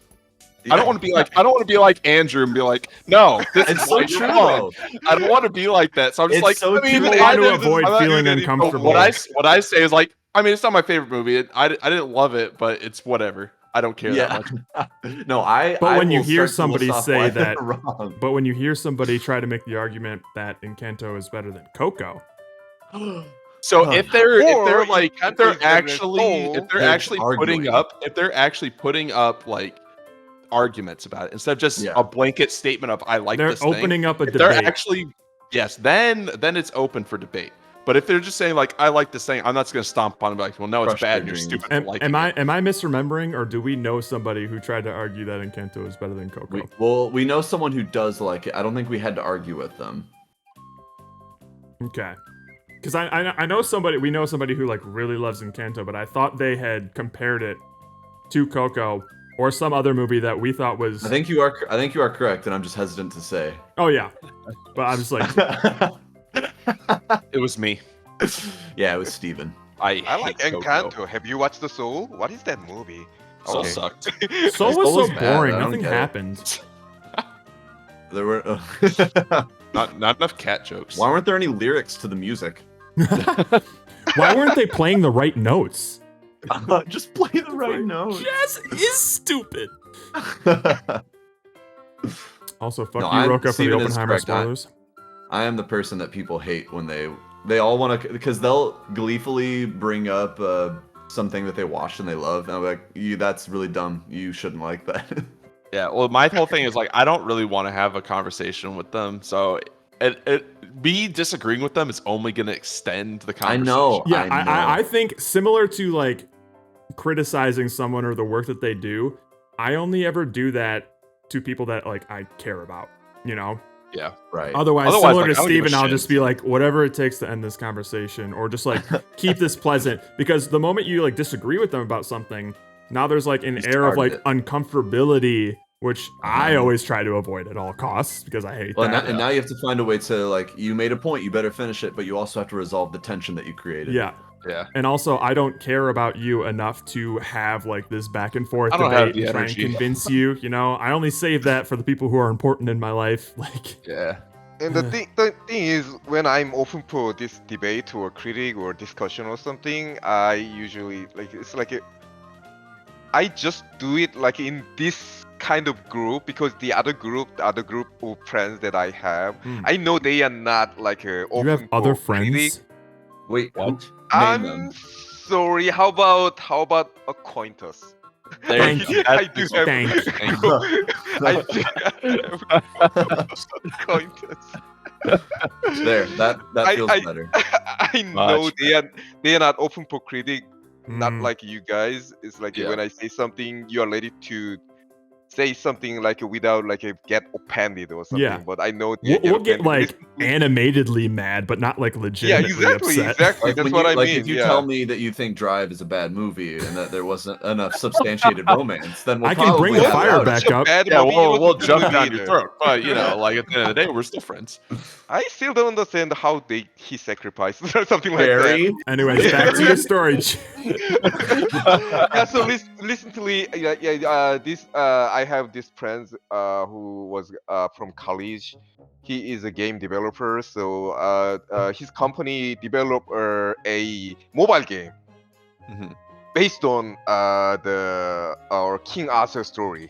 Yeah. I don't want to be like Andrew and be like, no, this is so true. I don't want to be like that. So I'm just
trying to avoid feeling uncomfortable.
What I say is like, I mean, it's not my favorite movie. I didn't love it, but it's whatever. I don't care that much.
No,
But when you hear somebody say that, but when you hear somebody try to make the argument that Encanto is better than Coco.
So if they're actually putting up like arguments about it instead of just a blanket statement of I like this thing.
They're opening up a debate.
They're actually yes, then it's open for debate. But if they're just saying like, I like this thing, I'm not just gonna stomp on it and be like, well, no, it's
Crush
bad.
their
And you're
dreams.
stupid. For liking
Am I
it.
misremembering, or do we know somebody who tried to argue that Encanto is better than Coco?
We know someone who does like it. I don't think we had to argue with them.
Okay. Because I know somebody, we know somebody who like really loves Encanto, but I thought they had compared it to Coco or some other movie that we thought was.
I think you are correct, and I'm just hesitant to say.
Oh yeah, but I'm just like,
It was me.
Yeah, it was Steven.
I like
hate Coco.
Encanto. Have you watched The Soul? What is that movie?
Soul
Okay.
sucked.
Soul was
Soul
so
was bad,
boring.
I don't
Nothing
get it.
happened.
There were.
Not enough cat jokes.
Why weren't there any lyrics to the music?
Why weren't they playing the right notes?
Just play the right note.
Jazz is stupid. Also, fuck
No,
you,
I'm-
Roka, for the
Steven is
Oppenheimer
correct.
spoilers.
I am the person that people hate when they all want to, because they'll gleefully bring up something that they watched and they love, and I'm like, that's really dumb. You shouldn't like that.
Yeah, well, my whole thing is like, I don't really want to have a conversation with them. So, me disagreeing with them is only going to extend the
I
conversation.
know.
Yeah,
I know.
I think similar to like criticizing someone or the work that they do, I only ever do that to people that like I care about, you know?
Yeah.
Right.
Otherwise,
Otherwise,
similar
like,
to
I don't give a
Steven, I'll
shit.
just be like, whatever it takes to end this conversation, or just like keep this pleasant. Because the moment you like disagree with them about something, now there's like an
You
air of like
started
uncomfortability, which I always try to avoid at all costs because I hate
Well,
that.
and now you have to find a way to, like, you made a point, you better finish it, but you also have to resolve the tension that you created.
Yeah.
Yeah.
And also, I don't care about you enough to have like this back and forth
I don't have
debate
the
and try and
energy.
convince you. You know, I only save that for the people who are important in my life. Like,
Yeah.
And the thing is, when I'm open for this debate or critic or discussion or something, I usually like it's like I just do it like in this kind of group because the other group of friends that I have, I know they are not like
you
open
have other
for critic.
friends.
Wait,
What?
Name
I'm
them.
sorry. How about acquaintance?
Thank you.
I do have.
Thank you.
I do have acquaintance.
There, that feels better.
I know
Much
they are not open for critic, not
Mm.
like you guys. It's like
Yeah.
when I say something, you are ready to say something like without like get offended or something.
Yeah.
But I know they
We'll get
offended.
like animatedly mad, but not like
yeah,
legitimately
exactly,
upset.
exactly.
Like,
That's
when
what
you,
I
like,
mean.
if you
yeah.
tell me that you think Drive is a bad movie and that there wasn't enough substantiated romance, then we'll
I can bring
probably
the
have it
fire
out.
back
Such a
up.
bad
Yeah,
movie, it was
we'll
a good
jump
movie
down your
either.
throat. But, you know, like at the end of the day, we're still friends.
I still don't understand how he sacrificed or something like
Barry,
Anyways, back to your story.
that. Yeah, so recently, this I have this friend who was from college. He is a game developer, so his company developed a mobile game
Mhm.
based on our King Arthur story.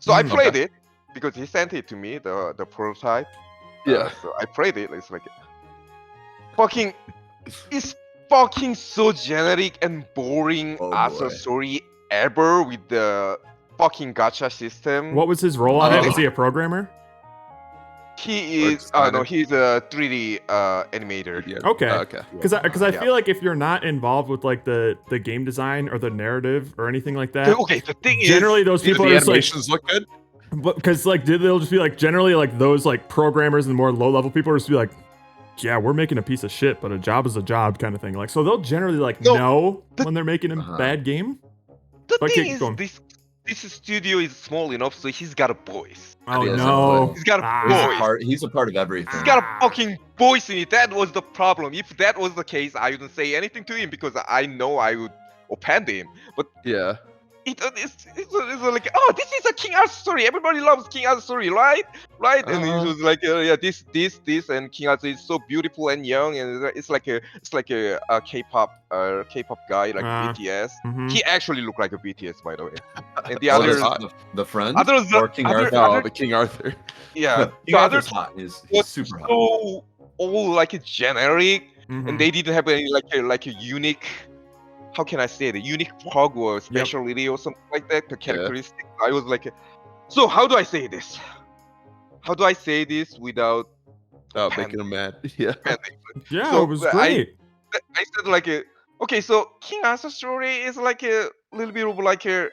So I
Mm,
played it because he sent it to me, the prototype. So I played it. It's like fucking, it's fucking so generic and boring
Oh,
Arthur
boy.
story ever with the fucking gacha system.
What was his role on it?
Oh.
Was he a programmer?
He
Or
is, no,
designer?
he's a 3D animator.
Yeah.
Okay.
Okay.
Because I
Yeah.
feel like if you're not involved with like the game design or the narrative or anything like that,
Okay, the thing
generally
is,
those
Do
people
the
are just like,
animations look good?
because like they'll just be like generally like those like programmers and more low level people are just be like, yeah, we're making a piece of shit, but a job is a job kind of thing. Like so they'll generally like
No,
know
the-
when they're making a
Uh-huh.
bad game.
the
But
thing
keep
is,
going.
this studio is small enough, so he's got a voice.
Oh
He has a
no.
voice.
He's got a
Ah.
voice.
He's a part of everything.
He's got a fucking voice in it. That was the problem. If that was the case, I wouldn't say anything to him because I know I would offend him. But
Yeah.
it's like, oh, this is a King Arthur story. Everybody loves King Arthur story, right? Right? And he was like, yeah, this, and King Arthur is so beautiful and young, and it's like a K-pop guy like
Ah.
BTS.
Mhm.
He actually looked like a BTS, by the way. And the
Oh,
others,
the friend?
others-
Or King
other-
Arthur?
Oh, the King Arthur.
yeah,
King
the
Arthur's
others
hot. He's
was
super hot.
so all like generic.
Mhm.
And they didn't have any like a unique, how can I say it, a unique pug or specialty or something like that, the characteristic. I was like, so how do I say this? How do I say this without
Oh,
Man,
making him mad. Yeah.
man,
Yeah,
So,
it was
I-
great.
I said like okay, so King Arthur story is like a little bit of like a,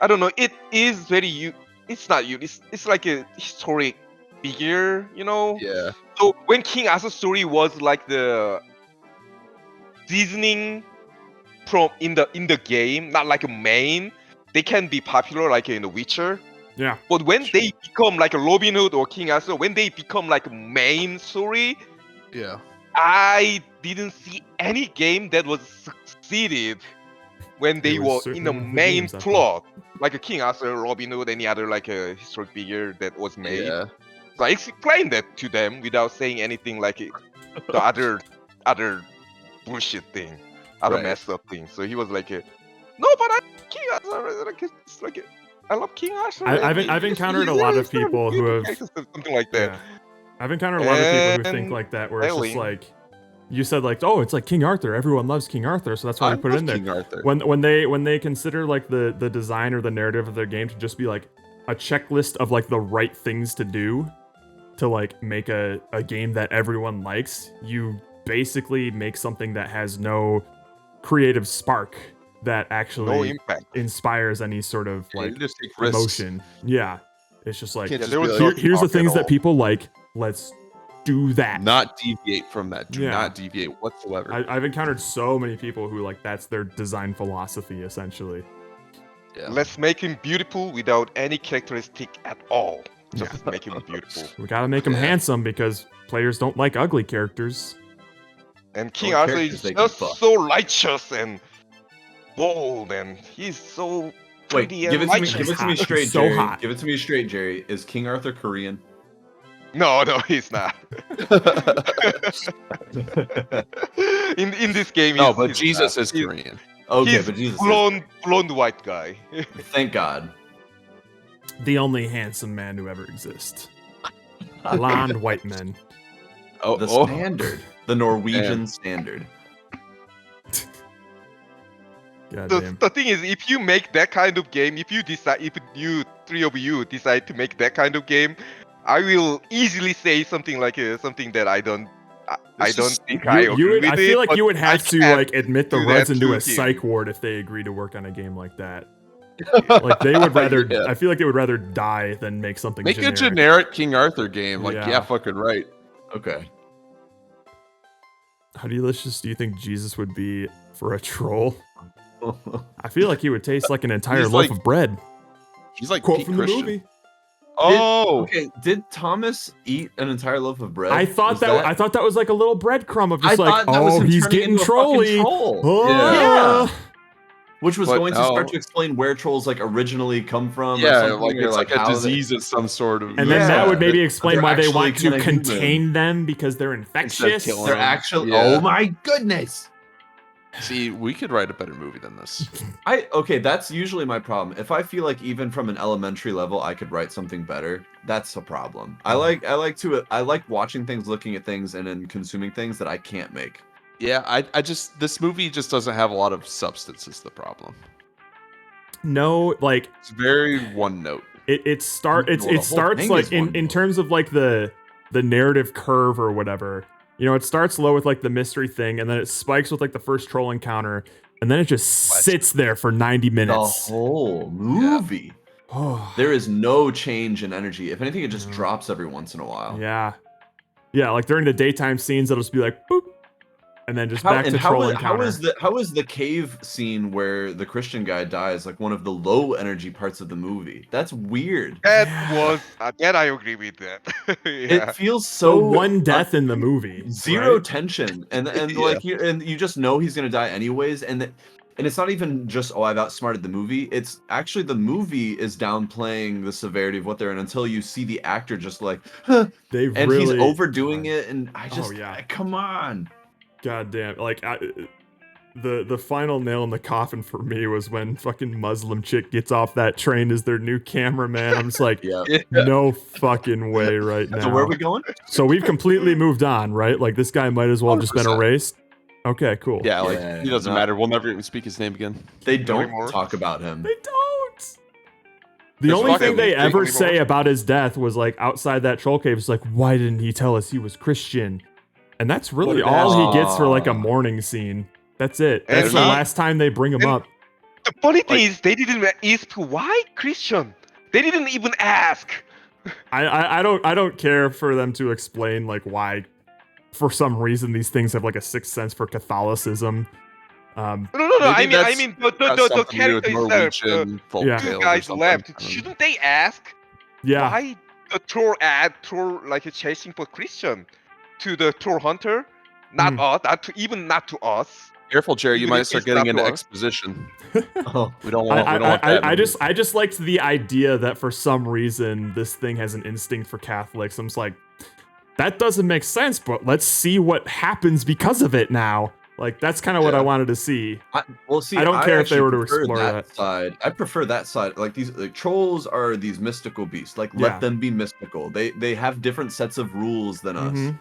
I don't know, it is very it's not it's like a historic figure, you know.
Yeah.
So when King Arthur story was like the seasoning from in the game, not like a main, they can be popular like in The Witcher.
Yeah.
But when they become like a Robin Hood or King Arthur, when they become like main story,
Yeah.
I didn't see any game that was succeeded when they
was
were in
certainly
the
one of the
main
games, I thought.
plot, like a King Arthur, Robin Hood, any other like a historic figure that was made.
Yeah.
So I explained that to them without saying anything like the other bullshit thing, other
Right.
messed up thing. So he was like, no, but I King Arthur, like it's like I love King Arthur.
I've
and he's
encountered a lot of
he's very
people who
good
have-
character, something like that.
Yeah. I've encountered a lot of people who think
And
like that, where it's just
Eileen.
like, you said like, oh, it's like King Arthur. Everyone loves King Arthur, so that's why
I
we put it
love
in there.
King Arthur.
When they consider like the design or the narrative of their game to just be like a checklist of like the right things to do to like make a game that everyone likes, you basically make something that has no creative spark that
No
actually
impact.
inspires any sort of
Yeah,
like
you just take risks.
emotion. Yeah. It's just like,
Can't
Yeah,
just
there
be
was
like,
no
here's the
talk at
things that
all.
people like. Let's do that.
not deviate from that. Do
Yeah.
not deviate whatsoever.
I've encountered so many people who like that's their design philosophy essentially.
Yeah.
Let's make him beautiful without any characteristic at all. Just make him beautiful.
We gotta make them
Yeah.
handsome because players don't like ugly characters.
And King
Or
Arthur
characters
is
they can
just
fuck.
so righteous and bold, and he's so
Wait,
pretty
give
and
it to me.
righteous.
Give it to me
Hot.
straight,
So
Jerry.
hot.
Give it to me straight, Jerry. Is King Arthur Korean?
No, he's not. in this game,
no,
he's,
but
he's
Jesus
not.
is
He's-
Korean.
Okay,
he's
but Jesus.
blonde white guy.
Thank God.
The only handsome man who ever exists. Blonde white men.
Oh,
The
oh.
standard. The Norwegian standard.
God
the,
damn.
the thing is, if you make that kind of game, if you three of you decide to make that kind of game, I will easily say something like something that I don't
It's just-
think I agree
would,
with
I feel
it,
like
but
you would
I
have to
can't
like admit the
do
Reds
that
into
to
a
him.
psych ward if they agree to work on a game like that. Like they would rather.
Yeah.
I feel like they would rather die than make something.
Make
generic.
a generic King Arthur game. Like,
Yeah.
yeah, fucking right.
Okay.
How delicious do you think Jesus would be for a troll? I feel like he would taste like an entire
He's
loaf
like-
of bread.
He's like
Quote
Pete
from the
Christian.
movie.
Oh,
Okay, did Thomas eat an entire loaf of bread?
I thought
Was
that, I thought that was like a little breadcrumb of just
I
like,
thought that was
oh,
him
he's
turning
getting
into a fucking
trolly.
troll.
Oh.
Yeah. Which was
But
going to
no.
start to explain where trolls like originally come from. or
yeah,
something,
like
or,
it's like a
how they-
disease of some sort of.
And then that
Yeah,
would maybe
that
explain
they're
why they
actually
want to
kinda human.
contain them because they're infectious.
killing
They're
them.
actually.
Yeah.
Oh my goodness.
See, we could write a better movie than this.
Okay, that's usually my problem. If I feel like even from an elementary level I could write something better, that's a problem. I like watching things, looking at things, and then consuming things that I can't make.
Yeah, I just this movie just doesn't have a lot of substance. Is the problem?
No, like
It's very one note.
it
Well, the
it
whole
starts
thing
like
is one
in
note.
terms of like the narrative curve or whatever. You know, it starts low with like the mystery thing, and then it spikes with like the first troll encounter, and then it just sits there for 90
The
minutes.
whole movie.
Oh,
There is no change in energy. If anything, it just drops every once in a while.
yeah, yeah. Like during the daytime scenes, it'll just be like boop, and then just back to troll encounter.
How is the cave scene where the Christian guy dies like one of the low energy parts of the movie? That's weird.
That
Yeah.
was that I agree with that. Yeah.
It feels
So
so
one death in the movie,
zero
right?
tension, and
Yeah.
like you just know he's gonna die anyways, and it's not even just I've outsmarted the movie. It's actually the movie is downplaying the severity of what they're in until you see the actor just like, huh,
They
and
really
he's overdoing it, and I just
yeah.
come on.
God damn! Like the final nail in the coffin for me was when fucking Muslim chick gets off that train as their new cameraman. I'm just like,
Yeah.
no fucking way right now.
So where are we going?
So we've completely moved on, right? Like this guy might as well have just been
100%.
erased. Okay, cool.
Yeah, like
Yeah,
he doesn't
no.
matter. We'll never even speak his name again.
They
No
don't
remorse.
talk about him.
They don't. The
It's
only
fucking
thing they
big
ever
anymore.
say about his death was like outside that troll cave, it's like, why didn't he tell us he was Christian? And that's really
What
all he gets for like a
Aw.
mourning scene. That's it.
And
That's the
he-
last time they bring him
and-
up.
The funny thing is, they didn't ask why Christian. They didn't even ask.
I don't care for them to explain like why, for some reason, these things have like a sixth sense for Catholicism.
No.
Maybe
I mean, the
That's something to do
character
with
itself.
Norwegian folk
Yeah.
Two
tales or
guys
something.
left.
I don't know.
Shouldn't they ask
Yeah.
why the troll like chasing for Christian to the troll hunter? Not us. Not to us.
Careful, Jerry. You
Even
might
if
start
it's
getting
not
into
wrong.
exposition.
Oh,
We don't want. we don't want that.
I just liked the idea that for some reason this thing has an instinct for Catholics. I'm just like, that doesn't make sense, but let's see what happens because of it now. Like that's kind of what I
Yeah.
wanted to see.
well, see,
I don't care if they
actually
were to
prefer
explore that.
side. I prefer that side. Like these, like trolls are these mystical beasts. Like
Yeah.
let them be mystical. They have different sets of rules than us.
Mhm.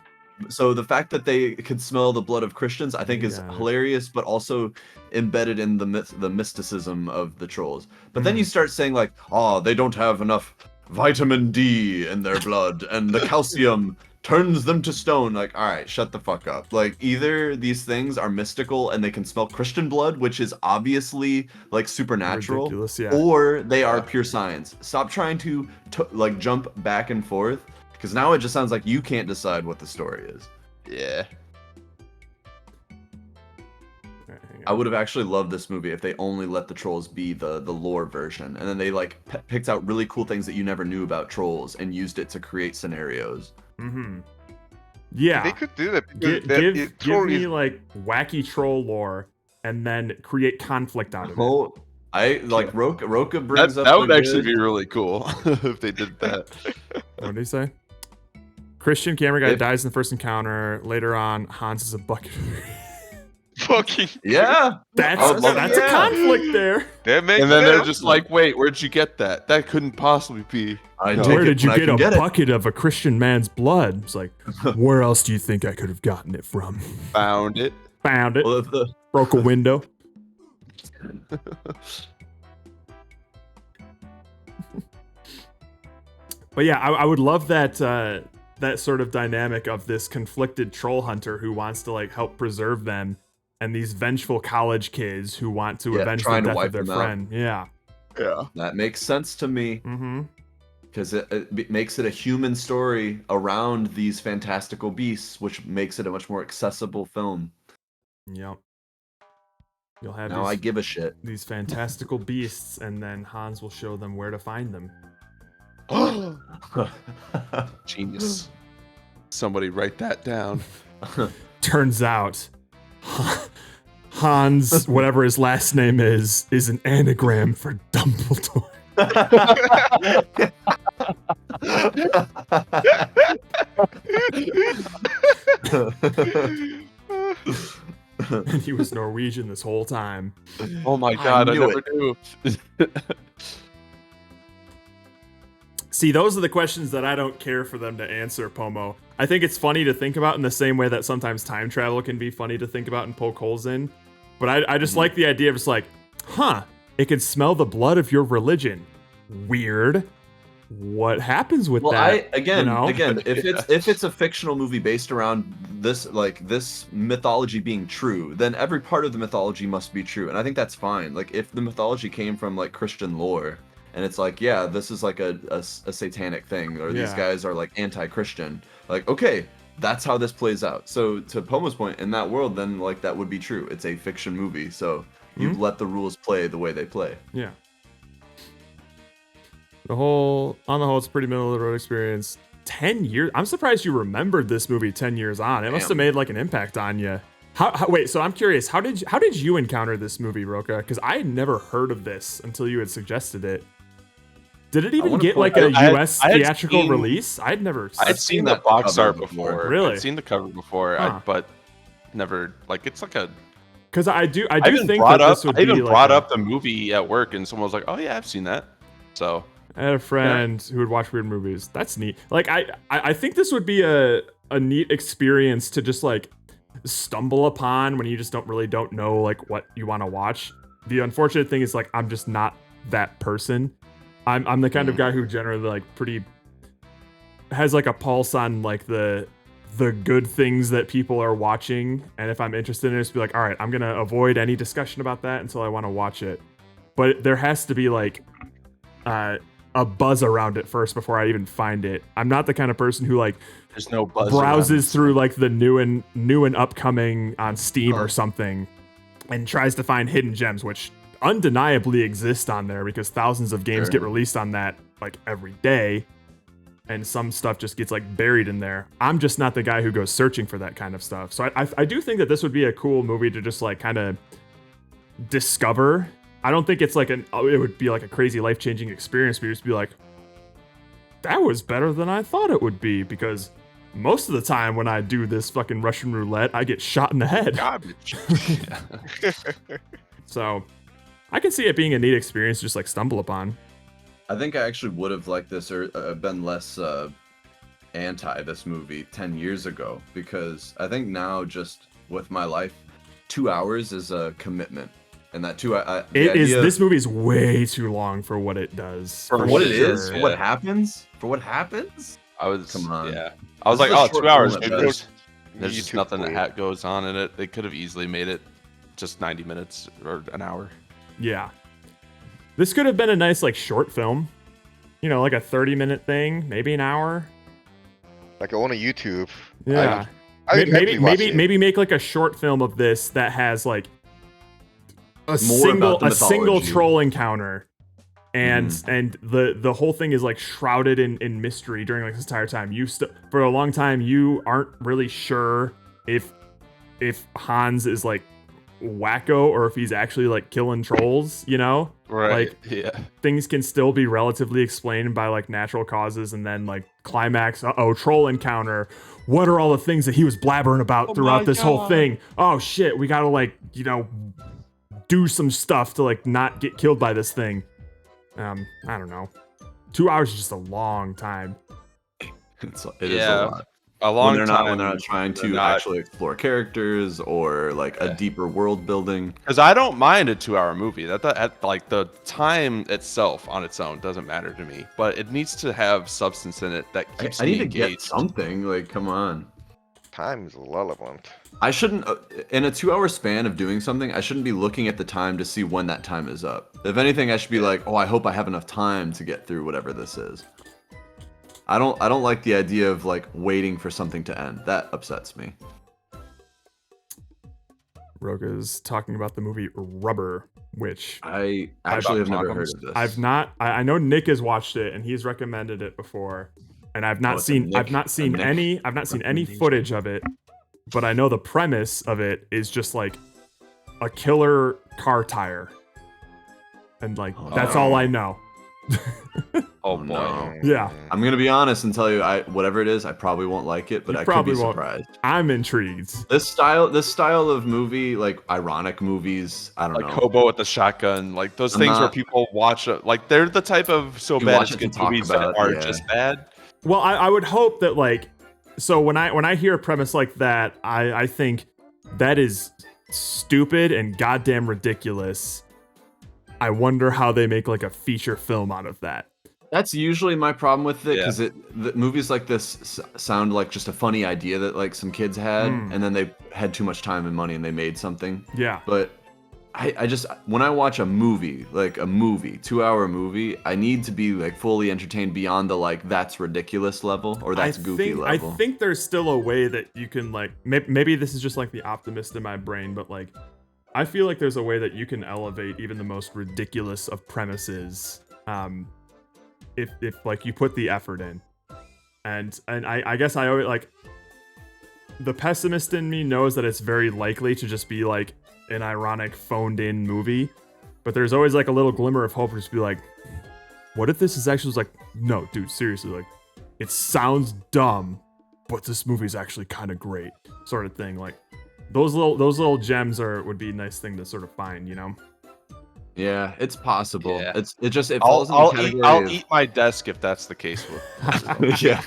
So the fact that they could smell the blood of Christians, I think, is
Yeah.
hilarious, but also embedded in the mysticism of the trolls. But then
Mhm.
you start saying like, oh, they don't have enough vitamin D in their blood, and the calcium turns them to stone. Like, all right, shut the fuck up. Like, either these things are mystical and they can smell Christian blood, which is obviously like supernatural,
Ridiculous, yeah.
or they are pure science. Stop trying to like jump back and forth. Because now it just sounds like you can't decide what the story is.
Yeah.
Alright, hang
I
on.
would have actually loved this movie if they only let the trolls be the lore version, and then they like picked out really cool things that you never knew about trolls and used it to create scenarios.
Mhm. Yeah.
They could do that because
Give
troll
me
is
like wacky troll lore and then create conflict out of it.
Oh, I like Roka
That,
brings up.
that would
a
actually
good-
be really cool if they did that.
What did he say? Christian camera guy
If-
dies in the first encounter. Later on, Hans is a bucket.
fucking.
Yeah.
That's
I would love
that's
that.
a conflict there.
That makes
And then they're
sense.
just like, "Wait, where'd you get that? That couldn't possibly be."
I
No.
take
Where
it
did you
when I
get
can
a
it.
bucket of a Christian man's blood? It's like, where else do you think I could have gotten it from?
Found it.
Found it.
Well, if the
Broke a window. But yeah, I would love that that sort of dynamic of this conflicted troll hunter who wants to like help preserve them, and these vengeful college kids who want to
Yeah,
avenge the
trying to
death
wipe
of their
them out.
friend. Yeah.
Yeah.
that makes sense to me.
Mm-hmm.
Because it makes it a human story around these fantastical beasts, which makes it a much more accessible film.
Yep. You'll have
Now I
these,
give a shit.
these fantastical beasts, and then Hans will show them where to find them.
Genius. Somebody write that down.
Turns out, Hans, whatever his last name is an anagram for Dumbledore. And he was Norwegian this whole time.
Oh my god, I
knew
never knew.
See, those are the questions that I don't care for them to answer, Pomo. I think it's funny to think about in the same way that sometimes time travel can be funny to think about and poke holes in. But I just like the idea of just like, huh, it can smell the blood of your religion. Weird. What happens with
Well,
that?
again,
you know?
if it's a fictional movie based around this mythology being true, then every part of the mythology must be true, and I think that's fine. Like if the mythology came from like Christian lore, and it's like, yeah, this is like a satanic thing, or these
Yeah.
guys are like anti-Christian. Like, okay, that's how this plays out. So to Pomo's point, in that world, then like that would be true. It's a fiction movie, so you
Mhm.
let the rules play the way they play.
Yeah. On the whole, it's a pretty middle of the road experience. 10 years. I'm surprised you remembered this movie 10 years on. It must have
Damn.
made like an impact on you. Wait, so I'm curious. How did you encounter this movie, Roka? Because I had never heard of this until you had suggested it. Did it even
wanna
get
point
like a
out-
I had-
US
I had
theatrical
seen-
release? I'd never.
I'd seen the
that
box
cover
art
before.
before.
Really?
I'd seen the cover before,
Huh.
but never like it's like a.
Because I do
I
think that this would
I even
be
brought
like
up the movie at work, and someone was like, "Oh yeah, I've seen that." So
I had a friend who would watch weird movies. That's neat. Like I think this would be a neat experience to just like stumble upon when you just don't know like what you want to watch. The unfortunate thing is like I'm just not that person. I'm the kind of guy who generally like pretty has like a pulse on like the good things that people are watching, and if I'm interested in it, just be like, all right, I'm gonna avoid any discussion about that until I want to watch it. But there has to be like a buzz around it first before I even find it. I'm not the kind of person who like
There's no buzz
browses through like the new and upcoming on Steam or something and tries to find hidden gems, which undeniably exist on there because thousands of games get released on that like every day, and some stuff just gets like buried in there. I'm just not the guy who goes searching for that kind of stuff. So I do think that this would be a cool movie to just like kind of discover. I don't think it's like it would be like a crazy life-changing experience, but you just be like, that was better than I thought it would be, because most of the time when I do this fucking Russian roulette, I get shot in the head.
Garbage.
So I can see it being a neat experience to just like stumble upon.
I think I actually would have liked this or been less anti this movie 10 years ago, because I think now just with my life, 2 hours is a commitment. And that this movie is way too long for what it does. For what it is,
sure.
for what happens,
I was,
Come on.
yeah. I was
This
like,
is a
oh,
short
2 hours.
film at
Maybe
best.
there's just
YouTube
nothing
for
that goes on in it. They could have easily made it just 90 minutes or an hour.
Yeah. This could have been a nice like short film. You know, like a 30-minute thing, maybe an hour.
Like on a YouTube.
Yeah.
I would happily watch it.
Maybe make like a short film of this that has like a
More about the
single
mythology.
troll encounter, and the whole thing is like shrouded in mystery during like this entire time. For a long time you aren't really sure if Hans is like wacko or if he's actually like killing trolls, you know?
Right.
Like
Yeah.
things can still be relatively explained by like natural causes, and then like climax, troll encounter. What are all the things that he was blabbering about throughout this whole thing? Oh shit, we gotta like, do some stuff to like not get killed by this thing. I don't know. 2 hours is just a long time.
It is a lot.
A long
when
time.
they're not trying to actually explore characters or like a deeper world building.
Because I don't mind a 2 hour movie. Like the time itself on its own doesn't matter to me, but it needs to have substance in it that keeps
I
me
need to
engaged.
get something. Like, come on.
Time is relevant.
I shouldn't, in a 2 hour span of doing something, I shouldn't be looking at the time to see when that time is up. If anything, I should be like, oh, I hope I have enough time to get through whatever this is. I don't like the idea of like waiting for something to end. That upsets me.
Roga's talking about the movie Rubber, which
I actually have never heard of this.
I've not. I know Nick has watched it and he's recommended it before, and I've not seen any footage of it, but I know the premise of it is just like a killer car tire, and like that's all I know.
Oh boy.
no.
Yeah,
I'm gonna be honest and tell you, whatever it is, I probably won't like it, but
You
I could
probably
be
won't.
surprised.
I'm intrigued.
This style of movie, like ironic movies, I don't
Like
know.
Hobo with the Shotgun, like those
I'm
things where
not-
people watch it, like they're the type of so
You
bad
watch
it's
it to
good
talk
movies
about,
that are
yeah.
just bad.
Well, I would hope that like, so when I hear a premise like that, I think that is stupid and goddamn ridiculous. I wonder how they make like a feature film out of that.
That's usually my problem with it, because movies like this sound like just a funny idea that like some kids had, and then they had too much time and money and they made something.
Yeah.
But I just, when I watch a movie, like a movie, 2 hour movie, I need to be like fully entertained beyond the like that's ridiculous level or that's goofy level.
I think there's still a way that you can like, maybe this is just like the optimist in my brain, but like, I feel like there's a way that you can elevate even the most ridiculous of premises, if like you put the effort in. And I guess I always like, the pessimist in me knows that it's very likely to just be like an ironic phoned in movie, but there's always like a little glimmer of hope to just be like, what if this is actually just like, no dude, seriously, like it sounds dumb, but this movie's actually kind of great, sort of thing. Like those little gems would be a nice thing to sort of find, you know?
Yeah, it's possible.
Yeah.
It falls in the category
I'll
of,
eat my desk if that's the case.
yeah.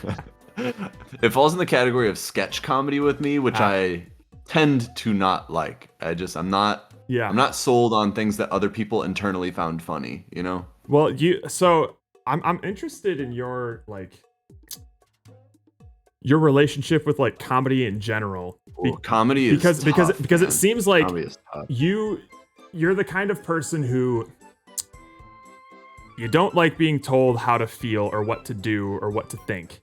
It falls in the category of sketch comedy with me, which I tend to not like. I'm not sold on things that other people internally found funny, you know?
Well, so I'm interested in your your relationship with like comedy in general.
Ooh, comedy is
because
tough,
it seems like
Comedy is tough.
you're the kind of person who you don't like being told how to feel or what to do or what to think.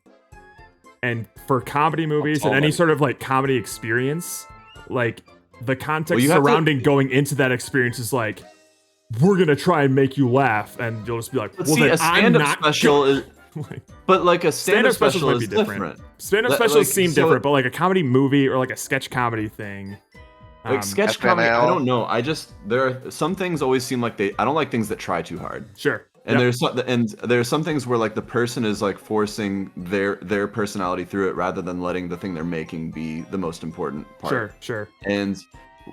And for comedy movies and any sort of like comedy experience, like the context surrounding going into that experience is like, we're gonna try and make you laugh, and you'll just be like,
But
well,
see,
then
a stand-up special is,
like,
but like a stand-up
specials
special
might
is
be different.
different.
Stand-up specials seem different, but like a comedy movie or like a sketch comedy thing.
Like sketch comedy, I don't know. There are some things always seem like I don't like things that try too hard.
Sure.
And there's some things where like the person is like forcing their personality through it rather than letting the thing they're making be the most important part.
Sure.
And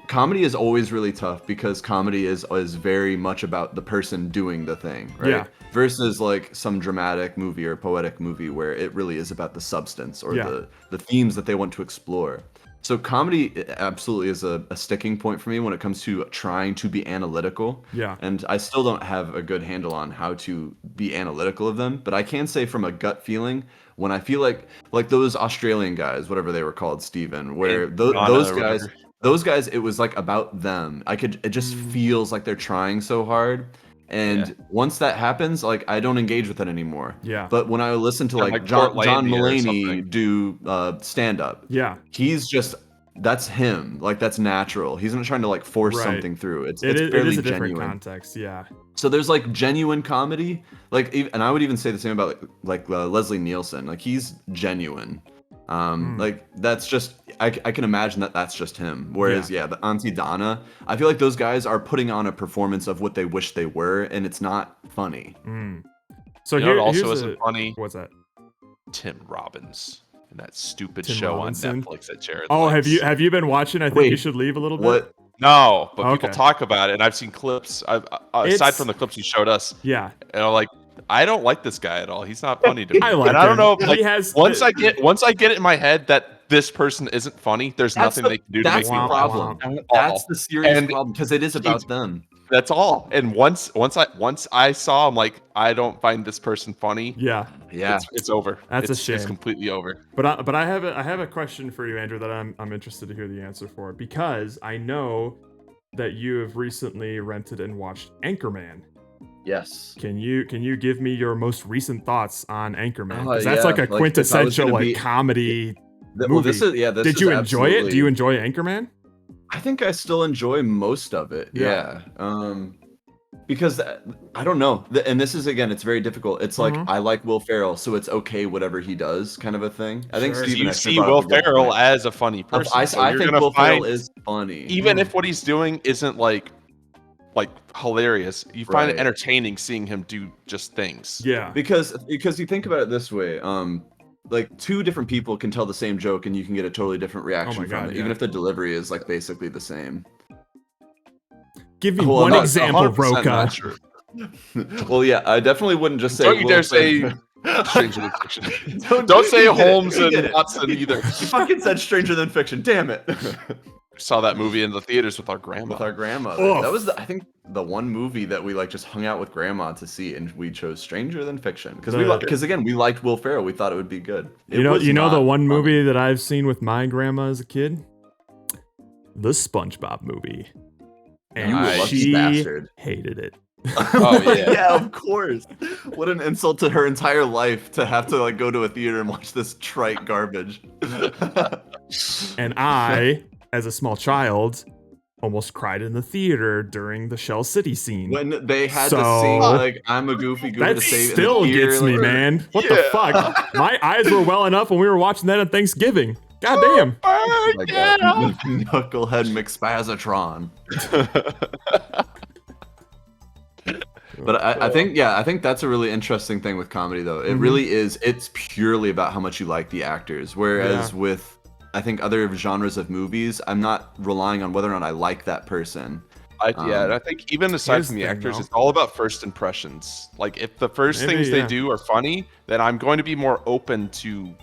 comedy is always really tough because comedy is very much about the person doing the thing, right?
Yeah.
Versus like some dramatic movie or poetic movie where it really is about the substance or the themes that they want to explore. So comedy absolutely is a sticking point for me when it comes to trying to be analytical.
Yeah.
And I still don't have a good handle on how to be analytical of them, but I can say from a gut feeling, when I feel like those Australian guys, whatever they were called, Steven, where those guys, it was like about them. It just feels like they're trying so hard. And once that happens, like I don't engage with it anymore.
Yeah.
But when I listen to like John Mulaney do stand up, that's him. Like that's natural. He's not trying to like force something through. It's fairly
it is a
genuine.
different context. Yeah.
So there's like genuine comedy, like, and I would even say the same about like Leslie Nielsen. Like he's genuine. Like that's just I can imagine that's just him. Whereas the Auntie Donna, I feel like those guys are putting on a performance of what they wish they were, and it's not funny.
So
you know what also isn't funny?
What's that?
Tim Robbins and that stupid
Tim
show
Robinson?
on Netflix that Jared.
Oh,
likes.
have you been watching? I think you should leave a little bit.
What?
No, but
Okay.
people talk about it, and I've seen clips. Aside from the clips you showed us,
Yeah.
and I'm like, I don't like this guy at all. He's not funny to me.
I like
and I don't
him.
know. If, like,
He has
once I get it in my head that this person isn't funny, there's nothing they can do to make
That's
me
the
laugh.
problem. That's the serious problem because it is about them.
That's all. And once I saw, I'm like, I don't find this person funny.
Yeah.
It's over.
That's a
It's
shame.
completely over.
But I have a question for you, Andrew, that I'm interested to hear the answer for, because I know that you have recently rented and watched Anchorman.
Yes.
Can you give me your most recent thoughts on Anchorman?
Oh,
Because that's like a
like,
quintessential
if I was gonna
like
be-
comedy movie.
Well, this
Did you enjoy it? Do you enjoy Anchorman?
I think I still enjoy most of it.
Yeah.
Because I don't know, and this is again, it's very difficult. It's like I like Will Ferrell, so it's okay whatever he does, kind of a thing. I think
Sure.
Steven
You
actually
see
brought
Will
up a good
Ferrell
point.
as a funny person.
I
so you're
think
gonna
Will Ferrell
find,
is funny.
even if what he's doing isn't like hilarious, you find it
Right.
entertaining seeing him do just things.
Yeah.
Because you think about it this way, like two different people can tell the same joke and you can get a totally different reaction from
God,
it, even
yeah.
if the delivery is like basically the same.
Give me
Well,
one
not
example,
100%
Roka.
not true.
Well, yeah, I definitely wouldn't just say.
Don't you
Will
dare say
Ferrell.
Stranger Than Fiction.
Don't
say
you get it.
Holmes
You
and
get it.
Watson either.
You fucking said Stranger Than Fiction. Damn it.
Saw that movie in the theaters with our grandma.
With our grandmother.
Oof.
That was, I think, the one movie that we like just hung out with grandma to see, and we chose Stranger Than Fiction because again, we liked Will Ferrell. We thought it would be good.
You know the
not
one
funny.
movie that I've seen with my grandma as a kid? The SpongeBob movie. And
You lucky
she
bastard.
hated it.
Oh, yeah.
Yeah, of course. What an insult to her entire life to have to like go to a theater and watch this trite garbage.
And I, as a small child, almost cried in the theater during the Shell City scene.
When they had to
So-
sing like "I'm a Goofy Goo"
That
to save
still
in the theater,
gets me,
like-
man. What the fuck? My eyes were welling up when we were watching that on Thanksgiving. God damn.
Like that knucklehead McSpazatron. But I think that's a really interesting thing with comedy, though. It really is. It's purely about how much you like the actors. Whereas with, I think, other genres of movies, I'm not relying on whether or not I like that person.
And I think even aside
here's
from the
the thing,
actors,
though.
it's all about first impressions. Like if the first
Maybe,
things they
yeah.
do are funny, then I'm going to be more open to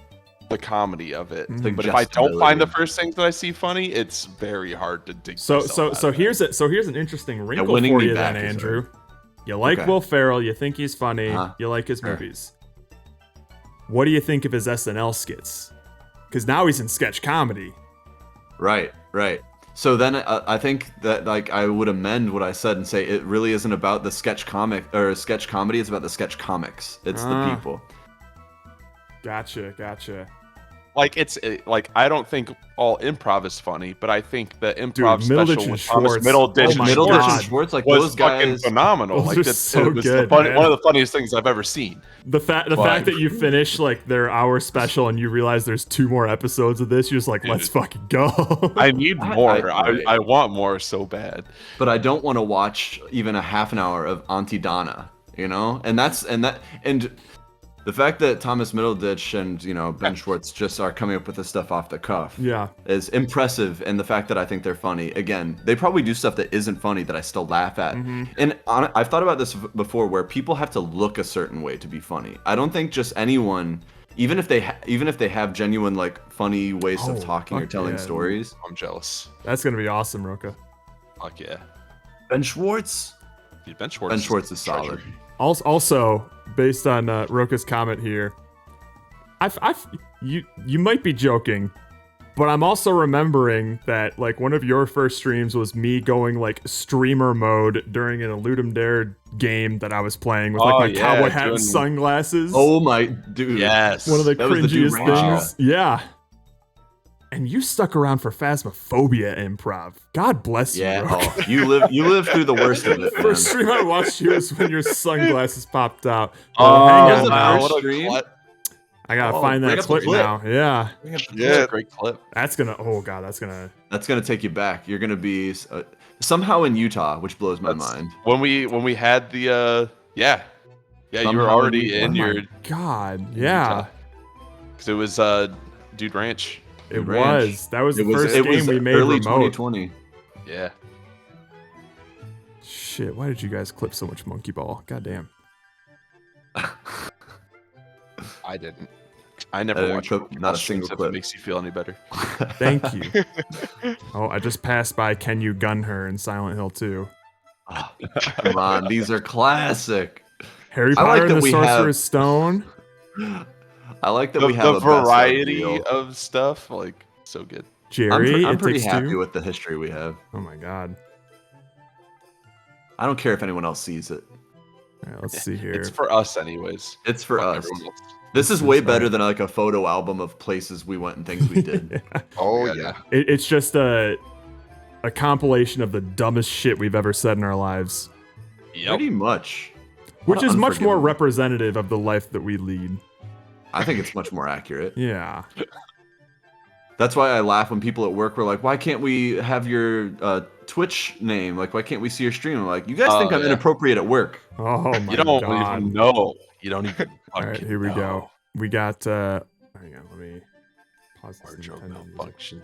the comedy of it.
Mhm.
But if I don't find the
Suggestibility.
first things that I see funny, it's very hard to dig.
So
myself out
so
of it.
here's an interesting wrinkle
winning
for
me
you
back
then,
is
Andrew. You like
Okay.
Will Ferrell. You think he's funny.
Uh-huh.
You like his
Sure.
movies. What do you think of his SNL skits? Because now he's in sketch comedy.
Right. So then I think that like I would amend what I said and say it really isn't about the sketch comic or sketch comedy. It's about the sketch comics. It's the people.
Gotcha.
Like like I don't think all improv is funny, but I think the improv
Middleditch
special
and
with Thomas
Schwartz.
Middleditch,
Oh my
and
God.
Middleditch and Schwartz, like
was
those
fucking
guys.
phenomenal.
Those
Like
are
that's
so
it was
good,
one
man.
of the funniest things I've ever seen.
The fact that you finish like their hour special and you realize there's 2 more episodes of this, you're just like, let's fucking go.
I need more.
I-
I want more so bad.
But I don't want to watch even a half an hour of Auntie Donna, you know? And the fact that Thomas Middleditch and, Ben Schwartz just are coming up with this stuff off the cuff
Yeah.
is impressive. And the fact that I think they're funny, again, they probably do stuff that isn't funny that I still laugh at. And I've thought about this before where people have to look a certain way to be funny. I don't think just anyone, even if they have genuine, like, funny ways of talking or
fuck
telling
yeah.
stories.
I'm jealous.
That's going to be awesome, Roka.
Fuck yeah.
Ben Schwartz?
Dude, Ben Schwartz.
Ben Schwartz is solid.
treasure.
Also, based on Roka's comment here, you might be joking, but I'm also remembering that like one of your first streams was me going like streamer mode during an Eludum Dare game that I was playing with like
Oh,
my
yeah,
cowboy hat and
doing-
sunglasses.
Oh my dude.
Yes.
one of the
that was the
cringiest
Dude Ranch
things. Yeah. And you stuck around for Phasmophobia improv. God bless you,
Yeah,
Roka.
oh, you live through the worst of it, man.
First stream I watched you was when your sunglasses popped out.
Oh,
hang
was
on
the
now.
first
what a
stream?
clip.
I gotta
Oh,
find
bring
that
up the
clip
clip.
now. Yeah,
That's
Yeah.
a great clip.
that's gonna. Oh god, that's gonna.
That's gonna take you back. You're gonna be somehow in Utah, which blows my
That's-
mind.
When we had the yeah, you were
Somehow
already
in
Oh
in
my
your
god, yeah,
because it was Dude Ranch.
it
Dude Ranch.
was. That was
It
the
was
first
it
game
was
we made
early
remote.
2020.
Yeah.
Shit, why did you guys clip so much monkey ball? God damn.
I didn't. I never
didn't
watched
clip
Pokemon
not a
streams
single
if
clip.
it makes you feel any better.
Thank you. Oh, I just passed by Can You Gun Her in Silent Hill 2.
Come on, these are classic.
Harry
I like
Potter
that
and the
we have-
Sorcerer's Stone.
I like that
The,
we have
the
a best of
variety
deal.
of stuff, like so good.
Jerry,
I'm
It
pretty
Takes
happy
Two.
with the history we have.
Oh my god.
I don't care if anyone else sees it.
All right, let's see here.
It's for us, anyways.
It's for
Fuck
us.
everyone else.
This is
This
way
is
better
right.
than like a photo album of places we went and things we did.
Oh
Yeah.
yeah.
It's just a compilation of the dumbest shit we've ever said in our lives,
Yep.
Pretty much.
which
What
is much more
unforgivable.
representative of the life that we lead.
I think it's much more accurate.
Yeah.
That's why I laugh when people at work were like, "Why can't we have your Twitch name? Like, why can't we see your stream?" I'm like, "You guys think I'm
yeah.
inappropriate at work?"
Oh my
You don't
god.
even know. You don't even.
All right,
fucking
here we
know.
go. We got hang on, let me pause this
Wardrobe
Nintendo music.
malfunction.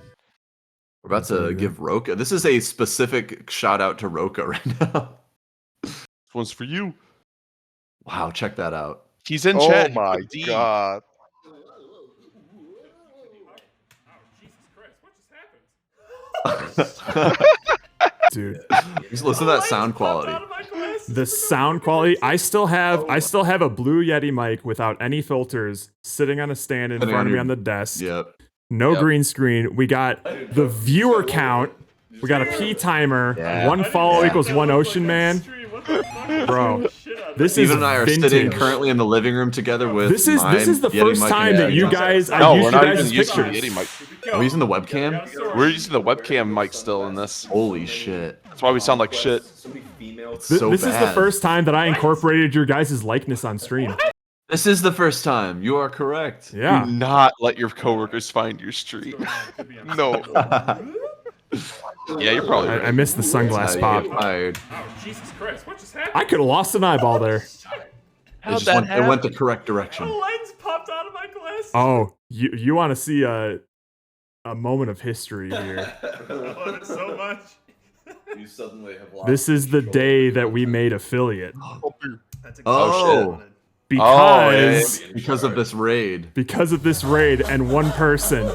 We're about to give Roka. This is a specific shout out to Roka right now.
This one's for you.
Wow, check that out.
He's in
Oh
chat. He
my
put D.
god.
Dude,
Just listen to that sound quality.
the sound quality. I still have a Blue Yeti mic without any filters sitting on a stand in
Sitting
front
on
of me
your-
on the desk.
Yep.
No
Yep.
green screen. We got the viewer count. We got a P timer.
Yeah.
One follow
Yeah.
equals one ocean man. Bro, this is
Steven and I are
vintage.
sitting currently in the living room together with.
This is
my
the
Yeti
first
mic
time
and
that you
Yeti.
guys I
No,
used
we're
you
not
guys'
even using the
pictures.
Yeti mic.
Are we using the webcam?
We're using the webcam mic still in this.
Holy shit!
That's why we sound like shit.
It's
This,
so
this is the
bad.
first time that I incorporated your guys' likeness on stream.
This is the first time. You are correct.
Yeah.
Do not let your coworkers find your stream.
No.
Yeah, you're probably
I
right.
missed the sunglass
You
pop.
get fired.
Jesus Christ, what just happened?
I could have lost an eyeball there.
It just went the correct direction.
Lens popped out of my glass.
Oh, you want to see a moment of history here.
So much.
You suddenly have lost.
This is the day that we made affiliate.
That's
Oh,
Because
because of this raid.
because of this raid and one person.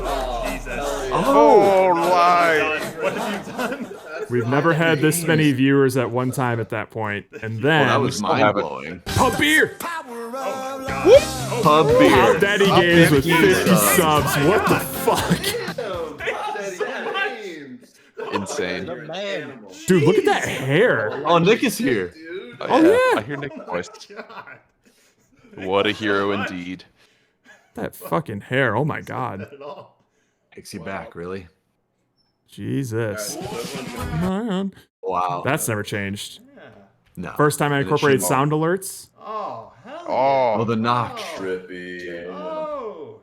Oh, right.
What have you done?
We've never had this many viewers at one time at that point. And then
That was mind blowing.
Pub Beer!
Pub beer.
Pub Daddy Games with 50 subs. What the fuck?
Insane.
Dude, look at that hair.
Oh, Nick is here.
Oh, yeah.
I hear Nick's voice. What a hero indeed.
That fucking hair. Oh my god.
Takes you back, really?
Jesus. Man.
Wow.
That's never changed.
No.
First time I
And it
incorporated
should-
sound alerts.
Oh, hell
Oh,
Oh,
the knock.
Trippy.
Oh.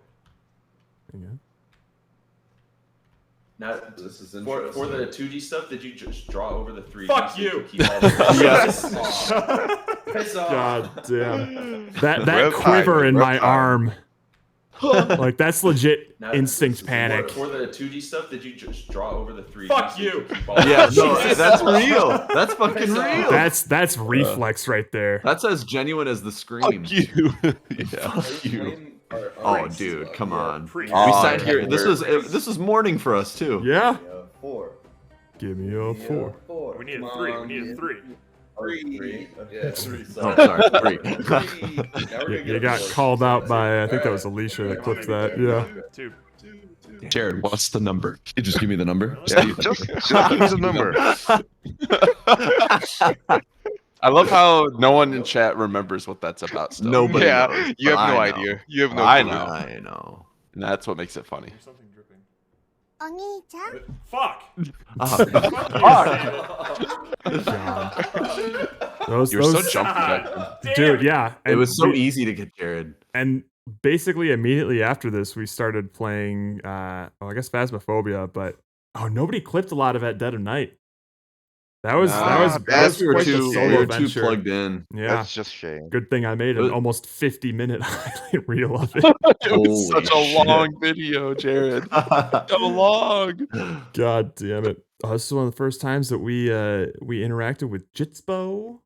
Now,
This is
for
interesting.
the 2D stuff, did you just draw over the 3D?
Fuck
so you
you.
could keep all the
Yes.
Piss off.
God damn. That
Well
quiver
timed,
in
well
my
timed.
arm. Like, that's legit
Now,
instinct panic.
For the 2D stuff, did you just draw over the 3D?
Fuck
so you
you.
could keep all the
Yeah, no, that's real. That's fucking real.
That's reflex right there.
That's as genuine as the scream.
You. Yeah.
Fuck you. Oh, dude, come on. We
Oh,
sat
yeah,
here. This was morning for us too.
Yeah.
4.
Give me a 4.
We need a 3. We need a 3.
Three. Yeah, 3.
Oh, sorry, 3.
You got called out by, I think that was Alicia that clipped that. Yeah.
2.
Jared, what's the number? You just give me the number.
yeah, just give me the number.
I love how no one in chat remembers what that's about still.
Nobody
Yeah,
knows,
you have
but
no
I know.
idea. You have no
I
clue.
know.
I know.
And that's what makes it funny.
Something dripping.
お兄ちゃん
Fuck.
Those,
You're so
those,
jumpy back then.
dude, yeah.
It
And
was so
we-
easy to get Jared.
And basically immediately after this, we started playing, I guess Phasmophobia, but nobody clipped a lot of At Dead of Night. That was
We were
quite the
too
solo
too
venture.
plugged in.
Yeah,
That's just shame.
good thing I made an
But-
almost 50-minute highlight reel of it.
It
Holy
was such a
shit.
long video, Jared. So long.
God damn it! This is one of the first times that we interacted with Jitsbo.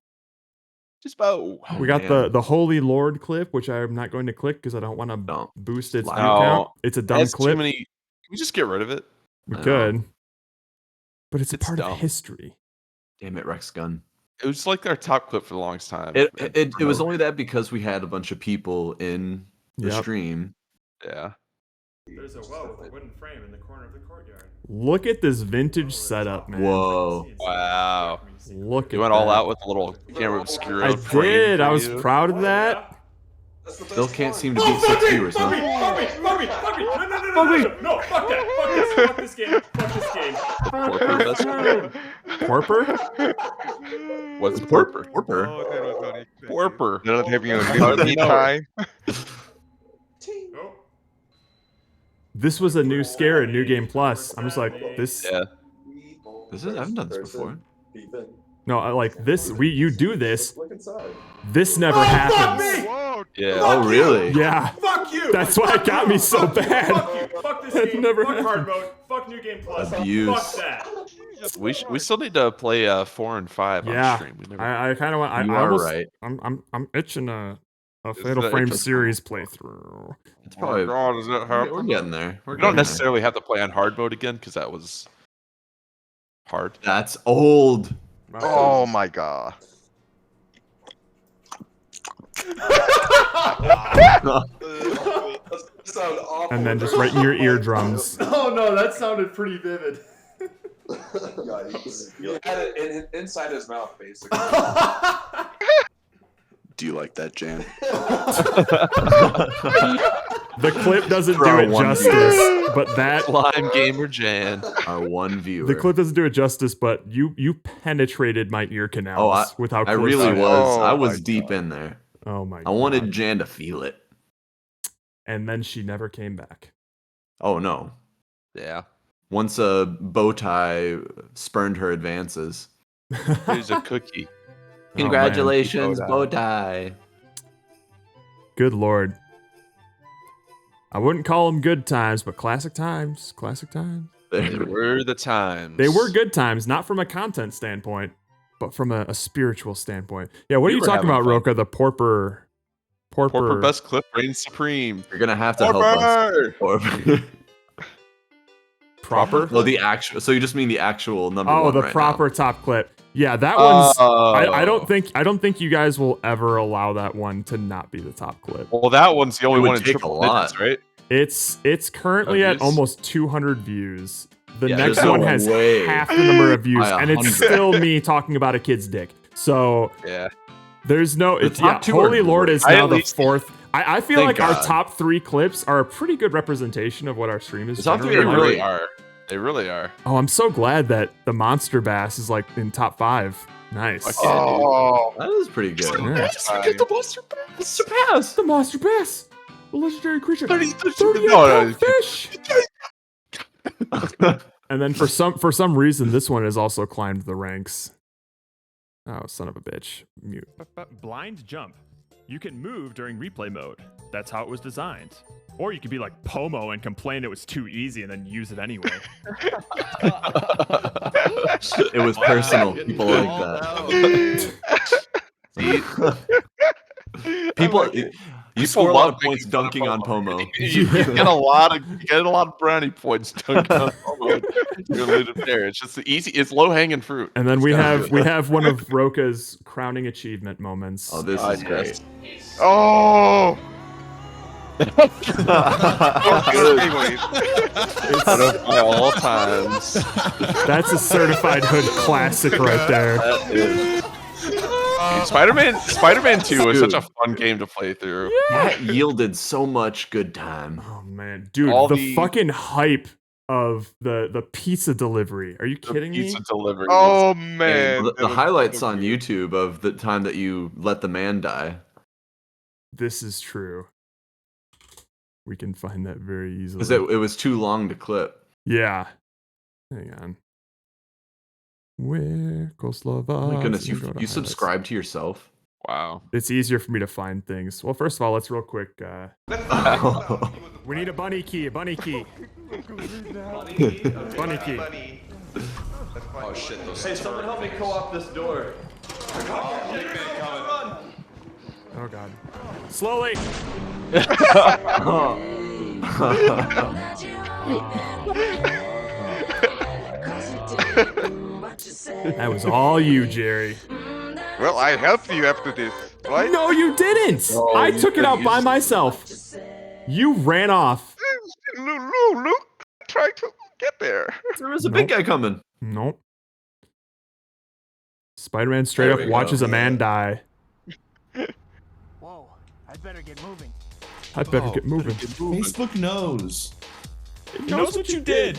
Just about.
Oh,
We got
man.
the Holy Lord clip, which I'm not going to click because I don't want to
Don't.
boost its view
No.
count. It's a dumb
That's
clip.
too many. Can we just get rid of it?
We
I know.
could, but it's a
It's
part
dumb.
of history.
Damn it, Rex Gun.
It was like our top clip for the longest time.
It was only that because we had a bunch of people in the
Yep.
stream.
Yeah.
There's a well with a wooden frame in the corner of the courtyard.
Look at this vintage setup, man.
Whoa.
Wow.
Look
You
at
went all
that.
out with a little camera obscura.
I
frame
did.
for
I was
you.
proud of that.
Still can't seem to beat 6 viewers,
Fuck me!
huh?
Fuck me! Fuck me! Fuck me! No! Fuck that! Fuck this! Fuck this game! Fuck this game!
Porper, that's
Porper?
What's Porper?
Porper.
Oh, that was funny.
Porper.
They're not having a
Hardly
little me
know.
time.
Oh.
This was a new scare in New Game Plus. I'm just like, this.
Yeah.
I haven't done this before.
No, like this. You do this. This never happens.
Whoa,
Yeah.
Oh, really?
Yeah.
Fuck you!
That's why it got me so bad.
Fuck you! Fuck this
That
game!
never
Fuck hard
happened.
mode! Fuck New Game Plus!
Abuse.
Fuck that!
We still need to play 4 and 5 on
Yeah.
stream. We never.
I kind of want. I
You are
almost,
right.
I'm itching a Fatal
that
Frame
interesting?
series playthrough.
It's probably.
God, does that happen?
We're getting there. We're
We don't
getting there.
necessarily have to play on hard mode again because that was hard.
That's old.
Oh my god.
Sound awful.
And then just right in your eardrums.
Oh no, that sounded pretty vivid.
You had it inside his mouth, basically.
Do you like that, Jan?
The clip doesn't
For
do
our
it
one
justice, but that
Slime Gamer Jan.
Our one viewer.
the clip doesn't do it justice. But you penetrated my ear canals
Oh,
with how
I
close
really
you-
was.
Oh
I
my
was deep
God.
in there.
Oh my!
I wanted
God.
Jan to feel it.
And then she never came back.
Oh no.
Yeah.
Once a bow tie spurned her advances.
Here's a cookie.
Oh, man.
bow tie.
Good lord. I wouldn't call them good times, but classic times. Classic times.
They were the times.
They were good times, not from a content standpoint, but from a spiritual standpoint. Yeah, what
We
are you
were
talking
having
about,
fun.
Roka? The Porper.
Porper best clip reigns supreme.
You're gonna have to help us.
Porper!
Porper.
proper.
Oh, the actual. So you just mean the actual number
Oh,
one
the
right
proper top clip. Yeah, that one's. I
Oh.
don't think you guys will ever allow that one to not be the top clip.
Well, that one's the only
would
one in
take a
triple
lot.
digits, right?
It's currently at
views?
almost 200 views. The
Yeah,
next
there's no
one has
way.
half the number of views,
By
and it's
100.
still me talking about a kid's dick. So
Yeah.
there's no.
The
It's,
top two
Holy
are
Lord
great.
is
I
now
at
the
least-
fourth. I feel
Thank
like our
God.
top 3 clips are a pretty good representation of what our stream is.
The top three
generally
They
are
like.
really
great.
are. They really are.
Oh, I'm so glad that the monster bass is like in top 5. Nice.
Fuck yeah, dude.
Oh,
That is pretty good.
Yeah.
Get the monster bass.
Surpass.
The monster bass, the legendary creature,
30
30
no,
pound
no,
fish. And then for some reason, this one has also climbed the ranks. Oh, son of a bitch. Mute.
Blind jump. You can move during replay mode. That's how it was designed. Or you could be like Pomo and complain it was too easy and then use it anyway.
It was personal. People like that. People, you score a lot of points dunking on Pomo.
You get a lot of brownie points dunked on Pomo. You're losing there. It's just the easy. It's low hanging fruit.
And then
It's
we
kinda good.
have one of Roka's crowning achievement moments.
Oh, this is great.
oh.
Anyways, by all times.
That's a certified hood classic right there.
That is. Spider-Man 2 was such a fun game to play through.
That yielded so much good time.
Oh man, dude,
All
the
the-
fucking hype of the pizza delivery. Are you
The
kidding me?
pizza delivery.
Oh man.
The
that was
highlights
so
on
good.
YouTube of the time that you let the man die.
This is true. We can find that very easily.
Because it was too long to clip.
Yeah. Hang on. Where
Oh my goodness, you subscribe to yourself?
Wow.
It's easier for me to find things. Well, first of all, let's real quick. We need a bunny key. A bunny key. Bunny key.
Oh shit, those
Hey, someone help me co-op this door.
Oh god. Slowly. That was all you, Jerry.
Well, I helped you after this, right?
No, you didn't.
Oh,
I
you
took it out
didn't.
by myself. You ran off.
Look, try to get there.
There was a big guy coming.
Nope. Spider-Man straight
There
up
we go.
watches a man die.
Whoa, I'd better get moving.
I better get moving.
Facebook knows.
It knows what you did.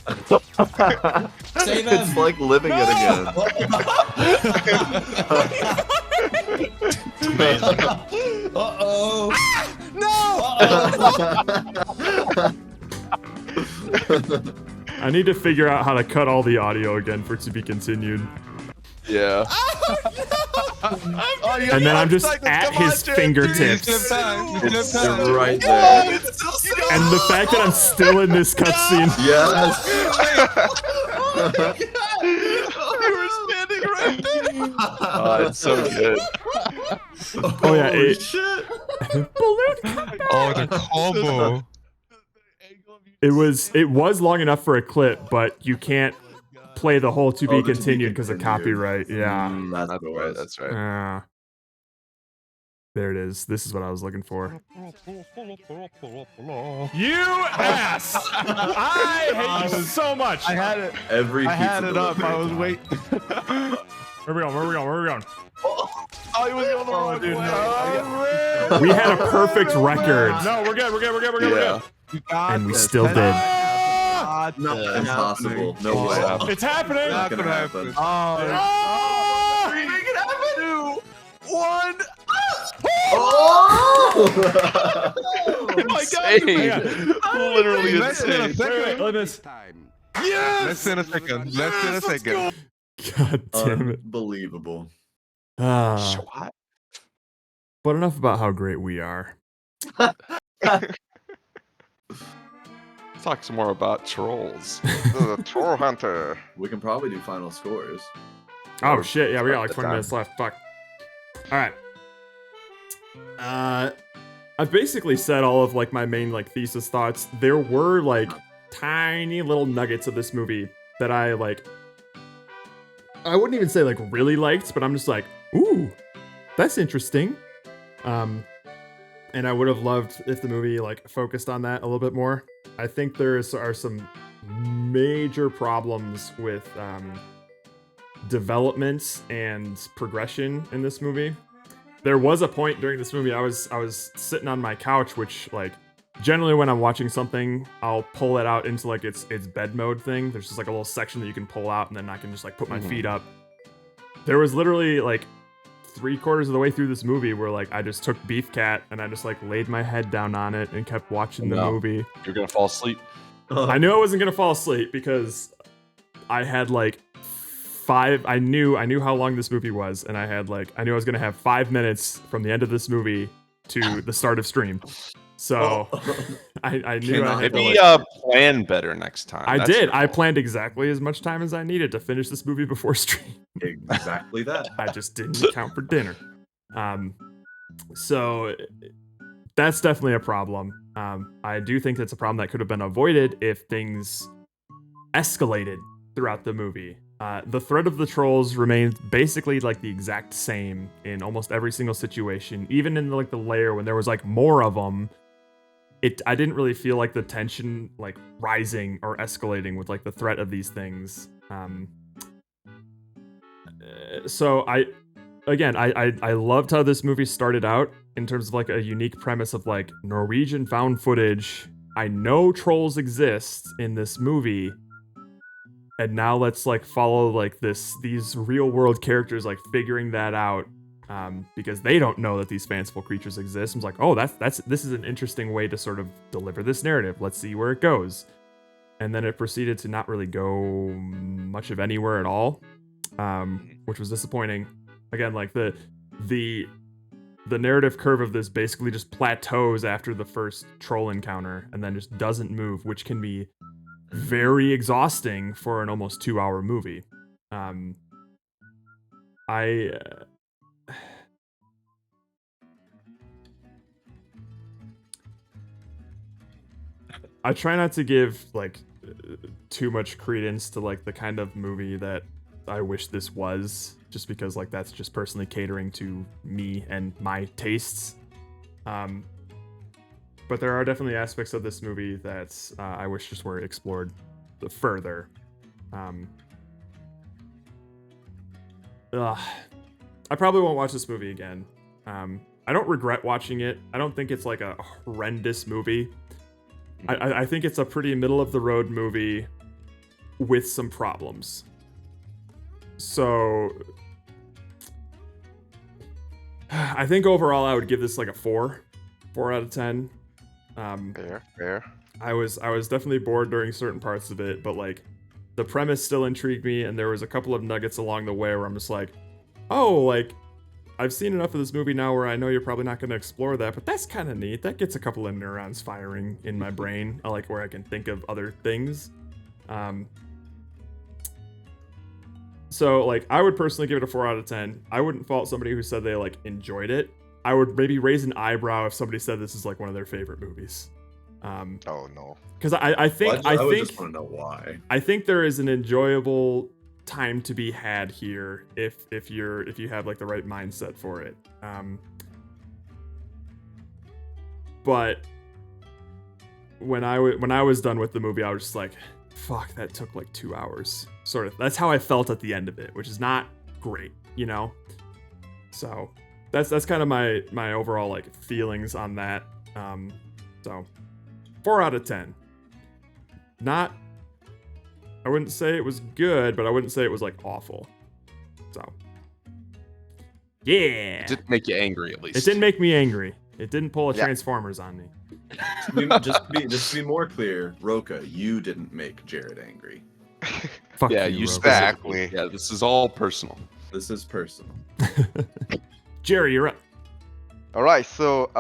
Say them.
It's like living it again.
Uh-oh.
I need to figure out how to cut all the audio again for it to be continued.
Yeah.
And then I'm just at his fingertips.
You're right there.
And the fact that I'm still in this cutscene.
Yes.
You were standing right there.
Oh, it's so good.
Oh yeah, it,
Shit.
Oh, the combo.
it was long enough for a clip, but you can't play the whole to be
Oh, the to be
continued because of
continued.
copyright. Yeah.
That's
That's
what it
right.
was.
That's right.
There it is. This is what I was looking for.
You ass! I hate you so much.
I had it.
Every
I had
pizza
it up. I was
delivery.
waiting.
Where we going? Where we going? Where we going?
Oh, he was going the wrong way.
We had a perfect record,
No, we're good. We're good. We're good. We're good.
Yeah.
We're
You got
and we
this.
still did.
God,
No, impossible. No way.
good. It's happening.
Not gonna happen.
Oh,
Oh!
make it happen. 2, 1.
Oh!
Oh my
Insane. Literally
Less than a
insane.
second. Look at this.
Yes.
Less than a second. Less than a second.
God damn it.
Unbelievable.
Ah. But enough about how great we are.
Talk some more about trolls.
The troll hunter.
We can probably do final scores.
Oh shit, yeah, we got like
the
20
time.
minutes left. Fuck. Alright. I've basically said all of like my main like thesis thoughts. There were like tiny little nuggets of this movie that I like. I wouldn't even say like really liked, but I'm just like, ooh, that's interesting. And I would have loved if the movie like focused on that a little bit more. I think are some major problems with development and progression in this movie. There was a point during this movie I was sitting on my couch, which like generally when I'm watching something, I'll pull it out into like its bed mode thing. There's just like a little section that you can pull out, and then I can just like put my feet up. There was literally like 3/4 of the way through this movie where like I just took Beef Cat and I just like laid my head down on it and kept watching the movie.
You're gonna fall asleep.
I knew I wasn't gonna fall asleep because I had like I knew how long this movie was, and I knew I was gonna have 5 minutes from the end of this movie to the start of stream. So I knew I had
maybe plan better next time.
I did. I planned exactly as much time as I needed to finish this movie before stream.
Exactly that.
I just didn't count for dinner. So that's definitely a problem. I do think that's a problem that could have been avoided if things escalated throughout the movie. The threat of the trolls remained basically like the exact same in almost every single situation. Even in like the lair when there was like more of them, I didn't really feel like the tension like rising or escalating with like the threat of these things. So I loved how this movie started out in terms of like a unique premise of like Norwegian found footage. I know trolls exist in this movie. And now let's like follow like these real world characters like figuring that out because they don't know that these fanciful creatures exist. I was like, oh, this is an interesting way to sort of deliver this narrative. Let's see where it goes. And then it proceeded to not really go much of anywhere at all, which was disappointing. Again, like the narrative curve of this basically just plateaus after the first troll encounter and then just doesn't move, which can be very exhausting for an almost 2-hour movie. I try not to give like too much credence to like the kind of movie that I wish this was, just because like that's just personally catering to me and my tastes. But there are definitely aspects of this movie that I wish just were explored further. I probably won't watch this movie again. I don't regret watching it. I don't think it's like a horrendous movie. I think it's a pretty middle of the road movie with some problems. So I think overall I would give this like a 4 out of 10.
Fair.
I was definitely bored during certain parts of it, but like the premise still intrigued me, and there was a couple of nuggets along the way where I'm just like, oh, like I've seen enough of this movie now where I know you're probably not going to explore that, but that's kind of neat. That gets a couple of neurons firing in my brain. I like where I can think of other things. So like I would personally give it a 4 out of 10. I wouldn't fault somebody who said they like enjoyed it. I would maybe raise an eyebrow if somebody said this is like one of their favorite movies.
Oh no.
Because I think
I just want to know why.
I think there is an enjoyable time to be had here if you have like the right mindset for it. But when I was done with the movie, I was just like, fuck, that took like 2 hours. Sort of. That's how I felt at the end of it, which is not great, you know? So that's kind of my overall like feelings on that. So 4 out of 10. I wouldn't say it was good, but I wouldn't say it was like awful. So yeah.
It didn't make you angry, at least.
It didn't make me angry. It didn't pull a Transformers on me.
Just to be more clear, Roka, you didn't make Jared angry.
Fuck
yeah,
you, Roka.
Exactly.
Yeah, this is all personal.
This is personal.
Jerry, you're up.
All right, so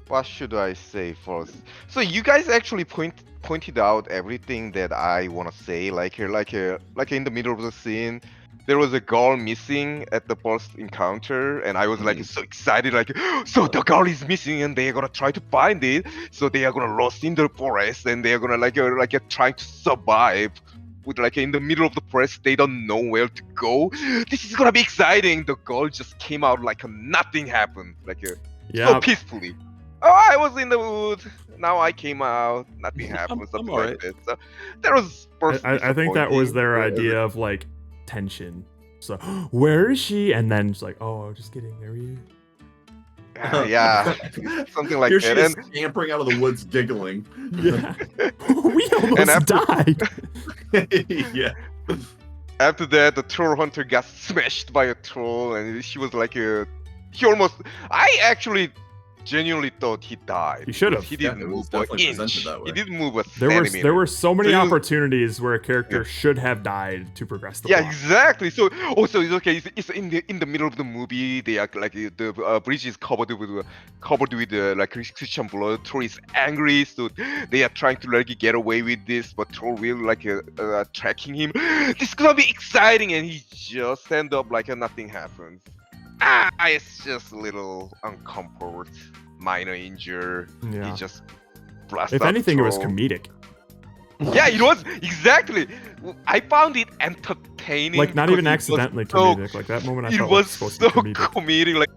what should I say first? So you guys actually pointed out everything that I want to say, like in the middle of the scene, there was a girl missing at the first encounter, and I was like so excited, like, so the girl is missing, and they are gonna try to find it. So they are gonna lost in the forest, and they are gonna trying to survive. With like in the middle of the forest, they don't know where to go. This is gonna be exciting. The girl just came out like nothing happened, so peacefully. Oh, I was in the woods. Now I came out. Nothing happened. Something like that. So that was.
I think that was their idea of like tension. So where is she? And then it's like, oh, just kidding. There he is.
Yeah, something like
Here
that.
she is scampering out of the woods, giggling.
Yeah, we almost died.
Yeah.
After that, the troll hunter got smashed by a troll, and she was like he almost. I actually genuinely thought he died.
He should have.
He didn't move an inch. He didn't move a centimeter.
There were so many opportunities where a character should have died to progress the plot.
Exactly. So also it's okay. It's in the middle of the movie. They are like the bridge is covered with like Christian blood. Troll is angry, so they are trying to like get away with this, but Troll will like tracking him. This is gonna be exciting, and he just end up like nothing happens. It's just a little uncomfort, minor injury.
Yeah.
He just blasted.
If anything, it was comedic.
Yeah, it was exactly. I found it entertaining.
Like not even accidentally comedic. Like that moment, I
it
felt
was
supposed
so
to be comedic.
Like,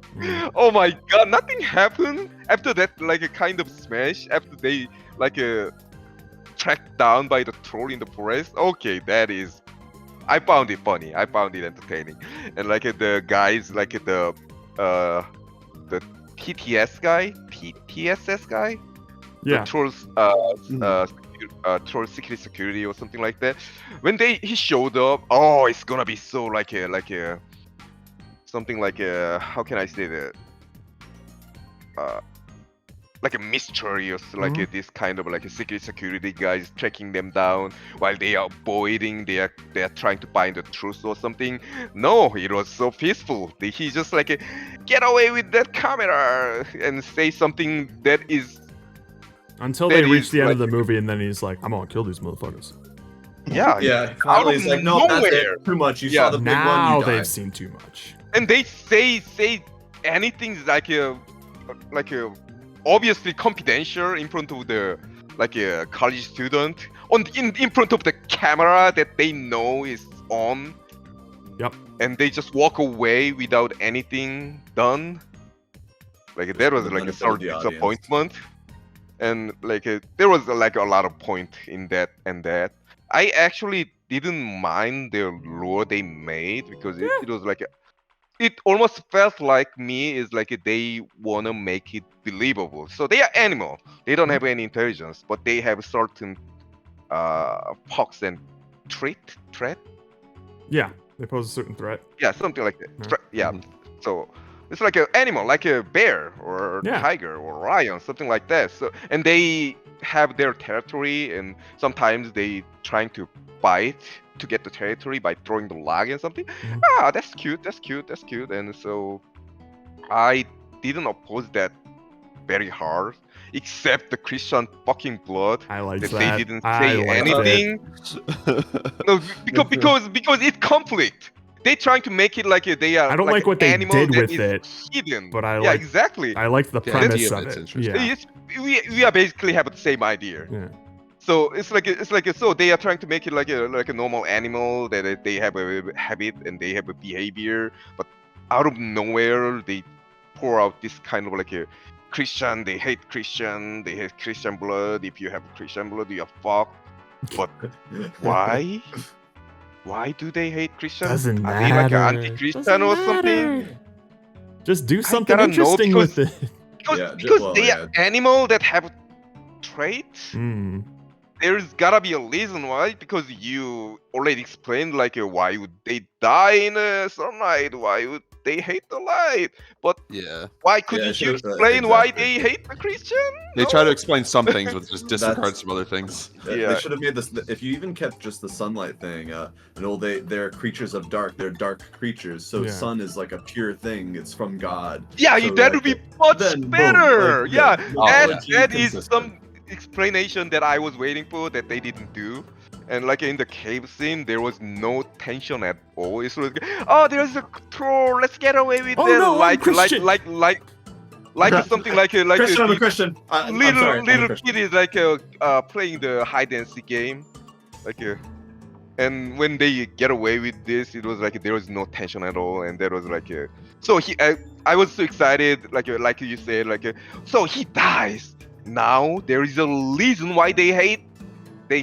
oh my god, nothing happened after that. Like a kind of smash after they like tracked down by the troll in the forest. Okay, that is. I found it funny. I found it entertaining, and like the guys, like the TTS guy, TSS guy,
yeah,
the trolls, troll security or something like that. When he showed up, oh, it's gonna be so like a something like a, how can I say that? Like a mystery or like this kind of like a security guys tracking them down while they are avoiding, they are trying to find the truth or something. No, it was so peaceful. He just like get away with that camera and say something that is
until they reach the end of the movie, and then he's like, I'm gonna kill these motherfuckers.
Yeah,
yeah. Finally, he's like, no, that's it. Too much. You saw the big one.
Now they've seen too much.
And they say anything like a obviously confidential in front of the like a college student in front of the camera that they know is on.
Yep.
And they just walk away without anything done. Like that was like a sort of disappointment. And like there was like a lot of point in that and that. I actually didn't mind the lure they made because it was like it almost felt like me is like they wanna make it believable. So they are animal. They don't have any intelligence, but they have certain perks and threat.
Yeah, they pose a certain threat.
Yeah, something like that. Yeah. So it's like an animal, like a bear or tiger or lion, something like that. So and they have their territory, and sometimes they trying to bite to get the territory by throwing the log and something. That's cute. And so I didn't oppose that very hard, except the Christian fucking blood.
I like that.
They didn't say anything. No, because it conflict. They trying to make it like they are.
I don't like what they did with it,
hidden.
But I
exactly.
I like the premise of it. Yeah.
We are basically have the same idea.
Yeah.
So it's like so they are trying to make it like a normal animal that they have a habit and they have a behavior, but out of nowhere they pour out this kind of like a Christian. They hate Christian. They hate Christian blood. If you have Christian blood, you are fucked. But why? Why do they hate Christian?
Doesn't matter.
Are they like anti-Christian or something?
Just do something interesting with it.
Because they are animal that have traits. There's gotta be a reason why, because you already explained like why would they die in sunlight? Why would they hate the light? But why couldn't you explain why they hate the Christian?
They try to explain some things with just disregard some other things.
They should have made this. If you even kept just the sunlight thing, they're creatures of dark. They're dark creatures. So sun is like a pure thing. It's from God.
Yeah,
so
that would be much better.
Boom,
that is some explanation that I was waiting for that they didn't do. And like in the cave scene, there was no tension at all. It's like, oh, there's a troll. Let's get away with
Oh
that.
no, I'm Christian.
Like something like a
Christian, I'm a Christian. I'm sorry, I'm a
little
Christian.
kid is like playing the hide and seek game, like and when they get away with this, it was like there was no tension at all, and there was like so I was so excited, like you said, so he dies. Now there is a reason why they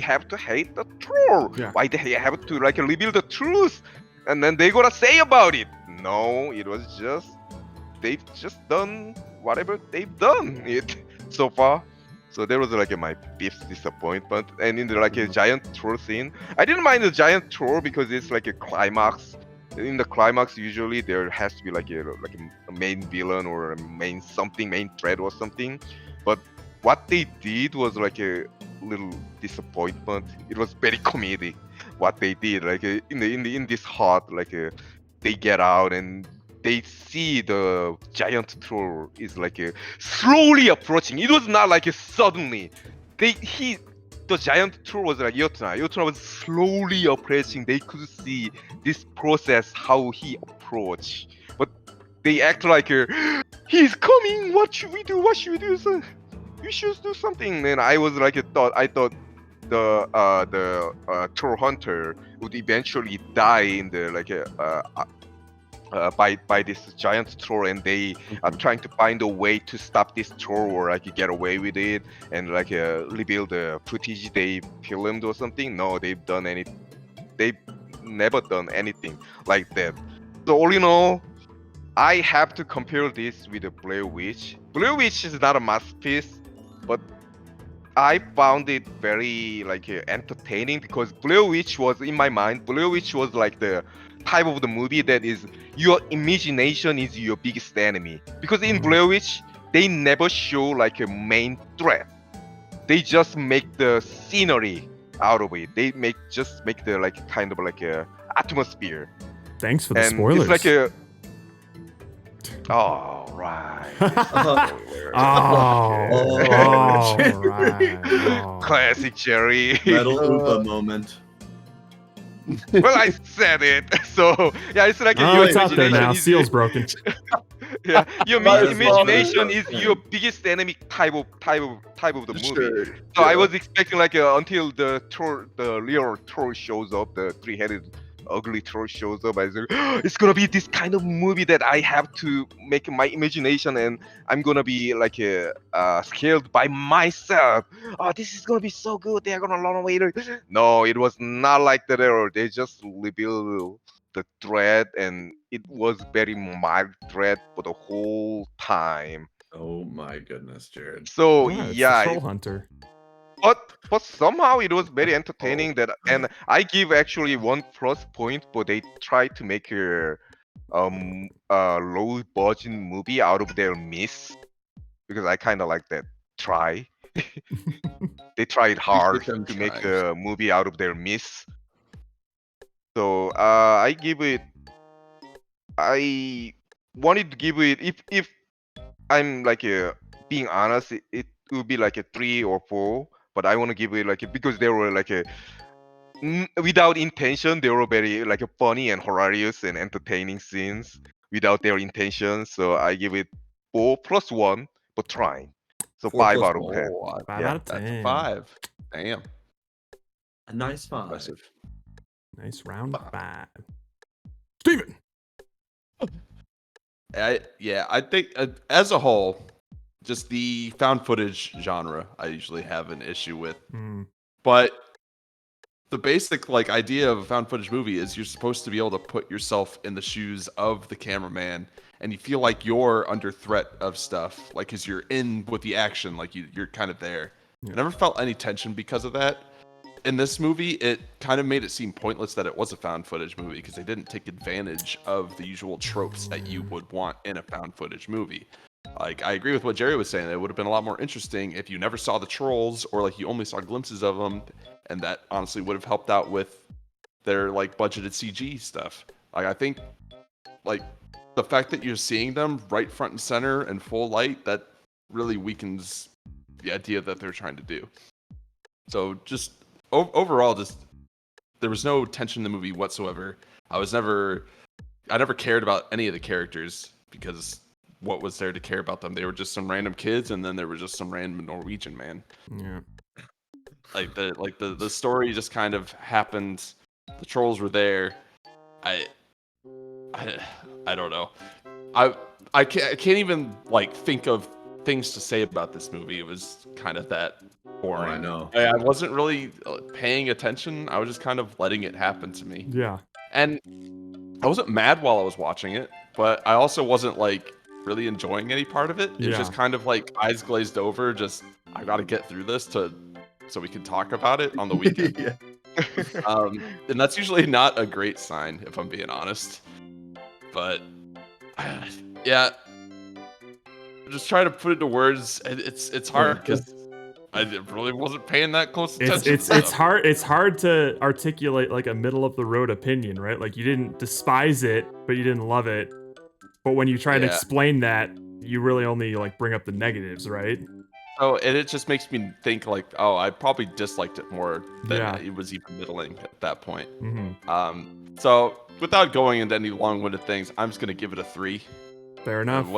have to hate the troll.
Yeah.
Why they have to like reveal the truth, and then they gonna say about it. No, it was just they've just done whatever they've done it so far. So there was like my biggest disappointment. And in the like a giant troll scene, I didn't mind the giant troll because it's like a climax. In the climax, usually there has to be like a main villain or a main threat or something. But what they did was like a little disappointment. It was very comedic what they did. Like in this hut, they get out and they see the giant troll is like slowly approaching. It was not like suddenly. The giant troll was like Yotuna. Yotuna was slowly approaching. They could see this process how he approached, but they act like he's coming. What should we do? What should we do? So, we should do something. And I was like I thought the troll hunter would eventually die in the by this giant troll, and they are trying to find a way to stop this troll or like get away with it and reveal the footage they filmed or something. No, they've never done anything like that. So all in all, I have to compare this with the Blair Witch. Blair Witch is not a masterpiece, but I found it very entertaining because Blair Witch was in my mind. Blair Witch was like the type of the movie that is your imagination is your biggest enemy. Because in Blair Witch, they never show like a main threat. They just make the scenery out of it. They just make the kind of a atmosphere.
Thanks for the
And
spoilers.
it's like a oh right.
Right.
Classic Jerry.
Metal Oompa moment.
Well, I said it. So yeah, it's like your
It's out there
imagination
now.
is
Seal's broken.
yeah, your
Might as well.
imagination is your biggest enemy type of the movie.
Sure.
So I was expecting until the real troll shows up, the three-headed ugly troll shows up. I was like, it's gonna be this kind of movie that I have to make my imagination, and I'm gonna be scared by myself. Oh, this is gonna be so good. They're gonna run away. No, it was not like that at all. They just revealed the threat, and it was very mild threat for the whole time.
Oh my goodness, Jared.
So
Yeah, it's the
yeah,
Troll Hunter.
but somehow it was very entertaining and I give actually 1+ point, but they tried to make a low budget movie out of their miss, because I kind of like that try. They tried hard
them
to make
trying.
a movie out of their miss. So I wanted to give it, if I'm being honest, it would be like a 3 or 4, but I want to give it because they were without intention, they were very funny and hilarious and entertaining scenes without their intention. So I give it 4+1, but trying. So
4
5
plus
out of 10.
5
Yeah,
out of
That's
10.
a 5. Damn.
A nice 5.
Impressive.
Nice round 5. Steven!
I think as a whole, just the found footage genre, I usually have an issue with. But the basic idea of a found footage movie is you're supposed to be able to put yourself in the shoes of the cameraman, and you feel like you're under threat of stuff, because you're in with the action, you're kind of there.
Yeah.
I never felt any tension because of that. In this movie, it kind of made it seem pointless that it was a found footage movie because they didn't take advantage of the usual tropes that you would want in a found footage movie. I agree with what Jerry was saying. It would have been a lot more interesting if you never saw the trolls, or you only saw glimpses of them, and that honestly would have helped out with their budgeted CG stuff. I think the fact that you're seeing them right front and center in full light, that really weakens the idea that they're trying to do. So just overall, just there was no tension in the movie whatsoever. I never cared about any of the characters because what was there to care about them? They were just some random kids, and then there was just some random Norwegian man.
Yeah.
Like the story just kind of happened. The trolls were there. I don't know. I can't even like think of things to say about this movie. It was kind of that boring.
I know.
I wasn't really paying attention. I was just kind of letting it happen to me.
Yeah.
And I wasn't mad while I was watching it, but I also wasn't like really enjoying any part of it. It was just kind of like eyes glazed over. Just I got to get through this so we can talk about it on the weekend.
Yeah.
And that's usually not a great sign, if I'm being honest. But yeah, just trying to put it to words. It's hard because I really wasn't paying that close attention.
It's hard to articulate like a middle of the road opinion, right? Like you didn't despise it, but you didn't love it. But when you try to explain that, you really only like bring up the negatives, right?
Oh, and it just makes me think like, oh, I probably disliked it more than it was even middling at that point.
Mm-hmm.
So without going into any long-winded things, I'm just gonna give it a 3.
Fair enough.
It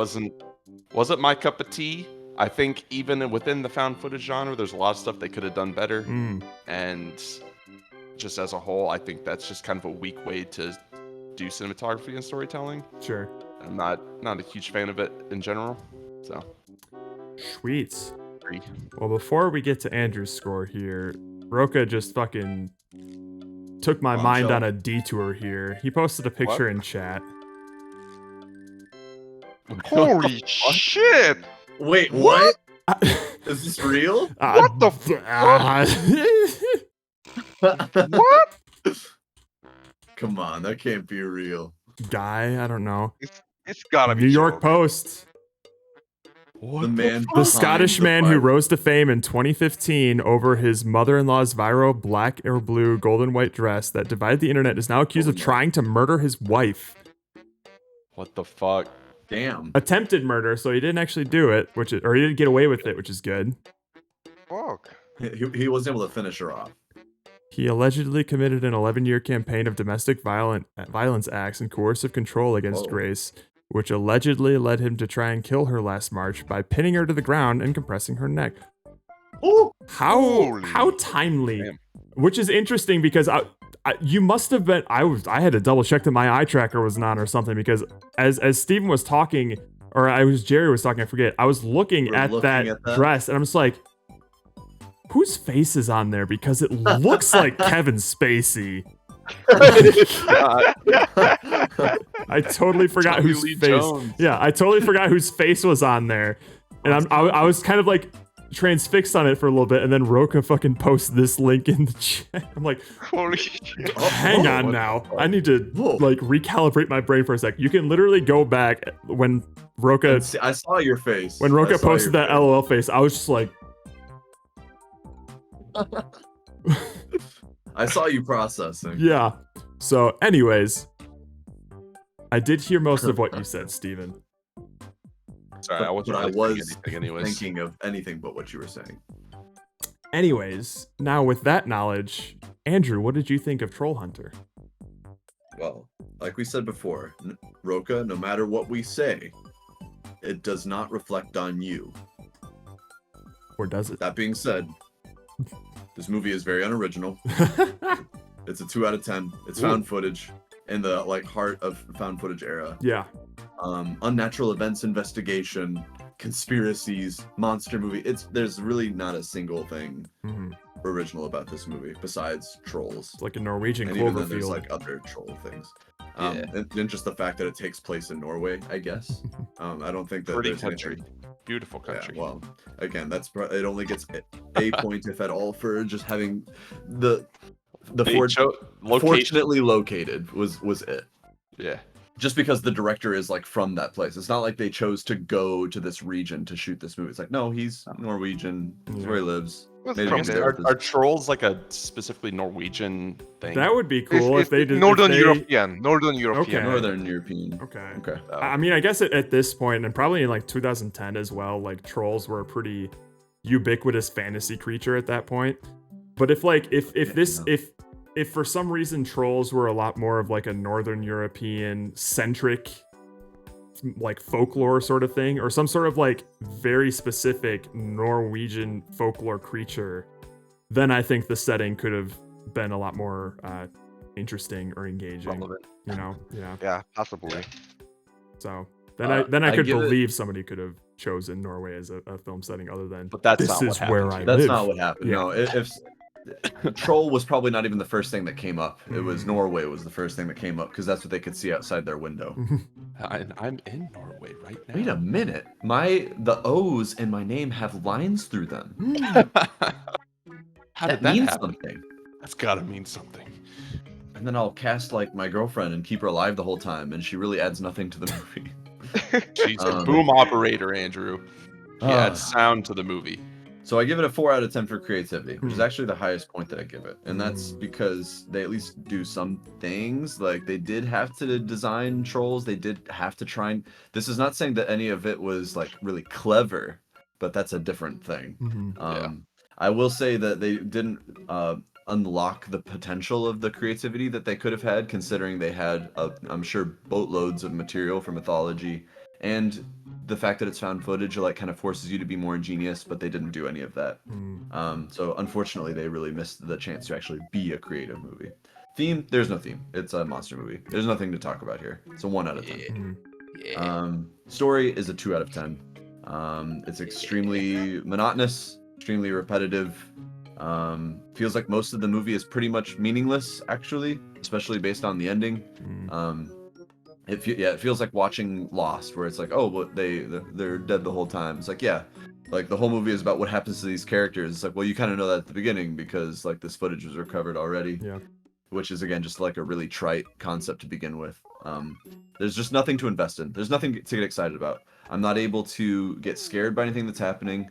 wasn't my cup of tea. I think even within the found footage genre, there's a lot of stuff they could have done better. And just as a whole, I think that's just kind of a weak way to do cinematography and storytelling.
Sure.
I'm not a huge fan of it in general. So
sweet.
3.
Well, before we get to Andrew's score here, Roka just fucking took my mind on a detour here. He posted a picture in chat.
Holy shit!
Wait, what? Is this real?
What the
What? Come on, that can't be real.
Guy, I don't know.
It's gotta be
New York Post.
The
Scottish man who rose to fame in 2015 over his mother-in-law's viral black or blue golden white dress that divided the internet is now accused of trying to murder his wife.
What the fuck?
Damn.
Attempted murder, so he didn't actually do it, or he didn't get away with it, which is good.
Fuck.
He wasn't able to finish her off.
He allegedly committed an 11-year campaign of domestic violence acts and coercive control against Grace, which allegedly led him to try and kill her last March by pinning her to the ground and compressing her neck.
Ooh.
How timely. Damn. Which is interesting because you must have been. I had to double check that my eye tracker was on or something because as Steven was talking, or Jerry was talking, I forget. I was looking at that dress and I'm just like, whose face is on there? Because it looks like Kevin Spacey. I totally forgot whose face. Jones. Yeah, I totally forgot whose face was on there, and I was kind of like transfixed on it for a little bit, and then Roka fucking posts this link in the chat. I'm like,
holy shit!
Hang on now, I need to like recalibrate my brain for a sec. You can literally go back when Roka.
I saw your face
when Roka posted that LOL face. I was just like.
I saw you processing.
Yeah. So, anyways, I did hear most of what you said, Steven.
Sorry, I wasn't
thinking of anything but what you were saying.
Anyways, now with that knowledge, Andrew, what did you think of Troll Hunter?
Well, like we said before, Roka, no matter what we say, it does not reflect on you.
Or does it?
That being said, this movie is very unoriginal. It's a 2 out of 10. It's found footage in the like heart of found footage era.
Yeah.
Unnatural events investigation, conspiracies, monster movie. There's really not a single thing original about this movie besides trolls.
It's like a Norwegian
and even then
Cloverfield.
there's like other troll things. And just the fact that it takes place in Norway, I guess. I don't think that
pretty
there's
country.
Anything.
Beautiful country.
Yeah, well, again, it only gets a point if at all for just having the fortunately located was it.
Yeah.
Just because the director is like from that place. It's not like they chose to go to this region to shoot this movie. It's like, no, he's Norwegian. That's where he lives.
Are trolls like a specifically Norwegian thing?
That would be cool if they did.
Northern European.
Okay.
Northern European.
Okay. I mean, I guess at this point, and probably in like 2010 as well, like trolls were a pretty ubiquitous fantasy creature at that point. But if if for some reason trolls were a lot more of like a Northern European centric like folklore sort of thing, or some sort of like very specific Norwegian folklore creature, then I think the setting could have been a lot more interesting or engaging.
Relevant.
You know? Yeah.
Yeah, possibly.
So then I could
give it-
believe somebody could have chosen Norway as a film setting other than
But that's
this
not what
is where
happened
I
here.
That's
live.
not what happened.
Yeah.
No, if Troll was probably not even the first thing that came up. It was Norway was the first thing that came up because that's what they could see outside their window.
I'm in Norway right now.
Wait a minute. The O's in my name have lines through them.
How
That
did that
means
happen?
something.
That's gotta mean something.
And then I'll cast like my girlfriend and keep her alive the whole time, and she really adds nothing to the movie.
She's a boom operator, Andrew. She adds sound to the movie.
So I give it a 4 out of 10 for creativity, which is actually the highest point that I give it. And that's because they at least do some things. Like they did have to design trolls. They did have to try and... This is not saying that any of it was like really clever, but that's a different thing. I will say that they didn't unlock the potential of the creativity that they could have had, considering they had, I'm sure, boatloads of material for mythology. And the fact that it's found footage like kind of forces you to be more ingenious, but they didn't do any of that. So unfortunately, they really missed the chance to actually be a creative movie. Theme, there's no theme. It's a monster movie. There's nothing to talk about here. It's a 1 out of 10. Story is a 2 out of 10. It's extremely monotonous, extremely repetitive. Feels like most of the movie is pretty much meaningless, actually, especially based on the ending. It feels like watching Lost, where it's like, oh, but they're dead the whole time. It's like, yeah, like the whole movie is about what happens to these characters. It's like, well, you kind of know that at the beginning because like this footage was recovered already.
Yeah.
Which is again just like a really trite concept to begin with. There's just nothing to invest in. There's nothing to get excited about. I'm not able to get scared by anything that's happening.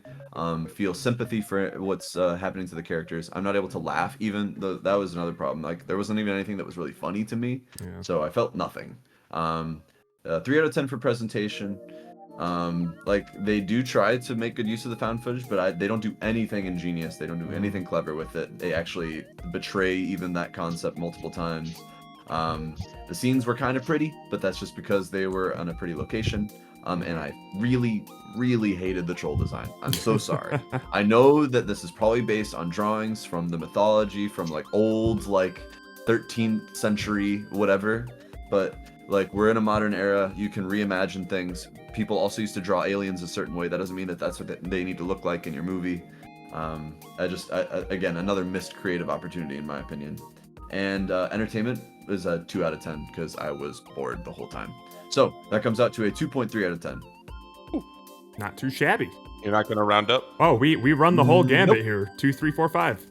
Feel sympathy for what's happening to the characters. I'm not able to laugh, even though that was another problem. Like there wasn't even anything that was really funny to me.
Yeah.
So I felt nothing. 3 out of 10 for presentation. Like they do try to make good use of the found footage, but they don't do anything ingenious. They don't do anything clever with it. They actually betray even that concept multiple times. The scenes were kind of pretty, but that's just because they were on a pretty location. And I really, really hated the troll design. I'm so sorry. I know that this is probably based on drawings from the mythology, from like old, like 13th century, whatever. But like we're in a modern era, you can reimagine things. People also used to draw aliens a certain way. That doesn't mean that that's what they need to look like in your movie. Again, another missed creative opportunity in my opinion. And entertainment is a 2 out of 10 because I was bored the whole time. So that comes out to a 2.3 out of 10.
Ooh, not too shabby.
You're not gonna round up?
Oh, we run the whole gambit here. 2, 3, 4, 5.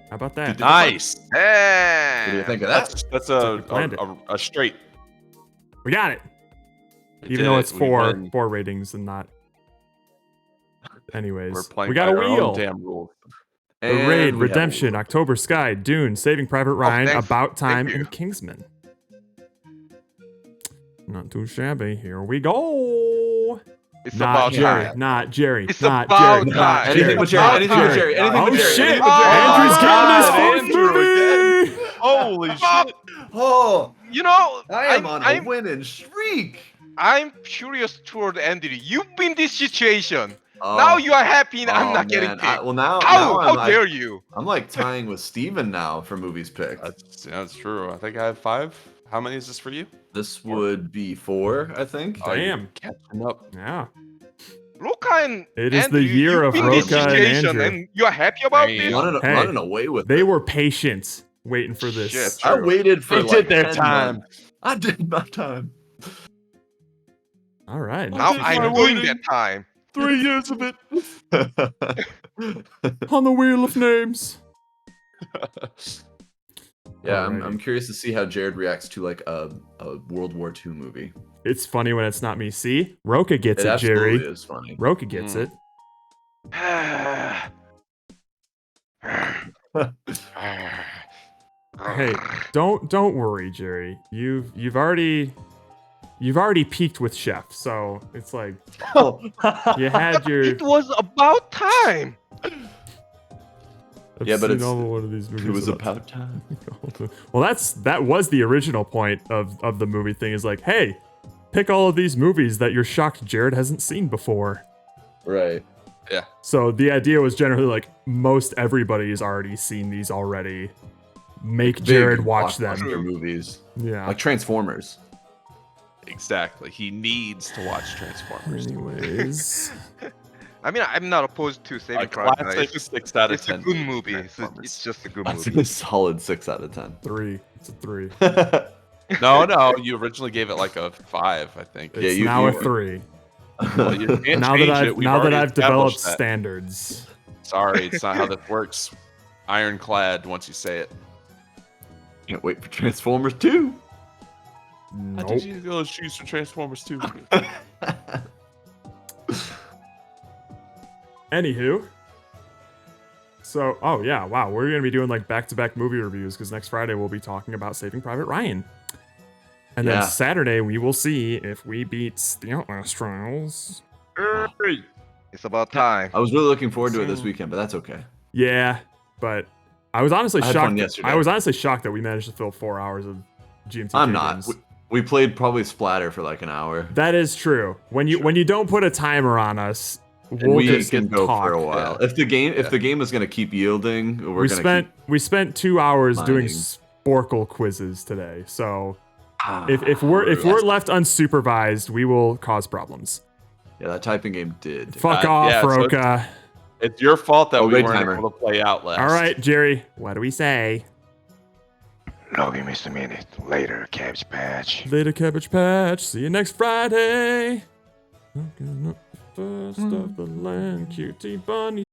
How about that?
Nice.
What do you think of that?
That's a straight.
We got it.
We
Even
did
though
it.
it's
We
four
win.
ratings and not. Anyways,
We're playing
we got a
by our own
wheel.
damn rules.
The
And
Raid,
we have a
Redemption, October Sky, Dune, Saving Private Ryan,
thanks.
About Time,
Thank you.
and Kingsman. Not too shabby. Here we go.
It's
Not
about
Jerry.
time.
Not Jerry.
It's
not
about
Jerry.
time.
Not
Anything
Jerry.
but Jerry. Anything but Jerry. Anything
Oh
but Jerry.
shit!
Anything but Jerry.
Andrew's getting his
Andrew
phone movie.
Holy shit!
Oh,
You know,
I am on a winning streak.
I'm curious toward Andrew. You've been this situation.
Oh,
Now you are happy and I'm
oh,
not getting
man.
picked.
Well, now
How
I'm
dare you?
I'm like tying with Steven now for movies picked.
That's true. I think I have 5. How many is this for you?
This would be 4, I think.
Oh, you're
Damn.
catching up.
Yeah.
Roka and
It is the
Andrew,
year
you've
of
been this
Roka and
situation
Andrew.
and you're happy about
Hey,
this?
Hey,
Running away with
They
it.
were patient waiting for this.
Shit.
I
True.
waited for
They
like
did their
10
time.
months. I did my time.
All right.
Now
Did
I'm
my
doing
waiting.
that time.
3 years of it.
On the wheel of names.
Yeah,
Alrighty.
I'm curious to see how Jared reacts to like a World War II movie.
It's funny when it's not me. See? Roka gets
It
it,
absolutely
Jerry.
is funny.
Roka gets it. Hey, don't worry, Jerry. You've already peaked with Chef, so it's like you had your
It was about time.
I've
Yeah, but
seen
it's
all one of these movies.
it was about time.
Well, that was the original point of the movie thing. Is like, hey, pick all of these movies that you're shocked Jared hasn't seen before.
Right.
Yeah.
So the idea was generally like most everybody's already seen these already. Make
Big
Jared watch
blockbuster
them.
movies.
Yeah.
Like Transformers.
Exactly. He needs to watch Transformers.
Anyways.
I mean, I'm not opposed to Saving
A
Private
classic
Ryan.
6 out of
It's
10.
a good movie. It's
Transformers.
just a good
That's
movie.
a solid 6 out of 10.
3. It's a 3.
No, you originally gave it like a 5, I think.
It's
you-
now
you-
a 3.
Well, you can't
Now
change
that
it. We've
I've
already
developed
established that.
standards.
Sorry, it's not how that works. Ironclad once you say it.
Can't wait for Transformers 2.
How
Nope.
did you go choose for Transformers 2?
Anywho. So, oh yeah, wow, we're gonna be doing like back-to-back movie reviews because next Friday we'll be talking about Saving Private Ryan. And then
Yeah.
Saturday we will see if we beat the Outlast Trials.
It's about time.
I was really looking forward to it this weekend, but that's okay.
Yeah, but I was honestly
I had fun
shocked.
yesterday.
I was honestly shocked that we managed to fill 4 hours of GMT.
I'm not.
games.
We played probably Splatter for like an hour.
That is true. When you don't put a timer on us,
And
we'll
we
just
can go
talk.
for a while.
Yeah.
If the game is gonna keep yielding, we're
We
gonna
spent 2 hours doing
mining.
Sporkle quizzes today. So
keep...
if we're left unsupervised, we will cause problems.
Yeah, that typing game did.
Fuck off,
yeah, so
Roka.
It's your fault that
Oh,
we
wait,
weren't
timer.
able to play Outlast.
All right, Jerry. What do we say?
No, give me a minute. Later, Cabbage Patch.
Later, Cabbage Patch. See you next Friday. Looking up the first of the land, cutie bunny